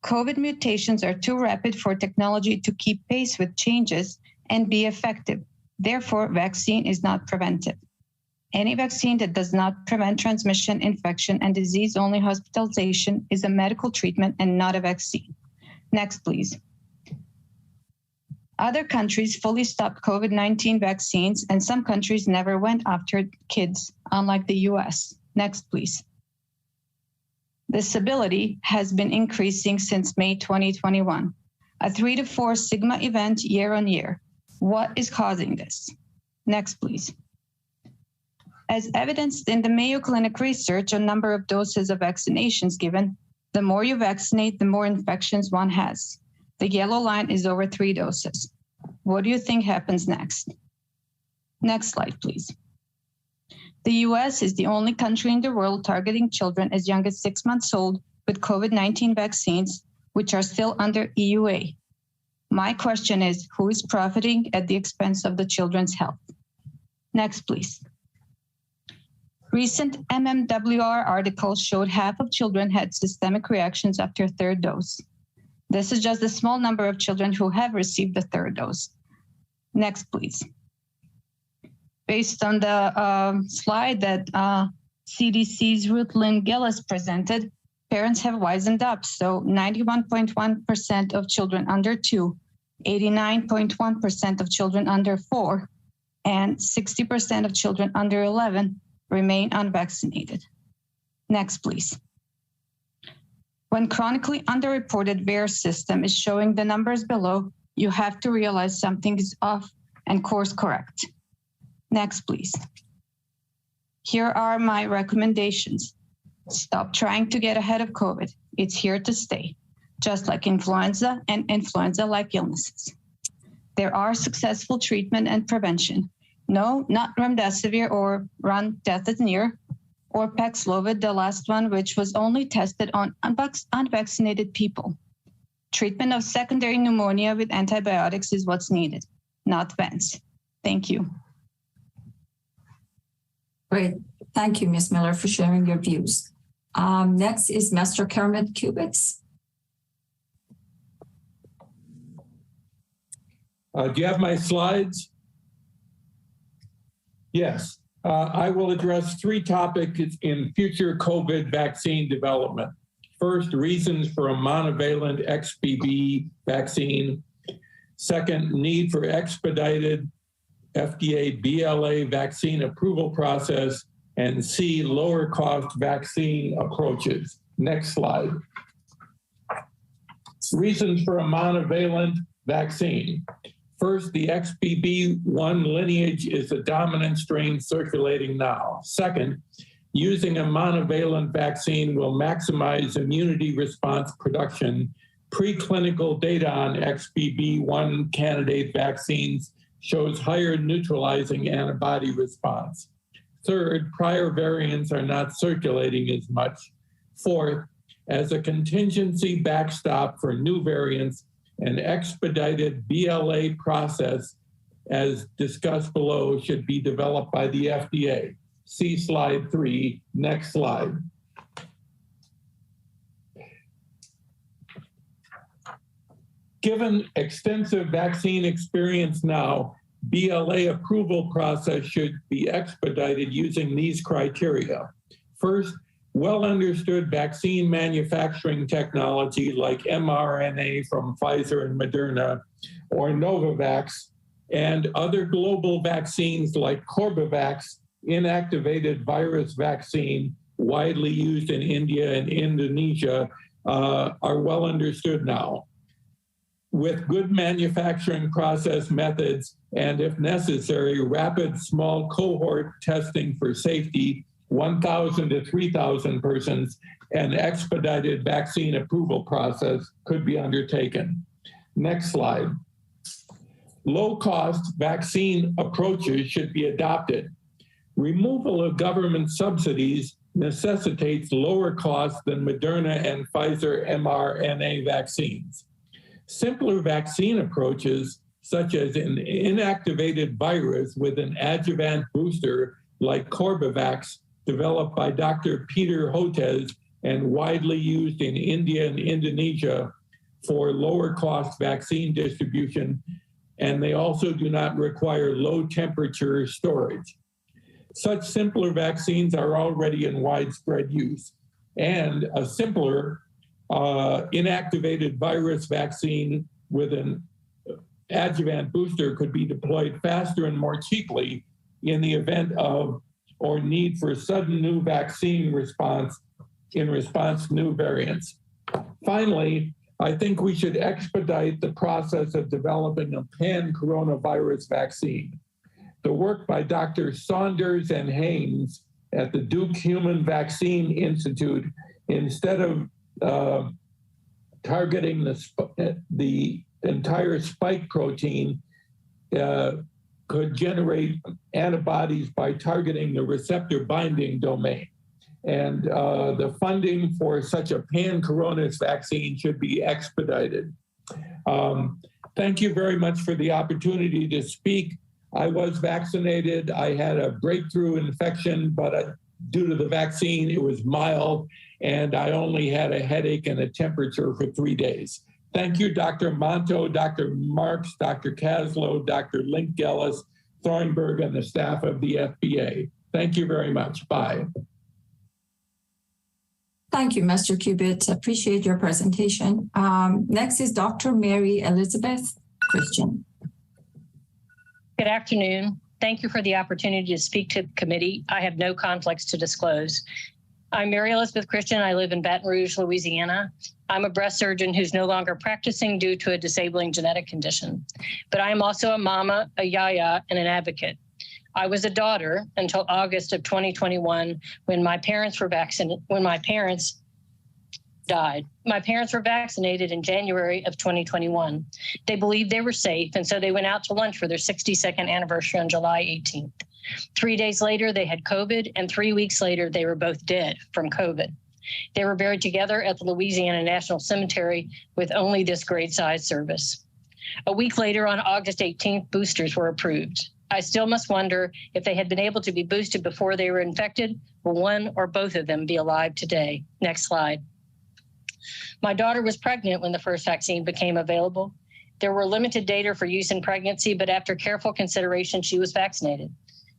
COVID mutations are too rapid for technology to keep pace with changes and be effective. Therefore, vaccine is not preventive. Any vaccine that does not prevent transmission, infection, and disease-only hospitalization is a medical treatment and not a vaccine. Next, please. Other countries fully stopped COVID-19 vaccines, and some countries never went after kids, unlike the US. Next, please. Disability has been increasing since May 2021, a 3 to 4 sigma event year on year. What is causing this? Next, please. As evidenced in the Mayo Clinic research on number of doses of vaccinations given, the more you vaccinate, the more infections one has. The yellow line is over 3 doses. What do you think happens next? Next slide, please. The US is the only country in the world targeting children as young as 6 months old with COVID-19 vaccines, which are still under EUA. My question is, who is profiting at the expense of the children's health? Next, please. Recent MMWR articles showed half of children had systemic reactions after 3rd dose. This is just a small number of children who have received the 3rd dose. Next, please. Based on the slide that CDC's Ruth Lynn Gillis presented, parents have wisened up. So 91.1% of children under 2, 89.1% of children under 4, and 60% of children under 11 remain unvaccinated. Next, please. When chronically underreported VAERS system is showing the numbers below, you have to realize something is off and course correct. Next, please. Here are my recommendations. Stop trying to get ahead of COVID. It's here to stay, just like influenza and influenza-like illnesses. There are successful treatment and prevention. No, not remdesivir or remdesivir or Paxlovid, the last one, which was only tested on unvaccinated people. Treatment of secondary pneumonia with antibiotics is what's needed, not VANS. Thank you. Great. Thank you, Ms. Miller, for sharing your views. Next is Mr. Kermit Kubitz. Do you have my slides? Yes. I will address 3 topics in future COVID vaccine development. First, reasons for a monovalent XBB vaccine. Second, need for expedited FDA BLA vaccine approval process. And C, lower cost vaccine approaches. Next slide. Reasons for a monovalent vaccine. First, the XBB1 lineage is the dominant strain circulating now. Second, using a monovalent vaccine will maximize immunity response production. Preclinical data on XBB1 candidate vaccines shows higher neutralizing antibody response. Third, prior variants are not circulating as much. Fourth, as a contingency backstop for new variants, an expedited BLA process, as discussed below, should be developed by the FDA. See slide 3. Next slide. Given extensive vaccine experience now, BLA approval process should be expedited using these criteria. First, well understood vaccine manufacturing technology like mRNA from Pfizer and Moderna or Novavax, and other global vaccines like Corbevax, inactivated virus vaccine, widely used in India and Indonesia, are well understood now. With good manufacturing process methods and, if necessary, rapid small cohort testing for safety, 1,000 to 3,000 persons, an expedited vaccine approval process could be undertaken. Next slide. Low-cost vaccine approaches should be adopted. Removal of government subsidies necessitates lower costs than Moderna and Pfizer mRNA vaccines. Simpler vaccine approaches, such as an inactivated virus with an adjuvant booster like Corbevax, developed by Dr. Peter Hotez and widely used in India and Indonesia for lower cost vaccine distribution, and they also do not require low temperature storage. Such simpler vaccines are already in widespread use, and a simpler inactivated virus vaccine with an adjuvant booster could be deployed faster and more cheaply in the event of or need for sudden new vaccine response in response to new variants. Finally, I think we should expedite the process of developing a pan-coronavirus vaccine. the work by Dr. Saunders and Haynes at the Duke Human Vaccine Institute, instead of targeting the entire spike protein, could generate antibodies by targeting the receptor binding domain. And the funding for such a pan-coronavirus vaccine should be expedited. Thank you very much for the opportunity to speak. I was vaccinated. I had a breakthrough infection, but due to the vaccine, it was mild, and I only had a headache and a temperature for 3 days. Thank you, Dr. Monto, Dr. Marks, Dr. Kaslow, Dr. Link-Gellis, Thornburg, and the staff of the FDA. Thank you very much. Bye. Thank you, Mr. Cubitt. Appreciate your presentation. Next is Dr. Mary Elizabeth Christian. Good afternoon. Thank you for the opportunity to speak to the committee. I have no conflicts to disclose. I'm Mary Elizabeth Christian. I live in Baton Rouge, Louisiana. I'm a breast surgeon who's no longer practicing due to a disabling genetic condition. But I am also a mama, a yaya, and an advocate. I was a daughter until August of 2021 when my parents died. My parents were vaccinated in January of 2021. They believed they were safe, and so they went out to lunch for their 62nd anniversary on July 18th. 3 days later, they had COVID, and 3 weeks later, they were both dead from COVID. They were buried together at the Louisiana National Cemetery with only this grade-size service. A week later, on August 18th, boosters were approved. I still must wonder if they had been able to be boosted before they were infected, will one or both of them be alive today? Next slide. My daughter was pregnant when the first vaccine became available. There were limited data for use in pregnancy, but after careful consideration, she was vaccinated.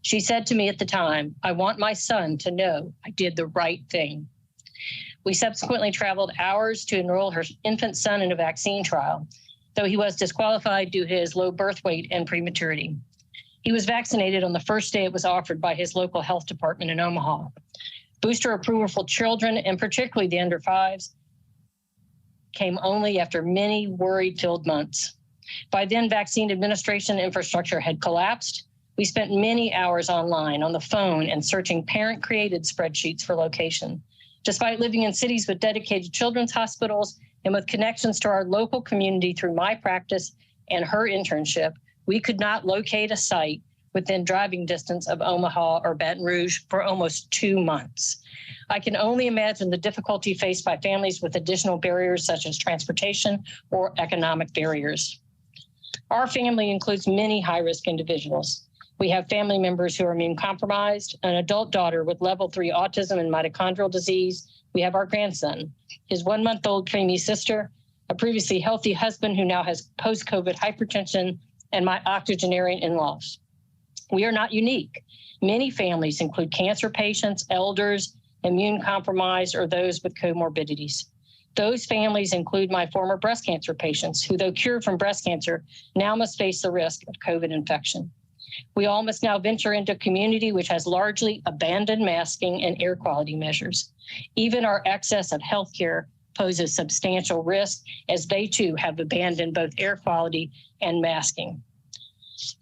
She said to me at the time, "I want my son to know I did the right thing." We subsequently traveled hours to enroll her infant son in a vaccine trial, though he was disqualified due to his low birth weight and prematurity. He was vaccinated on the first day it was offered by his local health department in Omaha. Booster approval for children, and particularly the under fives, came only after many worry-filled months. By then, vaccine administration infrastructure had collapsed. We spent many hours online, on the phone, and searching parent-created spreadsheets for location. Despite living in cities with dedicated children's hospitals and with connections to our local community through my practice and her internship, we could not locate a site within driving distance of Omaha or Baton Rouge for almost 2 months. I can only imagine the difficulty faced by families with additional barriers such as transportation or economic barriers. Our family includes many high-risk individuals. We have family members who are immune compromised, an adult daughter with level 3 autism and mitochondrial disease. We have our grandson, his 1-month-old preemie sister, a previously healthy husband who now has post-COVID hypertension, and my octogenarian in-laws. We are not unique. Many families include cancer patients, elders, immune compromised, or those with comorbidities. Those families include my former breast cancer patients who, though cured from breast cancer, now must face the risk of COVID infection. We all must now venture into a community which has largely abandoned masking and air quality measures. Even our access of healthcare poses substantial risk, as they too have abandoned both air quality and masking.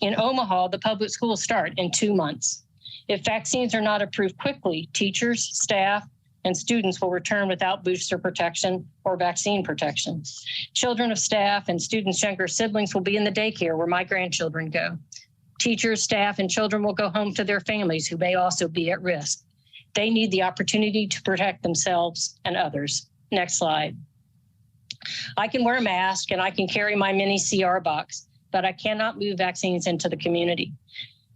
In Omaha, the public schools start in 2 months. If vaccines are not approved quickly, teachers, staff, and students will return without booster protection or vaccine protection. Children of staff and students' younger siblings will be in the daycare where my grandchildren go. Teachers, staff, and children will go home to their families who may also be at risk. They need the opportunity to protect themselves and others. Next slide. I can wear a mask and I can carry my mini CR box, but I cannot move vaccines into the community.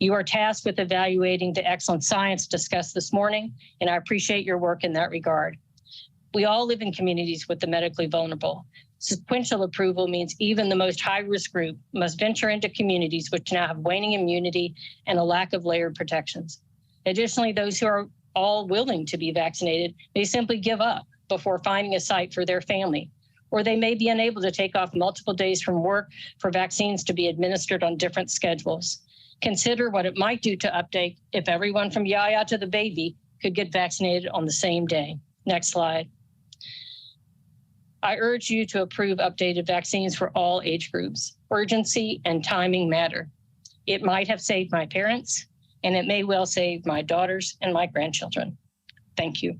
You are tasked with evaluating the excellent science discussed this morning, and I appreciate your work in that regard. We all live in communities with the medically vulnerable. Sequential approval means even the most high-risk group must venture into communities which now have waning immunity and a lack of layered protections. Additionally, those who are all willing to be vaccinated may simply give up before finding a site for their family, or they may be unable to take off multiple days from work for vaccines to be administered on different schedules. Consider what it might do to update if everyone from Yaya to the baby could get vaccinated on the same day. Next slide. I urge you to approve updated vaccines for all age groups. Urgency and timing matter. It might have saved my parents, and it may well save my daughters and my grandchildren. Thank you.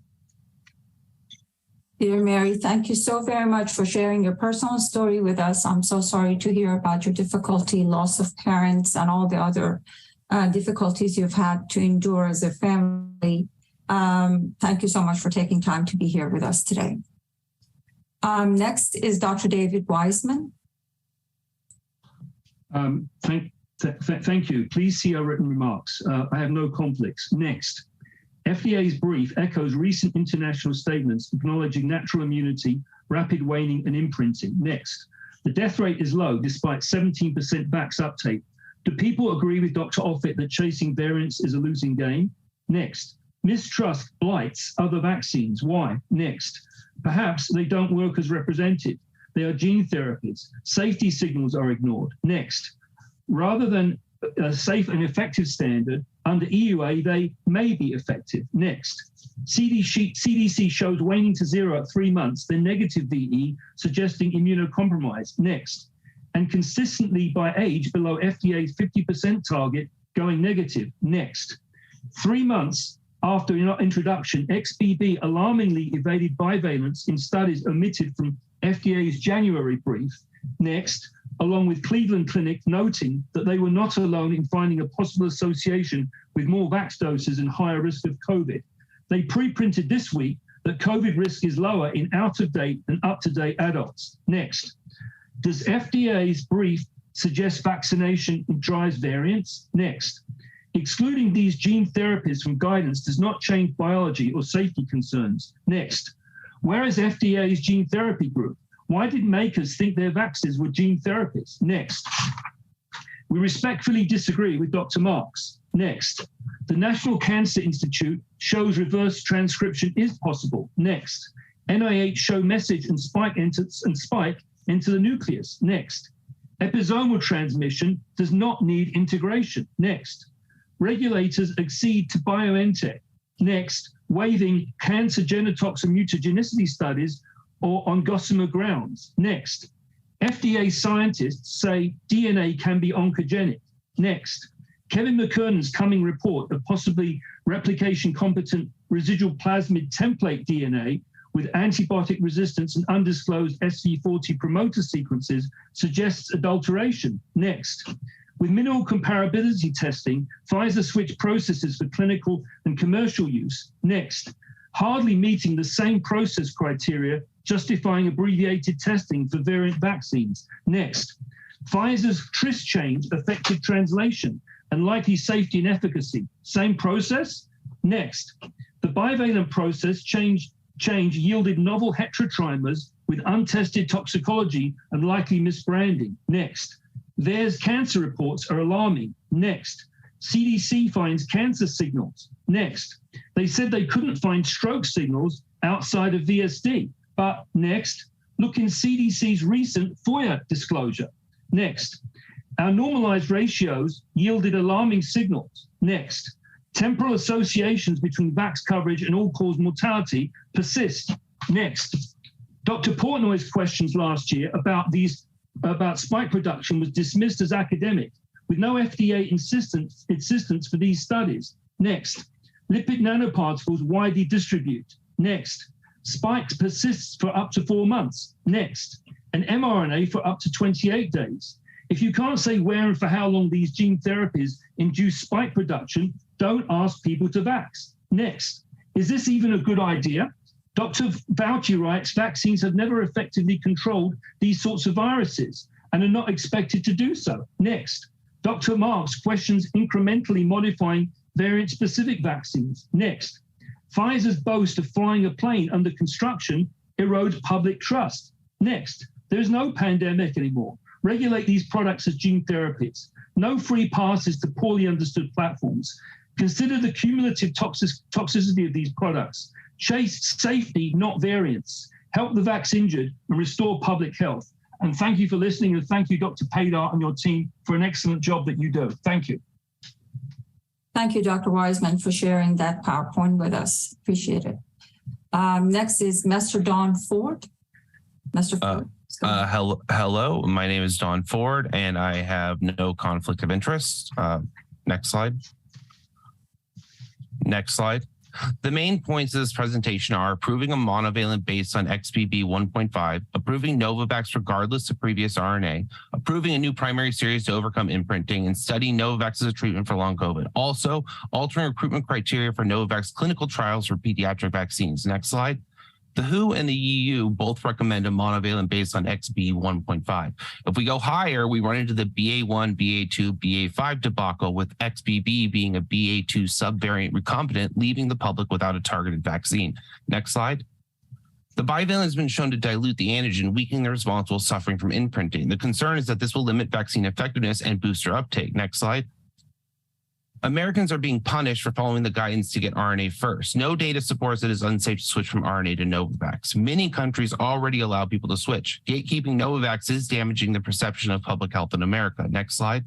Dear Mary, thank you so very much for sharing your personal story with us. I'm so sorry to hear about your difficulty, loss of parents, and all the other difficulties you've had to endure as a family. Thank you so much for taking time to be here with us today. Next is Dr. David Wiseman. Thank you. Please see our written remarks. I have no conflicts. Next. FDA's brief echoes recent international statements acknowledging natural immunity, rapid waning, and imprinting. Next, the death rate is low despite 17% vax uptake. Do people agree with Dr. Offit that chasing variants is a losing game? Next, mistrust blights other vaccines. Why? Next, perhaps they don't work as represented. They are gene therapies. Safety signals are ignored. Next, rather than a safe and effective standard, under EUA, they may be effective. Next, CDC shows waning to zero at 3 months, then negative VE, suggesting immunocompromise. Next, and consistently by age below FDA's 50% target, going negative. Next, 3 months after introduction, XBB alarmingly evaded bivalence in studies omitted from FDA's January brief. Next, along with Cleveland Clinic noting that they were not alone in finding a possible association with more vax doses and higher risk of COVID. They pre-printed this week that COVID risk is lower in out-of-date than up-to-date adults. Next, does FDA's brief suggest vaccination drives variants? Next, excluding these gene therapies from guidance does not change biology or safety concerns. Next, where is FDA's gene therapy group? Why did makers think their vaccines were gene therapies? Next, we respectfully disagree with Dr. Marks. Next, the National Cancer Institute shows reverse transcription is possible. Next, NIH show message and spike into the nucleus. Next, episomal transmission does not need integration. Next, regulators accede to BioNTech. Next, waiving cancer genotoxin mutagenicity studies or on gossamer grounds. Next, FDA scientists say DNA can be oncogenic. Next, Kevin McKernan's coming report of possibly replication-competent residual plasmid template DNA with antibiotic resistance and undisclosed SV40 promoter sequences suggests adulteration. Next, with minimal comparability testing, Pfizer switched processes for clinical and commercial use. Next, hardly meeting the same process criteria justifying abbreviated testing for variant vaccines. Next, Pfizer's TRIS change affected translation and likely safety and efficacy. Same process? Next, the bivalent process change yielded novel heterotrimers with untested toxicology and likely misbranding. Next, VAERS cancer reports are alarming. Next, CDC finds cancer signals. Next, they said they couldn't find stroke signals outside of VSD. But next, look in CDC's recent FOIA disclosure. Next, our normalized ratios yielded alarming signals. Next, temporal associations between vax coverage and all-cause mortality persist. Next, Dr. Portnoy's questions last year about spike production was dismissed as academic, with no FDA insistence for these studies. Next, lipid nanoparticles widely distribute. Next, spikes persists for up to 4 months. Next, an mRNA for up to 28 days. If you can't say where and for how long these gene therapies induce spike production, don't ask people to vax. Next, is this even a good idea? Dr. Fauci writes, vaccines have never effectively controlled these sorts of viruses and are not expected to do so. Next, Dr. Marks questions incrementally modifying variant-specific vaccines. Next, Pfizer's boast of flying a plane under construction erodes public trust. Next, there is no pandemic anymore. Regulate these products as gene therapies. No free passes to poorly understood platforms. Consider the cumulative toxicity of these products. Chase safety, not variants. Help the vax injured and restore public health. And thank you for listening, and thank you, Dr. Padar and your team, for an excellent job that you do. Thank you. Thank you, Dr. Wiseman, for sharing that PowerPoint with us. Appreciate it. Next is Mr. Don Ford. Mr. Ford. Hello, my name is Don Ford, and I have no conflict of interest. Next slide. Next slide. The main points of this presentation are approving a monovalent based on XBB 1.5, approving Novavax regardless of previous RNA, approving a new primary series to overcome imprinting, and studying Novavax as a treatment for long COVID. Also, altering recruitment criteria for Novavax clinical trials for pediatric vaccines. Next slide. The WHO and the EU both recommend a monovalent based on XBB 1.5. If we go higher, we run into the BA1, BA2, BA5 debacle, with XBB being a BA2 subvariant recombinant, leaving the public without a targeted vaccine. Next slide. The bivalent has been shown to dilute the antigen, weakening the response while suffering from imprinting. The concern is that this will limit vaccine effectiveness and booster uptake. Next slide. Americans are being punished for following the guidance to get RNA first. No data supports that it is unsafe to switch from RNA to Novavax. Many countries already allow people to switch. Gatekeeping Novavax is damaging the perception of public health in America. Next slide.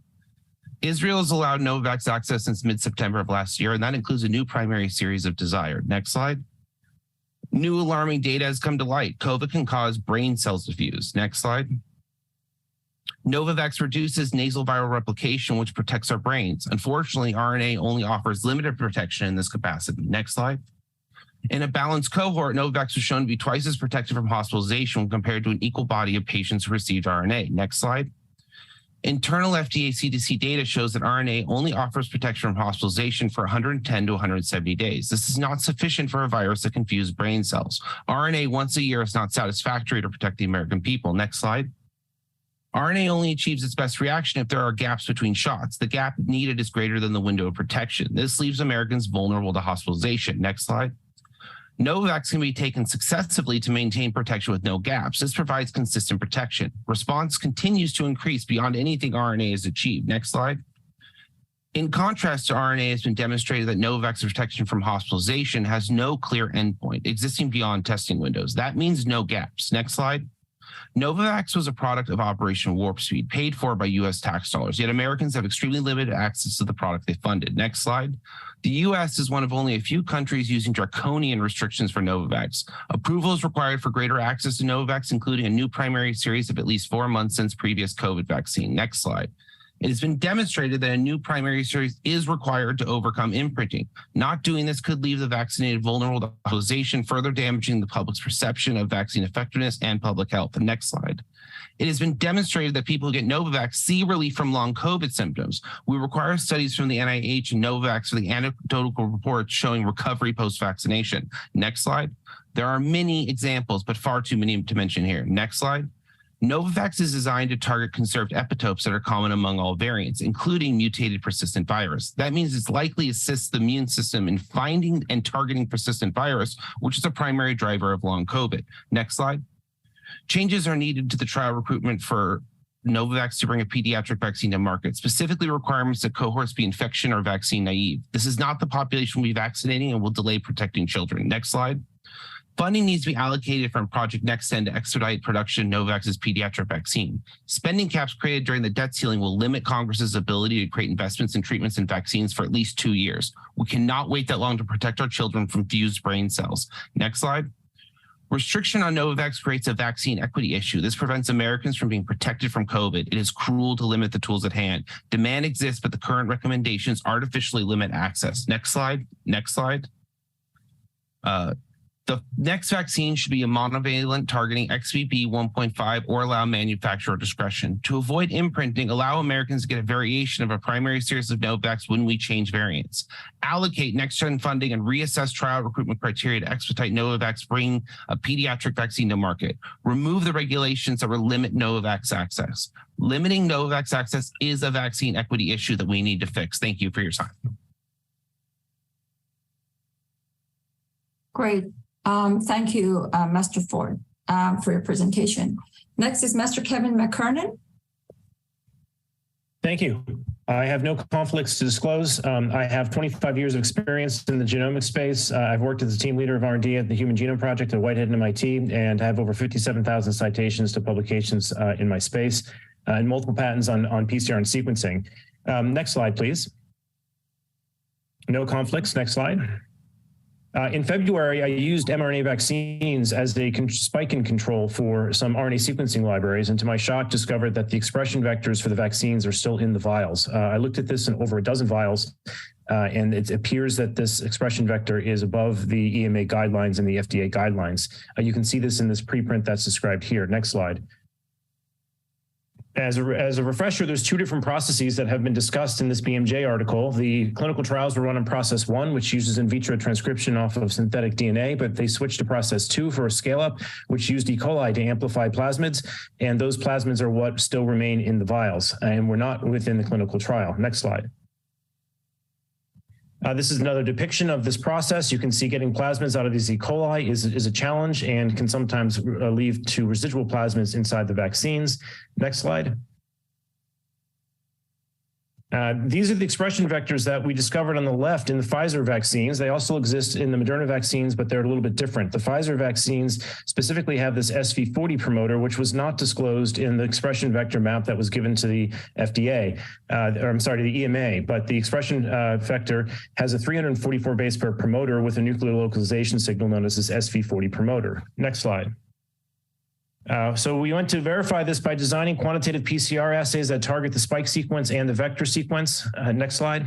Israel has allowed Novavax access since mid-September of last year, and that includes a new primary series of desired. Next slide. New alarming data has come to light. COVID can cause brain cells to fuse. Next slide. Novavax reduces nasal viral replication, which protects our brains. Unfortunately, RNA only offers limited protection in this capacity. Next slide. In a balanced cohort, Novavax was shown to be twice as protective from hospitalization when compared to an equal body of patients who received RNA. Next slide. Internal FDA CDC data shows that RNA only offers protection from hospitalization for 110 to 170 days. This is not sufficient for a virus that can fuse brain cells. RNA once a year is not satisfactory to protect the American people. Next slide. RNA only achieves its best reaction if there are gaps between shots. The gap needed is greater than the window of protection. This leaves Americans vulnerable to hospitalization. Next slide. Novavax can be taken successively to maintain protection with no gaps. This provides consistent protection. Response continues to increase beyond anything RNA has achieved. Next slide. In contrast to RNA, it has been demonstrated that Novavax's protection from hospitalization has no clear endpoint existing beyond testing windows. That means no gaps. Next slide. Novavax was a product of Operation Warp Speed, paid for by U.S. tax dollars, yet Americans have extremely limited access to the product they funded. Next slide. The U.S. is one of only a few countries using draconian restrictions for Novavax. Approval is required for greater access to Novavax, including a new primary series of at least 4 months since previous COVID vaccine. Next slide. It has been demonstrated that a new primary series is required to overcome imprinting. Not doing this could leave the vaccinated vulnerable to hospitalization, further damaging the public's perception of vaccine effectiveness and public health. The next slide. It has been demonstrated that people who get Novavax see relief from long COVID symptoms. We require studies from the NIH and Novavax for the anecdotal reports showing recovery post-vaccination. Next slide. There are many examples, but far too many to mention here. Next slide. Novavax is designed to target conserved epitopes that are common among all variants, including mutated persistent virus. That means it's likely assists the immune system in finding and targeting persistent virus, which is a primary driver of long COVID. Next slide. Changes are needed to the trial recruitment for Novavax to bring a pediatric vaccine to market, specifically requirements that cohorts be infection or vaccine naive. This is not the population we'll be vaccinating and will delay protecting children. Next slide. Funding needs to be allocated from Project NextGen to expedite production of Novavax's pediatric vaccine. Spending caps created during the debt ceiling will limit Congress's ability to create investments in treatments and vaccines for at least 2 years. We cannot wait that long to protect our children from fused brain cells. Next slide. Restriction on Novavax creates a vaccine equity issue. This prevents Americans from being protected from COVID. It is cruel to limit the tools at hand. Demand exists, but the current recommendations artificially limit access. Next slide. Next slide. The next vaccine should be a monovalent targeting XBB 1.5 or allow manufacturer discretion. To avoid imprinting, allow Americans to get a variation of a primary series of Novavax when we change variants. Allocate next-gen funding and reassess trial recruitment criteria to expedite Novavax bringing a pediatric vaccine to market. Remove the regulations that will limit Novavax access. Limiting Novavax access is a vaccine equity issue that we need to fix. Thank you for your time. Great. Thank you, Mr. Ford, for your presentation. Next is Mr. Kevin McKernan. Thank you. I have no conflicts to disclose. I have 25 years of experience in the genomic space. I've worked as a team leader of R&D at the Human Genome Project at Whitehead and MIT, and have over 57,000 citations to publications in my space, and multiple patents on PCR and sequencing. Next slide, please. No conflicts. Next slide. In February, I used mRNA vaccines as a spike-in control for some RNA sequencing libraries, and to my shock, discovered that the expression vectors for the vaccines are still in the vials. I looked at this in over a dozen vials, and it appears that this expression vector is above the EMA guidelines and the FDA guidelines. You can see this in this preprint that's described here. Next slide. As a refresher, there's two different processes that have been discussed in this BMJ article. The clinical trials were run in process 1, which uses in vitro transcription off of synthetic DNA, but they switched to process 2 for a scale-up, which used E. coli to amplify plasmids, and those plasmids are what still remain in the vials, and were not within the clinical trial. Next slide. This is another depiction of this process. You can see getting plasmids out of these E. coli is a challenge and can sometimes lead to residual plasmids inside the vaccines. Next slide. These are the expression vectors that we discovered on the left in the Pfizer vaccines. They also exist in the Moderna vaccines, but they're a little bit different. The Pfizer vaccines specifically have this SV40 promoter, which was not disclosed in the expression vector map that was given to the FDA, to the EMA, but the expression vector has a 344 base pair promoter with a nuclear localization signal known as this SV40 promoter. Next slide. So we went to verify this by designing quantitative PCR assays that target the spike sequence and the vector sequence. Next slide.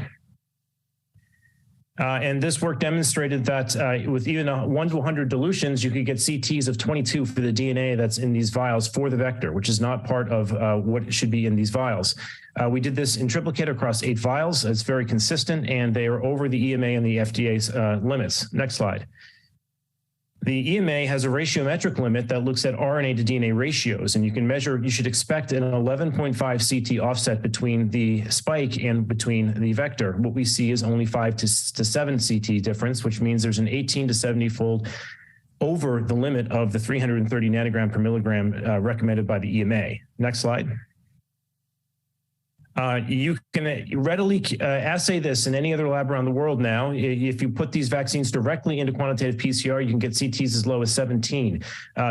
And this work demonstrated that with even 1 to 100 dilutions, you could get CTs of 22 for the DNA that's in these vials for the vector, which is not part of what should be in these vials. We did this in triplicate across 8 vials. It's very consistent, and they are over the EMA and the FDA's limits. Next slide. The EMA has a ratiometric limit that looks at RNA to DNA ratios, and you can measure, you should expect an 11.5 CT offset between the spike and between the vector. What we see is only 5 to 7 CT difference, which means there's an 18 to 70-fold over the limit of the 330 nanogram per milligram recommended by the EMA. Next slide. You can readily assay this in any other lab around the world now. If you put these vaccines directly into quantitative PCR, you can get CTs as low as 17.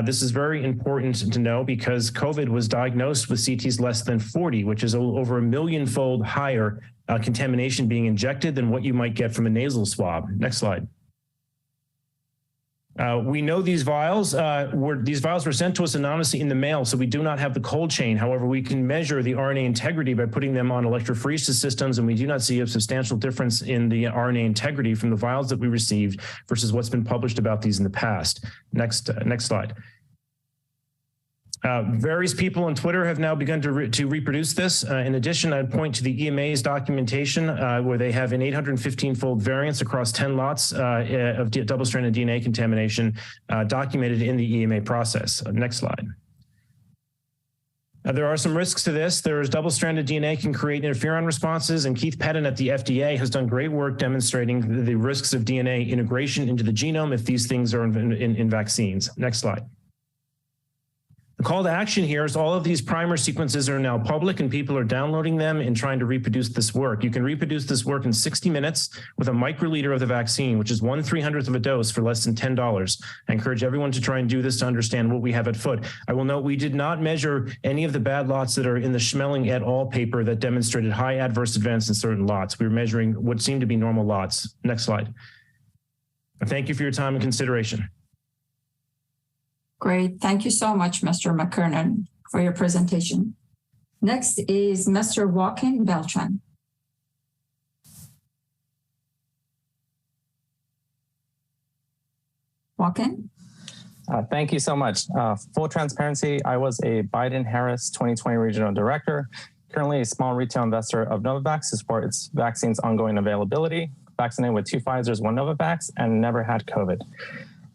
This is very important to know because COVID was diagnosed with CTs less than 40, which is over 1 million-fold higher contamination being injected than what you might get from a nasal swab. Next slide. We know these vials were sent to us anonymously in the mail, so we do not have the cold chain. However, we can measure the RNA integrity by putting them on electrophoresis systems, and we do not see a substantial difference in the RNA integrity from the vials that we received versus what's been published about these in the past. Next slide. Various people on Twitter have now begun to reproduce this. In addition, I'd point to the EMA's documentation where they have an 815-fold variance across 10 lots of double-stranded DNA contamination documented in the EMA process. Next slide. There are some risks to this. There's double-stranded DNA can create interferon responses, and Keith Pettin at the FDA has done great work demonstrating the risks of DNA integration into the genome if these things are in vaccines. Next slide. The call to action here is all of these primer sequences are now public and people are downloading them and trying to reproduce this work. You can reproduce this work in 60 minutes with a microliter of the vaccine, which is 1/300th of a dose for less than $10. I encourage everyone to try and do this to understand what we have at foot. I will note we did not measure any of the bad lots that are in the Schmeling et al. Paper that demonstrated high adverse events in certain lots. We were measuring what seemed to be normal lots. Next slide. Thank you for your time and consideration. Great. Thank you so much, Mr. McKernan, for your presentation. Next is Mr. Joaquin Beltran. Joaquin? Thank you so much. Full transparency, I was a Biden-Harris 2020 Regional Director, currently a small retail investor of Novavax to support its vaccine's ongoing availability, vaccinated with 2 Pfizers, 1 Novavax, and never had COVID.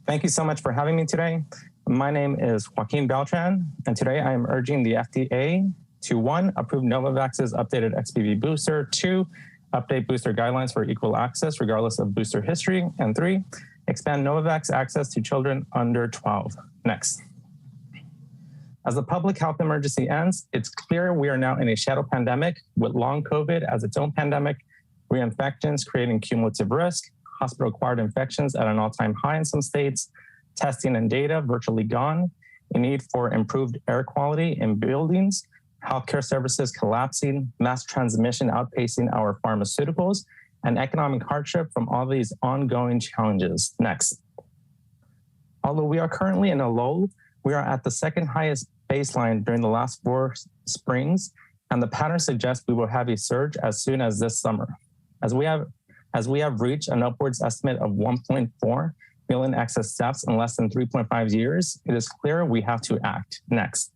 Thank you so much for having me today. My name is Joaquin Beltran, and today I am urging the FDA to 1, approve Novavax's updated XBB booster, 2, update booster guidelines for equal access regardless of booster history, and 3, expand Novavax access to children under 12. Next. As the public health emergency ends, it's clear we are now in a shadow pandemic with long COVID as its own pandemic, reinfections creating cumulative risk, hospital-acquired infections at an all-time high in some states, testing and data virtually gone, a need for improved air quality in buildings, healthcare services collapsing, mass transmission outpacing our pharmaceuticals, and economic hardship from all these ongoing challenges. Next. Although we are currently in a lull, we are at the second highest baseline during the last 4 springs, and the pattern suggests we will have a surge as soon as this summer. As we have reached an upwards estimate of 1.4 million excess deaths in less than 3.5 years, it is clear we have to act. Next.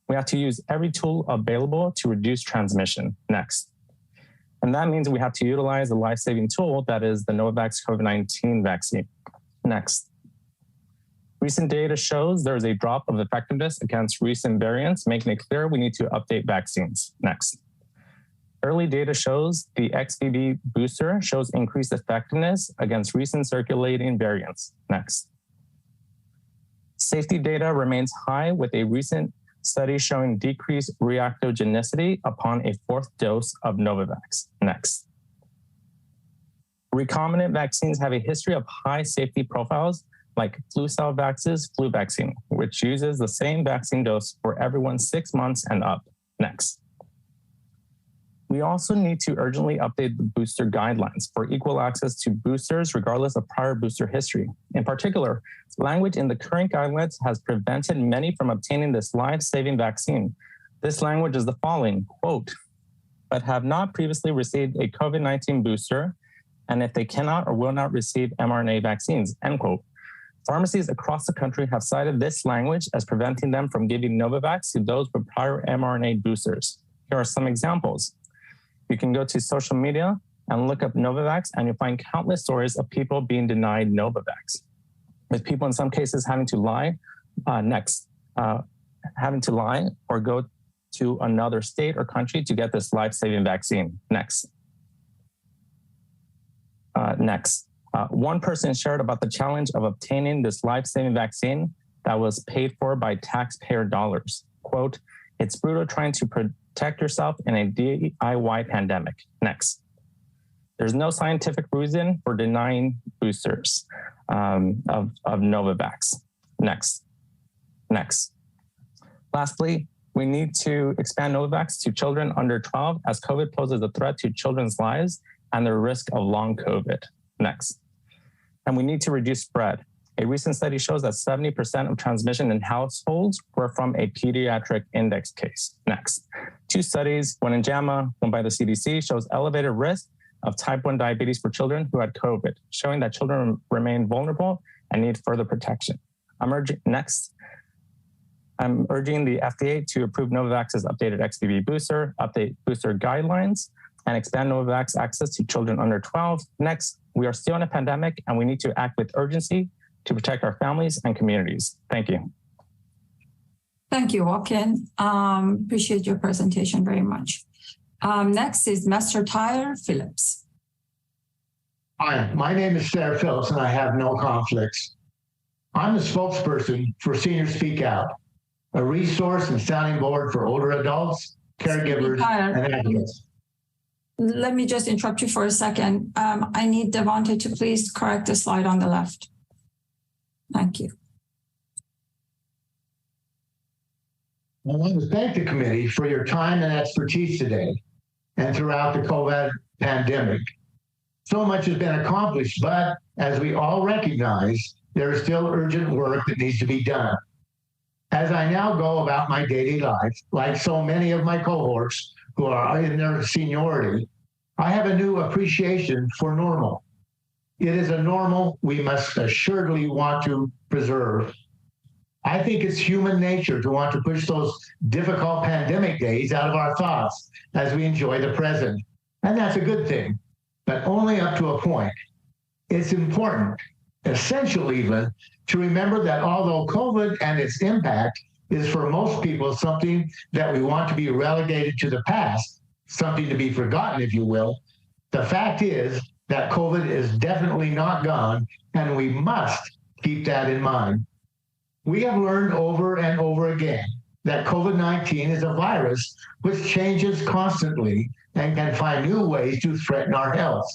We have to use every tool available to reduce transmission. Next. And that means we have to utilize the life-saving tool that is the Novavax COVID-19 vaccine. Next. Recent data shows there is a drop of effectiveness against recent variants, making it clear we need to update vaccines. Next. Early data shows the XBB booster shows increased effectiveness against recent circulating variants. Next. Safety data remains high with a recent study showing decreased reactogenicity upon a 4th dose of Novavax. Next. Recombinant vaccines have a history of high safety profiles like Flucelvac's flu vaccine, which uses the same vaccine dose for everyone 6 months and up. Next. We also need to urgently update the booster guidelines for equal access to boosters regardless of prior booster history. In particular, language in the current guidelines has prevented many from obtaining this life-saving vaccine. This language is the following, quote, but have not previously received a COVID-19 booster, and if they cannot or will not receive mRNA vaccines, end quote. Pharmacies across the country have cited this language as preventing them from giving Novavax to those with prior mRNA boosters. Here are some examples. You can go to social media and look up Novavax, and you'll find countless stories of people being denied Novavax, with people in some cases having to lie having to lie or go to another state or country to get this life-saving vaccine. Next. One person shared about the challenge of obtaining this life-saving vaccine that was paid for by taxpayer dollars. Quote, it's brutal trying to protect yourself in a DIY pandemic. Next. There's no scientific reason for denying boosters of Novavax. Next. Lastly, we need to expand Novavax to children under 12 as COVID poses a threat to children's lives and the risk of long COVID. Next. And we need to reduce spread. A recent study shows that 70% of transmission in households were from a pediatric index case. Next. 2 studies, one in JAMA, one by the CDC, shows elevated risk of type 1 diabetes for children who had COVID, showing that children remain vulnerable and need further protection. I'm urging the FDA to approve Novavax's updated XBB booster, update booster guidelines, and expand Novavax access to children under 12. Next, we are still in a pandemic and we need to act with urgency to protect our families and communities. Thank you. Thank you, Joaquin. Appreciate your presentation very much. Next is Mr. Tyler Phillips. Hi, my name is Sarah Phillips and I have no conflicts. I'm the spokesperson for Seniors Speak Out, a resource and sounding board for older adults, caregivers, and advocates. Let me just interrupt you for a second. I need Devontae to please correct the slide on the left. Thank you. I want to thank the committee for your time and expertise today and throughout the COVID pandemic. So much has been accomplished, but as we all recognize, there is still urgent work that needs to be done. As I now go about my daily life, like so many of my cohorts who are in their seniority, I have a new appreciation for normal. It is a normal we must assuredly want to preserve. I think it's human nature to want to push those difficult pandemic days out of our thoughts as we enjoy the present. And that's a good thing, but only up to a point. It's important, essential even, to remember that although COVID and its impact is for most people something that we want to be relegated to the past, something to be forgotten, if you will, the fact is that COVID is definitely not gone, and we must keep that in mind. We have learned over and over again that COVID-19 is a virus which changes constantly and can find new ways to threaten our health.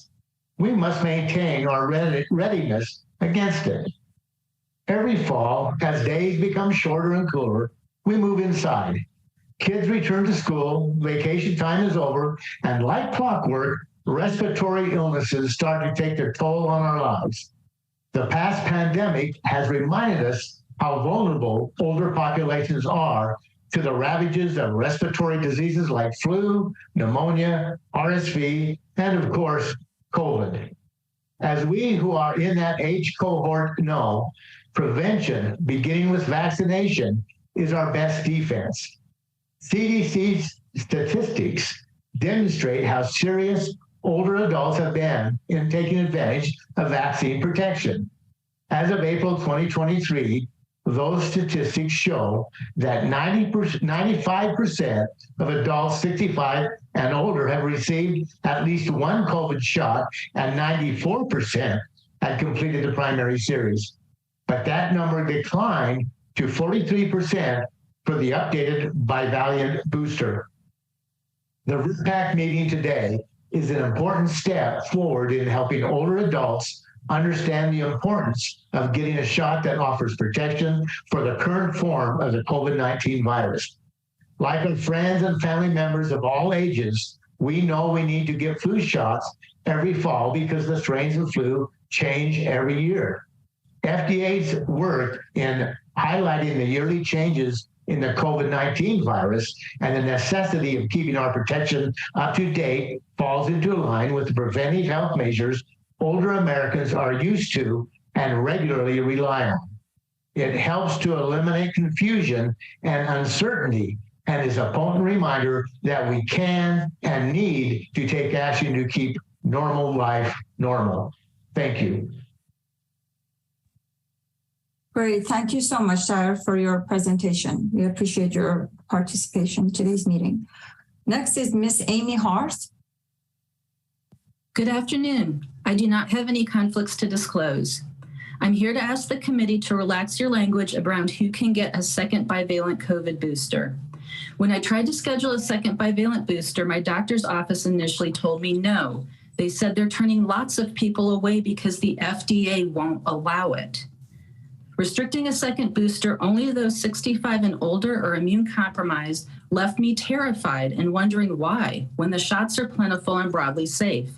We must maintain our readiness against it. Every fall, as days become shorter and cooler, we move inside. Kids return to school, vacation time is over, and like clockwork, respiratory illnesses start to take their toll on our lives. The past pandemic has reminded us how vulnerable older populations are to the ravages of respiratory diseases like flu, pneumonia, RSV, and of course, COVID. As we who are in that age cohort know, prevention, beginning with vaccination, is our best defense. CDC statistics demonstrate how serious older adults have been in taking advantage of vaccine protection. As of April 2023, those statistics show that 95% of adults 65 and older have received at least one COVID shot, and 94% had completed the primary series. But that number declined to 43% for the updated bivalent booster. The RIPAC meeting today is an important step forward in helping older adults understand the importance of getting a shot that offers protection for the current form of the COVID-19 virus. Like our friends and family members of all ages, we know we need to get flu shots every fall because the strains of flu change every year. FDA's work in highlighting the yearly changes in the COVID-19 virus and the necessity of keeping our protection up to date falls into line with the preventive health measures older Americans are used to and regularly rely on. It helps to eliminate confusion and uncertainty and is a potent reminder that we can and need to take action to keep normal life normal. Thank you. Great. Thank you so much, Tyler, for your presentation. We appreciate your participation in today's meeting. Next is Ms. Amy Harth. Good afternoon. I do not have any conflicts to disclose. I'm here to ask the committee to relax your language around who can get a second bivalent COVID booster. When I tried to schedule a second bivalent booster, my doctor's office initially told me no. They said they're turning lots of people away because the FDA won't allow it. Restricting a second booster only to those 65 and older or immune compromised left me terrified and wondering why, when the shots are plentiful and broadly safe.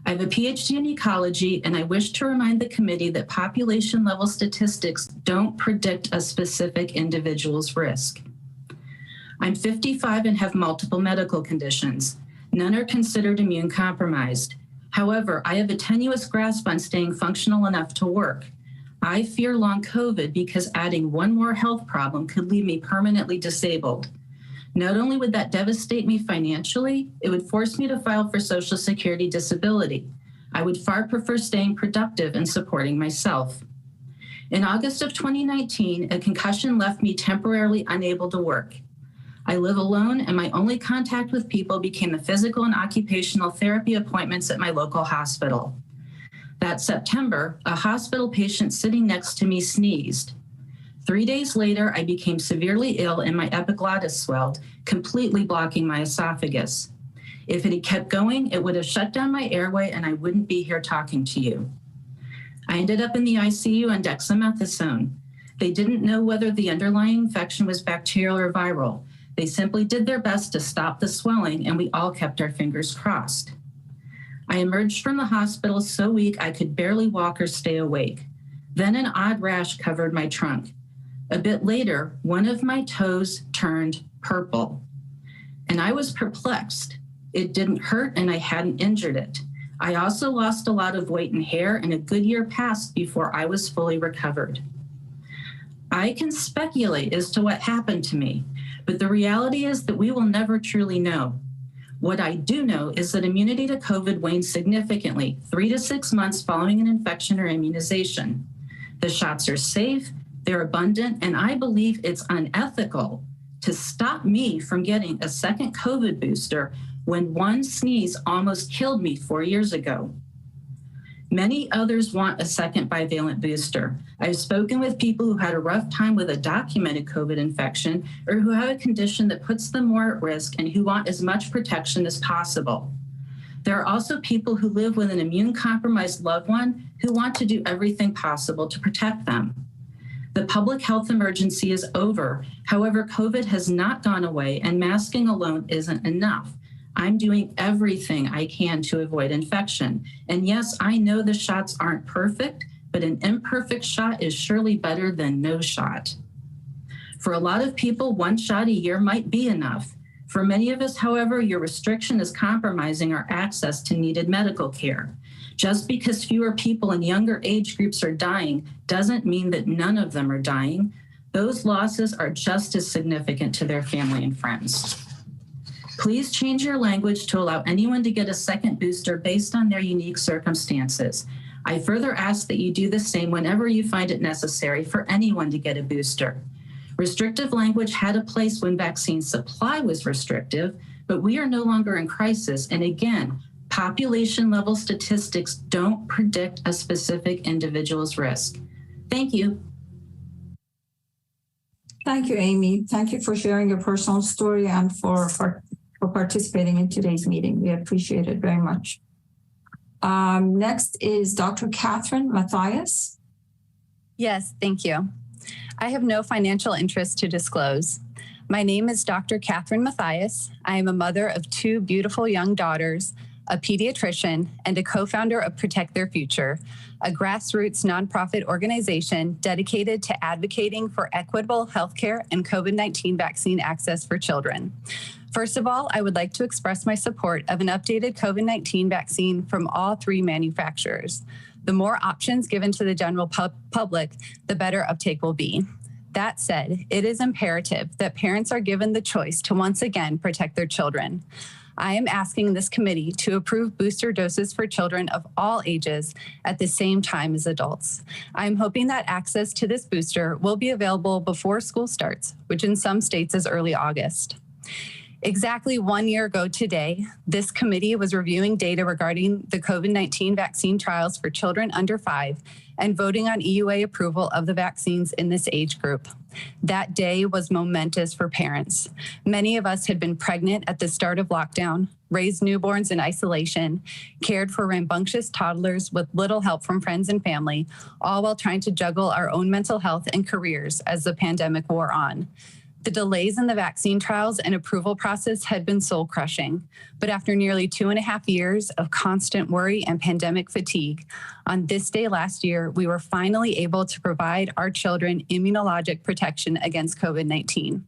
I have a PhD in ecology, and I wish to remind the committee that population level statistics don't predict a specific individual's risk. I'm 55 and have multiple medical conditions. None are considered immune compromised. However, I have a tenuous grasp on staying functional enough to work. I fear long COVID because adding one more health problem could leave me permanently disabled. Not only would that devastate me financially, it would force me to file for Social Security disability. I would far prefer staying productive and supporting myself. In August of 2019, a concussion left me temporarily unable to work. I live alone, and my only contact with people became the physical and occupational therapy appointments at my local hospital. That September, a hospital patient sitting next to me sneezed. 3 days later, I became severely ill and my epiglottis swelled, completely blocking my esophagus. If it had kept going, it would have shut down my airway and I wouldn't be here talking to you. I ended up in the ICU on dexamethasone. They didn't know whether the underlying infection was bacterial or viral. They simply did their best to stop the swelling, and we all kept our fingers crossed. I emerged from the hospital so weak I could barely walk or stay awake. Then an odd rash covered my trunk. A bit later, one of my toes turned purple, and I was perplexed. It didn't hurt and I hadn't injured it. I also lost a lot of weight and hair, and a good year passed before I was fully recovered. I can speculate as to what happened to me, but the reality is that we will never truly know. What I do know is that immunity to COVID wanes significantly 3 to 6 months following an infection or immunization. The shots are safe, they're abundant, and I believe it's unethical to stop me from getting a second COVID booster when one sneeze almost killed me 4 years ago. Many others want a second bivalent booster. I've spoken with people who had a rough time with a documented COVID infection or who have a condition that puts them more at risk and who want as much protection as possible. There are also people who live with an immune-compromised loved one who want to do everything possible to protect them. The public health emergency is over. However, COVID has not gone away and masking alone isn't enough. I'm doing everything I can to avoid infection. And yes, I know the shots aren't perfect, but an imperfect shot is surely better than no shot. For a lot of people, 1 shot a year might be enough. For many of us, however, your restriction is compromising our access to needed medical care. Just because fewer people in younger age groups are dying doesn't mean that none of them are dying. Those losses are just as significant to their family and friends. Please change your language to allow anyone to get a second booster based on their unique circumstances. I further ask that you do the same whenever you find it necessary for anyone to get a booster. Restrictive language had a place when vaccine supply was restrictive, but we are no longer in crisis. And again, population level statistics don't predict a specific individual's risk. Thank you. Thank you, Amy. Thank you for sharing your personal story and for participating in today's meeting. We appreciate it very much. Next is Dr. Catherine Mathias. Yes, thank you. I have no financial interest to disclose. My name is Dr. Catherine Mathias. I am a mother of 2 beautiful young daughters, a pediatrician, and a co-founder of Protect Their Future, a grassroots nonprofit organization dedicated to advocating for equitable healthcare and COVID-19 vaccine access for children. First of all, I would like to express my support of an updated COVID-19 vaccine from all 3 manufacturers. The more options given to the general public, the better uptake will be. That said, it is imperative that parents are given the choice to once again protect their children. I am asking this committee to approve booster doses for children of all ages at the same time as adults. I'm hoping that access to this booster will be available before school starts, which in some states is early August. Exactly 1 year ago today, this committee was reviewing data regarding the COVID-19 vaccine trials for children under 5 and voting on EUA approval of the vaccines in this age group. That day was momentous for parents. Many of us had been pregnant at the start of lockdown, raised newborns in isolation, cared for rambunctious toddlers with little help from friends and family, all while trying to juggle our own mental health and careers as the pandemic wore on. The delays in the vaccine trials and approval process had been soul-crushing, but after nearly 2.5 years of constant worry and pandemic fatigue, on this day last year, we were finally able to provide our children immunologic protection against COVID-19.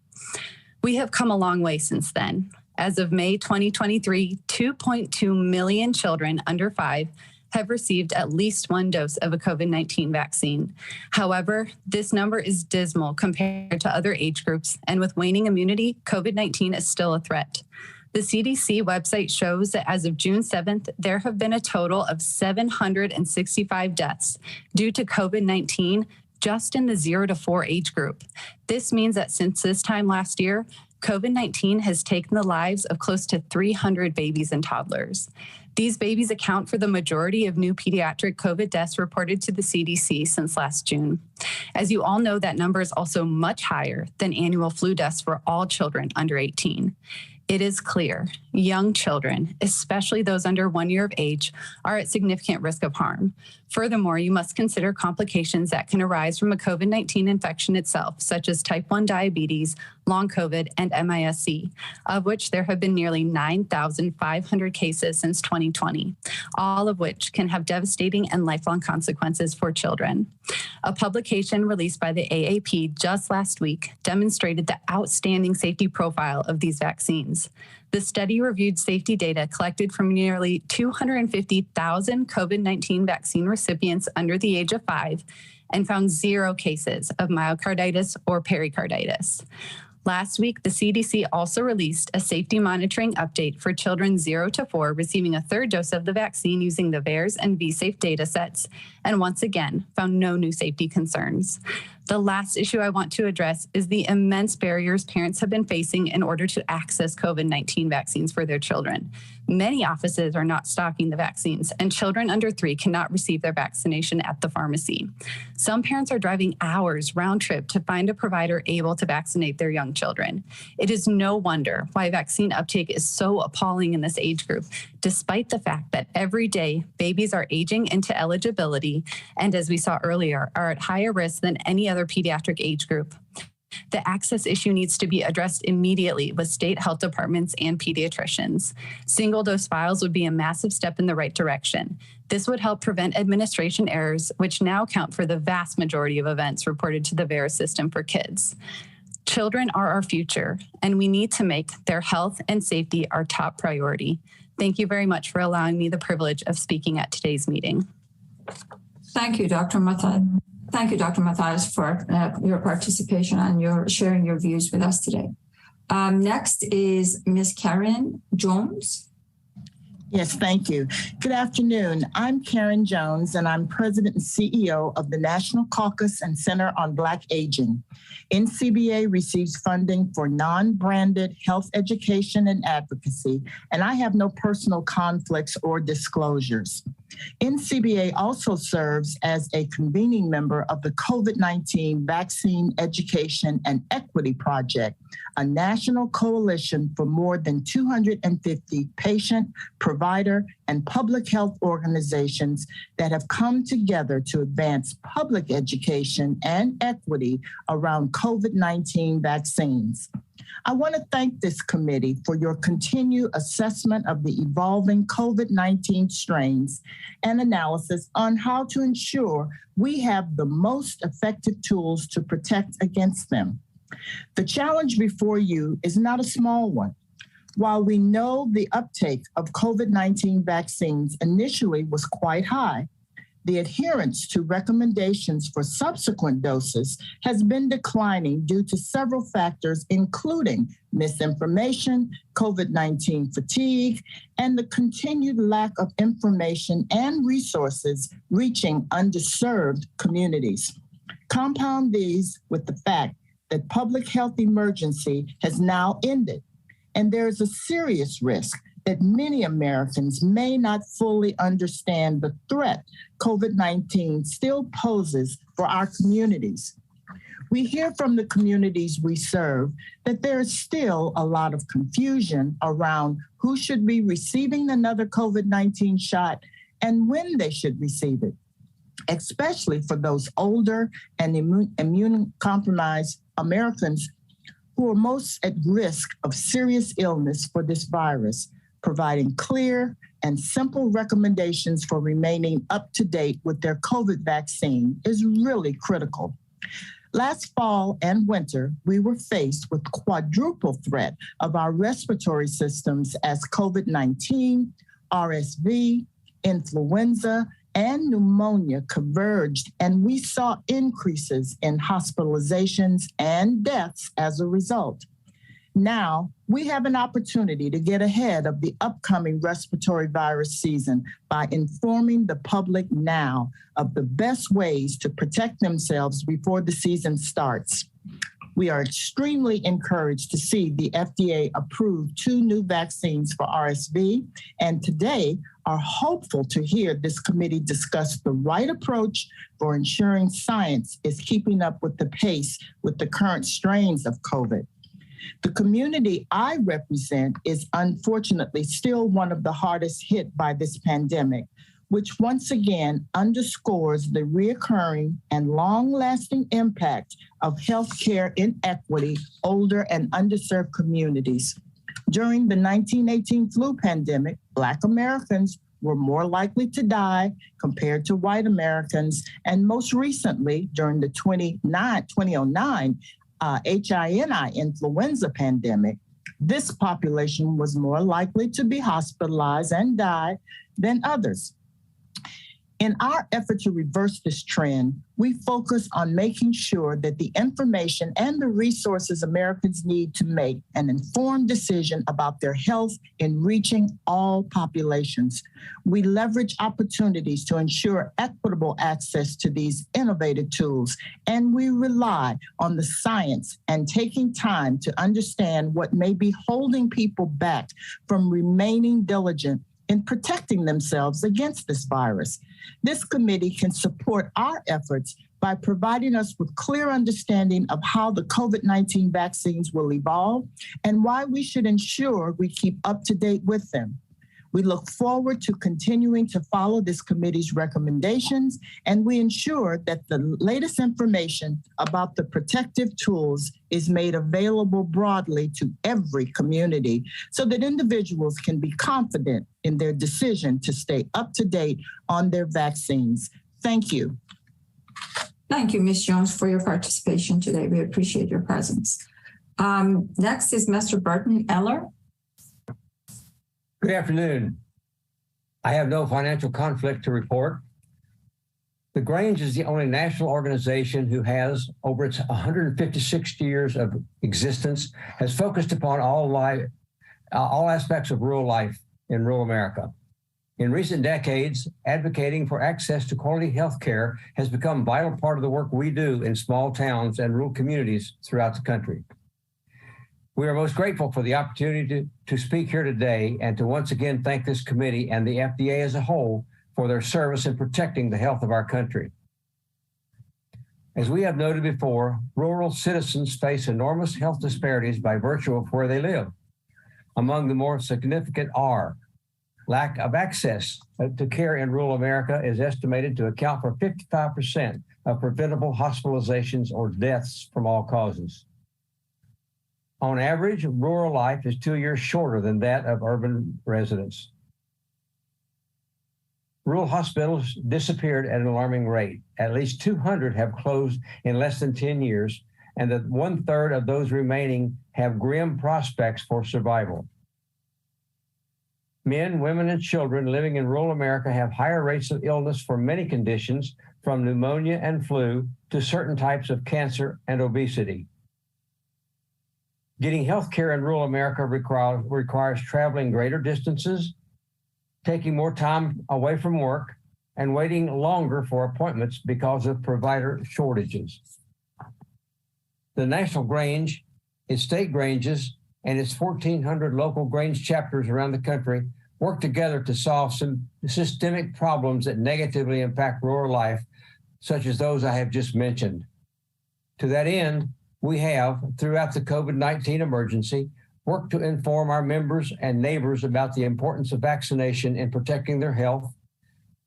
We have come a long way since then. As of May 2023, 2.2 million children under 5 have received at least 1 dose of a COVID-19 vaccine. However, this number is dismal compared to other age groups, and with waning immunity, COVID-19 is still a threat. The CDC website shows that as of June 7th, there have been a total of 765 deaths due to COVID-19 just in the 0 to 4 age group. This means that since this time last year, COVID-19 has taken the lives of close to 300 babies and toddlers. These babies account for the majority of new pediatric COVID deaths reported to the CDC since last June. As you all know, that number is also much higher than annual flu deaths for all children under 18. It is clear young children, especially those under 1 year of age, are at significant risk of harm. Furthermore, you must consider complications that can arise from a COVID-19 infection itself, such as type 1 diabetes, long COVID, and MIS-C, of which there have been nearly 9,500 cases since 2020, all of which can have devastating and lifelong consequences for children. A publication released by the AAP just last week demonstrated the outstanding safety profile of these vaccines. The study reviewed safety data collected from nearly 250,000 COVID-19 vaccine recipients under the age of 5 and found 0 cases of myocarditis or pericarditis. Last week, the CDC also released a safety monitoring update for children 0 to 4 receiving a 3rd dose of the vaccine using the VAERS and VSafe data sets, and once again found no new safety concerns. The last issue I want to address is the immense barriers parents have been facing in order to access COVID-19 vaccines for their children. Many offices are not stocking the vaccines, and children under 3 cannot receive their vaccination at the pharmacy. Some parents are driving hours round trip to find a provider able to vaccinate their young children. It is no wonder why vaccine uptake is so appalling in this age group, despite the fact that every day babies are aging into eligibility and, as we saw earlier, are at higher risk than any other pediatric age group. The access issue needs to be addressed immediately with state health departments and pediatricians. Single-dose vials would be a massive step in the right direction. This would help prevent administration errors, which now account for the vast majority of events reported to the VAERS system for kids. Children are our future, and we need to make their health and safety our top priority. Thank you very much for allowing me the privilege of speaking at today's meeting. Thank you, Dr. Mathias. Thank you, Dr. Mathias, for your participation and your sharing your views with us today. Next is Ms. Karen Jones. Yes, thank you. Good afternoon. I'm Karen Jones, and I'm President and CEO of the National Caucus and Center on Black Aging. NCBA receives funding for non-branded health education and advocacy, and I have no personal conflicts or disclosures. NCBA also serves as a convening member of the COVID-19 Vaccine Education and Equity Project, a national coalition for more than 250 patient, provider, and public health organizations that have come together to advance public education and equity around COVID-19 vaccines. I want to thank this committee for your continued assessment of the evolving COVID-19 strains and analysis on how to ensure we have the most effective tools to protect against them. The challenge before you is not a small one. While we know the uptake of COVID-19 vaccines initially was quite high, the adherence to recommendations for subsequent doses has been declining due to several factors, including misinformation, COVID-19 fatigue, and the continued lack of information and resources reaching underserved communities. Compound these with the fact that public health emergency has now ended, and there is a serious risk that many Americans may not fully understand the threat COVID-19 still poses for our communities. We hear from the communities we serve that there is still a lot of confusion around who should be receiving another COVID-19 shot and when they should receive it, especially for those older and immune-compromised Americans who are most at risk of serious illness for this virus. Providing clear and simple recommendations for remaining up to date with their COVID vaccine is really critical. Last fall and winter, we were faced with quadruple threat of our respiratory systems as COVID-19, RSV, influenza, and pneumonia converged, and we saw increases in hospitalizations and deaths as a result. Now, we have an opportunity to get ahead of the upcoming respiratory virus season by informing the public now of the best ways to protect themselves before the season starts. We are extremely encouraged to see the FDA approve 2 new vaccines for RSV, and today are hopeful to hear this committee discuss the right approach for ensuring science is keeping up with the pace with the current strains of COVID. The community I represent is unfortunately still one of the hardest hit by this pandemic, which once again underscores the reoccurring and long-lasting impact of healthcare inequity, older and underserved communities. During the 1918 flu pandemic, Black Americans were more likely to die compared to white Americans, and most recently, during the 2009 HINI influenza pandemic, this population was more likely to be hospitalized and die than others. In our effort to reverse this trend, we focus on making sure that the information and the resources Americans need to make an informed decision about their health in reaching all populations. We leverage opportunities to ensure equitable access to these innovative tools, and we rely on the science and taking time to understand what may be holding people back from remaining diligent in protecting themselves against this virus. This committee can support our efforts by providing us with clear understanding of how the COVID-19 vaccines will evolve and why we should ensure we keep up to date with them. We look forward to continuing to follow this committee's recommendations, and we ensure that the latest information about the protective tools is made available broadly to every community so that individuals can be confident in their decision to stay up to date on their vaccines. Thank you. Thank you, Ms. Jones, for your participation today. We appreciate your presence. Next is Mr. Burton Eller. Good afternoon. I have no financial conflict to report. The Grange is the only national organization who has, over its 156 years of existence, has focused upon all aspects of rural life in rural America. In recent decades, advocating for access to quality health care has become a vital part of the work we do in small towns and rural communities throughout the country. We are most grateful for the opportunity to speak here today and to once again thank this committee and the FDA as a whole for their service in protecting the health of our country. As we have noted before, rural citizens face enormous health disparities by virtue of where they live. Among the more significant are lack of access to care in rural America is estimated to account for 55% of preventable hospitalizations or deaths from all causes. On average, rural life is 2 years shorter than that of urban residents. Rural hospitals disappeared at an alarming rate. At least 200 have closed in less than 10 years, and that 1/3 of those remaining have grim prospects for survival. Men, women, and children living in rural America have higher rates of illness for many conditions, from pneumonia and flu to certain types of cancer and obesity. Getting health care in rural America requires traveling greater distances, taking more time away from work, and waiting longer for appointments because of provider shortages. The National Grange, its state Granges, and its 1,400 local Grange chapters around the country work together to solve some systemic problems that negatively impact rural life, such as those I have just mentioned. To that end, we have, throughout the COVID-19 emergency, worked to inform our members and neighbors about the importance of vaccination in protecting their health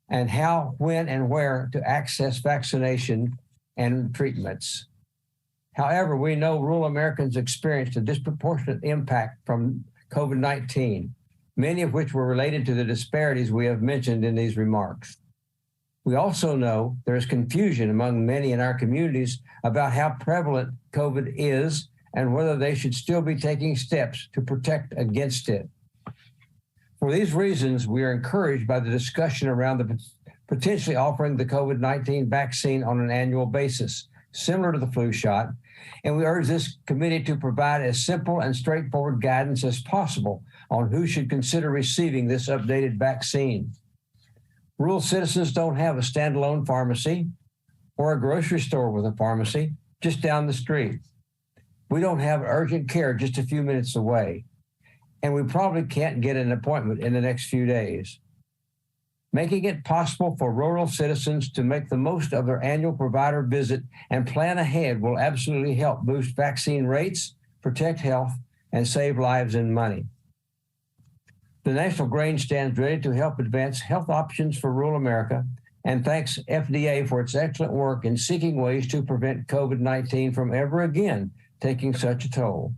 and how, when, and where to access vaccination and treatments. However, we know rural Americans experienced a disproportionate impact from COVID-19, many of which were related to the disparities we have mentioned in these remarks. We also know there is confusion among many in our communities about how prevalent COVID is and whether they should still be taking steps to protect against it. For these reasons, we are encouraged by the discussion around the potentially offering the COVID-19 vaccine on an annual basis, similar to the flu shot, and we urge this committee to provide as simple and straightforward guidance as possible on who should consider receiving this updated vaccine. Rural citizens don't have a standalone pharmacy or a grocery store with a pharmacy just down the street. We don't have urgent care just a few minutes away, and we probably can't get an appointment in the next few days. Making it possible for rural citizens to make the most of their annual provider visit and plan ahead will absolutely help boost vaccine rates, protect health, and save lives and money. The National Grange stands ready to help advance health options for rural America and thanks FDA for its excellent work in seeking ways to prevent COVID-19 from ever again taking such a toll.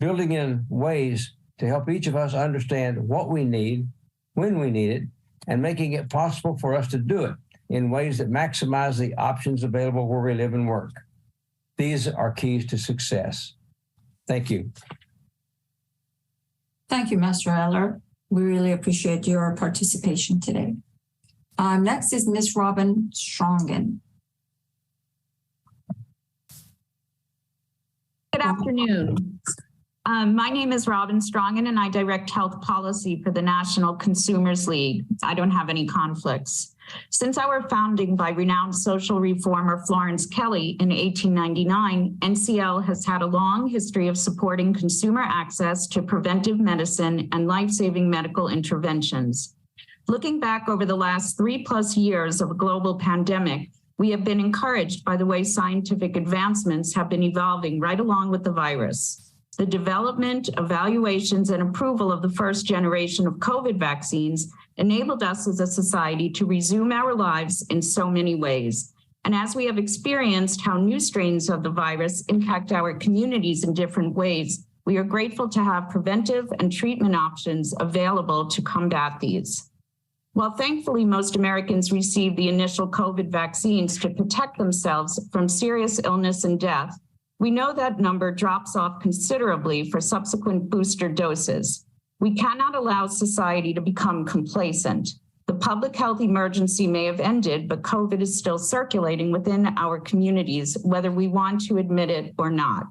Building in ways to help each of us understand what we need, when we need it, and making it possible for us to do it in ways that maximize the options available where we live and work. These are keys to success. Thank you. Thank you, Mr. Eller. We really appreciate your participation today. Next is Ms. Robin Strongen. Good afternoon. My name is Robin Strongen, and I direct health policy for the National Consumers League. I don't have any conflicts. Since our founding by renowned social reformer Florence Kelley in 1899, NCL has had a long history of supporting consumer access to preventive medicine and life-saving medical interventions. Looking back over the last 3+ years of a global pandemic, we have been encouraged by the way scientific advancements have been evolving right along with the virus. The development, evaluations, and approval of the first generation of COVID vaccines enabled us as a society to resume our lives in so many ways. And as we have experienced how new strains of the virus impact our communities in different ways, we are grateful to have preventive and treatment options available to combat these. While thankfully most Americans received the initial COVID vaccines to protect themselves from serious illness and death, we know that number drops off considerably for subsequent booster doses. We cannot allow society to become complacent. The public health emergency may have ended, but COVID is still circulating within our communities, whether we want to admit it or not.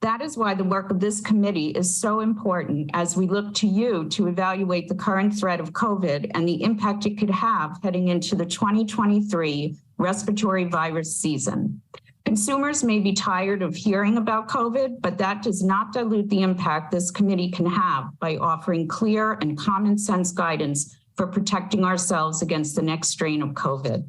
That is why the work of this committee is so important as we look to you to evaluate the current threat of COVID and the impact it could have heading into the 2023 respiratory virus season. Consumers may be tired of hearing about COVID, but that does not dilute the impact this committee can have by offering clear and common sense guidance for protecting ourselves against the next strain of COVID.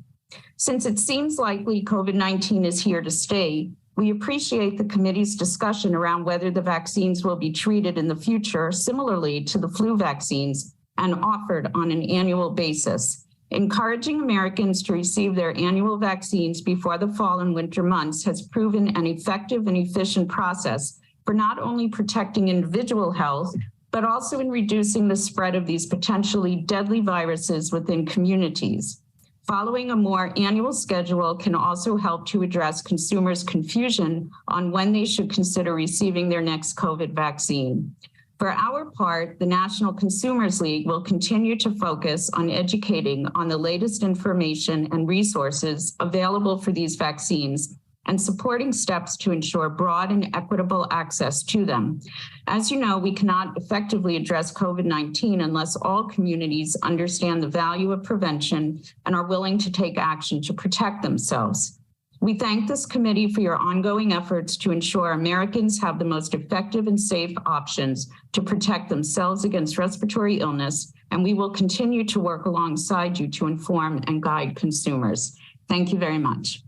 Since it seems likely COVID-19 is here to stay, we appreciate the committee's discussion around whether the vaccines will be treated in the future similarly to the flu vaccines and offered on an annual basis. Encouraging Americans to receive their annual vaccines before the fall and winter months has proven an effective and efficient process for not only protecting individual health, but also in reducing the spread of these potentially deadly viruses within communities. Following a more annual schedule can also help to address consumers' confusion on when they should consider receiving their next COVID vaccine. For our part, the National Consumers League will continue to focus on educating on the latest information and resources available for these vaccines and supporting steps to ensure broad and equitable access to them. As you know, we cannot effectively address COVID-19 unless all communities understand the value of prevention and are willing to take action to protect themselves. We thank this committee for your ongoing efforts to ensure Americans have the most effective and safe options to protect themselves against respiratory illness, and we will continue to work alongside you to inform and guide consumers. Thank you very much.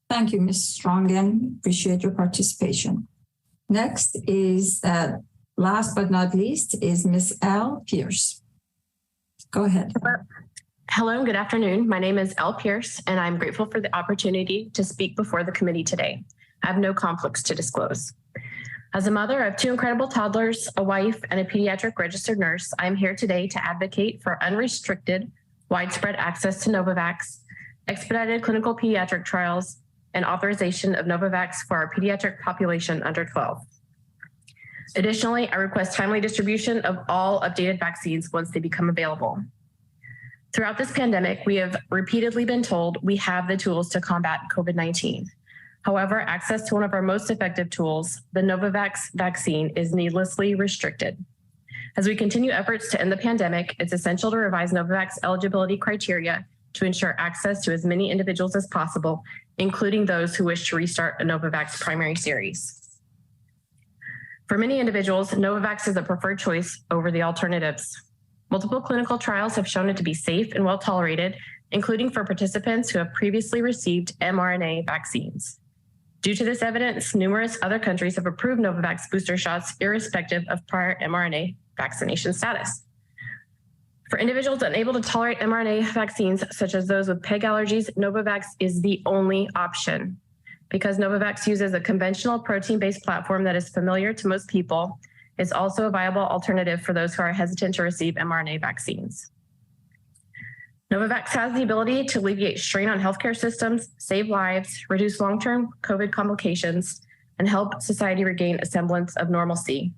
Thank you, Ms. Strongen. Appreciate your participation. Next is, last but not least, is Ms. Elle Pierce. Go ahead. Hello and good afternoon. My name is Elle Pierce, and I'm grateful for the opportunity to speak before the committee today. I have no conflicts to disclose. As a mother of 2 incredible toddlers, a wife, and a pediatric registered nurse, I'm here today to advocate for unrestricted, widespread access to Novavax, expedited clinical pediatric trials, and authorization of Novavax for our pediatric population under 12. Additionally, I request timely distribution of all updated vaccines once they become available. Throughout this pandemic, we have repeatedly been told we have the tools to combat COVID-19. However, access to one of our most effective tools, the Novavax vaccine, is needlessly restricted. As we continue efforts to end the pandemic, it's essential to revise Novavax eligibility criteria to ensure access to as many individuals as possible, including those who wish to restart a Novavax primary series. For many individuals, Novavax is a preferred choice over the alternatives. Multiple clinical trials have shown it to be safe and well tolerated, including for participants who have previously received mRNA vaccines. Due to this evidence, numerous other countries have approved Novavax booster shots irrespective of prior mRNA vaccination status. For individuals unable to tolerate mRNA vaccines, such as those with PEG allergies, Novavax is the only option. Because Novavax uses a conventional protein-based platform that is familiar to most people, it's also a viable alternative for those who are hesitant to receive mRNA vaccines. Novavax has the ability to alleviate strain on healthcare systems, save lives, reduce long-term COVID complications, and help society regain a semblance of normalcy.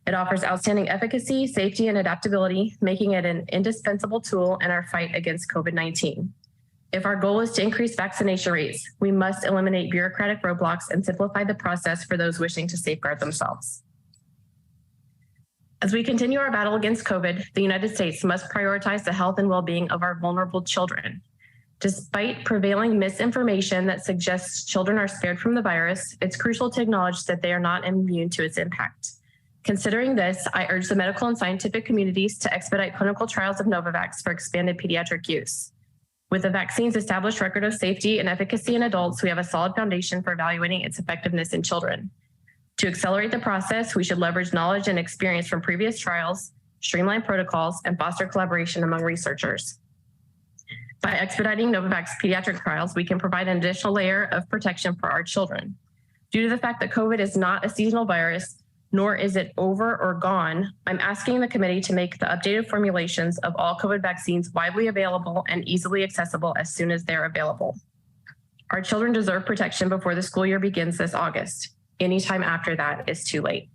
It offers outstanding efficacy, safety, and adaptability, making it an indispensable tool in our fight against COVID-19. If our goal is to increase vaccination rates, we must eliminate bureaucratic roadblocks and simplify the process for those wishing to safeguard themselves. As we continue our battle against COVID, the United States must prioritize the health and well-being of our vulnerable children. Despite prevailing misinformation that suggests children are spared from the virus, it's crucial to acknowledge that they are not immune to its impact. Considering this, I urge the medical and scientific communities to expedite clinical trials of Novavax for expanded pediatric use. With the vaccine's established record of safety and efficacy in adults, we have a solid foundation for evaluating its effectiveness in children. To accelerate the process, we should leverage knowledge and experience from previous trials, streamline protocols, and foster collaboration among researchers. By expediting Novavax pediatric trials, we can provide an additional layer of protection for our children. Due to the fact that COVID is not a seasonal virus, nor is it over or gone, I'm asking the committee to make the updated formulations of all COVID vaccines widely available and easily accessible as soon as they're available. Our children deserve protection before the school year begins this August. Anytime after that is too late.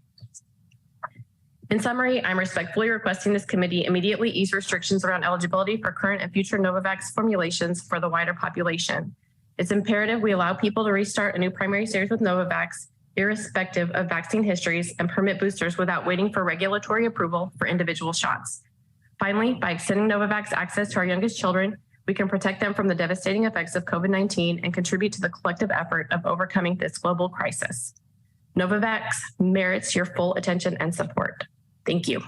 In summary, I'm respectfully requesting this committee immediately ease restrictions around eligibility for current and future Novavax formulations for the wider population. It's imperative we allow people to restart a new primary series with Novavax, irrespective of vaccine histories, and permit boosters without waiting for regulatory approval for individual shots. Finally, by extending Novavax access to our youngest children, we can protect them from the devastating effects of COVID-19 and contribute to the collective effort of overcoming this global crisis. Novavax merits your full attention and support. Thank you.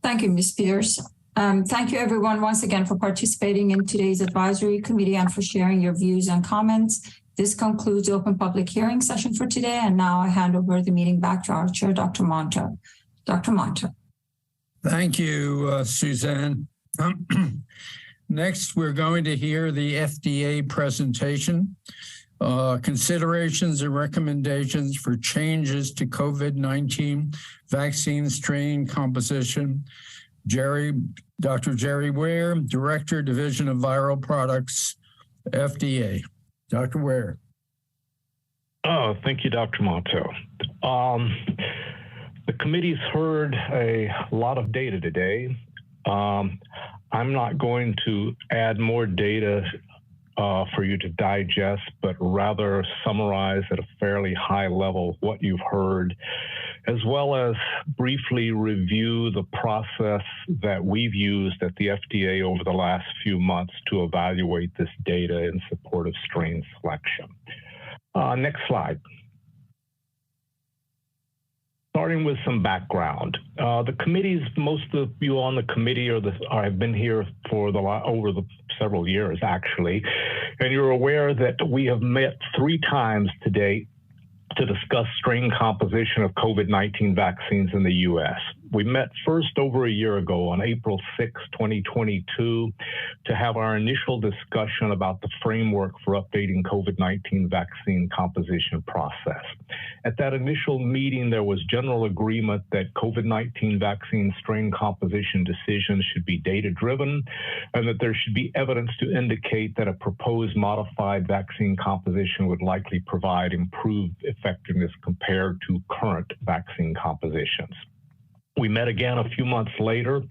Thank you, Ms. Pierce. Thank you, everyone, once again for participating in today's advisory committee and for sharing your views and comments. This concludes the open public hearing session for today. And now I hand over the meeting back to our chair, Dr. Monto. Dr. Monto. Thank you, Suzanne. Next, we're going to hear the FDA presentation. Considerations and recommendations for changes to COVID-19 vaccine strain composition. Dr. Jerry Ware, Director, Division of Viral Products, FDA. Dr. Ware. Oh, thank you, Dr. Monto. The committee's heard a lot of data today. I'm not going to add more data for you to digest, but rather summarize at a fairly high level what you've heard, as well as briefly review the process that we've used at the FDA over the last few months to evaluate this data in support of strain selection. Next slide. Starting with some background, the committees, most of you on the committee have been here for over the several years, actually, and you're aware that we have met 3 times to date to discuss strain composition of COVID-19 vaccines in the U.S. We met first over a year ago on April 6, 2022, to have our initial discussion about the framework for updating COVID-19 vaccine composition process. At that initial meeting, there was general agreement that COVID-19 vaccine strain composition decisions should be data-driven and that there should be evidence to indicate that a proposed modified vaccine composition would likely provide improved effectiveness compared to current vaccine compositions. We met again a few months later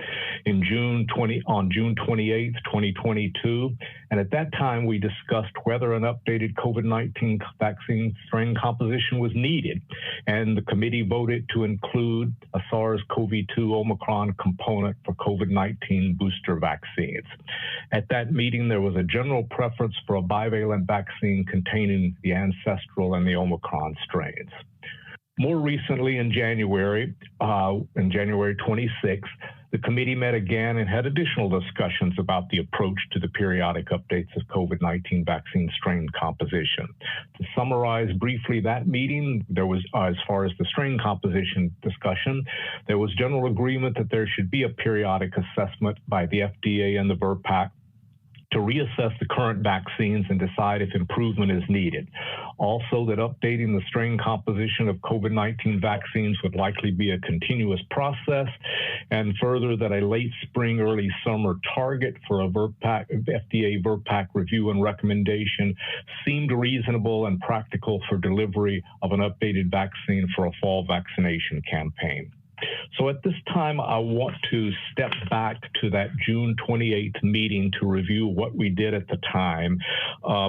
on June 28, 2022, and at that time we discussed whether an updated COVID-19 vaccine strain composition was needed, and the committee voted to include a SARS-CoV-2 Omicron component for COVID-19 booster vaccines. At that meeting, there was a general preference for a bivalent vaccine containing the ancestral and the Omicron strains. More recently, in January 26th, the committee met again and had additional discussions about the approach to the periodic updates of COVID-19 vaccine strain composition. To summarize briefly that meeting, there was, as far as the strain composition discussion, there was general agreement that there should be a periodic assessment by the FDA and the VRBPAC to reassess the current vaccines and decide if improvement is needed. Also, that updating the strain composition of COVID-19 vaccines would likely be a continuous process, and further that a late spring, early summer target for a FDA VRBPAC review and recommendation seemed reasonable and practical for delivery of an updated vaccine for a fall vaccination campaign. So at this time, I want to step back to that June 28th meeting to review what we did at the time,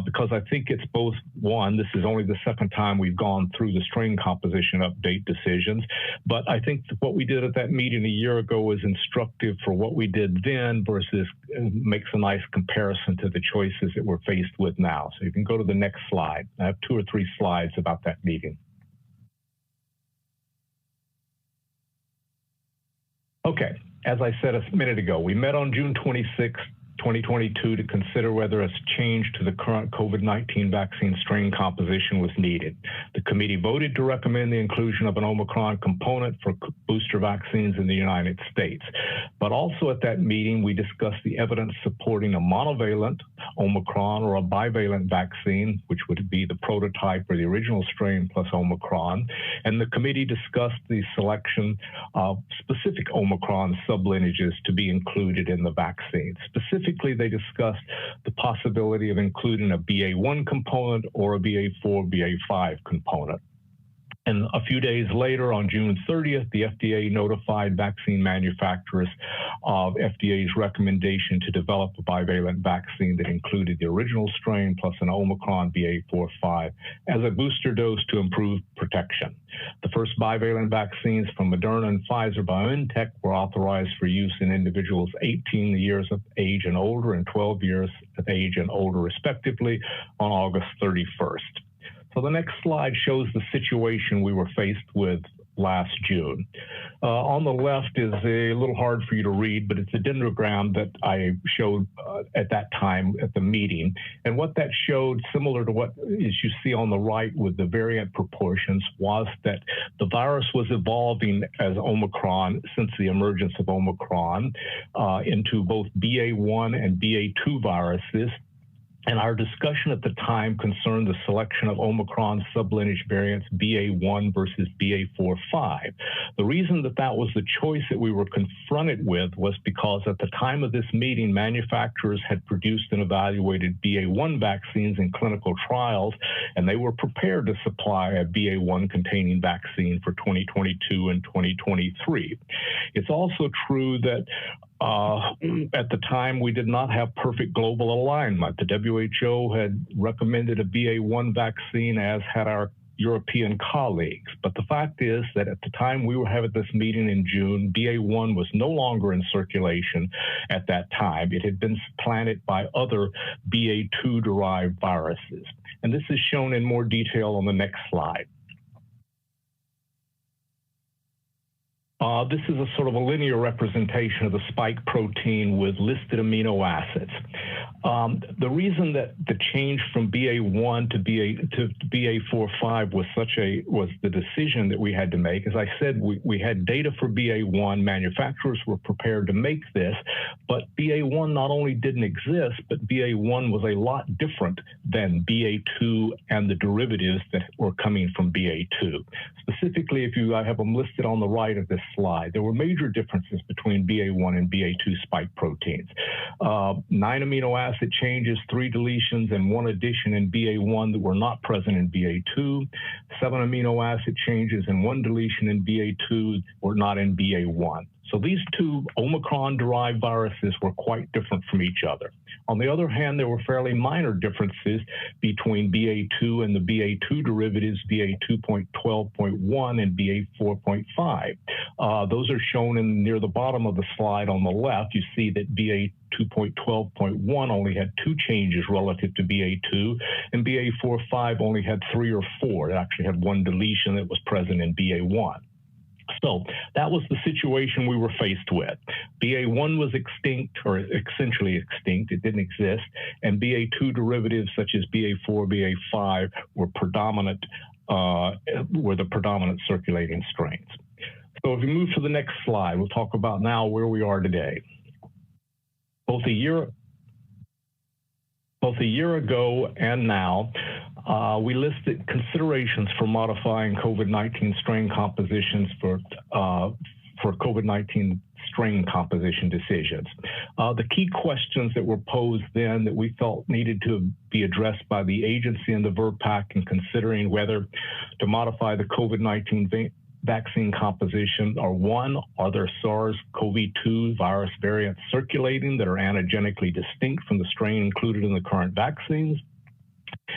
because I think it's both, one, this is only the second time we've gone through the strain composition update decisions, but I think what we did at that meeting a year ago is instructive for what we did then versus makes a nice comparison to the choices that we're faced with now. So you can go to the next slide. I have 2 or 3 slides about that meeting. Okay, as I said a minute ago, we met on June 26, 2022 to consider whether a change to the current COVID-19 vaccine strain composition was needed. The committee voted to recommend the inclusion of an Omicron component for booster vaccines in the United States. But also at that meeting, we discussed the evidence supporting a monovalent Omicron or a bivalent vaccine, which would be the prototype or the original strain plus Omicron. And the committee discussed the selection of specific Omicron sublineages to be included in the vaccine. Specifically, they discussed the possibility of including a BA1 component or a BA4, BA5 component. And a few days later, on June 30th, the FDA notified vaccine manufacturers of FDA's recommendation to develop a bivalent vaccine that included the original strain plus an Omicron BA4-5 as a booster dose to improve protection. The first bivalent vaccines from Moderna and Pfizer-BioNTech were authorized for use in individuals 18 years of age and older and 12 years of age and older, respectively, on August 31st. So the next slide shows the situation we were faced with last June. On the left is a little hard for you to read, but it's a dendrogram that I showed at that time at the meeting. And what that showed, similar to what is you see on the right with the variant proportions, was that the virus was evolving as Omicron since the emergence of Omicron into both BA1 and BA2 viruses. And our discussion at the time concerned the selection of Omicron sublineage variants BA1 versus BA4-5. The reason that that was the choice that we were confronted with was because at the time of this meeting, manufacturers had produced and evaluated BA1 vaccines in clinical trials, and they were prepared to supply a BA1 containing vaccine for 2022 and 2023. It's also true that at the time, we did not have perfect global alignment. The WHO had recommended a BA1 vaccine, as had our European colleagues. But the fact is that at the time we were having this meeting in June, BA1 was no longer in circulation at that time. It had been supplanted by other BA2-derived viruses. And this is shown in more detail on the next slide. This is a sort of a linear representation of the spike protein with listed amino acids. The reason that the change from BA1 to BA4-5 was the decision that we had to make. As I said, we had data for BA1. Manufacturers were prepared to make this, but BA1 not only didn't exist, but BA1 was a lot different than BA2 and the derivatives that were coming from BA2. Specifically, I have them listed on the right of this slide, there were major differences between BA1 and BA2 spike proteins. 9 amino acid changes, 3 deletions, and 1 addition in BA1 that were not present in BA2. 7 amino acid changes and 1 deletion in BA2 were not in BA1. So these two Omicron-derived viruses were quite different from each other. On the other hand, there were fairly minor differences between BA2 and the BA2 derivatives, BA2.12.1 and BA4.5. Those are shown near the bottom of the slide on the left. You see that BA2.12.1 only had 2 changes relative to BA2, and BA4.5 only had 3 or 4. It actually had 1 deletion that was present in BA1. So that was the situation we were faced with. BA1 was extinct, or essentially extinct. It didn't exist. And BA2 derivatives such as BA4, BA5 were the predominant circulating strains. So if we move to the next slide, we'll talk about now where we are today. Both a year ago and now, we listed considerations for modifying COVID-19 strain compositions for COVID-19 strain composition decisions. The key questions that were posed then that we felt needed to be addressed by the agency and the VRBPAC in considering whether to modify the COVID-19 vaccine composition are: 1, are there SARS-CoV-2 virus variants circulating that are antigenically distinct from the strain included in the current vaccines?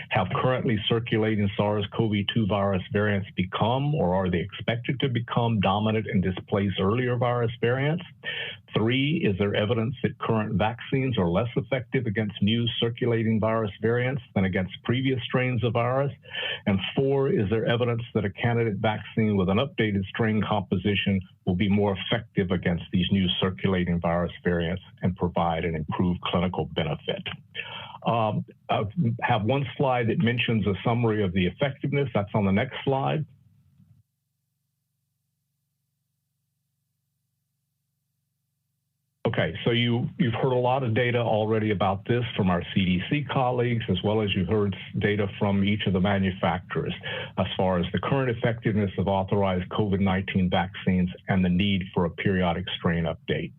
Have currently circulating SARS-CoV-2 virus variants become, or are they expected to become, dominant and displace earlier virus variants? 3, is there evidence that current vaccines are less effective against new circulating virus variants than against previous strains of virus? And 4, is there evidence that a candidate vaccine with an updated strain composition will be more effective against these new circulating virus variants and provide an improved clinical benefit? I have one slide that mentions a summary of the effectiveness. That's on the next slide. Okay, so you've heard a lot of data already about this from our CDC colleagues, as well as you heard data from each of the manufacturers as far as the current effectiveness of authorized COVID-19 vaccines and the need for a periodic strain update.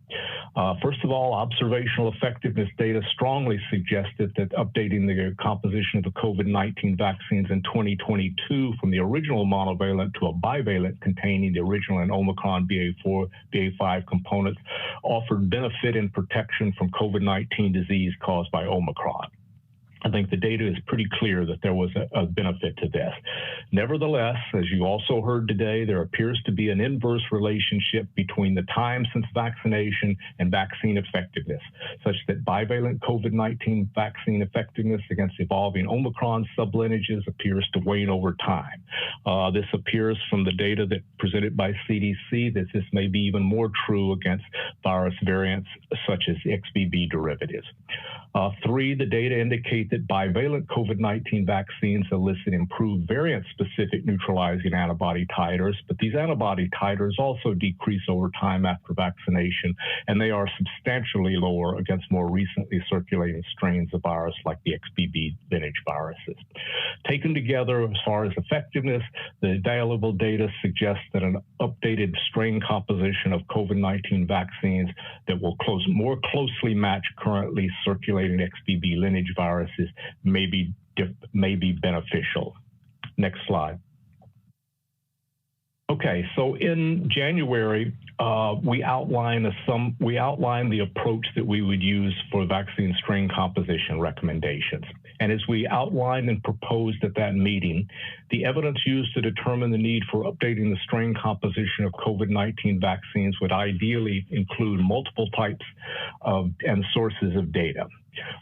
First of all, observational effectiveness data strongly suggested that updating the composition of the COVID-19 vaccines in 2022 from the original monovalent to a bivalent containing the original and Omicron BA4, BA5 components offered benefit and protection from COVID-19 disease caused by Omicron. I think the data is pretty clear that there was a benefit to this. Nevertheless, as you also heard today, there appears to be an inverse relationship between the time since vaccination and vaccine effectiveness, such that bivalent COVID-19 vaccine effectiveness against evolving Omicron sublineages appears to wane over time. This appears from the data that presented by CDC that this may be even more true against virus variants such as XBB derivatives. 3, the data indicate that bivalent COVID-19 vaccines elicit improved variant-specific neutralizing antibody titers, but these antibody titers also decrease over time after vaccination, and they are substantially lower against more recently circulating strains of virus like the XBB lineage viruses. Taken together, as far as effectiveness, the available data suggests that an updated strain composition of COVID-19 vaccines that will more closely match currently circulating XBB lineage viruses may be beneficial. Next slide. Okay, so in January, we outlined the approach that we would use for vaccine strain composition recommendations. And as we outlined and proposed at that meeting, the evidence used to determine the need for updating the strain composition of COVID-19 vaccines would ideally include multiple types and sources of data.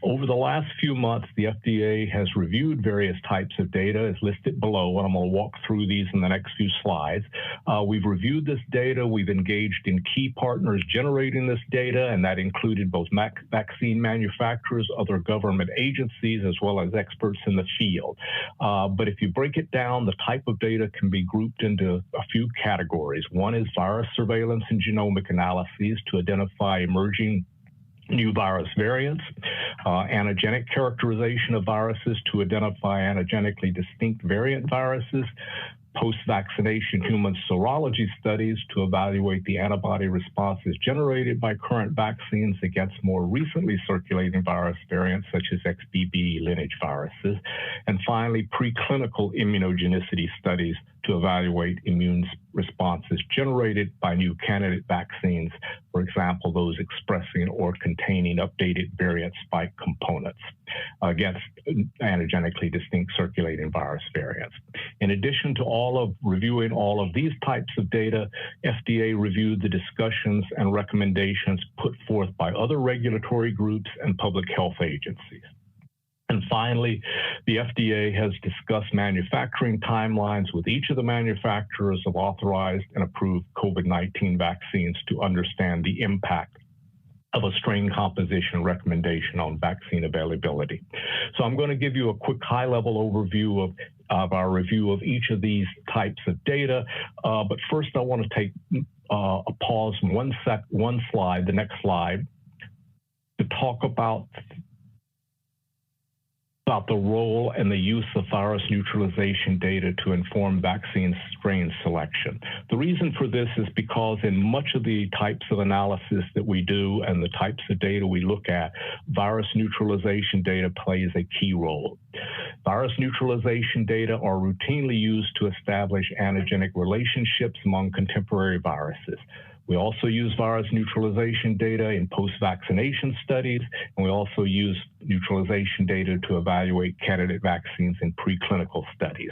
Over the last few months, the FDA has reviewed various types of data as listed below, and I'm going to walk through these in the next few slides. We've reviewed this data. We've engaged in key partners generating this data, and that included both vaccine manufacturers, other government agencies, as well as experts in the field. But if you break it down, the type of data can be grouped into a few categories. One is virus surveillance and genomic analyses to identify emerging new virus variants, antigenic characterization of viruses to identify antigenically distinct variant viruses, post-vaccination human serology studies to evaluate the antibody responses generated by current vaccines against more recently circulating virus variants such as XBB lineage viruses, and finally, preclinical immunogenicity studies to evaluate immune responses generated by new candidate vaccines, for example, those expressing or containing updated variant spike components against antigenically distinct circulating virus variants. In addition to reviewing all of these types of data, FDA reviewed the discussions and recommendations put forth by other regulatory groups and public health agencies. And finally, the FDA has discussed manufacturing timelines with each of the manufacturers of authorized and approved COVID-19 vaccines to understand the impact of a strain composition recommendation on vaccine availability. So I'm going to give you a quick high-level overview of our review of each of these types of data. But first, I want to take a pause one slide, the next slide, to talk about the role and the use of virus neutralization data to inform vaccine strain selection. The reason for this is because in much of the types of analysis that we do and the types of data we look at, virus neutralization data plays a key role. Virus neutralization data are routinely used to establish antigenic relationships among contemporary viruses. We also use virus neutralization data in post-vaccination studies, and we also use neutralization data to evaluate candidate vaccines in preclinical studies.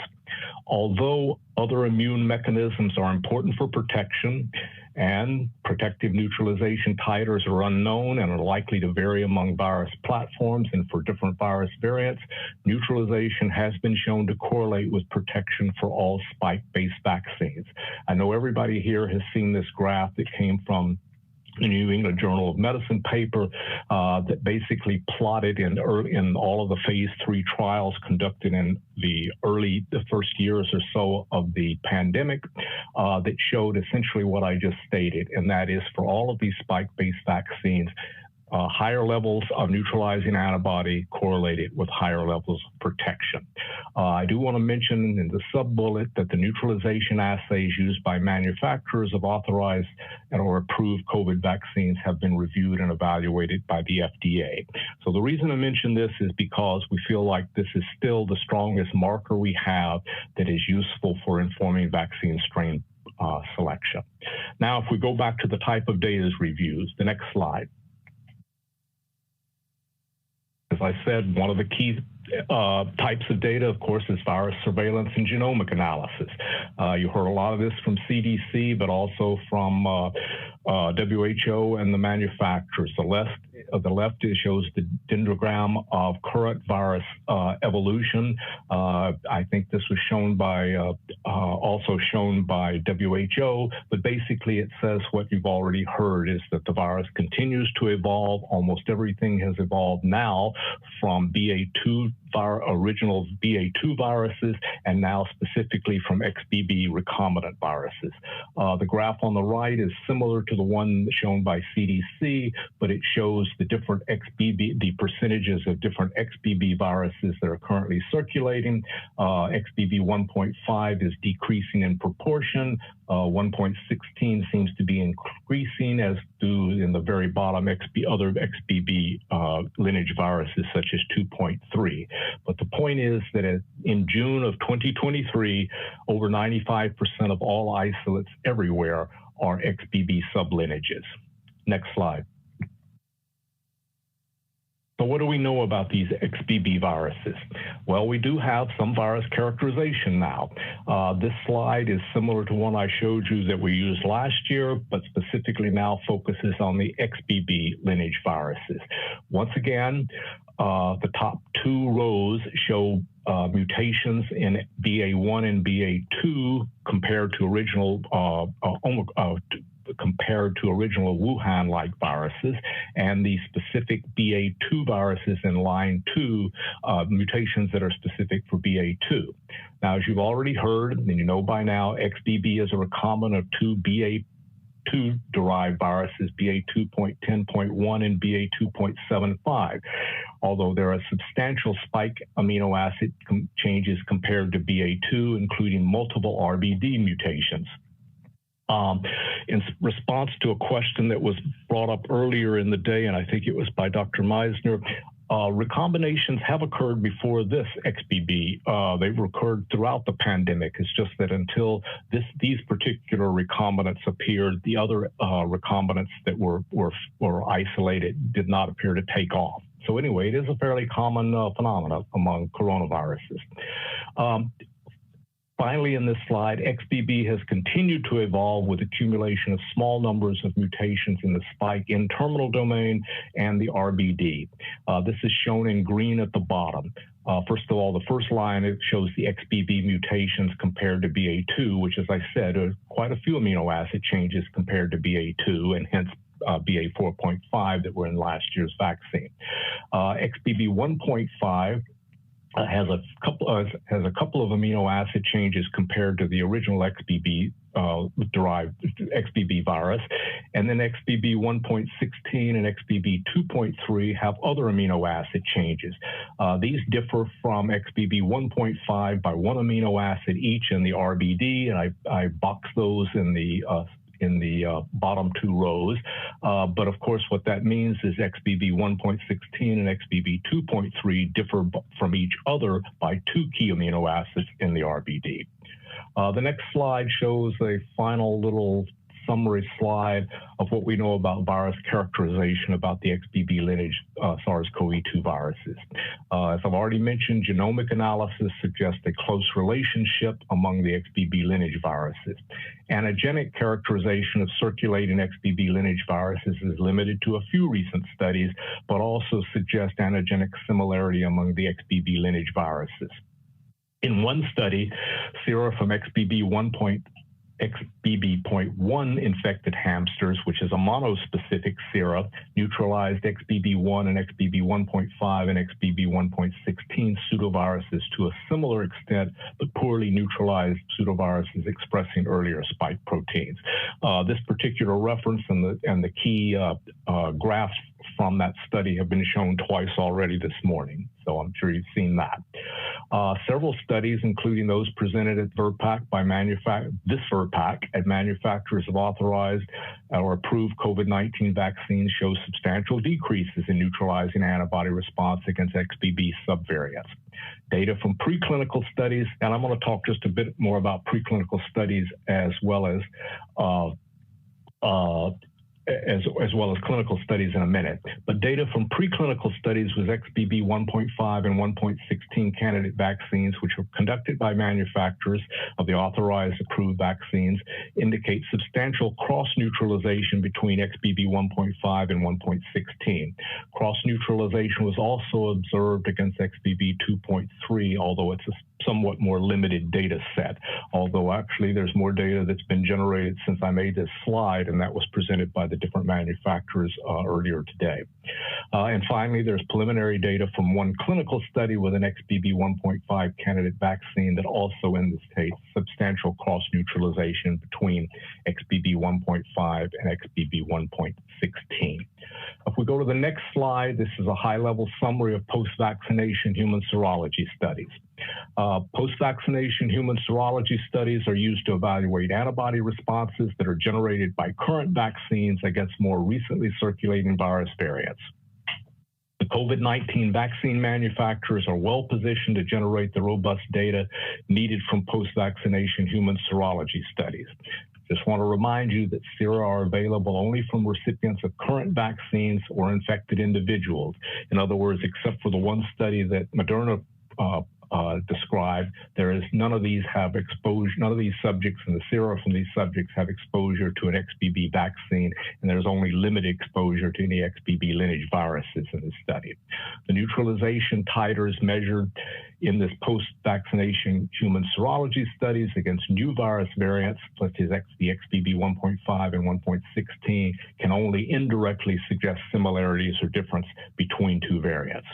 Although other immune mechanisms are important for protection, and protective neutralization titers are unknown and are likely to vary among virus platforms and for different virus variants, neutralization has been shown to correlate with protection for all spike-based vaccines. I know everybody here has seen this graph that came from the New England Journal of Medicine paper that basically plotted in all of the phase 3 trials conducted in the first years or so of the pandemic that showed essentially what I just stated, and that is for all of these spike-based vaccines, higher levels of neutralizing antibody correlated with higher levels of protection. I do want to mention in the sub-bullet that the neutralization assays used by manufacturers of authorized or approved COVID vaccines have been reviewed and evaluated by the FDA. So the reason I mention this is because we feel like this is still the strongest marker we have that is useful for informing vaccine strain selection. Now, if we go back to the type of data reviews, the next slide. As I said, one of the key types of data, of course, is virus surveillance and genomic analysis. You heard a lot of this from CDC, but also from WHO and the manufacturers. The left shows the dendrogram of current virus evolution. I think this was shown by also shown by WHO, but basically it says what you've already heard is that the virus continues to evolve. Almost everything has evolved now from BA2 original BA2 viruses, and now specifically from XBB recombinant viruses. The graph on the right is similar to the one shown by CDC, but it shows the different the percentages of different XBB viruses that are currently circulating. XBB 1.5 is decreasing in proportion. 1.16 seems to be increasing, as do in the very bottom other XBB lineage viruses such as 2.3. But the point is that in June of 2023, over 95% of all isolates everywhere are XBB sublineages. Next slide. So what do we know about these XBB viruses? Well, we do have some virus characterization now. This slide is similar to one I showed you that we used last year, but specifically now focuses on the XBB lineage viruses. Once again, the top two rows show mutations in BA1 and BA2 compared to original Wuhan-like viruses, and the specific BA2 viruses in line 2, mutations that are specific for BA2. Now, as you've already heard, and you know by now, XBB is a recombinant of two BA2 derived viruses, BA2.10.1 and BA2.75. Although there are substantial spike amino acid changes compared to BA2, including multiple RBD mutations. In response to a question that was brought up earlier in the day, and I think it was by Dr. Meisner, recombinations have occurred before this XBB. They've occurred throughout the pandemic. It's just that until these particular recombinants appeared, the other recombinants that were isolated did not appear to take off. So anyway, it is a fairly common phenomenon among coronaviruses. Finally, in this slide, XBB has continued to evolve with accumulation of small numbers of mutations in the spike N-terminal domain and the RBD. This is shown in green at the bottom. First of all, the first line, it shows the XBB mutations compared to BA2, which, as I said, are quite a few amino acid changes compared to BA2, and hence BA 4.5 that were in last year's vaccine. XBB 1.5 has a couple of amino acid changes compared to the original XBB derived XBB virus, and then XBB 1.16 and XBB 2.3 have other amino acid changes. These differ from XBB 1.5 by one amino acid each in the RBD, and I boxed those in the bottom two rows. But of course, what that means is XBB 1.16 and XBB 2.3 differ from each other by two key amino acids in the RBD. The next slide shows a final little summary slide of what we know about virus characterization about the XBB lineage SARS-CoV-2 viruses. As I've already mentioned, genomic analysis suggests a close relationship among the XBB lineage viruses. Antigenic characterization of circulating XBB lineage viruses is limited to a few recent studies, but also suggests antigenic similarity among the XBB lineage viruses. In one study, sera from XBB.1 infected hamsters, which is a monospecific sera, neutralized XBB1 and XBB1.5 and XBB1.16 pseudoviruses to a similar extent, but poorly neutralized pseudoviruses expressing earlier spike proteins. This particular reference and the key graphs from that study have been shown twice already this morning, so I'm sure you've seen that. Several studies, including those presented at VRBPAC by VRBPAC at manufacturers of authorized or approved COVID-19 vaccines, show substantial decreases in neutralizing antibody response against XBB subvariants. Data from preclinical studies, and I'm going to talk just a bit more about preclinical studies as well as clinical studies in a minute. But data from preclinical studies with XBB 1.5 and 1.16 candidate vaccines, which were conducted by manufacturers of the authorized approved vaccines, indicate substantial cross-neutralization between XBB 1.5 and 1.16. Cross-neutralization was also observed against XBB 2.3, although it's a somewhat more limited data set, although actually there's more data that's been generated since I made this slide, and that was presented by the different manufacturers earlier today. And finally, there's preliminary data from one clinical study with an XBB 1.5 candidate vaccine that also indicates substantial cross-neutralization between XBB 1.5 and XBB 1.16. If we go to the next slide, this is a high-level summary of post-vaccination human serology studies. Post-vaccination human serology studies are used to evaluate antibody responses that are generated by current vaccines against more recently circulating virus variants. The COVID-19 vaccine manufacturers are well positioned to generate the robust data needed from post-vaccination human serology studies. Just want to remind you that sera are available only from recipients of current vaccines or infected individuals. In other words, except for the one study that Moderna described, none of these have exposure, none of these subjects and the sera from these subjects have exposure to an XBB vaccine, and there's only limited exposure to any XBB lineage viruses in this study. The neutralization titers measured in this post-vaccination human serology studies against new virus variants, such as the XBB 1.5 and 1.16, can only indirectly suggest similarities or difference between two variants.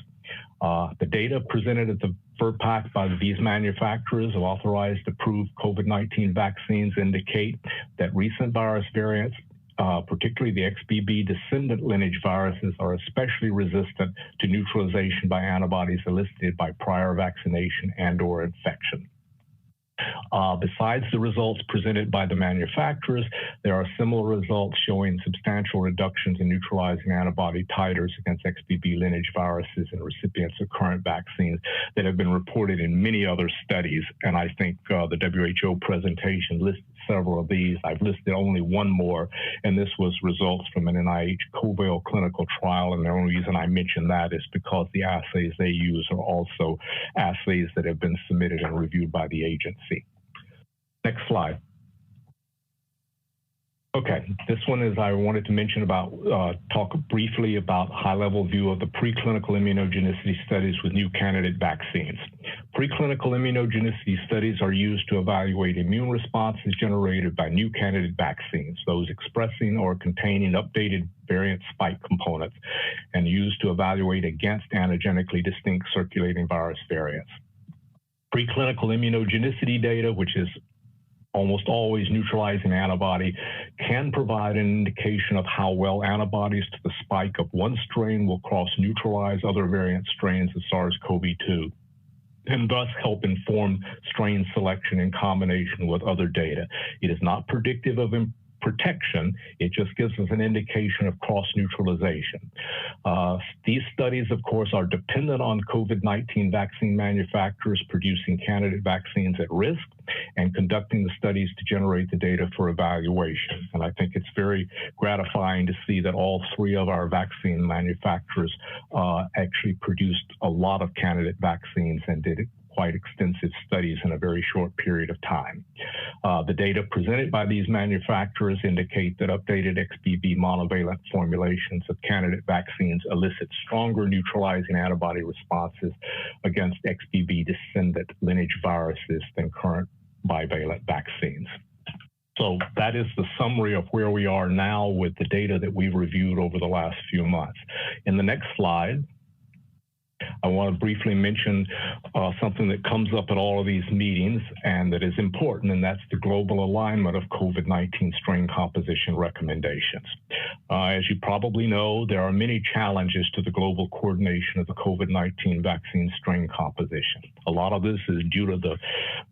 The data presented at the VRBPAC by these manufacturers of authorized approved COVID-19 vaccines indicate that recent virus variants, particularly the XBB descendant lineage viruses, are especially resistant to neutralization by antibodies elicited by prior vaccination and/or infection. Besides the results presented by the manufacturers, there are similar results showing substantial reductions in neutralizing antibody titers against XBB lineage viruses in recipients of current vaccines that have been reported in many other studies. And I think the WHO presentation listed several of these. I've listed only one more, and this was results from an NIH COVAL clinical trial. And the only reason I mention that is because the assays they use are also assays that have been submitted and reviewed by the agency. Next slide. Okay, this one is I wanted to mention about, talk briefly about high-level view of the preclinical immunogenicity studies with new candidate vaccines. Preclinical immunogenicity studies are used to evaluate immune responses generated by new candidate vaccines, those expressing or containing updated variant spike components, and used to evaluate against antigenically distinct circulating virus variants. Preclinical immunogenicity data, which is almost always neutralizing antibody, can provide an indication of how well antibodies to the spike of one strain will cross-neutralize other variant strains of SARS-CoV-2, and thus help inform strain selection in combination with other data. It is not predictive of protection. It just gives us an indication of cross-neutralization. These studies, of course, are dependent on COVID-19 vaccine manufacturers producing candidate vaccines at risk and conducting the studies to generate the data for evaluation. And I think it's very gratifying to see that all three of our vaccine manufacturers actually produced a lot of candidate vaccines and did quite extensive studies in a very short period of time. The data presented by these manufacturers indicate that updated XBB monovalent formulations of candidate vaccines elicit stronger neutralizing antibody responses against XBB descendant lineage viruses than current bivalent vaccines. So that is the summary of where we are now with the data that we've reviewed over the last few months. In the next slide, I want to briefly mention something that comes up at all of these meetings and that is important, and that's the global alignment of COVID-19 strain composition recommendations. As you probably know, there are many challenges to the global coordination of the COVID-19 vaccine strain composition. A lot of this is due to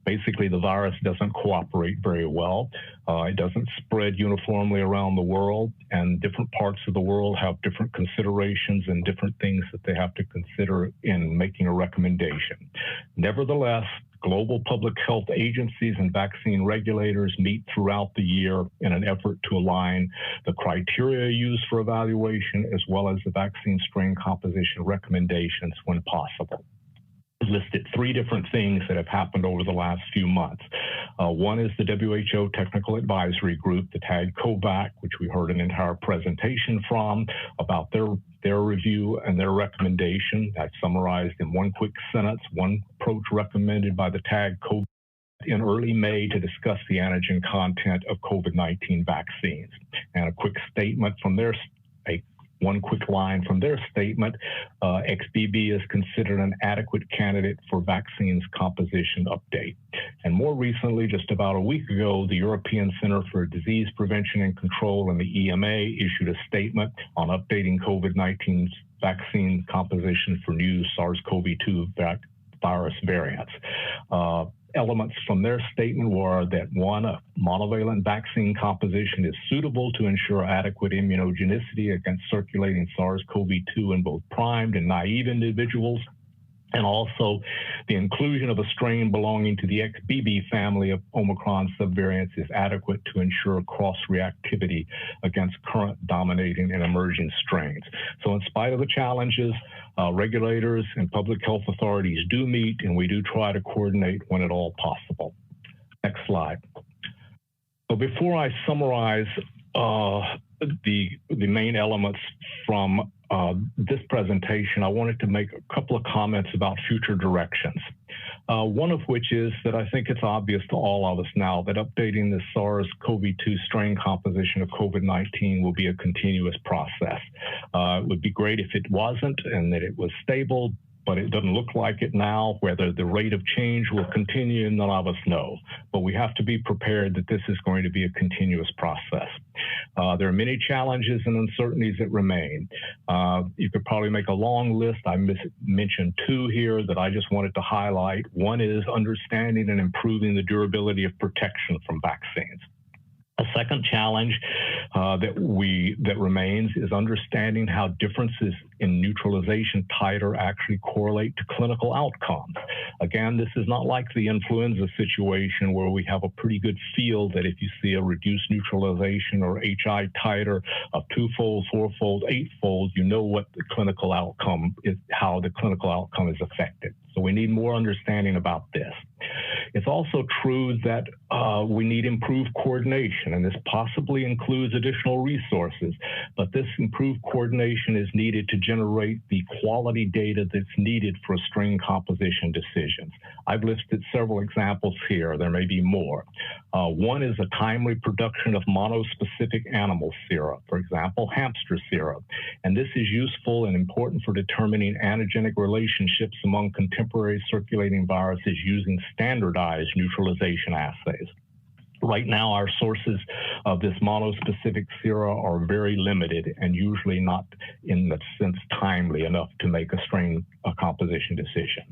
basically the virus doesn't cooperate very well. It doesn't spread uniformly around the world, and different parts of the world have different considerations and different things that they have to consider in making a recommendation. Nevertheless, global public health agencies and vaccine regulators meet throughout the year in an effort to align the criteria used for evaluation as well as the vaccine strain composition recommendations when possible. Listed three different things that have happened over the last few months. One is the WHO Technical Advisory Group, the TAG COVAC, which we heard an entire presentation from about their review and their recommendation. That's summarized in one quick sentence. One approach recommended by the TAG COVAC in early May to discuss the antigen content of COVID-19 vaccines. And a quick statement from one quick line from their statement, XBB is considered an adequate candidate for vaccines composition update. And more recently, just about a week ago, the European Center for Disease Prevention and Control and the EMA issued a statement on updating COVID-19's vaccine composition for new SARS-CoV-2 virus variants. Elements from their statement were that one, a monovalent vaccine composition is suitable to ensure adequate immunogenicity against circulating SARS-CoV-2 in both primed and naive individuals. And also the inclusion of a strain belonging to the XBB family of Omicron subvariants is adequate to ensure cross-reactivity against current dominating and emerging strains. So in spite of the challenges, regulators and public health authorities do meet, and we do try to coordinate when at all possible. Next slide. So before I summarize the main elements from this presentation, I wanted to make a couple of comments about future directions. One of which is that I think it's obvious to all of us now that updating the SARS-CoV-2 strain composition of COVID-19 will be a continuous process. It would be great if it wasn't and that it was stable, but it doesn't look like it now. Whether the rate of change will continue, none of us know. But we have to be prepared that this is going to be a continuous process. There are many challenges and uncertainties that remain. You could probably make a long list. I mentioned two here that I just wanted to highlight. One is understanding and improving the durability of protection from vaccines. A second challenge that remains is understanding how differences in neutralization titer actually correlate to clinical outcomes. Again, this is not like the influenza situation where we have a pretty good feel that if you see a reduced neutralization or HI titer of twofold, fourfold, eightfold, you know what the clinical outcome is, how the clinical outcome is affected. So we need more understanding about this. It's also true that we need improved coordination, and this possibly includes additional resources, but this improved coordination is needed to generate the quality data that's needed for strain composition decisions. I've listed several examples here. There may be more. One is a timely production of monospecific animal sera, for example, hamster sera. And this is useful and important for determining antigenic relationships among contemporary circulating viruses using standardized neutralization assays. Right now, our sources of this monospecific sera are very limited and usually not, in that sense, timely enough to make a strain composition decision.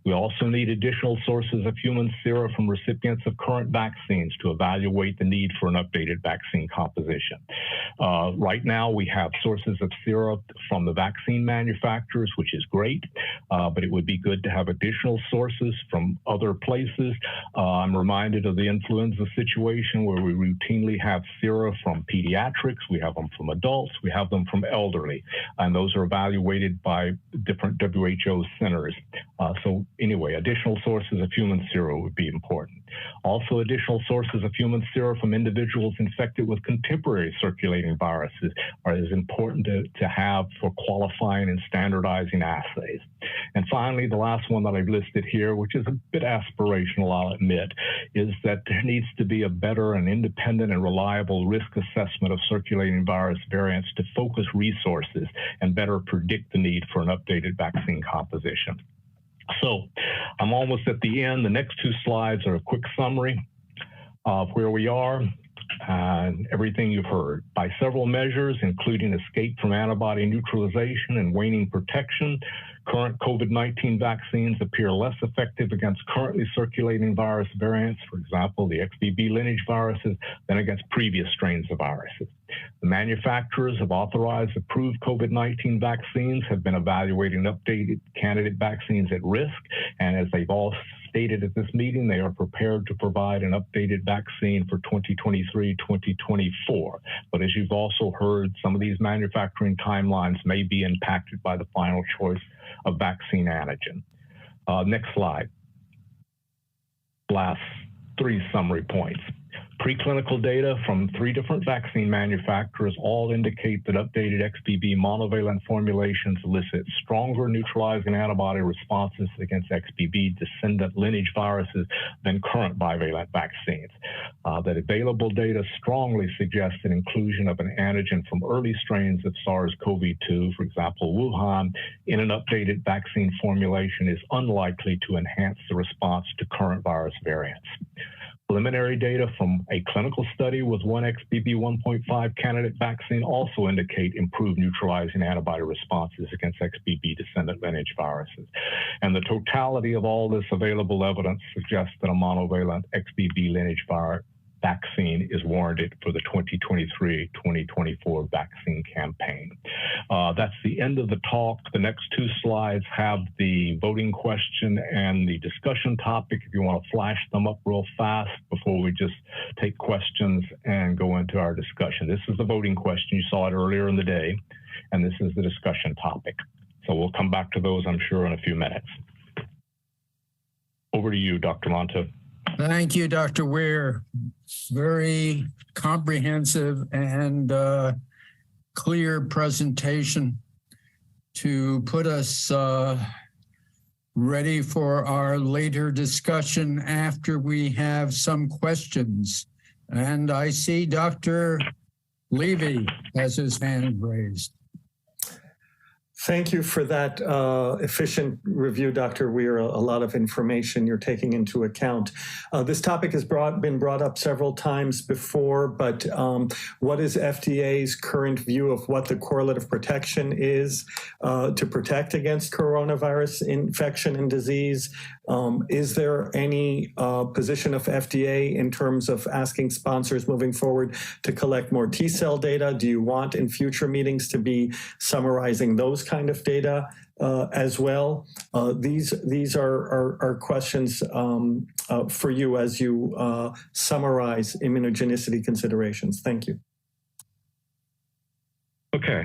We also need additional sources of human sera from recipients of current vaccines to evaluate the need for an updated vaccine composition. Right now, we have sources of sera from the vaccine manufacturers, which is great, but it would be good to have additional sources from other places. I'm reminded of the influenza situation where we routinely have sera from pediatrics, we have them from adults, we have them from elderly, and those are evaluated by different WHO centers. So anyway, additional sources of human sera would be important. Also, additional sources of human sera from individuals infected with contemporary circulating viruses is important to have for qualifying and standardizing assays. And finally, the last one that I've listed here, which is a bit aspirational, I'll admit, is that there needs to be a better and independent and reliable risk assessment of circulating virus variants to focus resources and better predict the need for an updated vaccine composition. So I'm almost at the end. The next two slides are a quick summary of where we are and everything you've heard. By several measures, including escape from antibody neutralization and waning protection, current COVID-19 vaccines appear less effective against currently circulating virus variants, for example, the XBB lineage viruses, than against previous strains of viruses. The manufacturers of authorized approved COVID-19 vaccines have been evaluating updated candidate vaccines at risk, and as they've all stated at this meeting, they are prepared to provide an updated vaccine for 2023-2024. But as you've also heard, some of these manufacturing timelines may be impacted by the final choice of vaccine antigen. Next slide. Last three summary points. Preclinical data from 3 different vaccine manufacturers all indicate that updated XBB monovalent formulations elicit stronger neutralizing antibody responses against XBB descendant lineage viruses than current bivalent vaccines. That available data strongly suggests that inclusion of an antigen from early strains of SARS-CoV-2, for example, Wuhan, in an updated vaccine formulation is unlikely to enhance the response to current virus variants. Preliminary data from a clinical study with one XBB 1.5 candidate vaccine also indicate improved neutralizing antibody responses against XBB descendant lineage viruses. And the totality of all this available evidence suggests that a monovalent XBB lineage virus vaccine is warranted for the 2023-2024 vaccine campaign. That's the end of the talk. The next 2 slides have the voting question and the discussion topic, if you want to flash them up real fast before we just take questions and go into our discussion. This is the voting question. You saw it earlier in the day, and this is the discussion topic. So we'll come back to those, I'm sure, in a few minutes. Over to you, Dr. Monto. Thank you, Dr. Weir. Very comprehensive and clear presentation to put us ready for our later discussion after we have some questions. And I see Dr. Levy has his hand raised. Thank you for that efficient review, Dr. Weir. A lot of information you're taking into account. This topic has been brought up several times before, but what is FDA's current view of what the correlative protection is to protect against coronavirus infection and disease? Is there any position of FDA in terms of asking sponsors moving forward to collect more T-cell data? Do you want in future meetings to be summarizing those kind of data as well? These are questions for you as you summarize immunogenicity considerations. Thank you. Okay,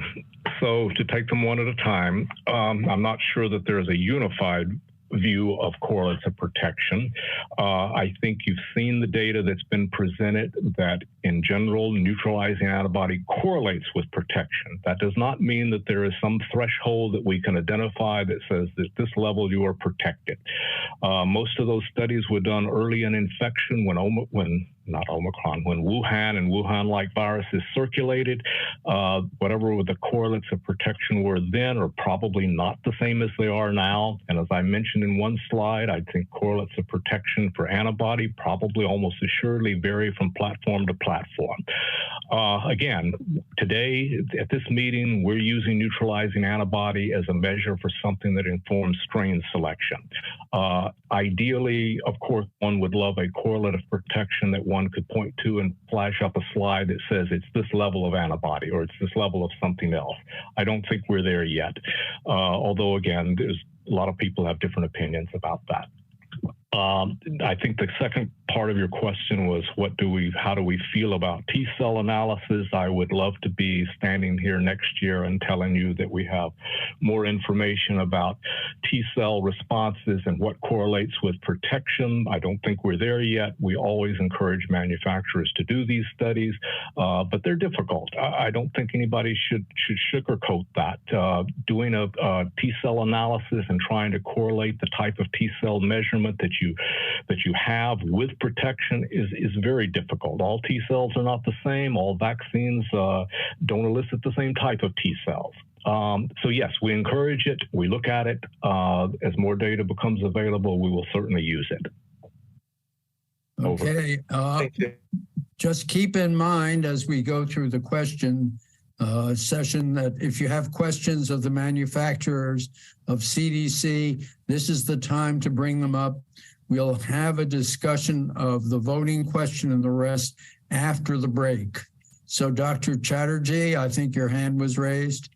so to take them one at a time, I'm not sure that there is a unified view of correlates of protection. I think you've seen the data that's been presented that in general, neutralizing antibody correlates with protection. That does not mean that there is some threshold that we can identify that says that this level you are protected. Most of those studies were done early in infection when not Omicron, when Wuhan and Wuhan-like viruses circulated, whatever the correlates of protection were then are probably not the same as they are now. And as I mentioned in one slide, I think correlates of protection for antibody probably almost assuredly vary from platform to platform. Again, today at this meeting, we're using neutralizing antibody as a measure for something that informs strain selection. Ideally, of course, one would love a correlate of protection that one could point to and flash up a slide that says it's this level of antibody or it's this level of something else. I don't think we're there yet. Although, again, there's a lot of people have different opinions about that. I think the second part of your question was how do we feel about T-cell analysis? I would love to be standing here next year and telling you that we have more information about T-cell responses and what correlates with protection. I don't think we're there yet. We always encourage manufacturers to do these studies, but they're difficult. I don't think anybody should sugarcoat that. Doing a T-cell analysis and trying to correlate the type of T-cell measurement that you have with protection is very difficult. All T cells are not the same. All vaccines don't elicit the same type of T cells. So yes, we encourage it. We look at it. As more data becomes available, we will certainly use it. Okay. Just keep in mind as we go through the question session that if you have questions of the manufacturers of CDC, this is the time to bring them up. We'll have a discussion of the voting question and the rest after the break. So Dr. Chatterjee, I think your hand was raised.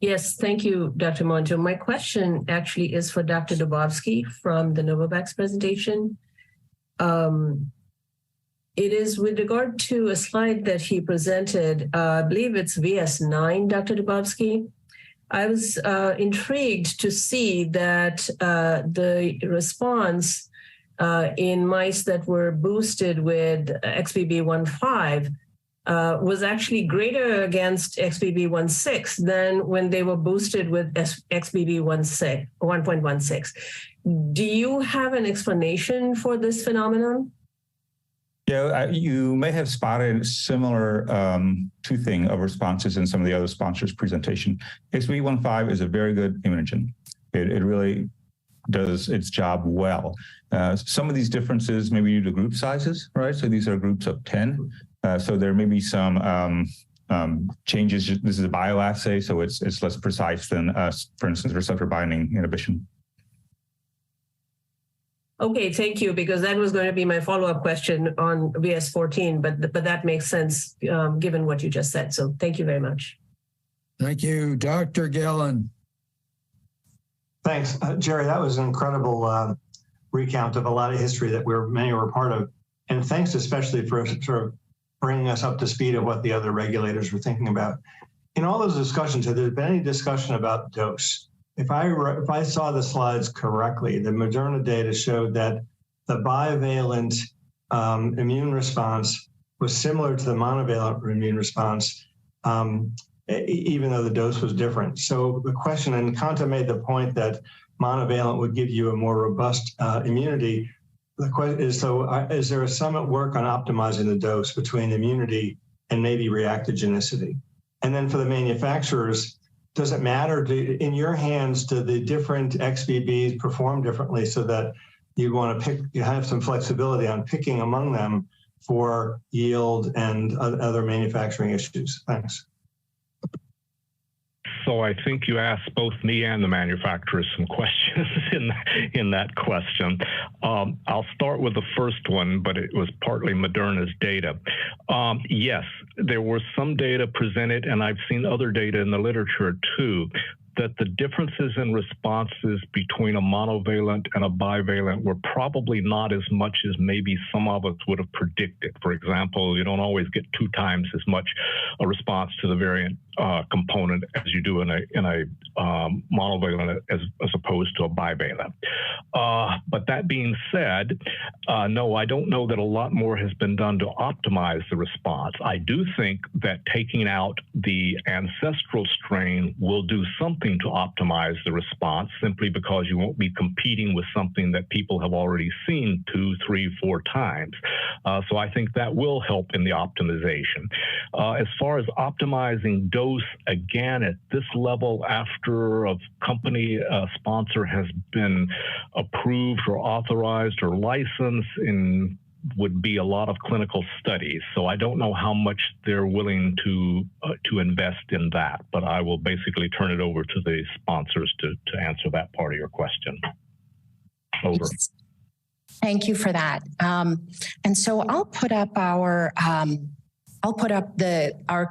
Yes, thank you, Dr. Monto. My question actually is for Dr. Dubovsky from the Novavax presentation. It is with regard to a slide that he presented, I believe it's VS9, Dr. Dubovsky. I was intrigued to see that the response in mice that were boosted with XBB.1.5 was actually greater against XBB.1.6 than when they were boosted with XBB.1.6. Do you have an explanation for this phenomenon? Yeah, you may have spotted similar toothing of responses in some of the other sponsors' presentation. XBB.1.5 is a very good immunogen. It really does its job well. Some of these differences may be due to group sizes, right? So these are groups of 10. So there may be some changes. This is a bioassay, so it's less precise than, for instance, receptor binding inhibition. Okay, thank you, because that was going to be my follow-up question on VS14, but that makes sense given what you just said. So thank you very much. Thank you. Dr. Gillen. Thanks. Jerry, that was an incredible recount of a lot of history that many were part of. And thanks especially for sort of bringing us up to speed of what the other regulators were thinking about. In all those discussions, have there been any discussion about dose? If I saw the slides correctly, the Moderna data showed that the bivalent immune response was similar to the monovalent immune response, even though the dose was different. So the question, and Kanta made the point that monovalent would give you a more robust immunity. The question is, so is there some work on optimizing the dose between immunity and maybe reactogenicity? And then for the manufacturers, does it matter in your hands, do the different XBBs perform differently so that you want to pick, you have some flexibility on picking among them for yield and other manufacturing issues? Thanks. So I think you asked both me and the manufacturers some questions in that question. I'll start with the first one, but it was partly Moderna's data. Yes, there were some data presented, and I've seen other data in the literature too, that the differences in responses between a monovalent and a bivalent were probably not as much as maybe some of us would have predicted. For example, you don't always get 2 times as much a response to the variant component as you do in a monovalent as opposed to a bivalent. But that being said, no, I don't know that a lot more has been done to optimize the response. I do think that taking out the ancestral strain will do something helping to optimize the response simply because you won't be competing with something that people have already seen 2, 3, 4 times. So I think that will help in the optimization. As far as optimizing dose, again, at this level, after a company sponsor has been approved or authorized or licensed, in would be a lot of clinical studies. So I don't know how much they're willing to invest in that, but I will basically turn it over to the sponsors to answer that part of your question. Over. Thank you for that. And so I'll put up our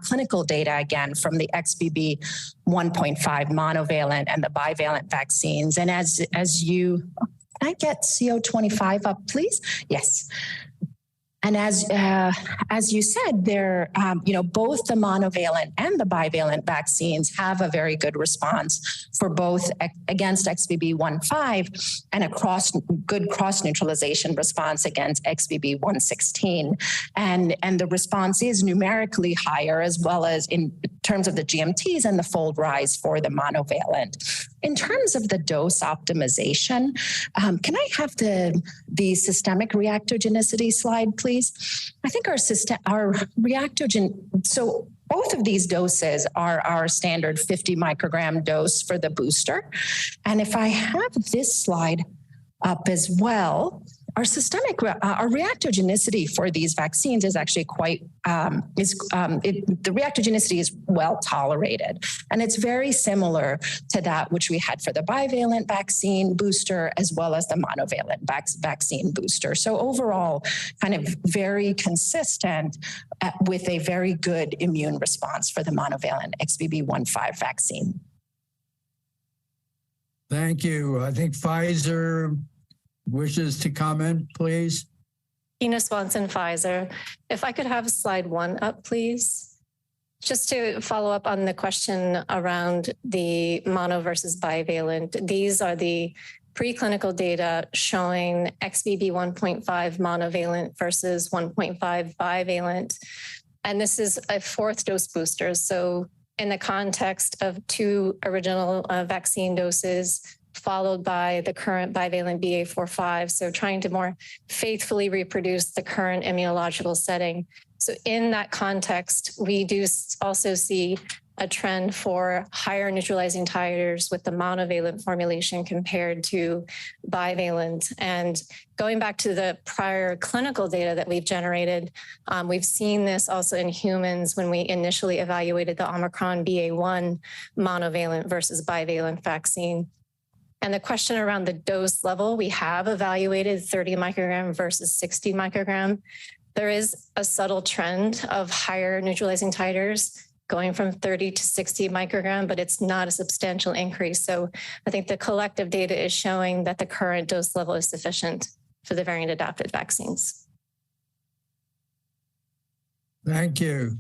clinical data again from the XBB 1.5 monovalent and the bivalent vaccines. And as you, can I get CO25 up, please? Yes. And as you said, they're, both the monovalent and the bivalent vaccines have a very good response for both against XBB 1.5 and a good cross-neutralization response against XBB 1.16. And the response is numerically higher, as well as in terms of the GMTs and the fold rise for the monovalent. In terms of the dose optimization, can I have the systemic reactogenicity slide, please? I think our reactogen, so both of these doses are our standard 50 microgram dose for the booster. And if I have this slide up as well, our reactogenicity for these vaccines is actually quite, the reactogenicity is well tolerated. And it's very similar to that which we had for the bivalent vaccine booster, as well as the monovalent vaccine booster. So overall, kind of very consistent with a very good immune response for the monovalent XBB 1.5 vaccine. Thank you. I think Pfizer wishes to comment, please. Ina Swanson, Pfizer. If I could have slide 1 up, please. Just to follow up on the question around the mono versus bivalent, these are the preclinical data showing XBB 1.5 monovalent versus 1.5 bivalent. And this is a 4th dose booster. So in the context of 2 original vaccine doses, followed by the current bivalent BA.4/5. So trying to more faithfully reproduce the current immunological setting. So in that context, we do also see a trend for higher neutralizing titers with the monovalent formulation compared to bivalent. And going back to the prior clinical data that we've generated, we've seen this also in humans when we initially evaluated the Omicron BA.1 monovalent versus bivalent vaccine. And the question around the dose level, we have evaluated 30 microgram versus 60 microgram. There is a subtle trend of higher neutralizing titers going from 30 to 60 microgram, but it's not a substantial increase. So I think the collective data is showing that the current dose level is sufficient for the variant adapted vaccines. Thank you.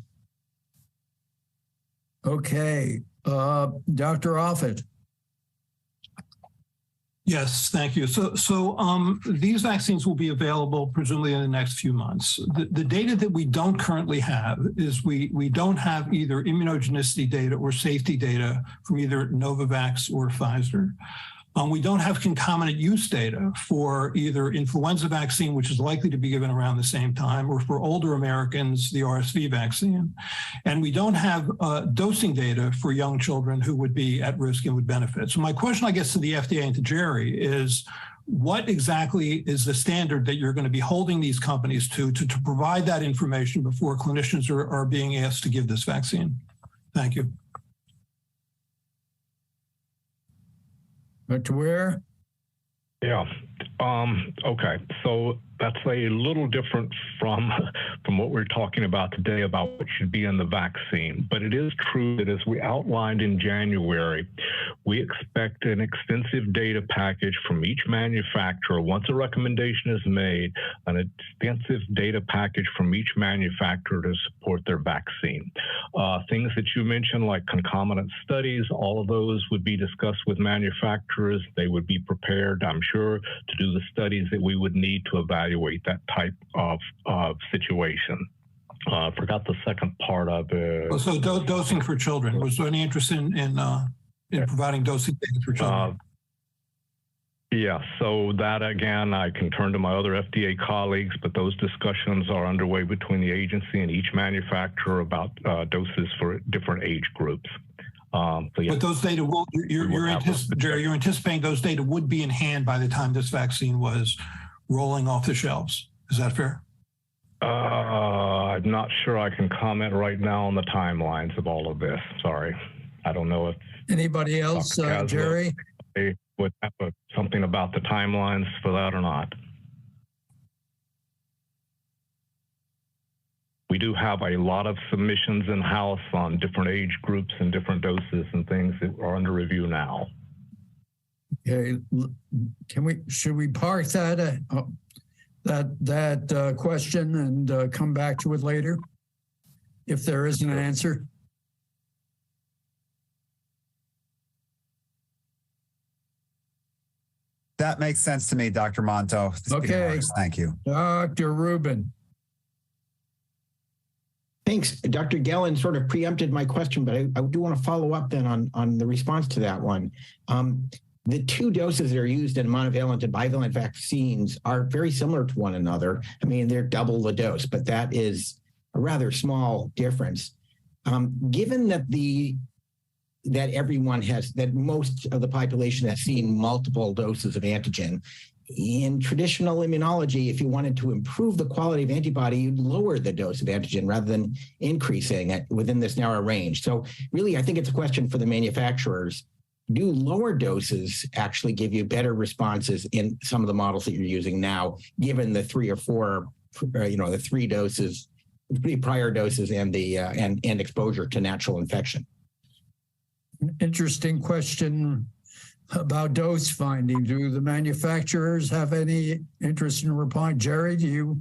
Okay, Dr. Offit. Yes, thank you. So these vaccines will be available presumably in the next few months. The data that we don't currently have is we don't have either immunogenicity data or safety data from either Novavax or Pfizer. We don't have concomitant use data for either influenza vaccine, which is likely to be given around the same time, or for older Americans, the RSV vaccine. And we don't have dosing data for young children who would be at risk and would benefit. So my question, I guess, to the FDA and to Jerry is, what exactly is the standard that you're going to be holding these companies to provide that information before clinicians are being asked to give this vaccine? Thank you. Dr. Ware? Yeah. Okay. So that's a little different from what we're talking about today about what should be in the vaccine. But it is true that as we outlined in January, we expect an extensive data package from each manufacturer. Once a recommendation is made, an extensive data package from each manufacturer to support their vaccine. Things that you mentioned, like concomitant studies, all of those would be discussed with manufacturers. They would be prepared, I'm sure, to do the studies that we would need to evaluate that type of situation. I forgot the second part of it. So dosing for children. Was there any interest in in providing dosing data for children? Yeah, so that again, I can turn to my other FDA colleagues, but those discussions are underway between the agency and each manufacturer about doses for different age groups. So yeah. But those data will, you're anticipating those data would be in hand by the time this vaccine was rolling off the shelves. Is that fair? I'm not sure I can comment right now on the timelines of all of this. Sorry. I don't know if anybody else, Jerry? Would have something about the timelines for that or not. We do have a lot of submissions in-house on different age groups and different doses and things that are under review now. Okay, should we park that question and come back to it later if there is an answer? That makes sense to me, Dr. Monto. Okay. Thank you. Dr. Rubin. Thanks. Dr. Gellin sort of preempted my question, but I do want to follow up then on the response to that one. The two doses that are used in monovalent and bivalent vaccines are very similar to one another. I mean, they're double the dose, but that is a rather small difference. Given that most of the population has seen multiple doses of antigen. In traditional immunology, if you wanted to improve the quality of antibody, you'd lower the dose of antigen rather than increasing it within this narrow range. So really, I think it's a question for the manufacturers. Do lower doses actually give you better responses in some of the models that you're using now, given the 3 or 4, the 3 doses, 3 prior doses and the and exposure to natural infection? Interesting question about dose finding. Do the manufacturers have any interest in replying? Jerry, do you?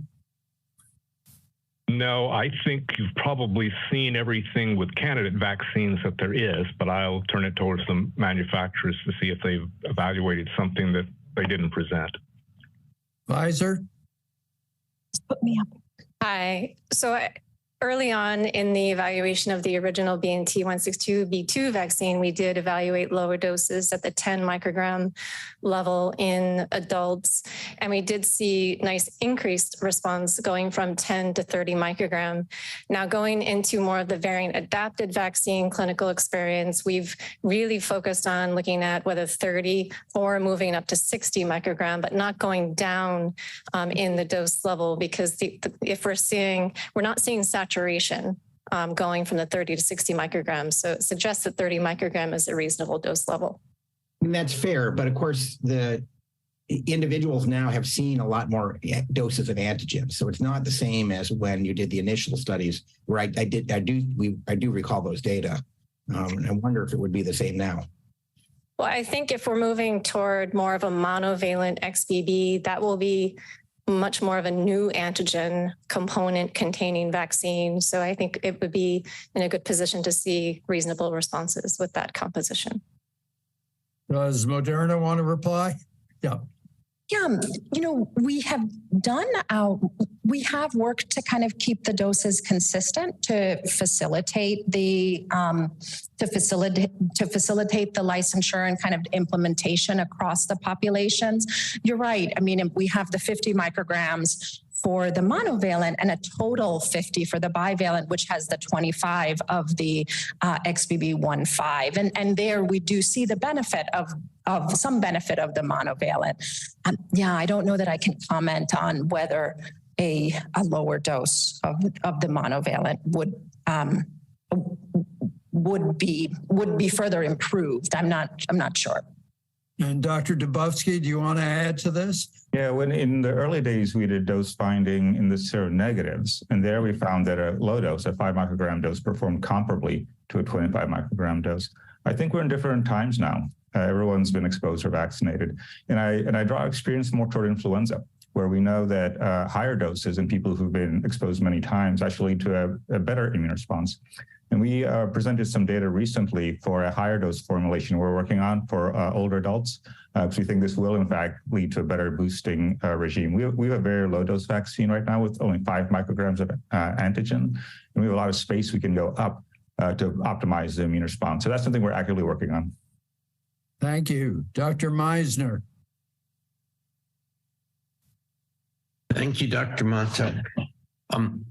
No, I think you've probably seen everything with candidate vaccines that there is, but I'll turn it towards the manufacturers to see if they've evaluated something that they didn't present. Pfizer? Put me up. Hi. So early on in the evaluation of the original BNT162b2 vaccine, we did evaluate lower doses at the 10 microgram level in adults. And we did see nice increased response going from 10 to 30 microgram. Now going into more of the variant adapted vaccine clinical experience, we've really focused on looking at whether 30 or moving up to 60 microgram, but not going down in the dose level, because if we're not seeing saturation going from the 30 to 60 micrograms. So it suggests that 30 microgram is a reasonable dose level. And that's fair. But of course, the individuals now have seen a lot more doses of antigens. So it's not the same as when you did the initial studies where I do recall those data. And I wonder if it would be the same now. Well, I think if we're moving toward more of a monovalent XBB, that will be much more of a new antigen component containing vaccine. So I think it would be in a good position to see reasonable responses with that composition. Does Moderna want to reply? Yeah. Yeah, we have worked to kind of keep the doses consistent to facilitate the licensure and kind of implementation across the populations. You're right. I mean, we have the 50 micrograms for the monovalent and a total 50 for the bivalent, which has the 25 of the XBB.1.5. And there we do see the benefit of some benefit of the monovalent. I don't know that I can comment on whether a lower dose of the monovalent would be further improved. I'm not sure. And Dr. Dubovsky, do you want to add to this? Yeah, when in the early days, we did dose finding in the seronegatives, and there we found that a low dose, a 5 microgram dose, performed comparably to a 25 microgram dose. I think we're in different times now. Everyone's been exposed or vaccinated. And I draw experience more toward influenza, where we know that higher doses in people who've been exposed many times actually lead to a better immune response. And we presented some data recently for a higher dose formulation we're working on for older adults. Because we think this will, in fact, lead to a better boosting regime. We have a very low dose vaccine right now with only 5 micrograms of antigen. And we have a lot of space we can go up to optimize the immune response. So that's something we're actively working on. Thank you. Dr. Meisner. Thank you, Dr. Monto.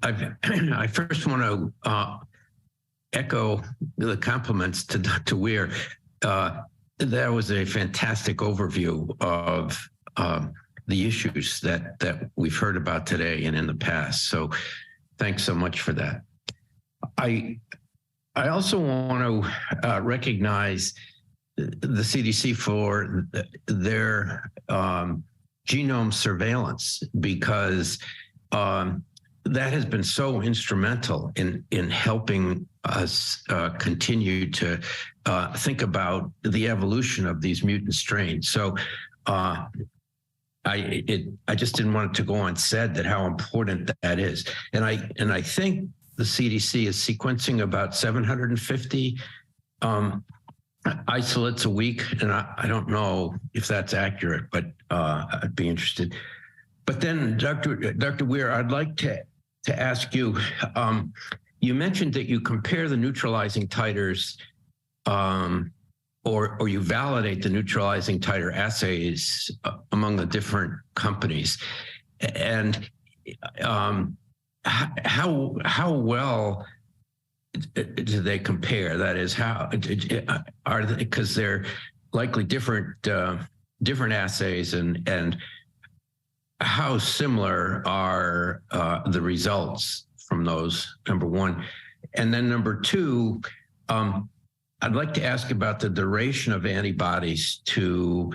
I first want to echo the compliments to Dr. Weir. That was a fantastic overview of the issues that we've heard about today and in the past. So thanks so much for that. I also want to recognize the CDC for their genome surveillance, because that has been so instrumental in helping us continue to think about the evolution of these mutant strains. So I just didn't want it to go unsaid that how important that is. And I think the CDC is sequencing about 750 isolates a week, and I don't know if that's accurate, but I'd be interested. But then, Dr. Weir, I'd like to ask you, you mentioned that you compare the neutralizing titers or you validate the neutralizing titer assays among the different companies. And how well do they compare? That is, how are they, because they're likely different assays, and how similar are the results from those, number one? And then number two, I'd like to ask about the duration of antibodies to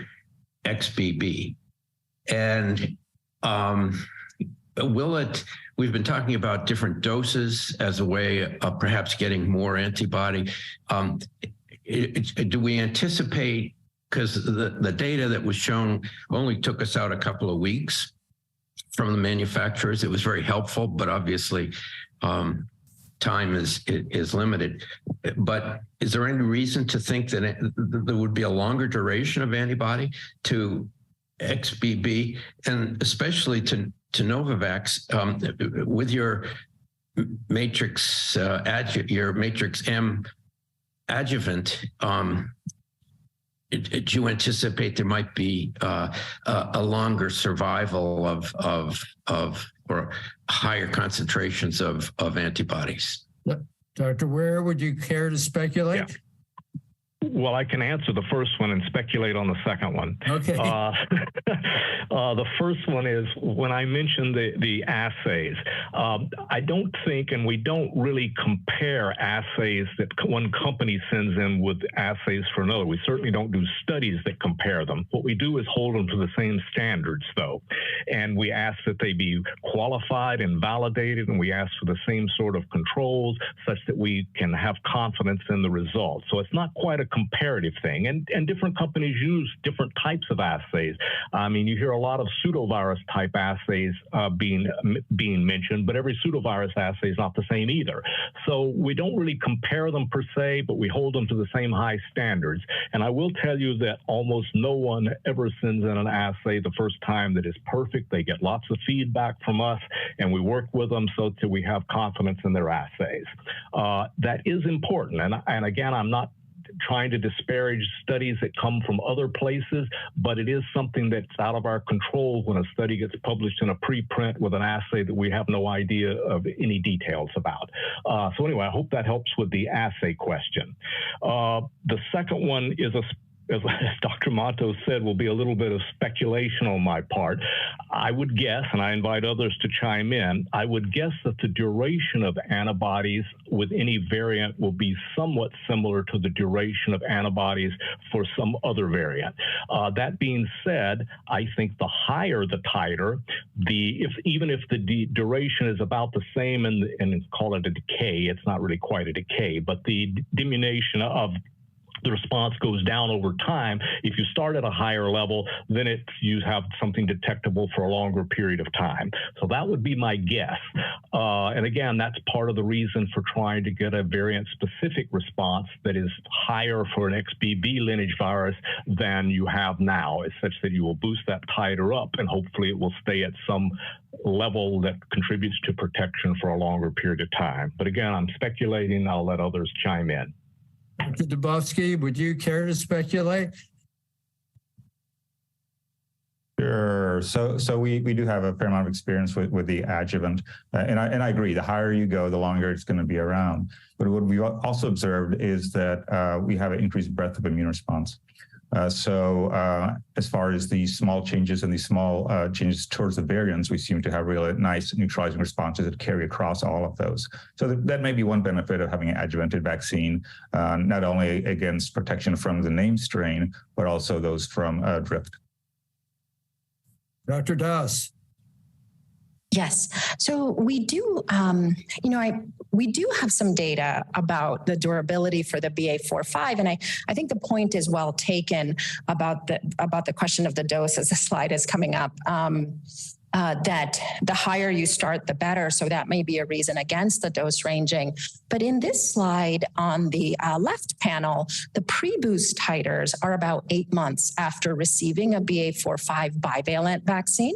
XBB. And we've been talking about different doses as a way of perhaps getting more antibody. Do we anticipate, because the data that was shown only took us out a couple of weeks from the manufacturers. It was very helpful, but obviously time is limited. But is there any reason to think that there would be a longer duration of antibody to XBB, and especially to Novavax, with your matrix M adjuvant? Do you anticipate there might be a longer survival of or higher concentrations of antibodies? Dr. Weir, would you care to speculate? Yeah. Well, I can answer the first one and speculate on the second one. Okay. The first one is, when I mentioned the assays, I don't think, and we don't really compare assays that one company sends in with assays for another. We certainly don't do studies that compare them. What we do is hold them to the same standards, though. And we ask that they be qualified and validated, and we ask for the same sort of controls such that we can have confidence in the results. So it's not quite a comparative thing, and different companies use different types of assays. I mean, you hear a lot of pseudovirus type assays being mentioned, but every pseudovirus assay is not the same either. So we don't really compare them per se, but we hold them to the same high standards. And I will tell you that almost no one ever sends in an assay the first time that is perfect. They get lots of feedback from us, and we work with them so that we have confidence in their assays. That is important. And again, I'm not trying to disparage studies that come from other places, but it is something that's out of our control when a study gets published in a preprint with an assay that we have no idea of any details about. So anyway, I hope that helps with the assay question. The second one is as Dr. Mato said, will be a little bit of speculation on my part. I would guess, and I invite others to chime in, I would guess that the duration of antibodies with any variant will be somewhat similar to the duration of antibodies for some other variant. That being said, I think the higher the titer, even if the duration is about the same and call it a decay, it's not really quite a decay, but the diminution of the response goes down over time. If you start at a higher level, then you have something detectable for a longer period of time. So that would be my guess. And again, that's part of the reason for trying to get a variant-specific response that is higher for an XBB lineage virus than you have now. It's such that you will boost that titer up, and hopefully it will stay at some level that contributes to protection for a longer period of time. But again, I'm speculating. I'll let others chime in. Dr. Dubofsky, would you care to speculate? Sure. So we do have a fair amount of experience with the adjuvant, and I agree. The higher you go, the longer it's going to be around. But what we also observed is that we have an increased breadth of immune response. As far as these small changes and these small changes towards the variants, we seem to have really nice neutralizing responses that carry across all of those. So that may be one benefit of having an adjuvanted vaccine, not only against protection from the named strain, but also those from drift. Dr. Das. Yes. So we do, we do have some data about the durability for the BA.4/5, and I think the point is well taken about the question of the dose as the slide is coming up. That the higher you start, the better. So that may be a reason against the dose ranging. But in this slide on the left panel, the pre-boost titers are about 8 months after receiving a BA.4/5 bivalent vaccine.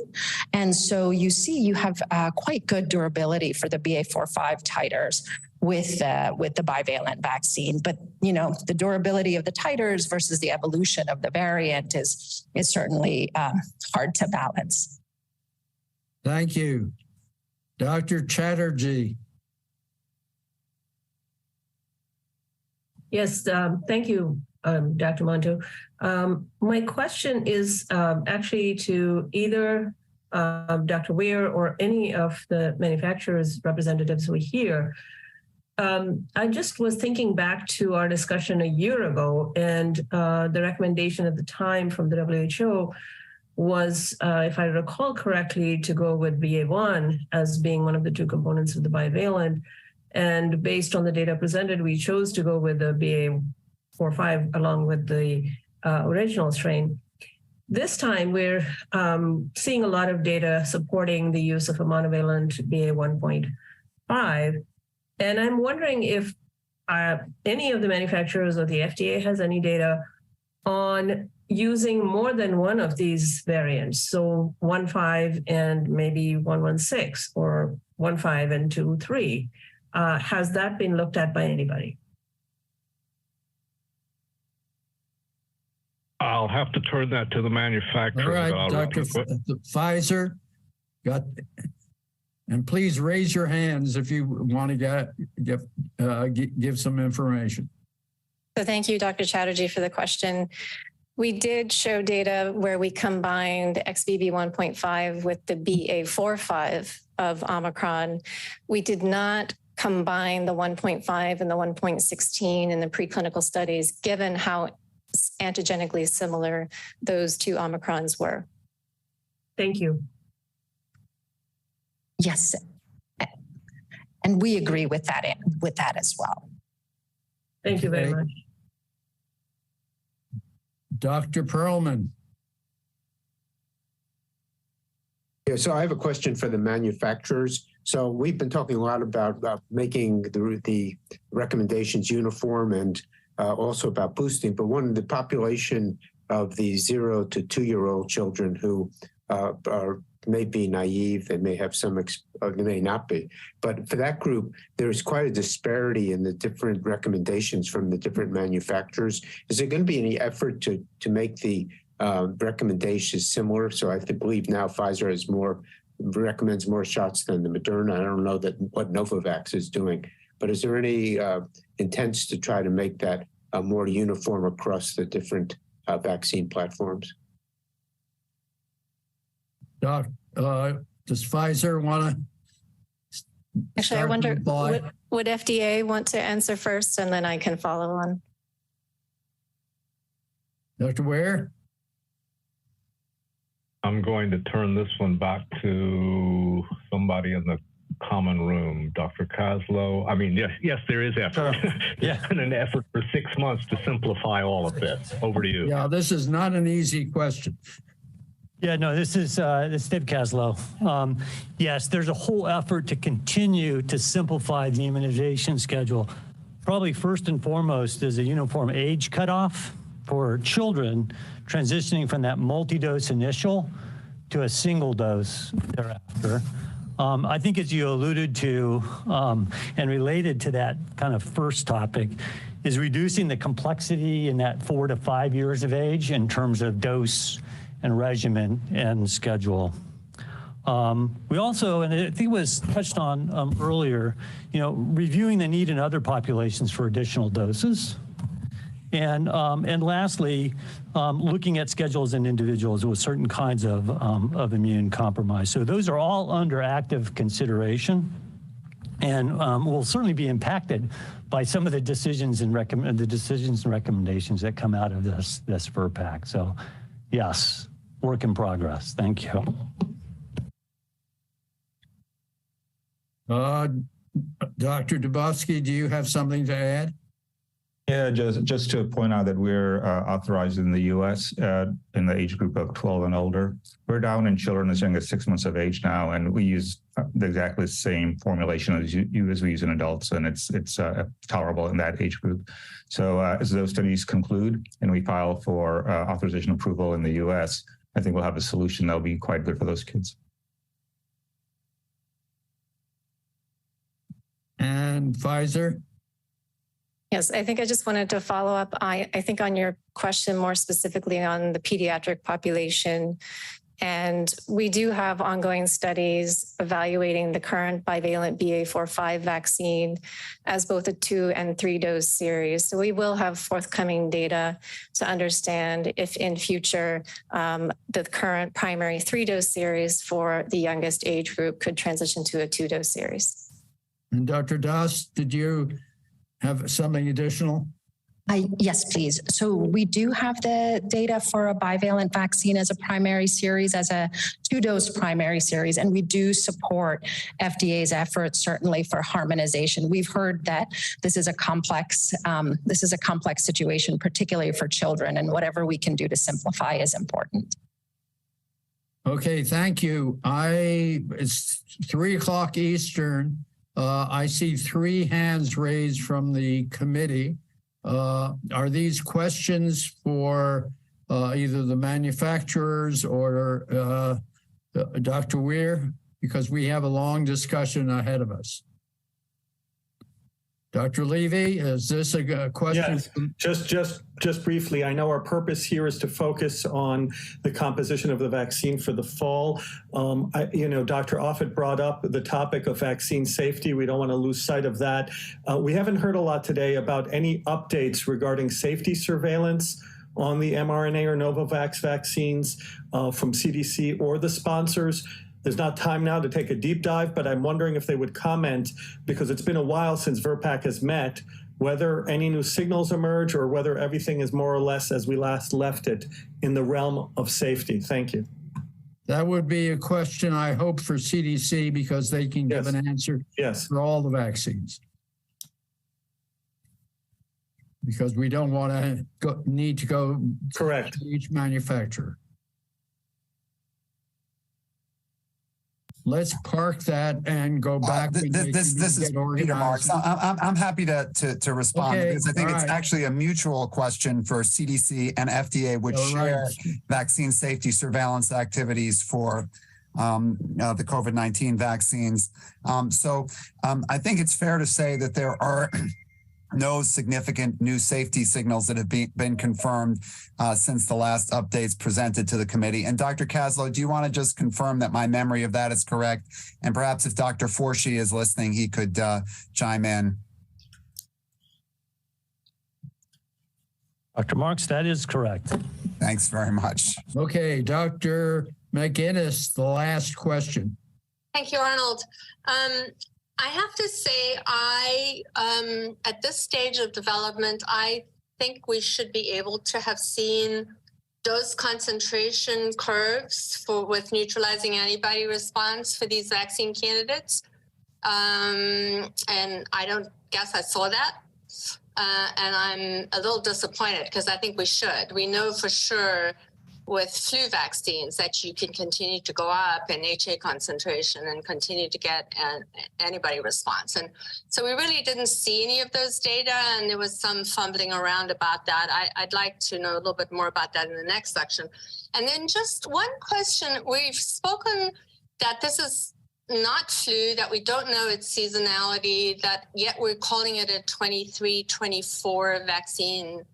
And so you see you have quite good durability for the BA.4/5 titers with the bivalent vaccine. But, the durability of the titers versus the evolution of the variant is certainly hard to balance. Thank you. Dr. Chatterjee. Yes, thank you, Dr. Monto. My question is actually to either Dr. Weir or any of the manufacturers' representatives we hear. I just was thinking back to our discussion a year ago, and the recommendation at the time from the WHO was, if I recall correctly, to go with BA.1 as being one of the two components of the bivalent. And based on the data presented, we chose to go with the BA.4/5 along with the original strain. This time, we're seeing a lot of data supporting the use of a monovalent BA.1.5. And I'm wondering if any of the manufacturers or the FDA has any data on using more than one of these variants, so 1.5 and maybe 1.16, or 1.5 and 2.3. Has that been looked at by anybody? I'll have to turn that to the manufacturer. All right, Dr. Pfizer, and please raise your hands if you want to give some information. So thank you, Dr. Chatterjee, for the question. We did show data where we combined XBB 1.5 with the BA.4/5 of Omicron. We did not combine the 1.5 and the 1.16 in the preclinical studies, given how antigenically similar those two Omicrons were. Thank you. Yes, and we agree with that as well. Thank you very much. Dr. Perlman. Yeah, so I have a question for the manufacturers. So we've been talking a lot about making the recommendations uniform and also about boosting, but one of the population of the 0 to 2-year-old children who may be naive, they may have some, or they may not be. But for that group, there's quite a disparity in the different recommendations from the different manufacturers. Is there going to be any effort to make the recommendations similar? So I believe now Pfizer has recommends more shots than the Moderna. I don't know what Novavax is doing, but is there any intents to try to make that more uniform across the different vaccine platforms? Doc, does Pfizer want to? Actually, I wonder, would FDA want to answer first, and then I can follow on? Dr. Ware? I'm going to turn this one back to somebody in the common room, Dr. Kozlow. I mean, yes, there is effort. It's been an effort for 6 months to simplify all of this. Over to you. Yeah, this is not an easy question. Yeah, no, this is Dave Kozlow. Yes, there's a whole effort to continue to simplify the immunization schedule. Probably first and foremost is a uniform age cutoff for children transitioning from that multi-dose initial to a single dose thereafter. I think as you alluded to, and related to that kind of first topic, is reducing the complexity in that 4 to 5 years of age in terms of dose and regimen and schedule. We also, and I think it was touched on earlier, reviewing the need in other populations for additional doses. And lastly, looking at schedules in individuals with certain kinds of immune compromise. So those are all under active consideration, and will certainly be impacted by some of the decisions and recommendations that come out of this VRBPAC. So, yes, work in progress. Thank you. Dr. Dubofsky, do you have something to add? Yeah, just to point out that we're authorized in the U.S. In the age group of 12 and older. We're down in children as young as 6 months of age now, and we use exactly the same formulation as we use in adults, and it's tolerable in that age group. So as those studies conclude and we file for authorization approval in the U.S., I think we'll have a solution that'll be quite good for those kids. And Pfizer? Yes, I think I just wanted to follow up. I think on your question more specifically on the pediatric population. And we do have ongoing studies evaluating the current bivalent BA.4/5 vaccine as both a 2 and 3 dose series. So we will have forthcoming data to understand if in future the current primary 3 dose series for the youngest age group could transition to a 2 dose series. And Dr. Das, did you have something additional? Yes, please. So we do have the data for a bivalent vaccine as a primary series, as a 2-dose primary series, and we do support FDA's efforts certainly for harmonization. We've heard that this is a complex situation, particularly for children, and whatever we can do to simplify is important. Okay, thank you. It's 3 o'clock Eastern. I see 3 hands raised from the committee. Are these questions for either the manufacturers or Dr. Weir? Because we have a long discussion ahead of us. Dr. Levy, is this a question? Yes, just briefly, I know our purpose here is to focus on the composition of the vaccine for the fall. Dr. Offit brought up the topic of vaccine safety. We don't want to lose sight of that. We haven't heard a lot today about any updates regarding safety surveillance on the mRNA or Novavax vaccines from CDC or the sponsors. There's not time now to take a deep dive, but I'm wondering if they would comment, because it's been a while since VRBPAC has met, whether any new signals emerge or whether everything is more or less as we last left it in the realm of safety. Thank you. That would be a question, I hope, for CDC, because they can give an answer for all the vaccines. Because we don't want to need to go to each manufacturer. Let's park that and go back. This is Peter Marks. I'm happy to respond, because I think it's actually a mutual question for CDC and FDA, which share vaccine safety surveillance activities for the COVID-19 vaccines. So I think it's fair to say that there are no significant new safety signals that have been confirmed since the last updates presented to the committee. And Dr. Kaslow, do you want to just confirm that my memory of that is correct? And perhaps if Dr. Forshee is listening, he could chime in. Dr. Marks, that is correct. Thanks very much. Okay, Dr. McGinnis, the last question. Thank you, Arnold. I have to say, at this stage of development, I think we should be able to have seen dose concentration curves with neutralizing antibody response for these vaccine candidates. And I don't guess I saw that. And I'm a little disappointed, because I think we should. We know for sure with flu vaccines that you can continue to go up in HA concentration and continue to get an antibody response. And so we really didn't see any of those data, and there was some fumbling around about that. I'd like to know a little bit more about that in the next section. And then just one question. We've spoken that this is not flu, that we don't know its seasonality, that yet we're calling it a 23-24 vaccine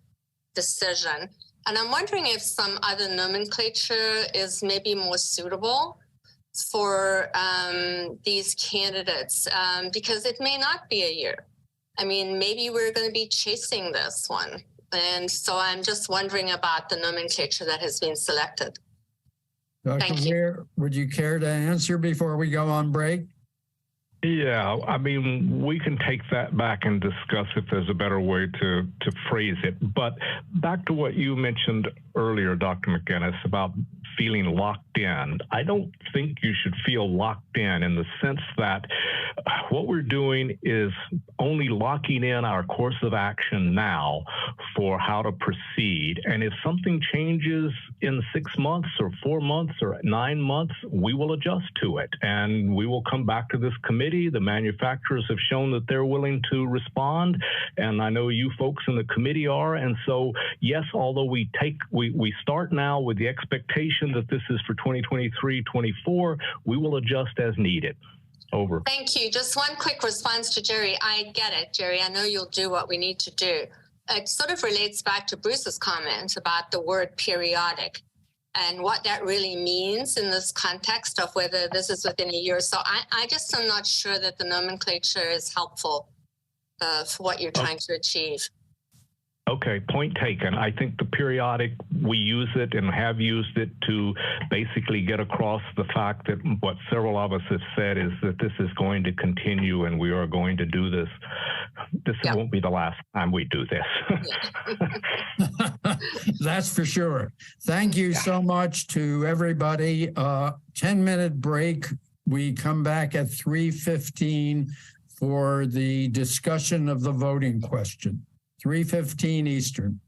decision. And I'm wondering if some other nomenclature is maybe more suitable for these candidates, because it may not be a year. I mean, maybe we're going to be chasing this one. And so I'm just wondering about the nomenclature that has been selected. Dr. Weir, would you care to answer before we go on break? Yeah, I mean, we can take that back and discuss if there's a better way to phrase it. But back to what you mentioned earlier, Dr. McGinnis, about feeling locked in. I don't think you should feel locked in the sense that what we're doing is only locking in our course of action now for how to proceed. And if something changes in 6 months or 4 months or 9 months, we will adjust to it. And we will come back to this committee. The manufacturers have shown that they're willing to respond. And I know you folks in the committee are. And so, yes, although we start now with the expectation that this is for 2023-24, we will adjust as needed. Over. Thank you. Just one quick response to Jerry. I get it, Jerry. I know you'll do what we need to do. It sort of relates back to Bruce's comment about the word periodic and what that really means in this context of whether this is within a year. So I just am not sure that the nomenclature is helpful for what you're trying to achieve. Okay, point taken. I think the periodic, we use it and have used it to basically get across the fact that what several of us have said is that this is going to continue and we are going to do this. This won't be the last time we do this. That's for sure. Thank you so much to everybody. 10-minute break. We come back at 3:15 for the discussion of the voting question. 3:15 Eastern.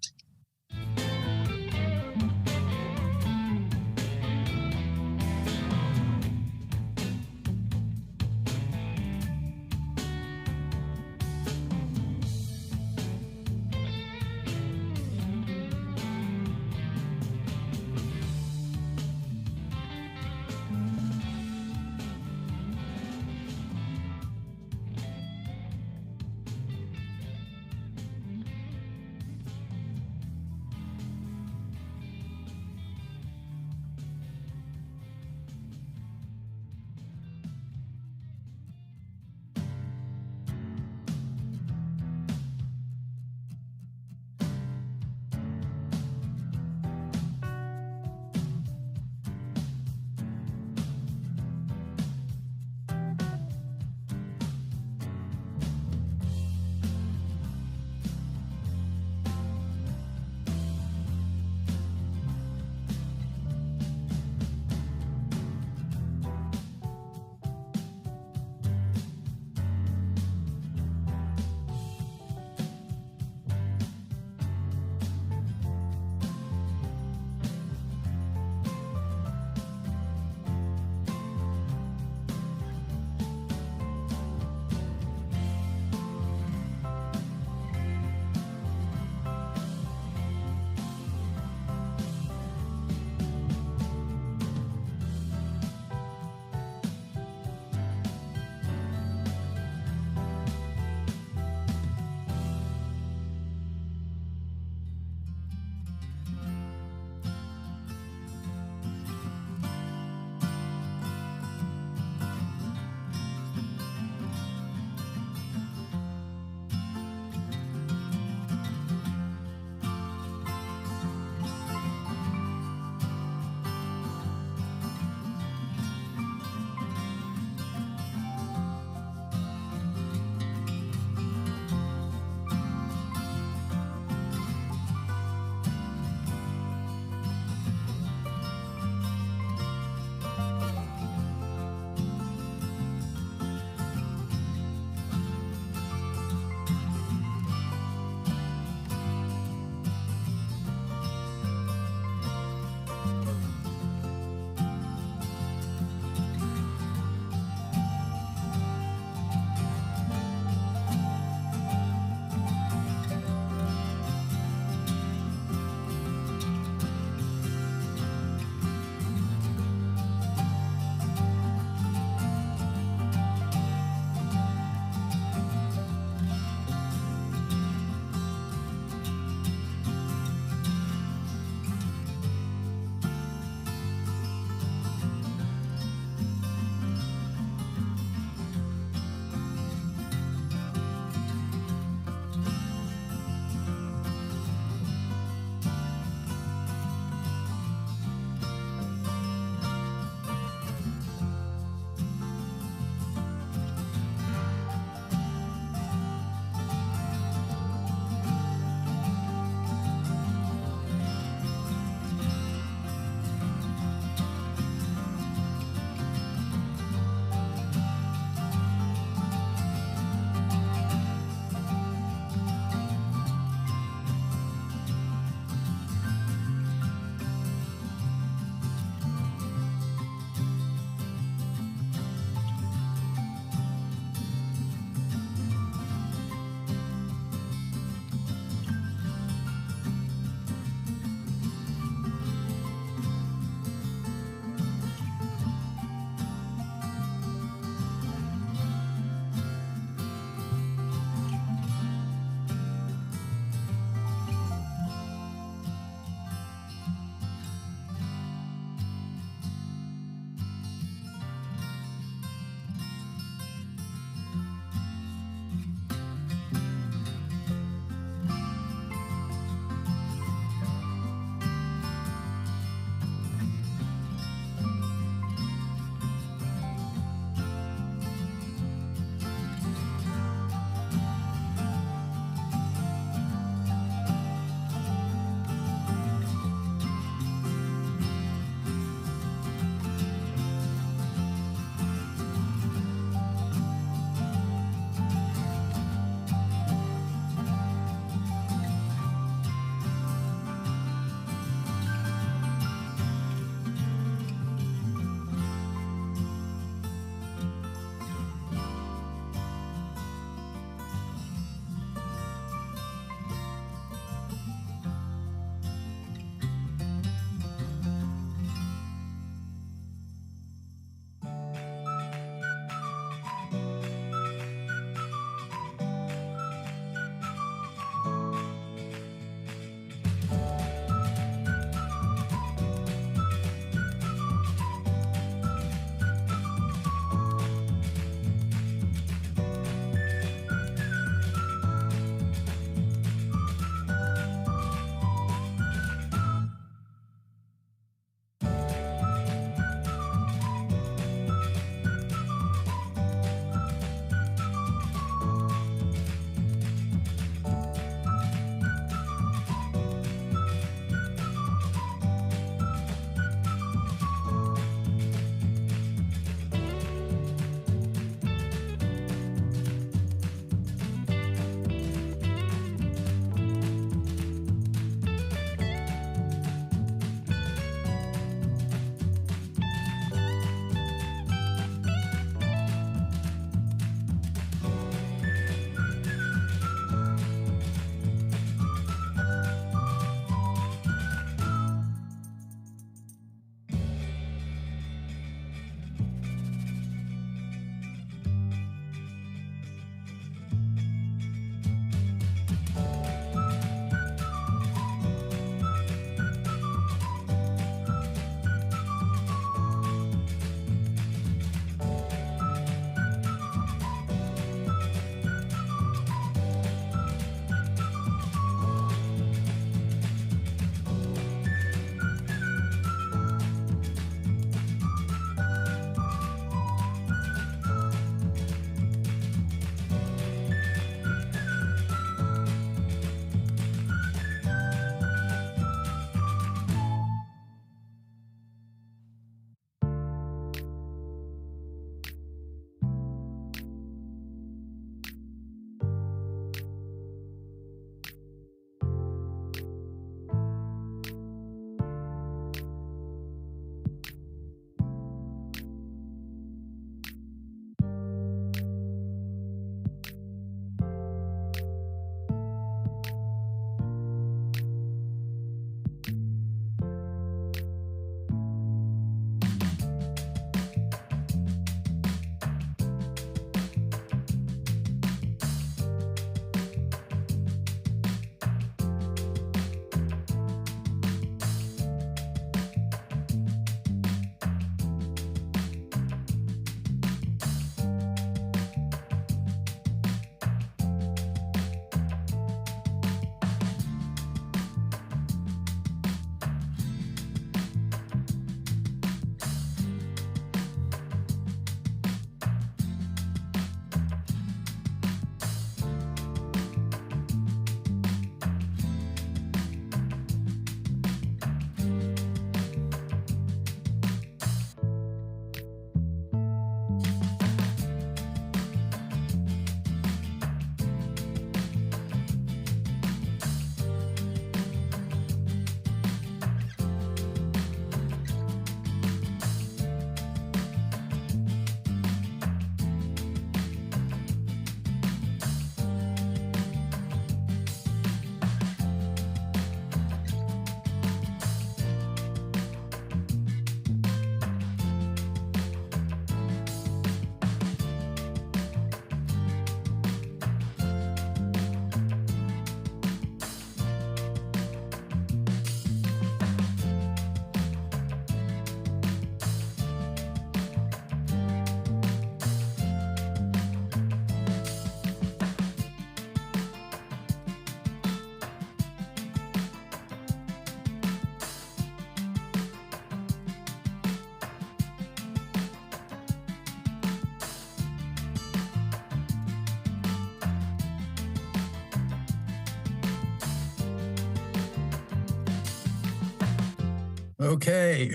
Okay.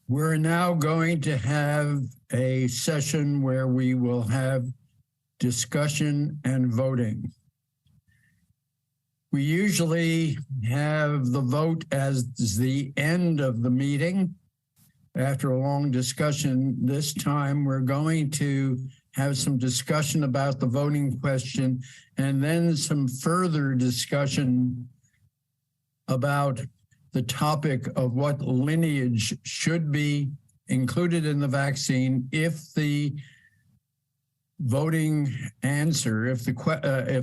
We're now going to have a session where we will have discussion and voting. We usually have the vote as the end of the meeting. After a long discussion, this time we're going to have some discussion about the voting question and then some further discussion about the topic of what lineage should be included in the vaccine if the voting answer, if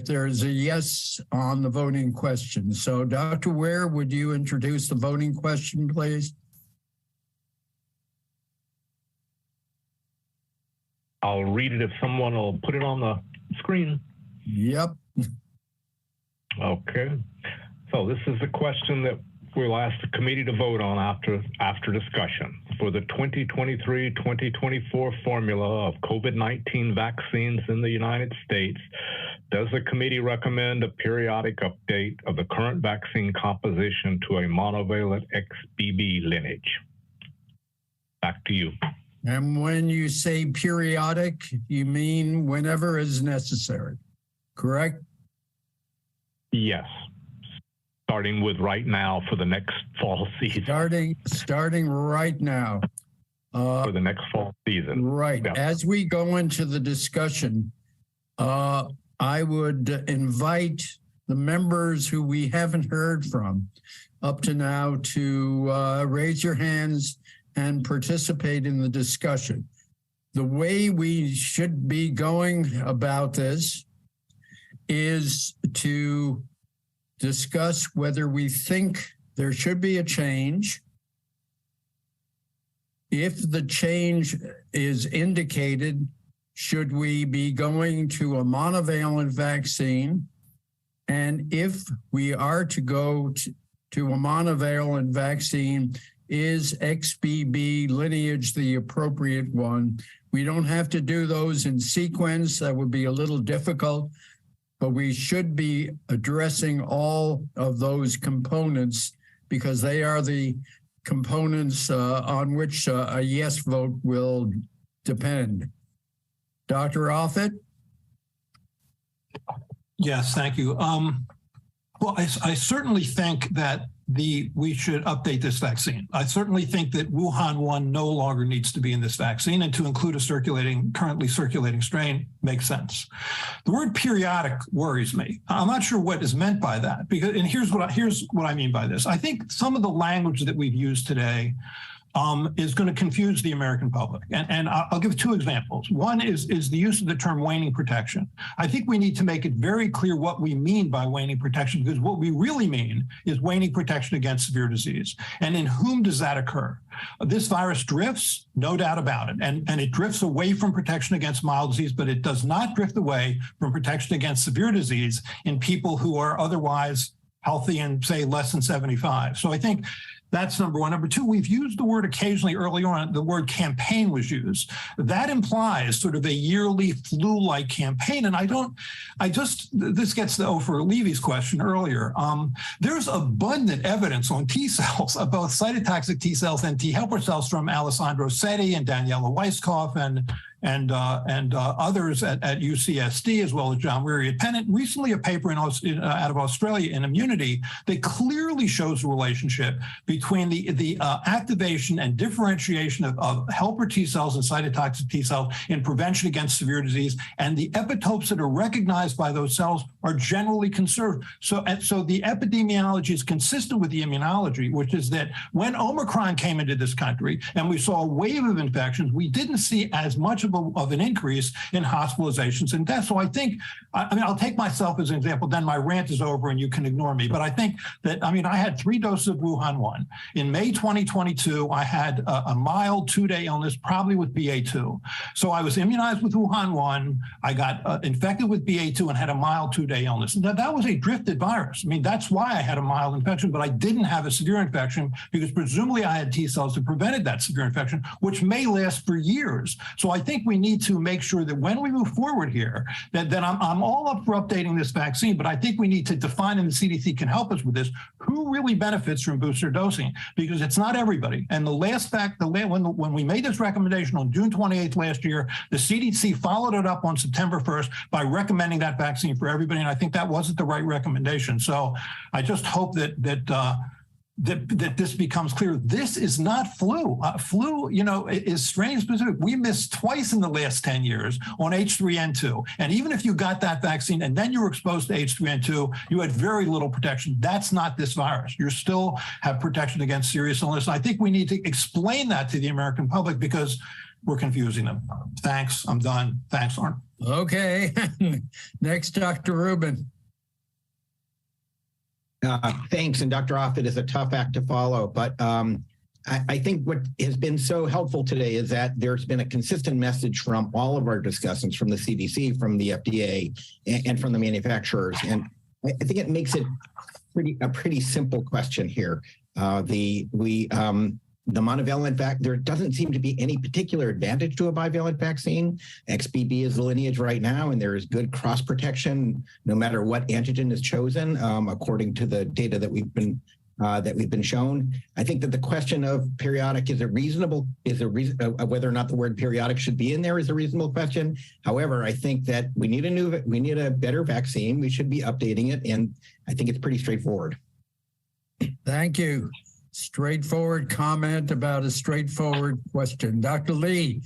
there is a yes on the voting question. So Dr. Ware, would you introduce the voting question, please? I'll read it if someone will put it on the screen. Yep. Okay. So this is a question that we'll ask the committee to vote on after discussion. For the 2023-2024 formula of COVID-19 vaccines in the United States, does the committee recommend a periodic update of the current vaccine composition to a monovalent XBB lineage? Back to you. And when you say periodic, you mean whenever is necessary, correct? Yes. Starting with right now for the next fall season. Starting right now. For the next fall season. Right. Yep. As we go into the discussion, I would invite the members who we haven't heard from up to now to raise your hands and participate in the discussion. The way we should be going about this is to discuss whether we think there should be a change. If the change is indicated, should we be going to a monovalent vaccine? And if we are to go to a monovalent vaccine, is XBB lineage the appropriate one? We don't have to do those in sequence. That would be a little difficult, but we should be addressing all of those components because they are the components on which a yes vote will depend. Dr. Offit? Yes, thank you. Well, I certainly think that we should update this vaccine. I certainly think that Wuhan 1 no longer needs to be in this vaccine, and to include a currently circulating strain makes sense. The word periodic worries me. I'm not sure what is meant by that, and here's what I mean by this. I think some of the language that we've used today is going to confuse the American public. And I'll give two examples. One is the use of the term waning protection. I think we need to make it very clear what we mean by waning protection, because what we really mean is waning protection against severe disease. And in whom does that occur? This virus drifts, no doubt about it. And it drifts away from protection against mild disease, but it does not drift away from protection against severe disease in people who are otherwise healthy and say less than 75. So I think that's number one. Number two, we've used the word occasionally early on, the word campaign was used. That implies sort of a yearly flu-like campaign. And this gets to Ofer Levy's question earlier. There's abundant evidence on T cells, both cytotoxic T cells and T helper cells from Alessandro Setti and Daniela Weisskopf and others at UCSD, as well as John Weary at Penn. Recently, a paper out of Australia in Immunity that clearly shows a relationship between the activation and differentiation of helper T cells and cytotoxic T cells in prevention against severe disease, and the epitopes that are recognized by those cells are generally conserved. So the epidemiology is consistent with the immunology, which is that when Omicron came into this country and we saw a wave of infections, we didn't see as much of an increase in hospitalizations and deaths. So I think, I'll take myself as an example, then my rant is over and you can ignore me. But I think that, I had 3 doses of Wuhan 1. In May 2022, I had a mild 2-day illness, probably with BA2. So I was immunized with Wuhan 1. I got infected with BA2 and had a mild 2-day illness. That was a drifted virus. That's why I had a mild infection, but I didn't have a severe infection because presumably I had T cells that prevented that severe infection, which may last for years. So I think think we need to make sure that when we move forward here, that I'm all up for updating this vaccine, but I think we need to define, and the CDC can help us with this, who really benefits from booster dosing, because it's not everybody. And the last fact, when we made this recommendation on June 28th last year, the CDC followed it up on September 1st by recommending that vaccine for everybody, and I think that wasn't the right recommendation. So I just hope that this becomes clear. This is not flu. Flu, is strain specific. We missed twice in the last 10 years on H3N2. And even if you got that vaccine and then you were exposed to H3N2, you had very little protection. That's not this virus. You still have protection against serious illness. I think we need to explain that to the American public because we're confusing them. Thanks. I'm done. Thanks, Arn. Okay. Next, Dr. Rubin. Thanks. And Dr. Offit is a tough act to follow. But I think what has been so helpful today is that there's been a consistent message from all of our discussants, from the CDC, from the FDA, and from the manufacturers. And I think it makes it a pretty simple question here. The monovalent there doesn't seem to be any particular advantage to a bivalent vaccine. XBB is the lineage right now, and there is good cross protection no matter what antigen is chosen, according to the data that we've been shown. I think that the question of periodic whether or not the word periodic should be in there is a reasonable question. However, I think that we need a better vaccine. We should be updating it, and I think it's pretty straightforward. Thank you. Straightforward comment about a straightforward question. Dr. Lee.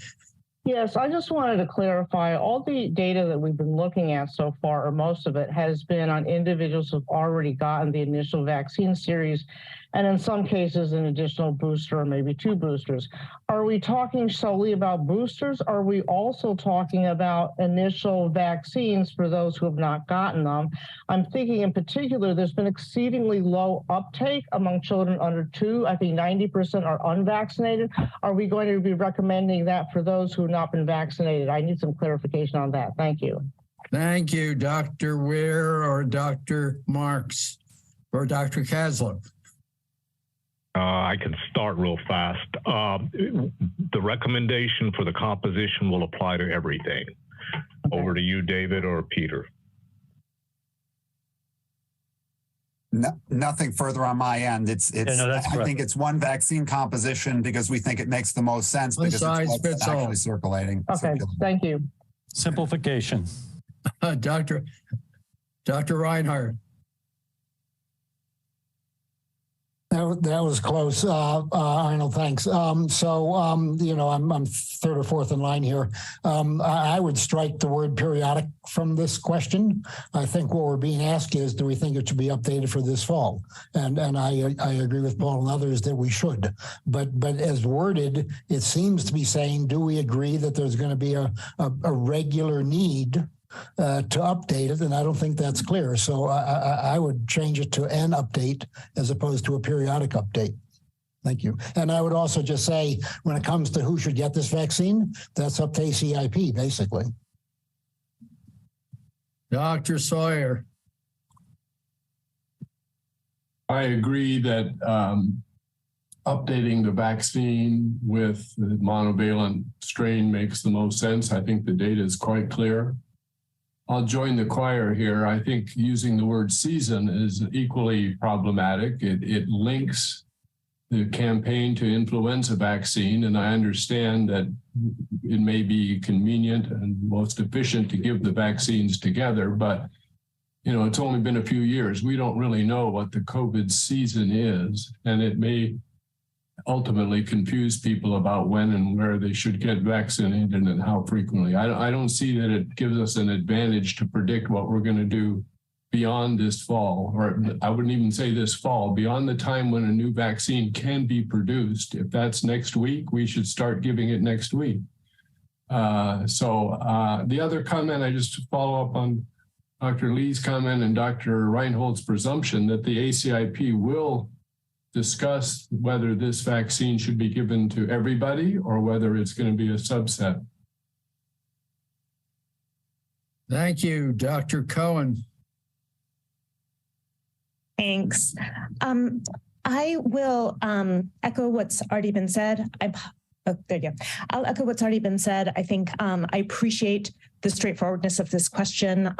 Yes, I just wanted to clarify all the data that we've been looking at so far, or most of it, has been on individuals who've already gotten the initial vaccine series, and in some cases, an additional booster or maybe 2 boosters. Are we talking solely about boosters? Are we also talking about initial vaccines for those who have not gotten them? I'm thinking in particular, there's been exceedingly low uptake among children under 2. I think 90% are unvaccinated. Are we going to be recommending that for those who have not been vaccinated? I need some clarification on that. Thank you. Thank you, Dr. Weir or Dr. Marks or Dr. Kaslow. I can start real fast. The recommendation for the composition will apply to everything. Okay. Over to you, David or Peter. No, nothing further on my end. I think it's one vaccine composition because we think it makes the most sense because it's what's actually circulating. Okay, thank you. Simplification. Dr. Reinhardt. That was close, Arnold. Thanks. I'm third or fourth in line here. I would strike the word periodic from this question. I think what we're being asked is, do we think it should be updated for this fall? And I agree with Paul and others that we should. But as worded, it seems to be saying, do we agree that there's going to be a regular need to update it, and I don't think that's clear. So I would change it to an update as opposed to a periodic update. Thank you. And I would also just say, when it comes to who should get this vaccine, that's up to ACIP, basically. Dr. Sawyer. I agree that updating the vaccine with the monovalent strain makes the most sense. I think the data is quite clear. I'll join the choir here. I think using the word season is equally problematic. It links the campaign to influenza vaccine, and I understand that it may be convenient and most efficient to give the vaccines together, but it's only been a few years. We don't really know what the COVID season is, and it may ultimately confuse people about when and where they should get vaccinated and how frequently. I don't see that it gives us an advantage to predict what we're going to do beyond this fall, or I wouldn't even say this fall, beyond the time when a new vaccine can be produced. If that's next week, we should start giving it next week. The other comment, I just follow up on Dr. Lee's comment and Dr. Reinhold's presumption that the ACIP will discuss whether this vaccine should be given to everybody or whether it's going to be a subset. Thank you, Dr. Cohen. Thanks. I will echo what's already been said. Oh, there you go. I'll echo what's already been said. I think I appreciate the straightforwardness of this question,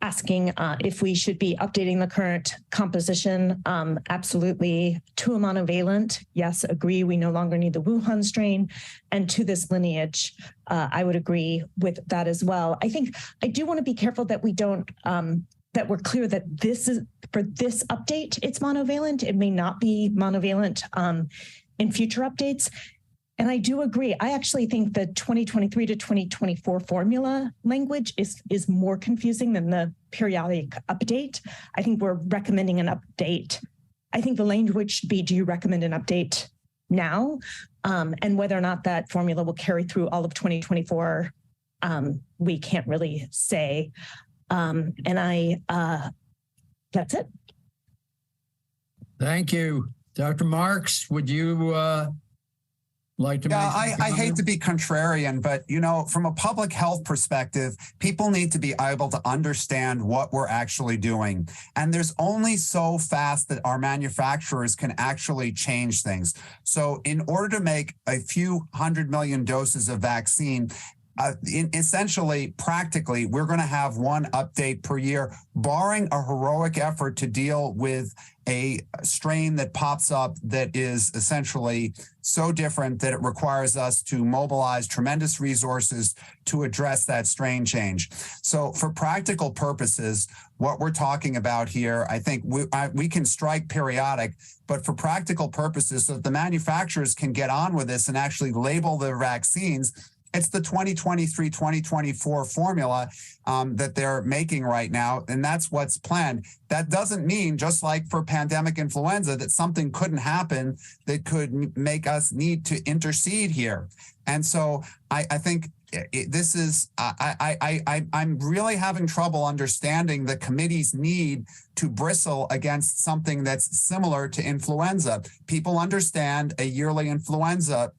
asking if we should be updating the current composition. Absolutely. To a monovalent, yes, agree. We no longer need the Wuhan strain. And to this lineage, I would agree with that as well. I think I do want to be careful that we don't, that we're clear that this is, for this update, it's monovalent. It may not be monovalent in future updates. And I do agree. I actually think the 2023 to 2024 formula language is more confusing than the periodic update. I think we're recommending an update. I think the language should be, do you recommend an update now? And whether or not that formula will carry through all of 2024, we can't really say. And that's it. Thank you. Dr. Marks, would you like to? Yeah, I hate to be contrarian, but from a public health perspective, people need to be able to understand what we're actually doing. And there's only so fast that our manufacturers can actually change things. So in order to make a few 100 million doses of vaccine, essentially, practically, we're going to have one update per year, barring a heroic effort to deal with a strain that pops up that is essentially so different that it requires us to mobilize tremendous resources to address that strain change. So for practical purposes, what we're talking about here, I think we can strike periodic, but for practical purposes, so that the manufacturers can get on with this and actually label their vaccines, it's the 2023-2024 formula that they're making right now, and that's what's planned. That doesn't mean, just like for pandemic influenza, that something couldn't happen that could make us need to intercede here. And so I think this is, I'm really having trouble understanding the committee's need to bristle against something that's similar to influenza. People understand a yearly influenza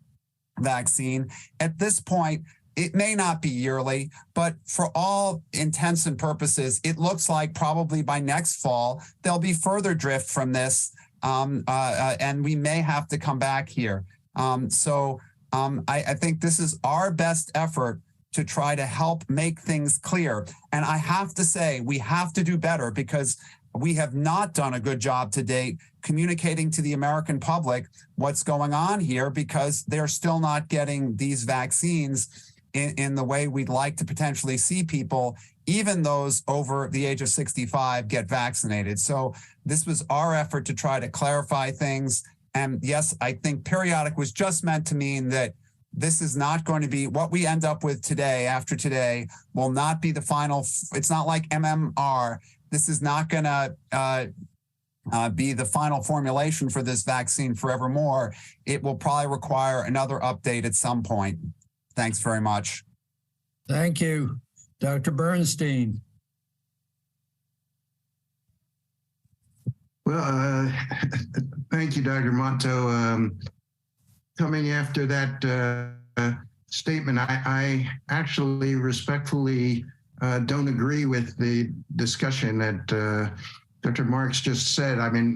vaccine. At this point, it may not be yearly, but for all intents and purposes, it looks like probably by next fall, there'll be further drift from this, and we may have to come back here. I think this is our best effort to try to help make things clear. And I have to say, we have to do better, because we have not done a good job to date communicating to the American public what's going on here, because they're still not getting these vaccines in the way we'd like to potentially see people, even those over the age of 65, get vaccinated. So this was our effort to try to clarify things. And yes, I think periodic was just meant to mean that this is not going to be what we end up with today, after today, will not be the final. It's not like MMR. This is not going to be the final formulation for this vaccine forevermore. It will probably require another update at some point. Thanks very much. Thank you. Dr. Bernstein. Well, thank you, Dr. Monto. Coming after that statement, I actually respectfully don't agree with the discussion that Dr. Marks just said. I mean,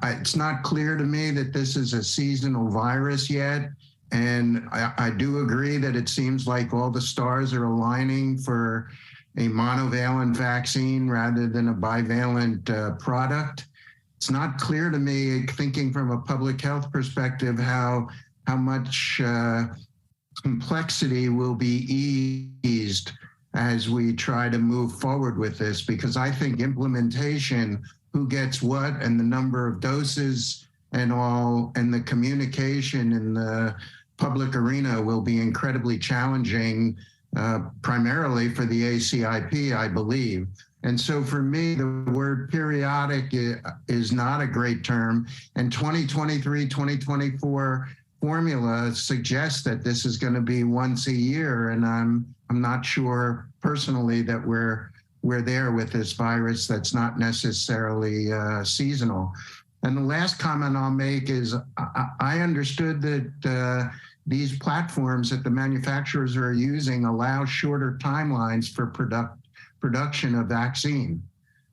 it's not clear to me that this is a seasonal virus yet. And I do agree that it seems like all the stars are aligning for a monovalent vaccine rather than a bivalent product. It's not clear to me, thinking from a public health perspective, how much complexity will be eased as we try to move forward with this, because I think implementation, who gets what, and the number of doses and all, and the communication in the public arena will be incredibly challenging, primarily for the ACIP, I believe. And so for me, the word periodic is not a great term. And 2023, 2024 formula suggests that this is going to be once a year. And I'm not sure personally that we're there with this virus that's not necessarily seasonal. And the last comment I'll make is I understood that these platforms that the manufacturers are using allow shorter timelines for production of vaccine.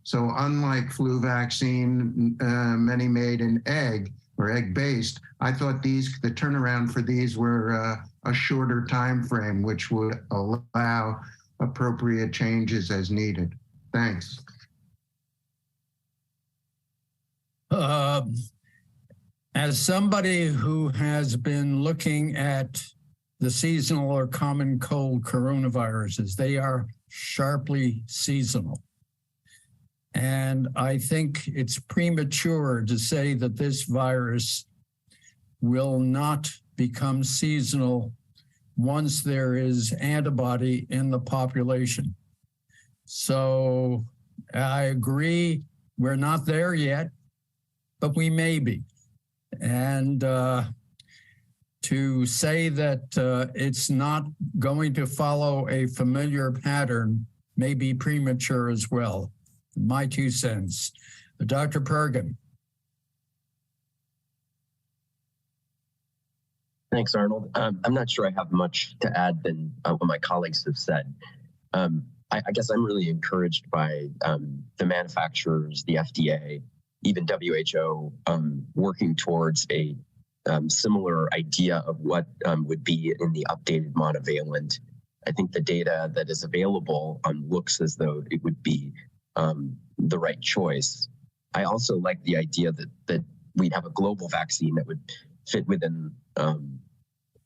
So unlike flu vaccine, many made in egg, or egg-based. I thought the turnaround for these were a shorter time frame, which would allow appropriate changes as needed. Thanks. As somebody who has been looking at the seasonal or common cold coronaviruses, they are sharply seasonal. And I think it's premature to say that this virus will not become seasonal once there is antibody in the population. So I agree, we're not there yet, but we may be. And to say that it's not going to follow a familiar pattern may be premature as well. My 2 cents. Dr. Pergin. Thanks, Arnold. I'm not sure I have much to add than what my colleagues have said. I guess I'm really encouraged by the manufacturers, the FDA, even WHO, working towards a similar idea of what would be in the updated monovalent. I think the data that is available looks as though it would be the right choice. I also like the idea that we'd have a global vaccine that would fit within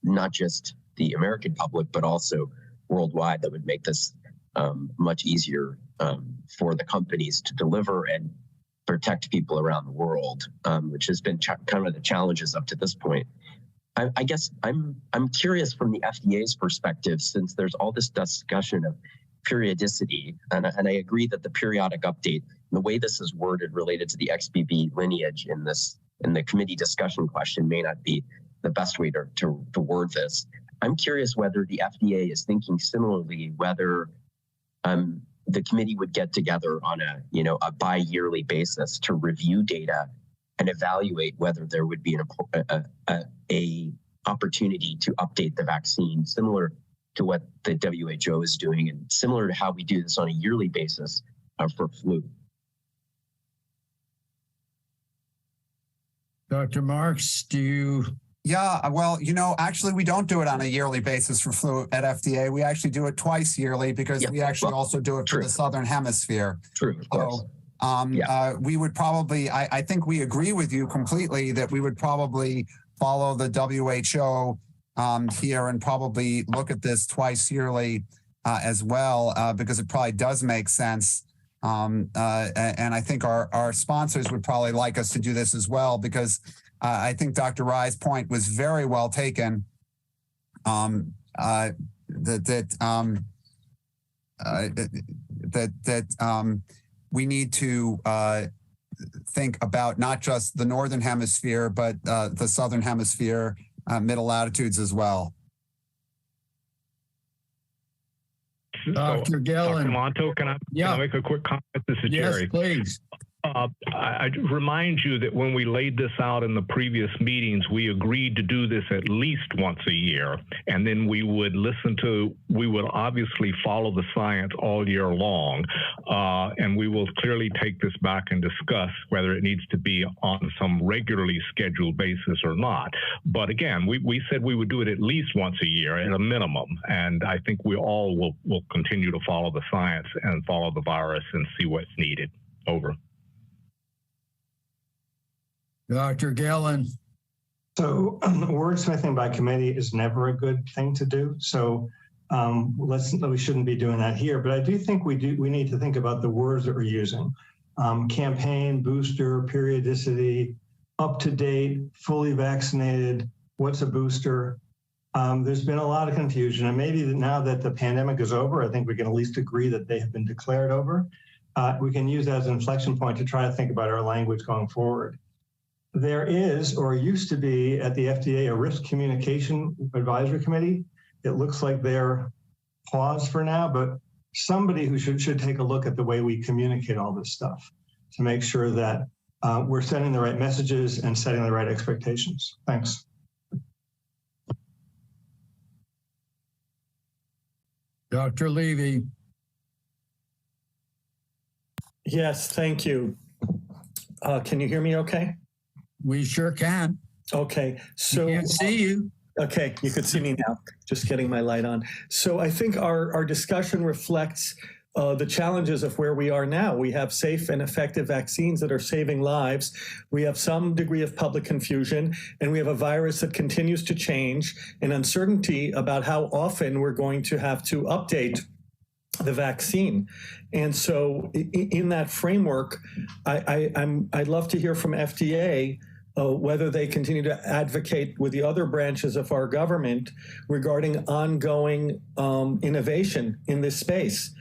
not just the American public, but also worldwide, that would make this much easier for the companies to deliver and protect people around the world, which has been kind of the challenges up to this point. I guess I'm curious from the FDA's perspective, since there's all this discussion of periodicity, and I agree that the periodic update, the way this is worded related to the XBB lineage in the committee discussion question may not be the best way to word this. I'm curious whether the FDA is thinking similarly, whether the committee would get together on a bi-yearly basis to review data and evaluate whether there would be a opportunity to update the vaccine, similar to what the WHO is doing and similar to how we do this on a yearly basis for flu. Dr. Marks, do you? Yeah, well, actually, we don't do it on a yearly basis for flu at FDA. We actually do it twice yearly because we actually also do it for the Southern Hemisphere. True, of course. So we would probably, I think we agree with you completely that we would probably follow the WHO here and probably look at this twice yearly as well, because it probably does make sense. And I think our sponsors would probably like us to do this as well, because I think Dr. Rye's point was very well taken. That we need to think about not just the Northern Hemisphere, but the Southern Hemisphere, middle latitudes as well. Dr. Gillen. Dr. Monto, can I make a quick comment? This is Jerry. Yes, please. I remind you that when we laid this out in the previous meetings, we agreed to do this at least once a year. And then we would obviously follow the science all year long. And we will clearly take this back and discuss whether it needs to be on some regularly scheduled basis or not. But again, we said we would do it at least once a year at a minimum. And I think we all will continue to follow the science and follow the virus and see what's needed. Over. Dr. Gillen. So wordsmithing by committee is never a good thing to do. So we shouldn't be doing that here. But I do think we need to think about the words that we're using. Campaign, booster, periodicity, up to date, fully vaccinated, what's a booster? There's been a lot of confusion. And maybe now that the pandemic is over, I think we can at least agree that they have been declared over. We can use that as an inflection point to try to think about our language going forward. There is, or used to be at the FDA, a risk communication advisory committee. It looks like they're paused for now, but somebody who should take a look at the way we communicate all this stuff to make sure that we're sending the right messages and setting the right expectations. Thanks. Dr. Levy. Yes, thank you. Can you hear me okay? We sure can. Okay, so we can't see you. Okay, you could see me now. Just getting my light on. So I think our discussion reflects the challenges of where we are now. We have safe and effective vaccines that are saving lives. We have some degree of public confusion, and we have a virus that continues to change, and uncertainty about how often we're going to have to update the vaccine. And so in that framework, I'd love to hear from FDA whether they continue to advocate with the other branches of our government regarding ongoing innovation in this space.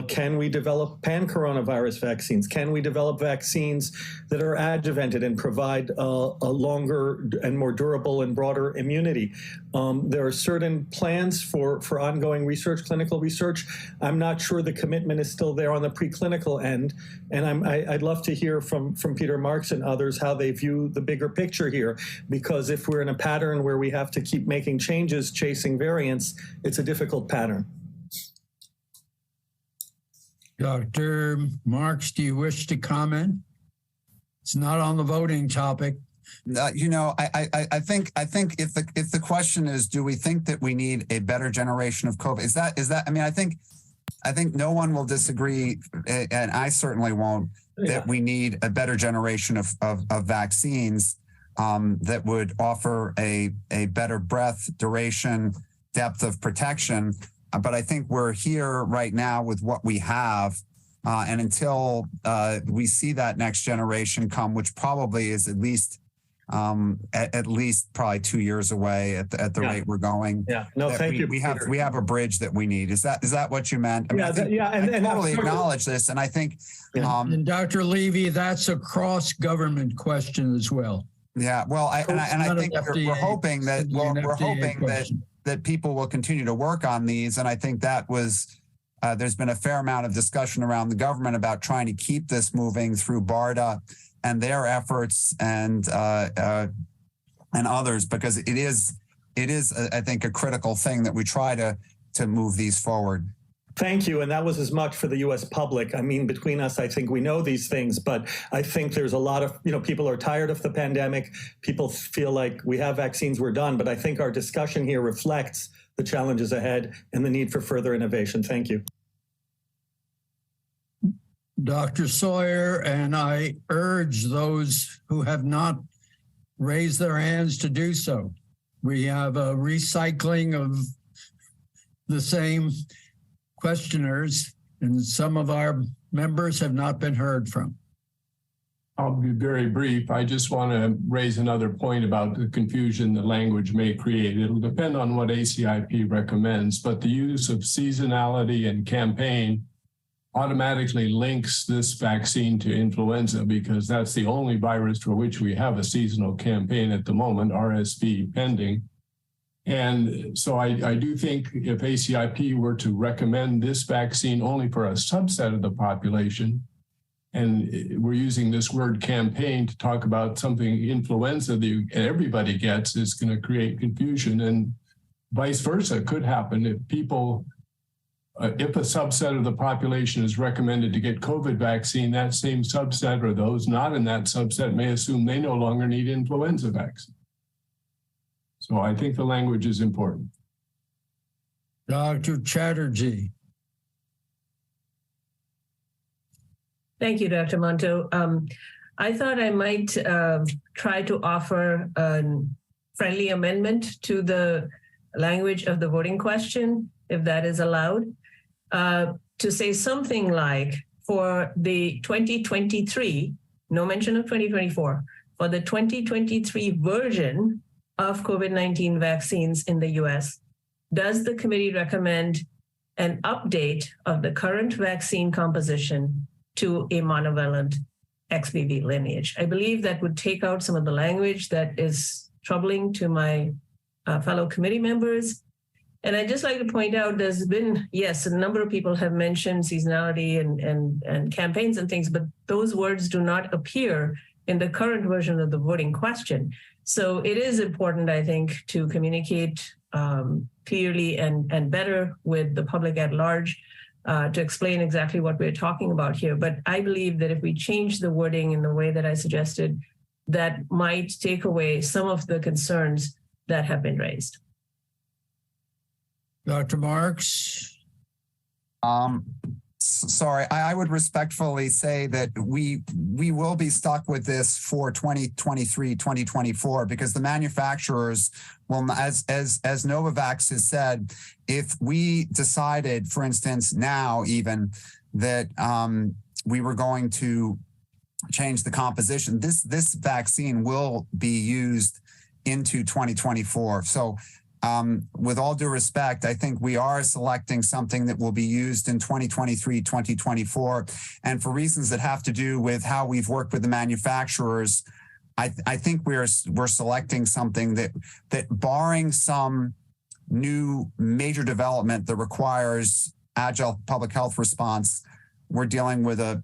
Can we develop pan-coronavirus vaccines? Can we develop vaccines that are adjuvanted and provide a longer and more durable and broader immunity? There are certain plans for ongoing research, clinical research. I'm not sure the commitment is still there on the preclinical end. And I'd love to hear from Peter Marks and others how they view the bigger picture here, because if we're in a pattern where we have to keep making changes, chasing variants, it's a difficult pattern. Dr. Marks, do you wish to comment? It's not on the voting topic. You know, I think if the question is, do we think that we need a better generation of COVID? Is that? I mean, I think no one will disagree, and I certainly won't, that we need a better generation of vaccines that would offer a better breadth, duration, depth of protection. But I think we're here right now with what we have. And until we see that next generation come, which probably is at least probably 2 years away at the rate we're going. Yeah, no, thank you. We have a bridge that we need. Is that what you meant? I mean, I totally acknowledge this. And I think. And Dr. Levy, that's a cross-government question as well. Yeah, well, I think we're hoping that people will continue to work on these. And I think that was, there's been a fair amount of discussion around the government about trying to keep this moving through BARDA and their efforts and others, because it is, I think, a critical thing that we try to move these forward. Thank you. And that was as much for the U.S. public. I mean, between us, I think we know these things, but I think there's a lot of, people are tired of the pandemic. People feel like we have vaccines, we're done. But I think our discussion here reflects the challenges ahead and the need for further innovation. Thank you. Dr. Sawyer, and I urge those who have not raised their hands to do so. We have a recycling of the same questioners, and some of our members have not been heard from. I'll be very brief. I just want to raise another point about the confusion the language may create. It'll depend on what ACIP recommends, but the use of seasonality and campaign automatically links this vaccine to influenza, because that's the only virus for which we have a seasonal campaign at the moment, RSV pending. And so I do think if ACIP were to recommend this vaccine only for a subset of the population, and we're using this word campaign to talk about something influenza that everybody gets, is going to create confusion, and vice versa could happen if people, if a subset of the population is recommended to get COVID vaccine, that same subset or those not in that subset may assume they no longer need influenza vaccine. So I think the language is important. Dr. Chatterjee. Thank you, Dr. Monto. I thought I might try to offer a friendly amendment to the language of the voting question, if that is allowed, to say something like, for the 2023, no mention of 2024, for the 2023 version of COVID-19 vaccines in the US, does the committee recommend an update of the current vaccine composition to a monovalent XBB lineage? I believe that would take out some of the language that is troubling to my fellow committee members. And I'd just like to point out, there's been, yes, a number of people have mentioned seasonality and campaigns and things, but those words do not appear in the current version of the voting question. So it is important, I think, to communicate clearly and better with the public at large to explain exactly what we're talking about here. But I believe that if we change the wording in the way that I suggested, that might take away some of the concerns that have been raised. Dr. Marks? Sorry, I would respectfully say that we will be stuck with this for 2023, 2024, because the manufacturers will, as Novavax has said, if we decided, for instance, now even that we were going to change the composition, this vaccine will be used into 2024. So with all due respect, I think we are selecting something that will be used in 2023, 2024. And for reasons that have to do with how we've worked with the manufacturers, I think we're selecting something that barring some new major development that requires agile public health response, we're dealing with a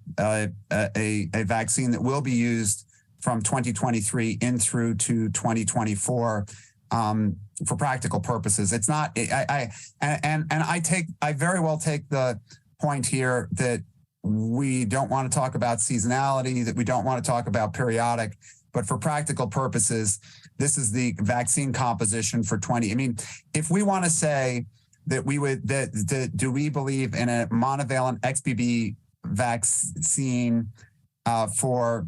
vaccine that will be used from 2023 in through to 2024. For practical purposes. It's not, I very well take the point here that we don't want to talk about seasonality, that we don't want to talk about periodic, but for practical purposes, this is the vaccine composition for 20. I mean, if we want to say that do we believe in a monovalent XBB vaccine for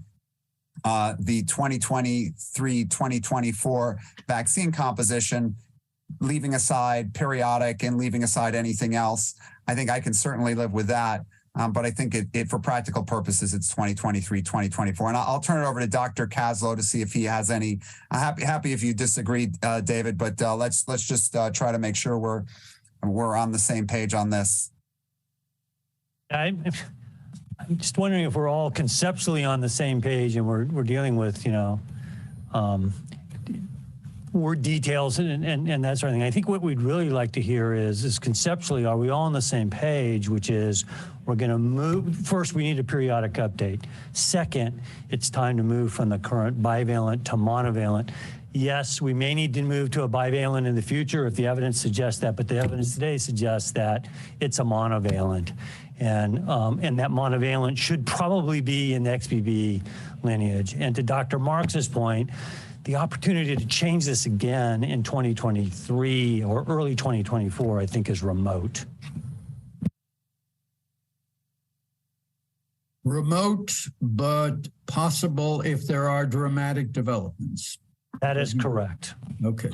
the 2023-2024 vaccine composition, leaving aside periodic and leaving aside anything else, I think I can certainly live with that. But I think it for practical purposes, it's 2023-2024. And I'll turn it over to Dr. Kaslow to see if he has any. I'm happy if you disagree, David, but let's just try to make sure we're on the same page on this. I'm just wondering if we're all conceptually on the same page and we're dealing with, word details and that sort of thing. I think what we'd really like to hear is conceptually, are we all on the same page, which is we're going to move. First, we need a periodic update. Second, it's time to move from the current bivalent to monovalent. Yes, we may need to move to a bivalent in the future if the evidence suggests that, but the evidence today suggests that it's a monovalent. And that monovalent should probably be in the XBB lineage. And to Dr. Marks's point, the opportunity to change this again in 2023 or early 2024, I think, is remote. Remote, but possible if there are dramatic developments. That is correct. Okay.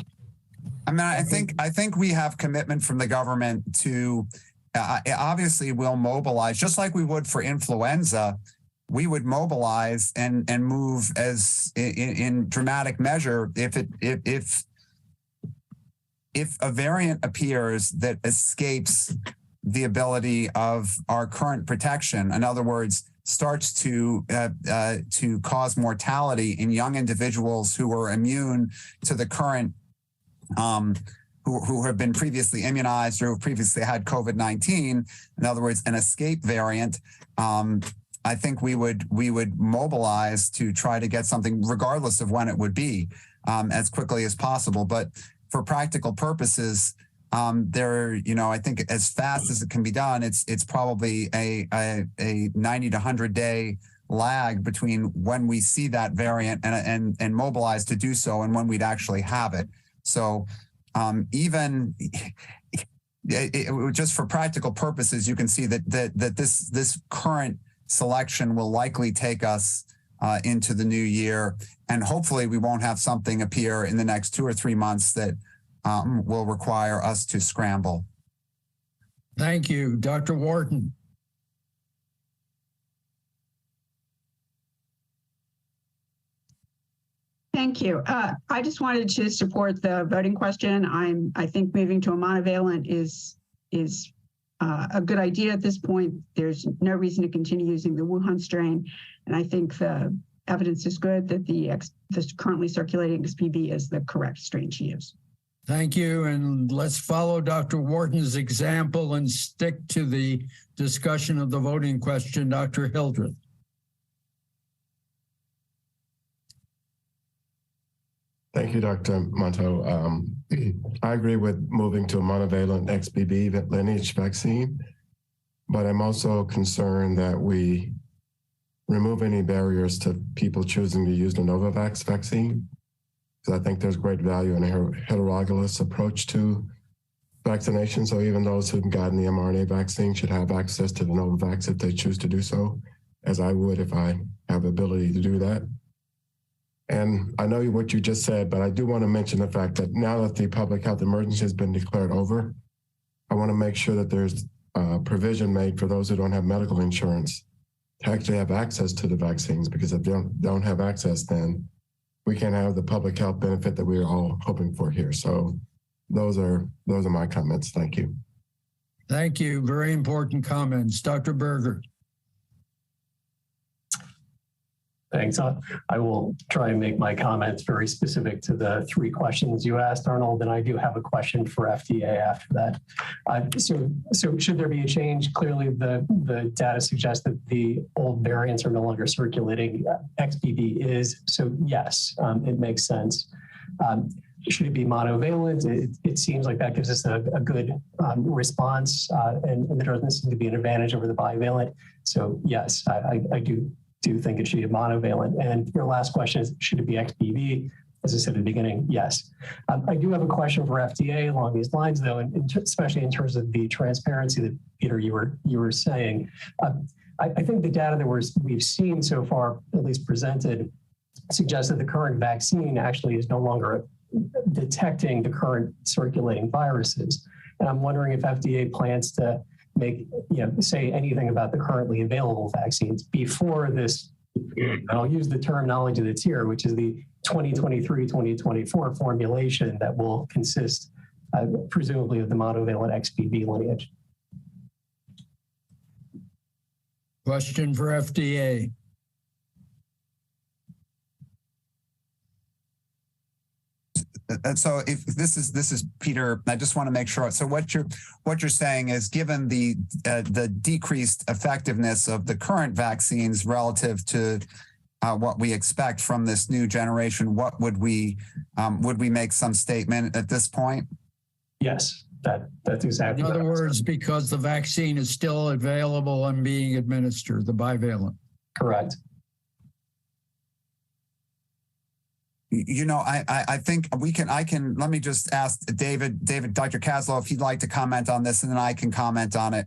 I mean, I think we have commitment from the government to obviously we'll mobilize, just like we would for influenza. We would mobilize and move as in dramatic measure if a variant appears that escapes the ability of our current protection. In other words, starts to cause mortality in young individuals who are immune to the current who have been previously immunized or who previously had COVID-19. In other words, an escape variant. I think we would mobilize to try to get something, regardless of when it would be, as quickly as possible. But for practical purposes, I think as fast as it can be done, it's probably a 90 to 100 day lag between when we see that variant and mobilize to do so and when we'd actually have it. So even just for practical purposes, you can see that this current selection will likely take us into the new year, and hopefully we won't have something appear in the next 2 or 3 months that will require us to scramble. Thank you. Dr. Wharton. Thank you. I just wanted to support the voting question. I think moving to a monovalent is a good idea at this point. There's no reason to continue using the Wuhan strain, and I think the evidence is good that the currently circulating XBB is the correct strain to use. Thank you, and let's follow Dr. Wharton's example and stick to the discussion of the voting question. Dr. Hildreth. Thank you, Dr. Monto. I agree with moving to a monovalent XBB lineage vaccine, but I'm also concerned that we remove any barriers to people choosing to use the Novavax vaccine. Because I think there's great value in a heterologous approach to vaccination. So even those who've gotten the mRNA vaccine should have access to the Novavax if they choose to do so, as I would if I have the ability to do that. And I know what you just said, but I do want to mention the fact that now that the public health emergency has been declared over, I want to make sure that there's provision made for those who don't have medical insurance to actually have access to the vaccines, because if they don't have access, then we can't have the public health benefit that we're all hoping for here. So those are my comments. Thank you. Thank you. Very important comments. Dr. Berger. Thanks. I will try and make my comments very specific to the three questions you asked, Arnold, and I do have a question for FDA after that. So should there be a change? Clearly, the data suggests that the old variants are no longer circulating. XBB is, so yes, it makes sense. Should it be monovalent? It seems like that gives us a good response, and there doesn't seem to be an advantage over the bivalent. So yes, I do think it should be monovalent. And your last question is, should it be XBB? As I said at the beginning, yes. I do have a question for FDA along these lines, though, and especially in terms of the transparency that, Peter, you were saying. I think the data that we've seen so far, at least presented, suggests that the current vaccine actually is no longer detecting the current circulating viruses. And I'm wondering if FDA plans to say anything about the currently available vaccines before this, I'll use the terminology that's here, which is the 2023-2024 formulation that will consist presumably of the monovalent XBB lineage. Question for FDA. So if this is Peter, I just want to make sure. So what you're saying is, given the decreased effectiveness of the current vaccines relative to what we expect from this new generation, what would we make some statement at this point? Yes, that's exactly. In other words, because the vaccine is still available and being administered, the bivalent. Correct. You know, I think let me just ask Dr. Kaslow, if he'd like to comment on this, and then I can comment on it.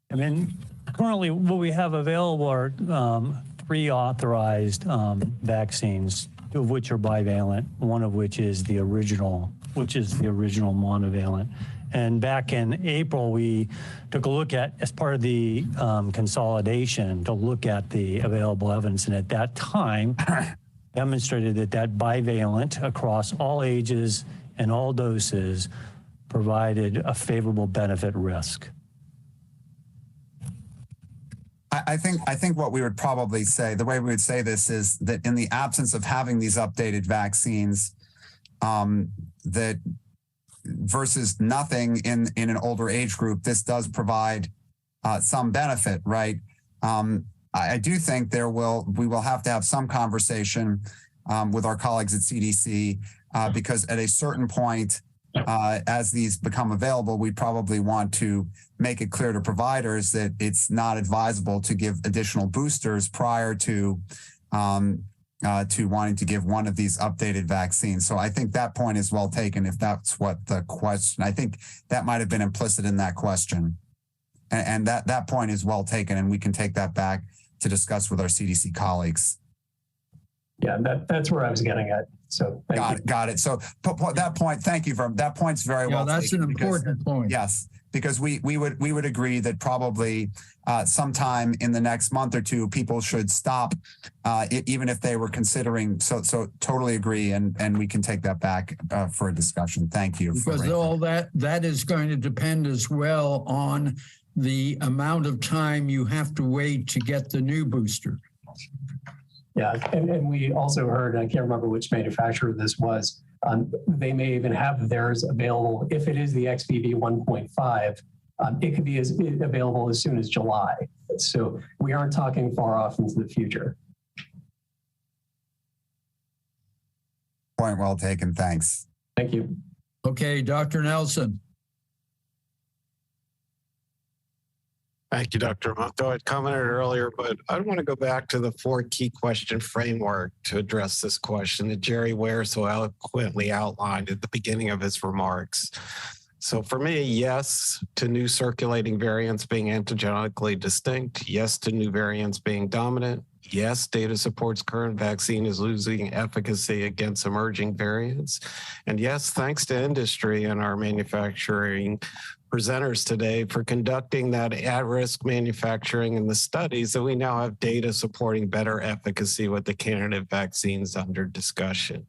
I mean, currently what we have available are 3 authorized vaccines, 2 of which are bivalent, one of which is the original monovalent. And back in April, we took a look at, as part of the consolidation, to look at the available evidence. And at that time, demonstrated that bivalent across all ages and all doses provided a favorable benefit risk. I think what we would probably say, the way we would say this is that in the absence of having these updated vaccines, that versus nothing in an older age group, this does provide some benefit, right? I do think we will have to have some conversation with our colleagues at CDC because at a certain point, as these become available, we probably want to make it clear to providers that it's not advisable to give additional boosters prior to wanting to give one of these updated vaccines. So I think that point is well taken, if that's what the question, I think that might have been implicit in that question. And that point is well taken, and we can take that back to discuss with our CDC colleagues. Yeah, that's where I was getting at. So got it. So that point, thank you, that point's very well taken. That's an important point. Yes, because we would agree that probably sometime in the next month or two, people should stop, even if they were considering. So totally agree, and we can take that back for a discussion. Thank you. Because all that is going to depend as well on the amount of time you have to wait to get the new booster. Yeah, and we also heard, I can't remember which manufacturer this was, they may even have theirs available. If it is the XBB 1.5, it could be available as soon as July. So we aren't talking far off into the future. Point well taken, thanks. Thank you. Okay, Dr. Nelson. Thank you, Dr. Monto. I commented earlier, but I want to go back to the 4 key question framework to address this question that Jerry Ware so eloquently outlined at the beginning of his remarks. So for me, yes to new circulating variants being antigenically distinct, yes to new variants being dominant, yes, data supports current vaccine is losing efficacy against emerging variants, and yes, thanks to industry and our manufacturing presenters today for conducting that at-risk manufacturing and the studies that we now have data supporting better efficacy with the candidate vaccines under discussion.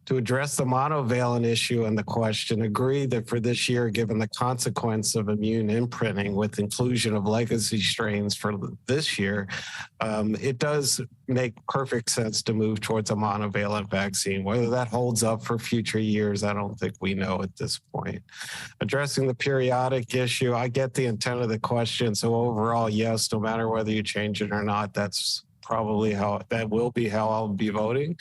To address the monovalent issue and the question, agree that for this year, given the consequence of immune imprinting with inclusion of legacy strains for this year, it does make perfect sense to move towards a monovalent vaccine. Whether that holds up for future years, I don't think we know at this point. Addressing the periodic issue, I get the intent of the question. So overall, yes, no matter whether you change it or not, that's probably that will be how I'll be voting.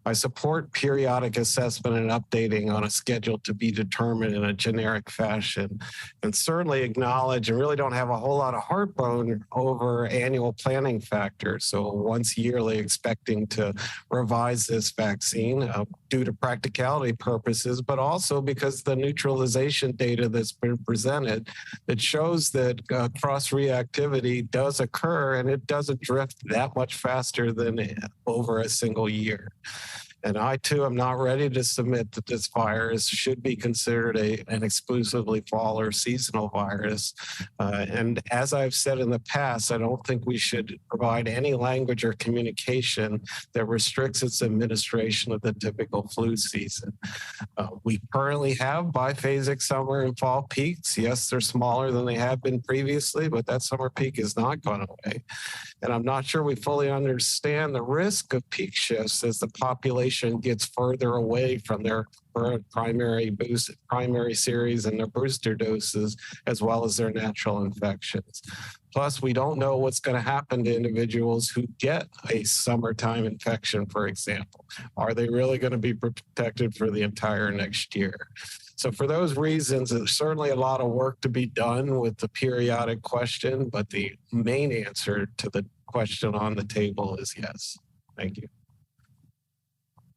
I support periodic assessment and updating on a schedule to be determined in a generic fashion, and certainly acknowledge and really don't have a whole lot of heartburn over annual planning factors. So once yearly expecting to revise this vaccine due to practicality purposes, but also because the neutralization data that's been presented that shows that cross-reactivity does occur and it doesn't drift that much faster than over a single year. And I, too, am not ready to submit that this virus should be considered an exclusively fall or seasonal virus. And as I've said in the past, I don't think we should provide any language or communication that restricts its administration of the typical flu season. We currently have biphasic summer and fall peaks. Yes, they're smaller than they have been previously, but that summer peak has not gone away. And I'm not sure we fully understand the risk of peak shifts as the population gets further away from their primary series and their booster doses, as well as their natural infections. Plus, we don't know what's going to happen to individuals who get a summertime infection, for example. Are they really going to be protected for the entire next year? So for those reasons, there's certainly a lot of work to be done with the periodic question, but the main answer to the question on the table is yes. Thank you.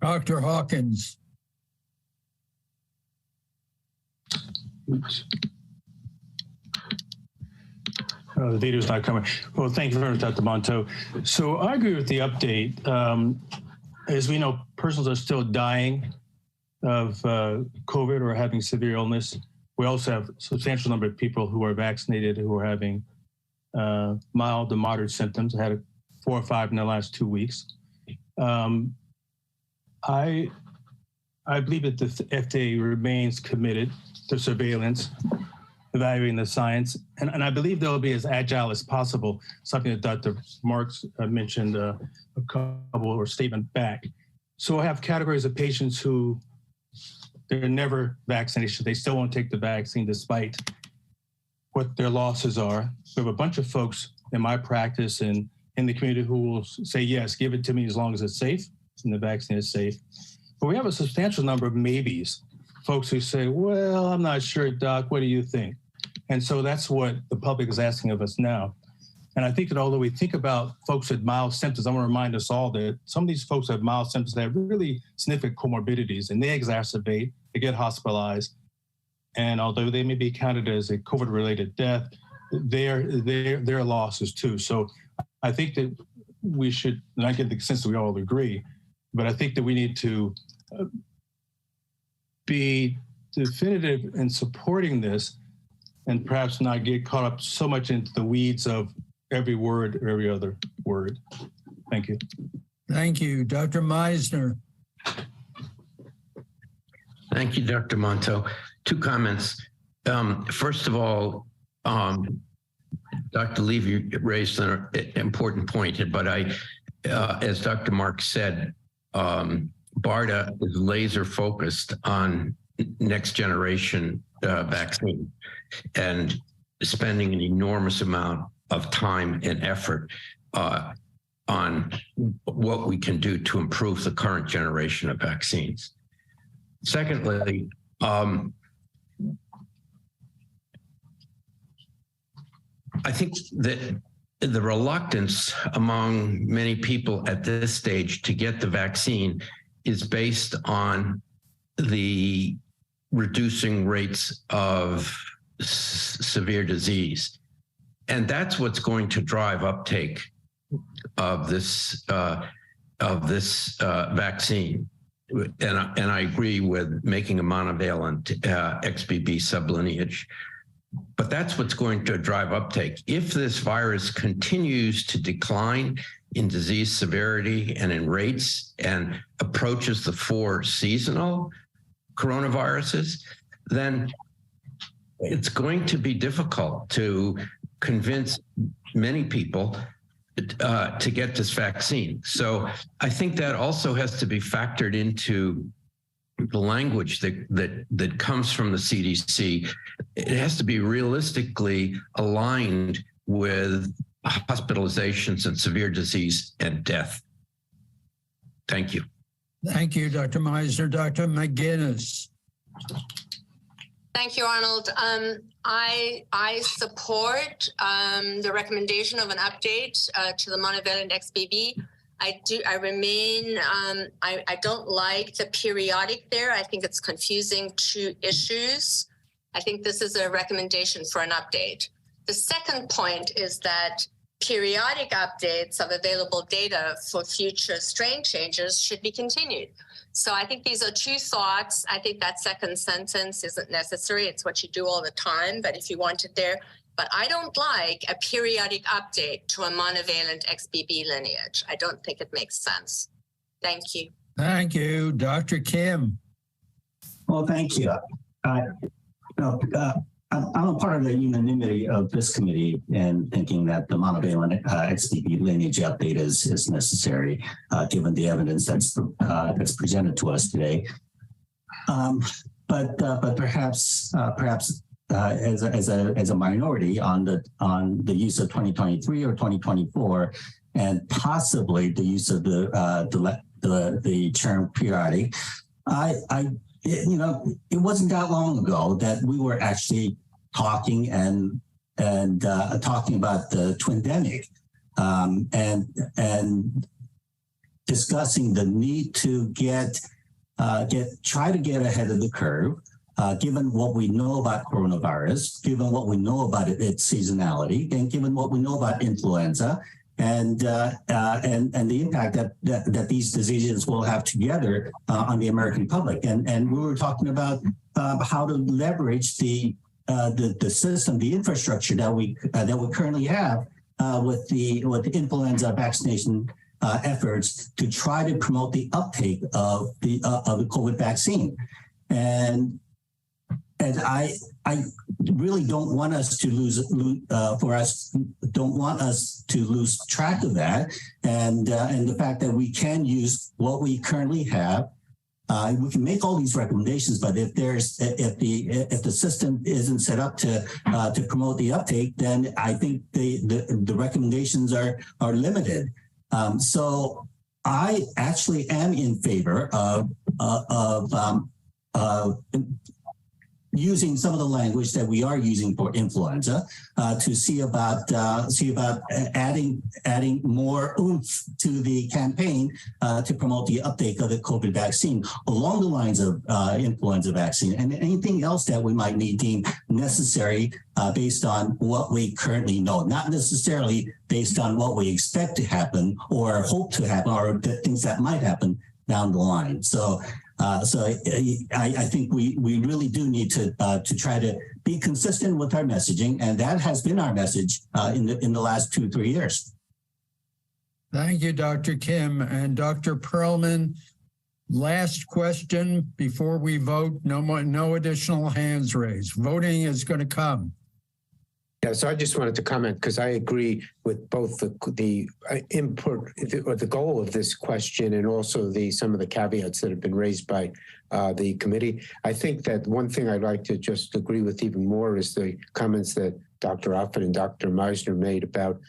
Dr. Hawkins. The data is not coming. Well, thank you very much, Dr. Monto. So I agree with the update. As we know, persons are still dying of COVID or having severe illness. We also have a substantial number of people who are vaccinated who are having mild to moderate symptoms. I had 4 or 5 in the last 2 weeks. I believe that the FDA remains committed to surveillance, evaluating the science, and I believe they'll be as agile as possible, something that Dr. Marks mentioned a couple or statement back. So I have categories of patients who they're never vaccinated. They still won't take the vaccine despite what their losses are. We have a bunch of folks in my practice and in the community who will say, yes, give it to me as long as it's safe and the vaccine is safe. But we have a substantial number of maybes, folks who say, well, I'm not sure, doc, what do you think? And so that's what the public is asking of us now. And I think that although we think about folks with mild symptoms, I want to remind us all that some of these folks have mild symptoms that have really significant comorbidities, and they exacerbate, they get hospitalized. And although they may be counted as a COVID-related death, their losses too. So I think that we should, and I get the sense that we all agree, but I think that we need to be definitive in supporting this and perhaps not get caught up so much into the weeds of every word or every other word. Thank you. Thank you. Dr. Meisner. Thank you, Dr. Monto. 2 comments. First of all, Dr. Levy raised an important point, but as Dr. Marks said, BARDA is laser focused on next generation vaccine and spending an enormous amount of time and effort on what we can do to improve the current generation of vaccines. Secondly, I think that the reluctance among many people at this stage to get the vaccine is based on the reducing rates of severe disease. And that's what's going to drive uptake of this vaccine. And I agree with making a monovalent XBB sublineage. But that's what's going to drive uptake. If this virus continues to decline in disease severity and in rates and approaches the 4 seasonal coronaviruses, then it's going to be difficult to convince many people to get this vaccine. So I think that also has to be factored into the language that comes from the CDC. It has to be realistically aligned with hospitalizations and severe disease and death. Thank you. Thank you, Dr. Meisner. Dr. McGinnis. Thank you, Arnold. I support the recommendation of an update to the monovalent XBB. I don't like the periodic there. I think it's confusing 2 issues. I think this is a recommendation for an update. The second point is that periodic updates of available data for future strain changes should be continued. So I think these are 2 thoughts. I think that second sentence isn't necessary. It's what you do all the time, but if you want it there. But I don't like a periodic update to a monovalent XBB lineage. I don't think it makes sense. Thank you. Thank you. Dr. Kim. Well, thank you. I'm a part of the unanimity of this committee in thinking that the monovalent XBB lineage update is necessary, given the evidence that's presented to us today. But perhaps as a minority on the use of 2023 or 2024, and possibly the use of the term periodic. It wasn't that long ago that we were actually talking and talking about the twindemic and discussing the need to try to get ahead of the curve. Given what we know about coronavirus, given what we know about its seasonality, and given what we know about influenza, and the impact that these diseases will have together on the American public, and we were talking about how to leverage the system, the infrastructure that we currently have with the influenza vaccination efforts to try to promote the uptake of the COVID vaccine, and I really don't want us to lose track of that, and the fact that we can use what we currently have. We can make all these recommendations, but if the system isn't set up to promote the uptake, then I think the recommendations are limited. So I actually am in favor of using some of the language that we are using for influenza to see about adding more oomph to the campaign to promote the uptake of the COVID vaccine along the lines of influenza vaccine and anything else that we might deem necessary based on what we currently know, not necessarily based on what we expect to happen or hope to happen or the things that might happen down the line. So I think we really do need to try to be consistent with our messaging, and that has been our message in the last 2-3 years. Thank you, Dr. Kim. And Dr. Perlman, last question before we vote. No additional hands raised. Voting is going to come. Yeah, so I just wanted to comment because I agree with both the input or the goal of this question and also some of the caveats that have been raised by the committee. I think that one thing I'd like to just agree with even more is the comments that Dr. Offit and Dr. Meisner made about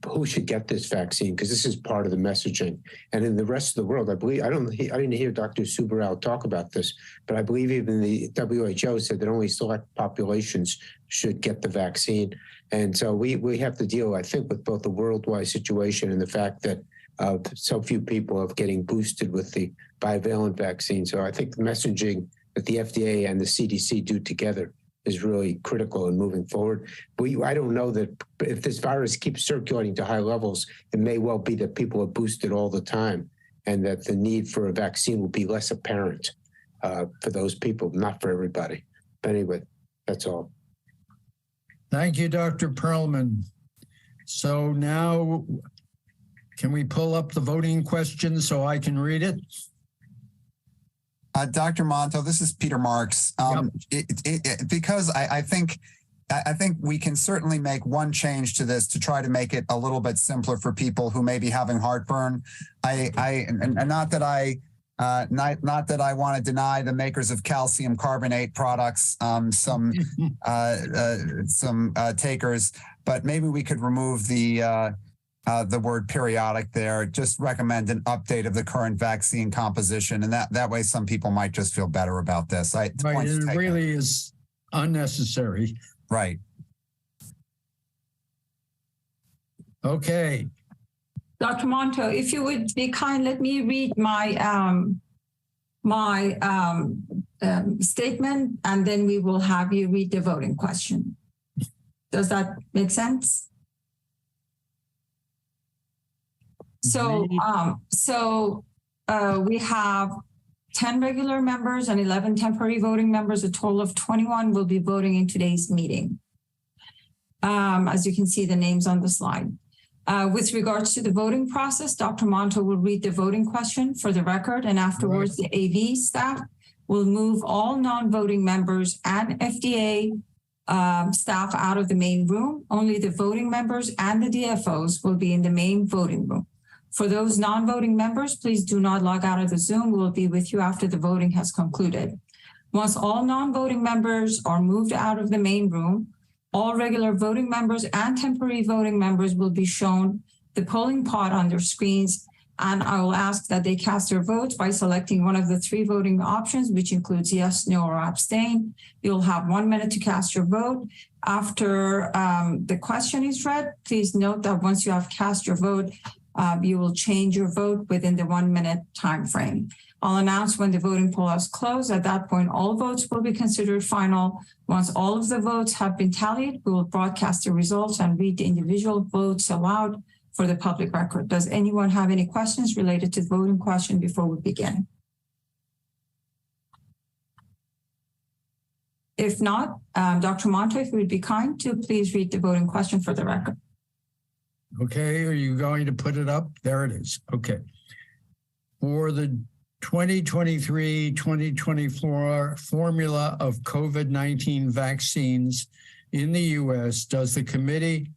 who should get this vaccine, because this is part of the messaging. And in the rest of the world, I believe, I didn't hear Dr. Subarao talk about this, but I believe even the WHO said that only select populations should get the vaccine. And so we have to deal, I think, with both the worldwide situation and the fact that so few people are getting boosted with the bivalent vaccine. So I think the messaging that the FDA and the CDC do together is really critical in moving forward. But I don't know that if this virus keeps circulating to high levels, it may well be that people are boosted all the time and that the need for a vaccine will be less apparent for those people, not for everybody. But anyway, that's all. Thank you, Dr. Perlman. So now, can we pull up the voting question so I can read it? Dr. Monto, this is Peter Marks. Because I think we can certainly make one change to this to try to make it a little bit simpler for people who may be having heartburn. Not that I want to deny the makers of calcium carbonate products some takers, but maybe we could remove the word periodic there. Just recommend an update of the current vaccine composition, and that way some people might just feel better about this. Right, it really is unnecessary. Right. Okay. Dr. Monto, if you would be kind, let me read my statement, and then we will have you read the voting question. Does that make sense? So, we have 10 regular members and 11 temporary voting members. A total of 21 will be voting in today's meeting. As you can see the names on the slide. With regards to the voting process, Dr. Monto will read the voting question for the record, and afterwards the AV staff will move all non-voting members and FDA staff out of the main room. Only the voting members and the DFOs will be in the main voting room. For those non-voting members, please do not log out of the Zoom. We'll be with you after the voting has concluded. Once all non-voting members are moved out of the main room, all regular voting members and temporary voting members will be shown the polling pod on their screens, and I will ask that they cast their votes by selecting one of the 3 voting options, which includes yes, no, or abstain. You'll have 1 minute to cast your vote. After the question is read, please note that once you have cast your vote, you will change your vote within the 1 minute time frame. I'll announce when the voting poll has closed. At that point, all votes will be considered final. Once all of the votes have been tallied, we will broadcast the results and read the individual votes aloud for the public record. Does anyone have any questions related to the voting question before we begin? If not, Dr. Monto, if you would be kind to please read the voting question for the record. Okay, are you going to put it up? There it is. Okay. For the 2023-2024 formula of COVID-19 vaccines in the U.S., does the committee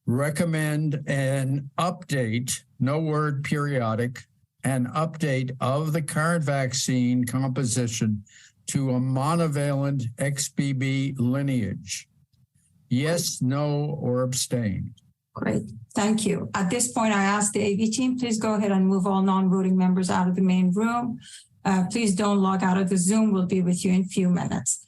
recommend an update, no word periodic, an update of the current vaccine composition to a monovalent XBB lineage? Yes, no, or abstain? Great, thank you. At this point, I ask the AV team, please go ahead and move all non-voting members out of the main room. Please don't log out of the Zoom. We'll be with you in a few minutes.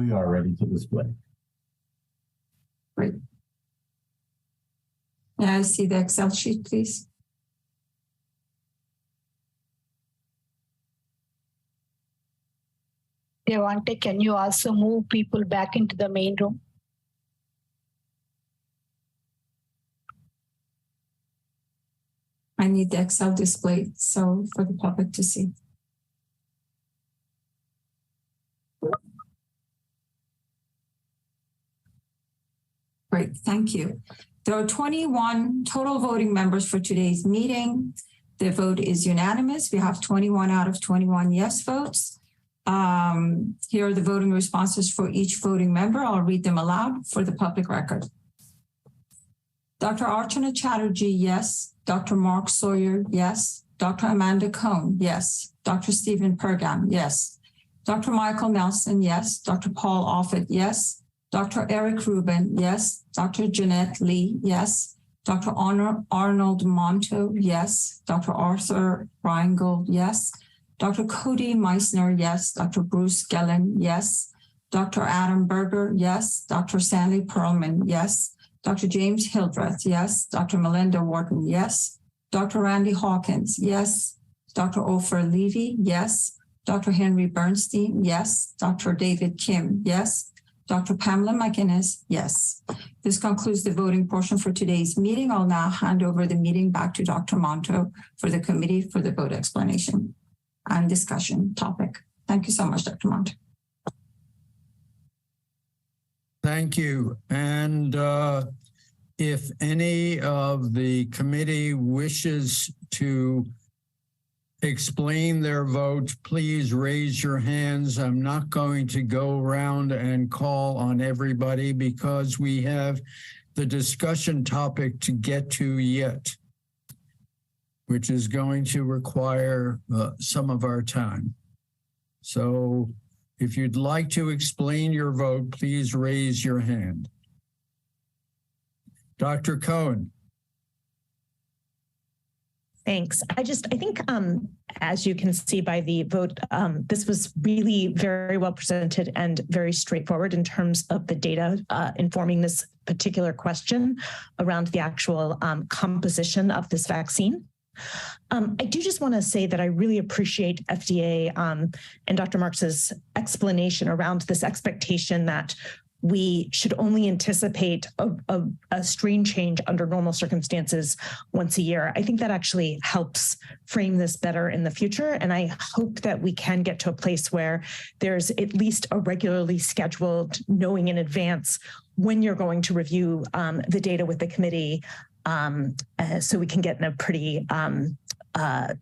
We are ready to display. Great. May I see the Excel sheet, please? Devante, can you also move people back into the main room? I need the Excel displayed so for the public to see. Great, thank you. There are 21 total voting members for today's meeting. The vote is unanimous. We have 21 out of 21 yes votes. Here are the voting responses for each voting member. I'll read them aloud for the public record. Dr. Archana Chatterjee, yes. Dr. Mark Sawyer, yes. Dr. Amanda Cohn, yes. Dr. Stephen Pergam, yes. Dr. Michael Nelson, yes. Dr. Paul Offit, yes. Dr. Eric Rubin, yes. Dr. Jeanette Lee, yes. Dr. Arnold Monto, yes. Dr. Arthur Reingold, yes. Dr. Cody Meissner, yes. Dr. Bruce Gellin, yes. Dr. Adam Berger, yes. Dr. Stanley Perlman, yes. Dr. James Hildreth, yes. Dr. Melinda Wharton, yes. Dr. Randy Hawkins, yes. Dr. Ofer Levy, yes. Dr. Henry Bernstein, yes. Dr. David Kim, yes. Dr. Pamela McInnes, yes. This concludes the voting portion for today's meeting. I'll now hand over the meeting back to Dr. Monto for the committee for the vote explanation and discussion topic. Thank you so much, Dr. Monto. Thank you. And if any of the committee wishes to explain their vote, please raise your hands. I'm not going to go around and call on everybody because we have the discussion topic to get to yet, which is going to require some of our time. So if you'd like to explain your vote, please raise your hand. Dr. Cohen. Thanks. I think as you can see by the vote, this was really very well presented and very straightforward in terms of the data informing this particular question around the actual composition of this vaccine. I do just want to say that I really appreciate FDA and Dr. Marks's explanation around this expectation that we should only anticipate a strain change under normal circumstances once a year. I think that actually helps frame this better in the future. And I hope that we can get to a place where there's at least a regularly scheduled knowing in advance when you're going to review the data with the committee so we can get in a pretty a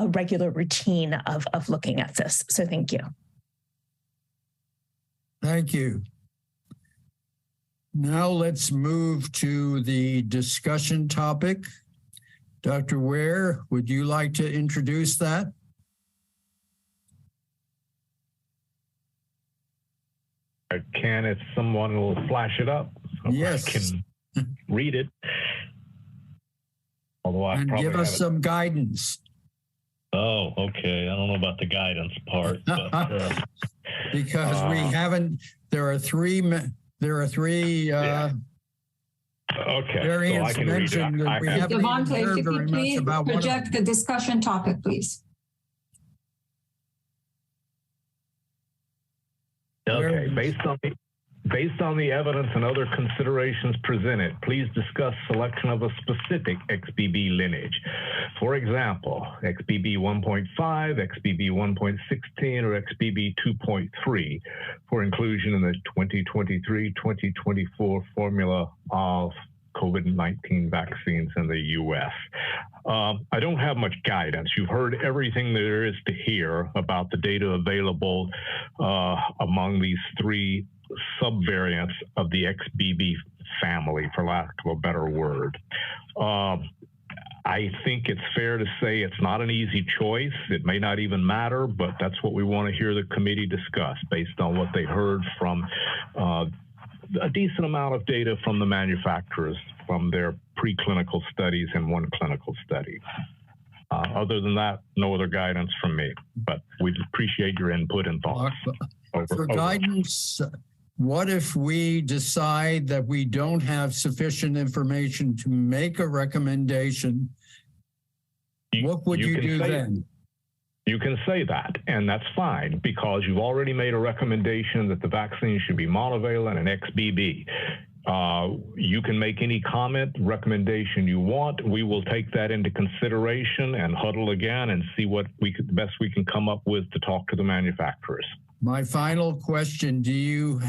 regular routine of looking at this. So thank you. Thank you. Now let's move to the discussion topic. Dr. Ware, would you like to introduce that? I can if someone will flash it up. So yes. I can read it. Although I and probably give us some guidance. Oh, okay. I don't know about the guidance part. But, because we haven't, there are three okay, variants so I can mentioned. read it. Devante, if you could please project the discussion topic, please. Okay, based on the evidence and other considerations presented, please discuss selection of a specific XBB lineage. For example, XBB 1.5, XBB 1.16, or XBB 2.3 for inclusion in the 2023-2024 formula of COVID-19 vaccines in the U.S. I don't have much guidance. You've heard everything there is to hear about the data available among these three subvariants of the XBB family, for lack of a better word. I think it's fair to say it's not an easy choice. It may not even matter, but that's what we want to hear the committee discuss based on what they heard from a decent amount of data from the manufacturers from their preclinical studies and one clinical study. Other than that, no other guidance from me, but we'd appreciate your input and thoughts. For guidance, what if we decide that we don't have sufficient information to make a recommendation? What would you do then? You can say that, and that's fine, because you've already made a recommendation that the vaccine should be monovalent and XBB. You can make any comment, recommendation you want. We will take that into consideration and huddle again and see what the best we can come up with to talk to the manufacturers. My final question, do you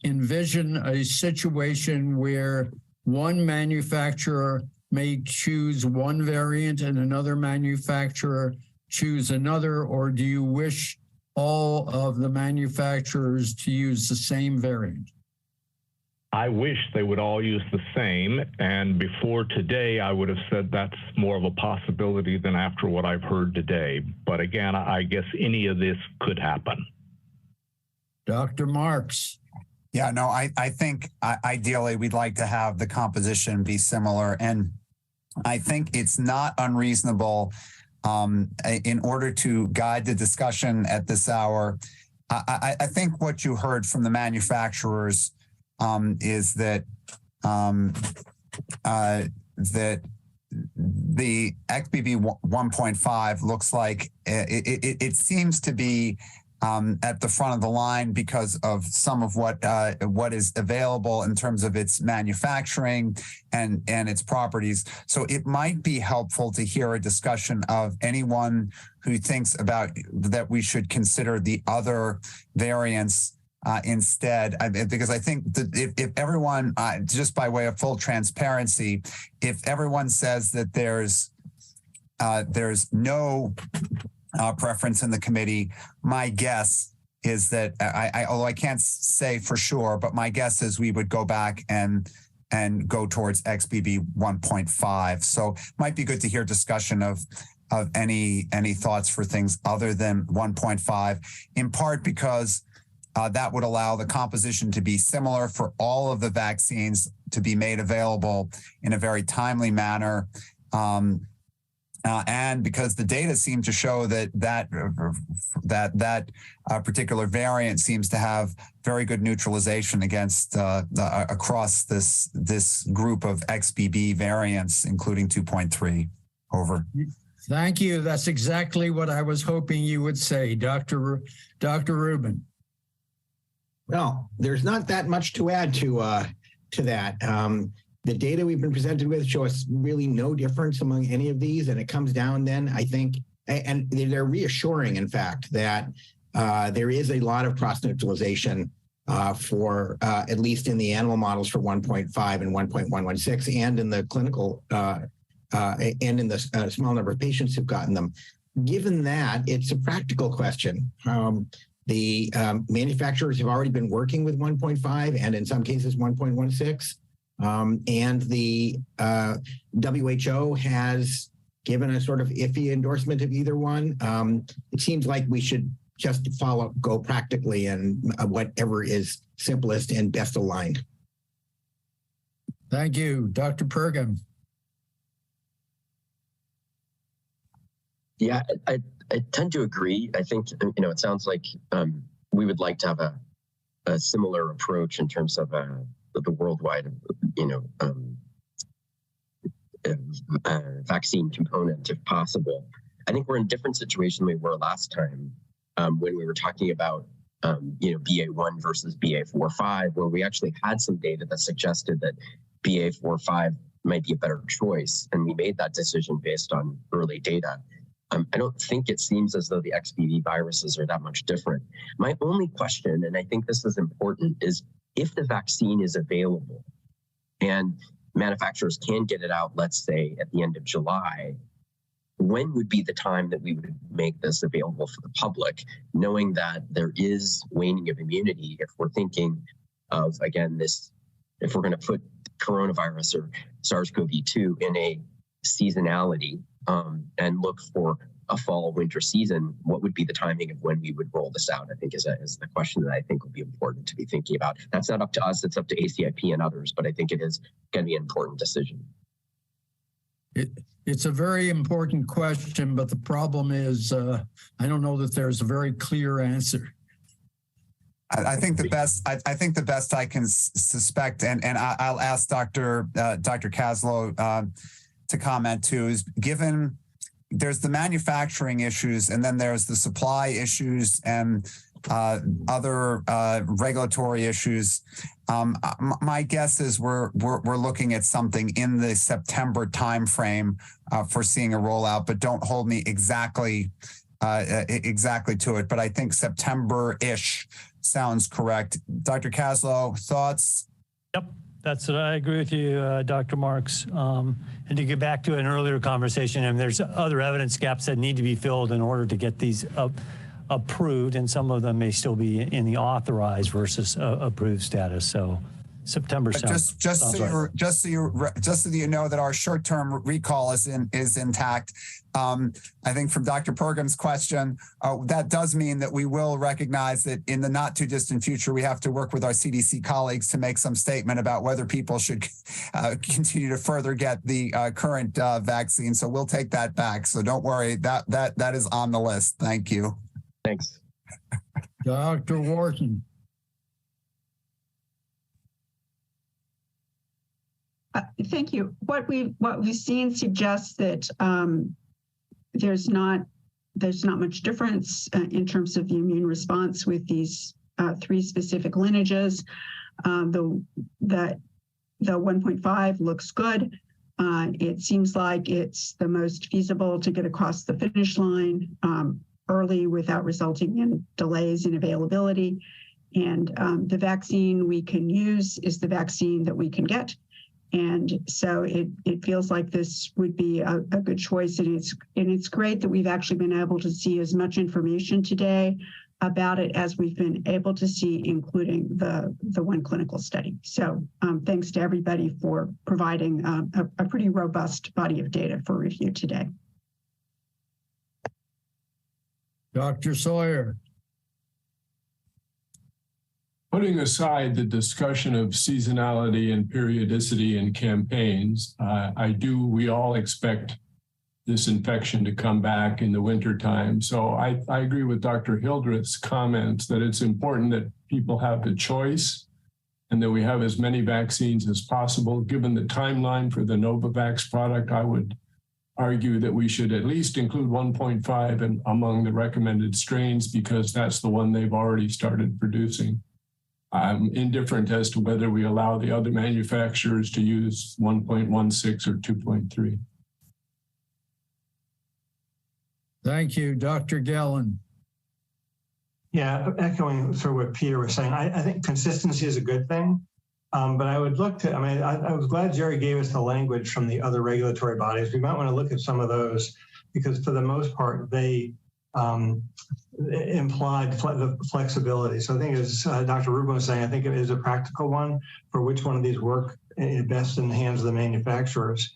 envision a situation where one manufacturer may choose one variant and another manufacturer choose another, or do you wish all of the manufacturers to use the same variant? I wish they would all use the same, and before today, I would have said that's more of a possibility than after what I've heard today. But again, I guess any of this could happen. Dr. Marks. Yeah, no, I think ideally we'd like to have the composition be similar. And I think it's not unreasonable in order to guide the discussion at this hour. I think what you heard from the manufacturers is that that the XBB 1.5 looks like it seems to be at the front of the line because of some of what is available in terms of its manufacturing and its properties. So it might be helpful to hear a discussion of anyone who thinks about that we should consider the other variants instead, because I think that if everyone, just by way of full transparency, if everyone says that there's no preference in the committee, my guess is that although I can't say for sure, but my guess is we would go back and go towards XBB 1.5. So it might be good to hear discussion of any thoughts for things other than 1.5, in part because that would allow the composition to be similar for all of the vaccines to be made available in a very timely manner. And because the data seem to show that particular variant seems to have very good neutralization against across this group of XBB variants, including 2.3. Over. Thank you. That's exactly what I was hoping you would say, Dr. Rubin. Well, there's not that much to add to that. The data we've been presented with show us really no difference among any of these. And it comes down then, I think, and they're reassuring, in fact, that there is a lot of cross-neutralization for at least in the animal models for 1.5 and 1.116 and in the clinical and in the small number of patients who've gotten them. Given that, it's a practical question. The manufacturers have already been working with 1.5 and in some cases 1.16. And the WHO has given a sort of iffy endorsement of either one. It seems like we should just go practically and whatever is simplest and best aligned. Thank you. Dr. Pergam. Yeah, I tend to agree. I think, it sounds like we would like to have a similar approach in terms of the worldwide, vaccine component, if possible. I think we're in a different situation than we were last time when we were talking about, BA1 versus BA4-5, where we actually had some data that suggested that BA4-5 might be a better choice. And we made that decision based on early data. I don't think it seems as though the XBB viruses are that much different. My only question, and I think this is important, is if the vaccine is available and manufacturers can get it out, let's say at the end of July, when would be the time that we would make this available for the public, knowing that there is waning of immunity if we're thinking of, again, if we're going to put coronavirus or SARS-CoV-2 in a seasonality and look for a fall winter season, what would be the timing of when we would roll this out? I think is the question that I think would be important to be thinking about. That's not up to us, it's up to ACIP and others, but I think it is going to be an important decision. It's a very important question, but the problem is I don't know that there's a very clear answer. I think the best I can suspect, and I'll ask Dr. Kaslow to comment too, is given there's the manufacturing issues and then there's the supply issues and other regulatory issues. My guess is we're looking at something in the September timeframe for seeing a rollout, but don't hold me exactly to it. But I think September-ish sounds correct. Dr. Kaslow, thoughts? Yep, that's what I agree with you, Dr. Marks. And to get back to an earlier conversation, and there's other evidence gaps that need to be filled in order to get these approved, and some of them may still be in the authorized versus approved status. So September sounds just so you know that our short-term recall is intact. I think from Dr. Pergam's question, that does mean that we will recognize that in the not too distant future, we have to work with our CDC colleagues to make some statement about whether people should continue to further get the current vaccine. So we'll take that back. So don't worry, that is on the list. Thank you. Thanks. Dr. Wharton. Thank you. What we've seen suggests that there's not much difference in terms of the immune response with these three specific lineages. The 1.5 looks good. It seems like it's the most feasible to get across the finish line early without resulting in delays in availability. And the vaccine we can use is the vaccine that we can get. And so it feels like this would be a good choice. And it's great that we've actually been able to see as much information today about it as we've been able to see, including the one clinical study. So thanks to everybody for providing a pretty robust body of data for review today. Dr. Sawyer. Putting aside the discussion of seasonality and periodicity in campaigns, we all expect this infection to come back in the wintertime. So I agree with Dr. Hildreth's comments that it's important that people have the choice and that we have as many vaccines as possible. Given the timeline for the Novavax product, I would argue that we should at least include 1.5 among the recommended strains because that's the one they've already started producing. I'm indifferent as to whether we allow the other manufacturers to use 1.16 or 2.3. Thank you, Dr. Gellin. Yeah, echoing sort of what Peter was saying, I think consistency is a good thing, but I would look to, I was glad Jerry gave us the language from the other regulatory bodies. We might want to look at some of those because for the most part, they implied the flexibility. So I think as Dr. Rubin was saying, I think it is a practical one for which one of these work best in the hands of the manufacturers.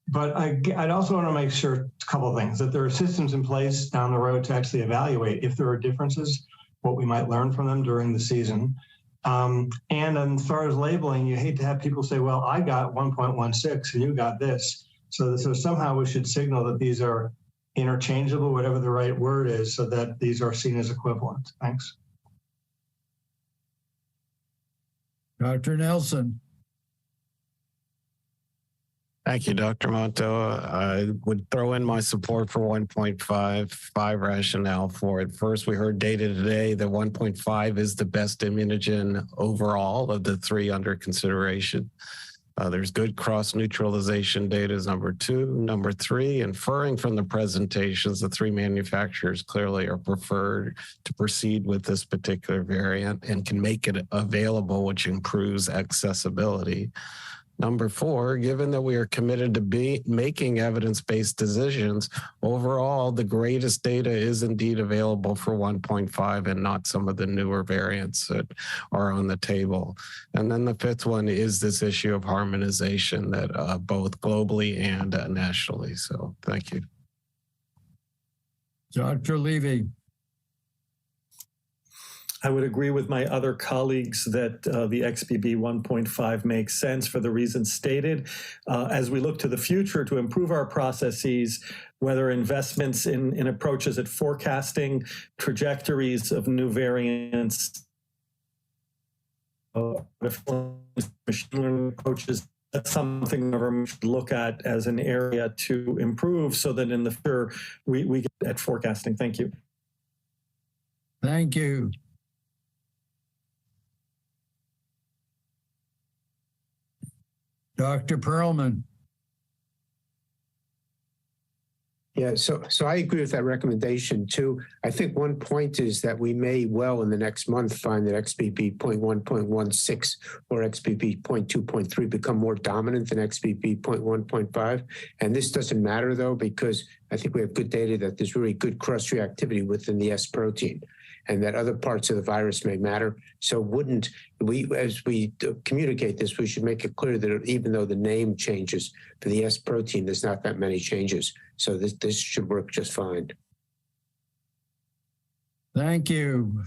But I'd also want to make sure a couple of things, that there are systems in place down the road to actually evaluate if there are differences, what we might learn from them during the season. And as far as labeling, you hate to have people say, well, I got 1.16 and you got this. So somehow we should signal that these are interchangeable, whatever the right word is, so that these are seen as equivalent. Thanks. Dr. Nelson. Thank you, Dr. Monto. I would throw in my support for 1.5 rationale for it. First, we heard data today that 1.5 is the best immunogen overall of the three under consideration. There's good cross-neutralization data is number two. Number three, inferring from the presentations, the three manufacturers clearly are preferred to proceed with this particular variant and can make it available, which improves accessibility. Number four, given that we are committed to making evidence-based decisions, overall, the greatest data is indeed available for 1.5 and not some of the newer variants that are on the table. And then the fifth one is this issue of harmonization that both globally and nationally. So thank you. Dr. Levy. I would agree with my other colleagues that the XBB 1.5 makes sense for the reasons stated. As we look to the future to improve our processes, whether investments in approaches at forecasting trajectories of new variants, machine learning approaches, that's something the government should look at as an area to improve so that in the future we get at forecasting. Thank you. Thank you. Dr. Perlman. Yeah, so I agree with that recommendation too. I think one point is that we may well in the next month find that XBB 0.1.16 or XBB 0.2.3 become more dominant than XBB 0.1.5. And this doesn't matter though, because I think we have good data that there's really good cross-reactivity within the S protein, and that other parts of the virus may matter. So as we communicate this, we should make it clear that even though the name changes for the S protein, there's not that many changes. So this should work just fine. Thank you.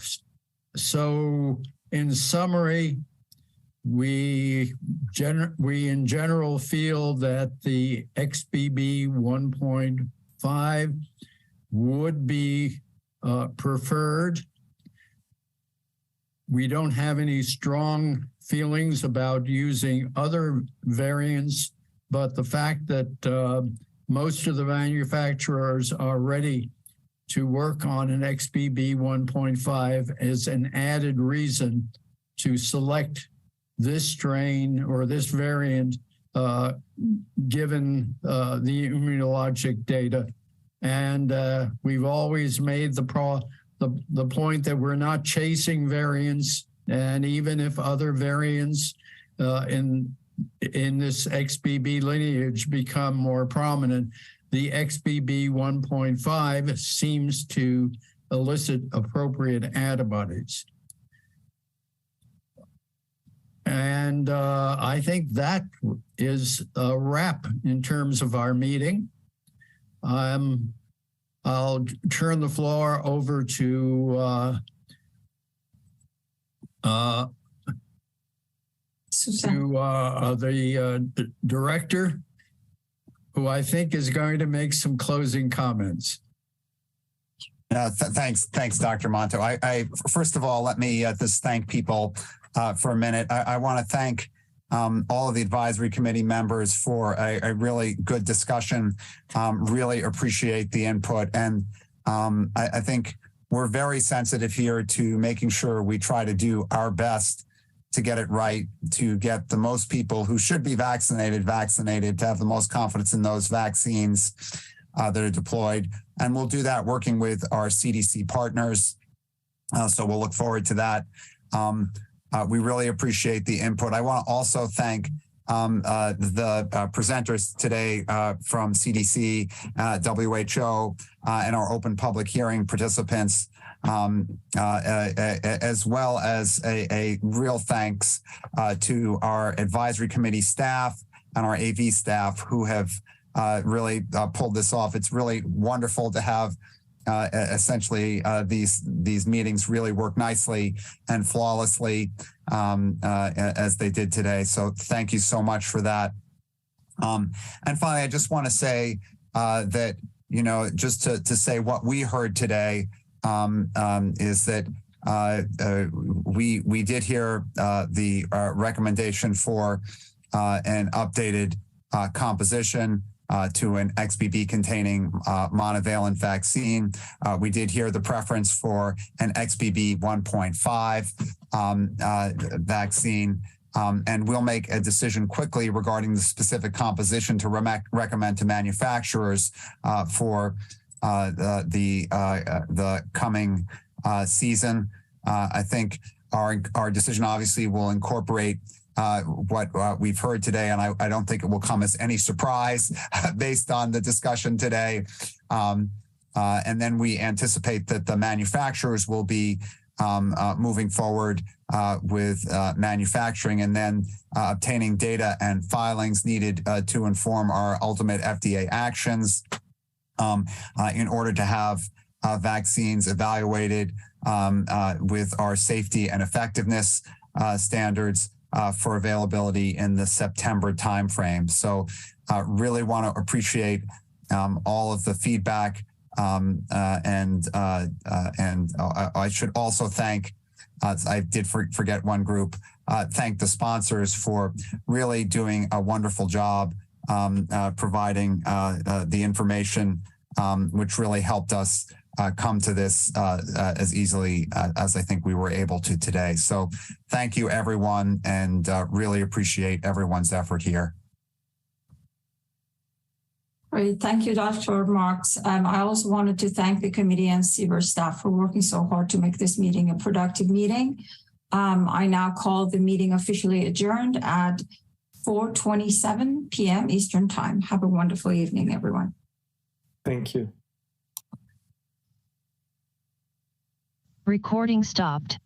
So in summary, we in general feel that the XBB 1.5 would be preferred. We don't have any strong feelings about using other variants, but the fact that most of the manufacturers are ready to work on an XBB 1.5 is an added reason to select this strain or this variant given the immunologic data. And we've always made the point that we're not chasing variants, and even if other variants in this XBB lineage become more prominent, the XBB 1.5 seems to elicit appropriate antibodies. And I think that is a wrap in terms of our meeting. I'll turn the floor over to the director, who I think is going to make some closing comments. Thanks, Dr. Monto. I first of all, let me just thank people for a minute. I want to thank all of the advisory committee members for a really good discussion. Really appreciate the input. And I think we're very sensitive here to making sure we try to do our best to get it right, to get the most people who should be vaccinated, to have the most confidence in those vaccines that are deployed. And we'll do that working with our CDC partners. So we'll look forward to that. We really appreciate the input. I want to also thank the presenters today from CDC, WHO, and our open public hearing participants, as well as a real thanks to our advisory committee staff and our AV staff who have really pulled this off. It's really wonderful to have essentially these meetings really work nicely and flawlessly as they did today. So thank you so much for that. And finally, I just want to say that, just to say what we heard today is that we did hear the recommendation for an updated composition to an XBB containing monovalent vaccine. We did hear the preference for an XBB 1.5 vaccine, and we'll make a decision quickly regarding the specific composition to recommend to manufacturers for the coming season. I think our decision obviously will incorporate what we've heard today, and I don't think it will come as any surprise based on the discussion today. And then we anticipate that the manufacturers will be moving forward with manufacturing and then obtaining data and filings needed to inform our ultimate FDA actions in order to have vaccines evaluated with our safety and effectiveness standards for availability in the September timeframe. So really want to appreciate all of the feedback. And I should also thank, I did forget one group, thank the sponsors for really doing a wonderful job providing the information, which really helped us come to this as easily as I think we were able to today. So thank you, everyone, and really appreciate everyone's effort here. Great. Thank you, Dr. Marks. I also wanted to thank the committee and CBER staff for working so hard to make this meeting a productive meeting. I now call the meeting officially adjourned at 4:27 p.m. Eastern Time. Have a wonderful evening, everyone. Thank you. Recording stopped.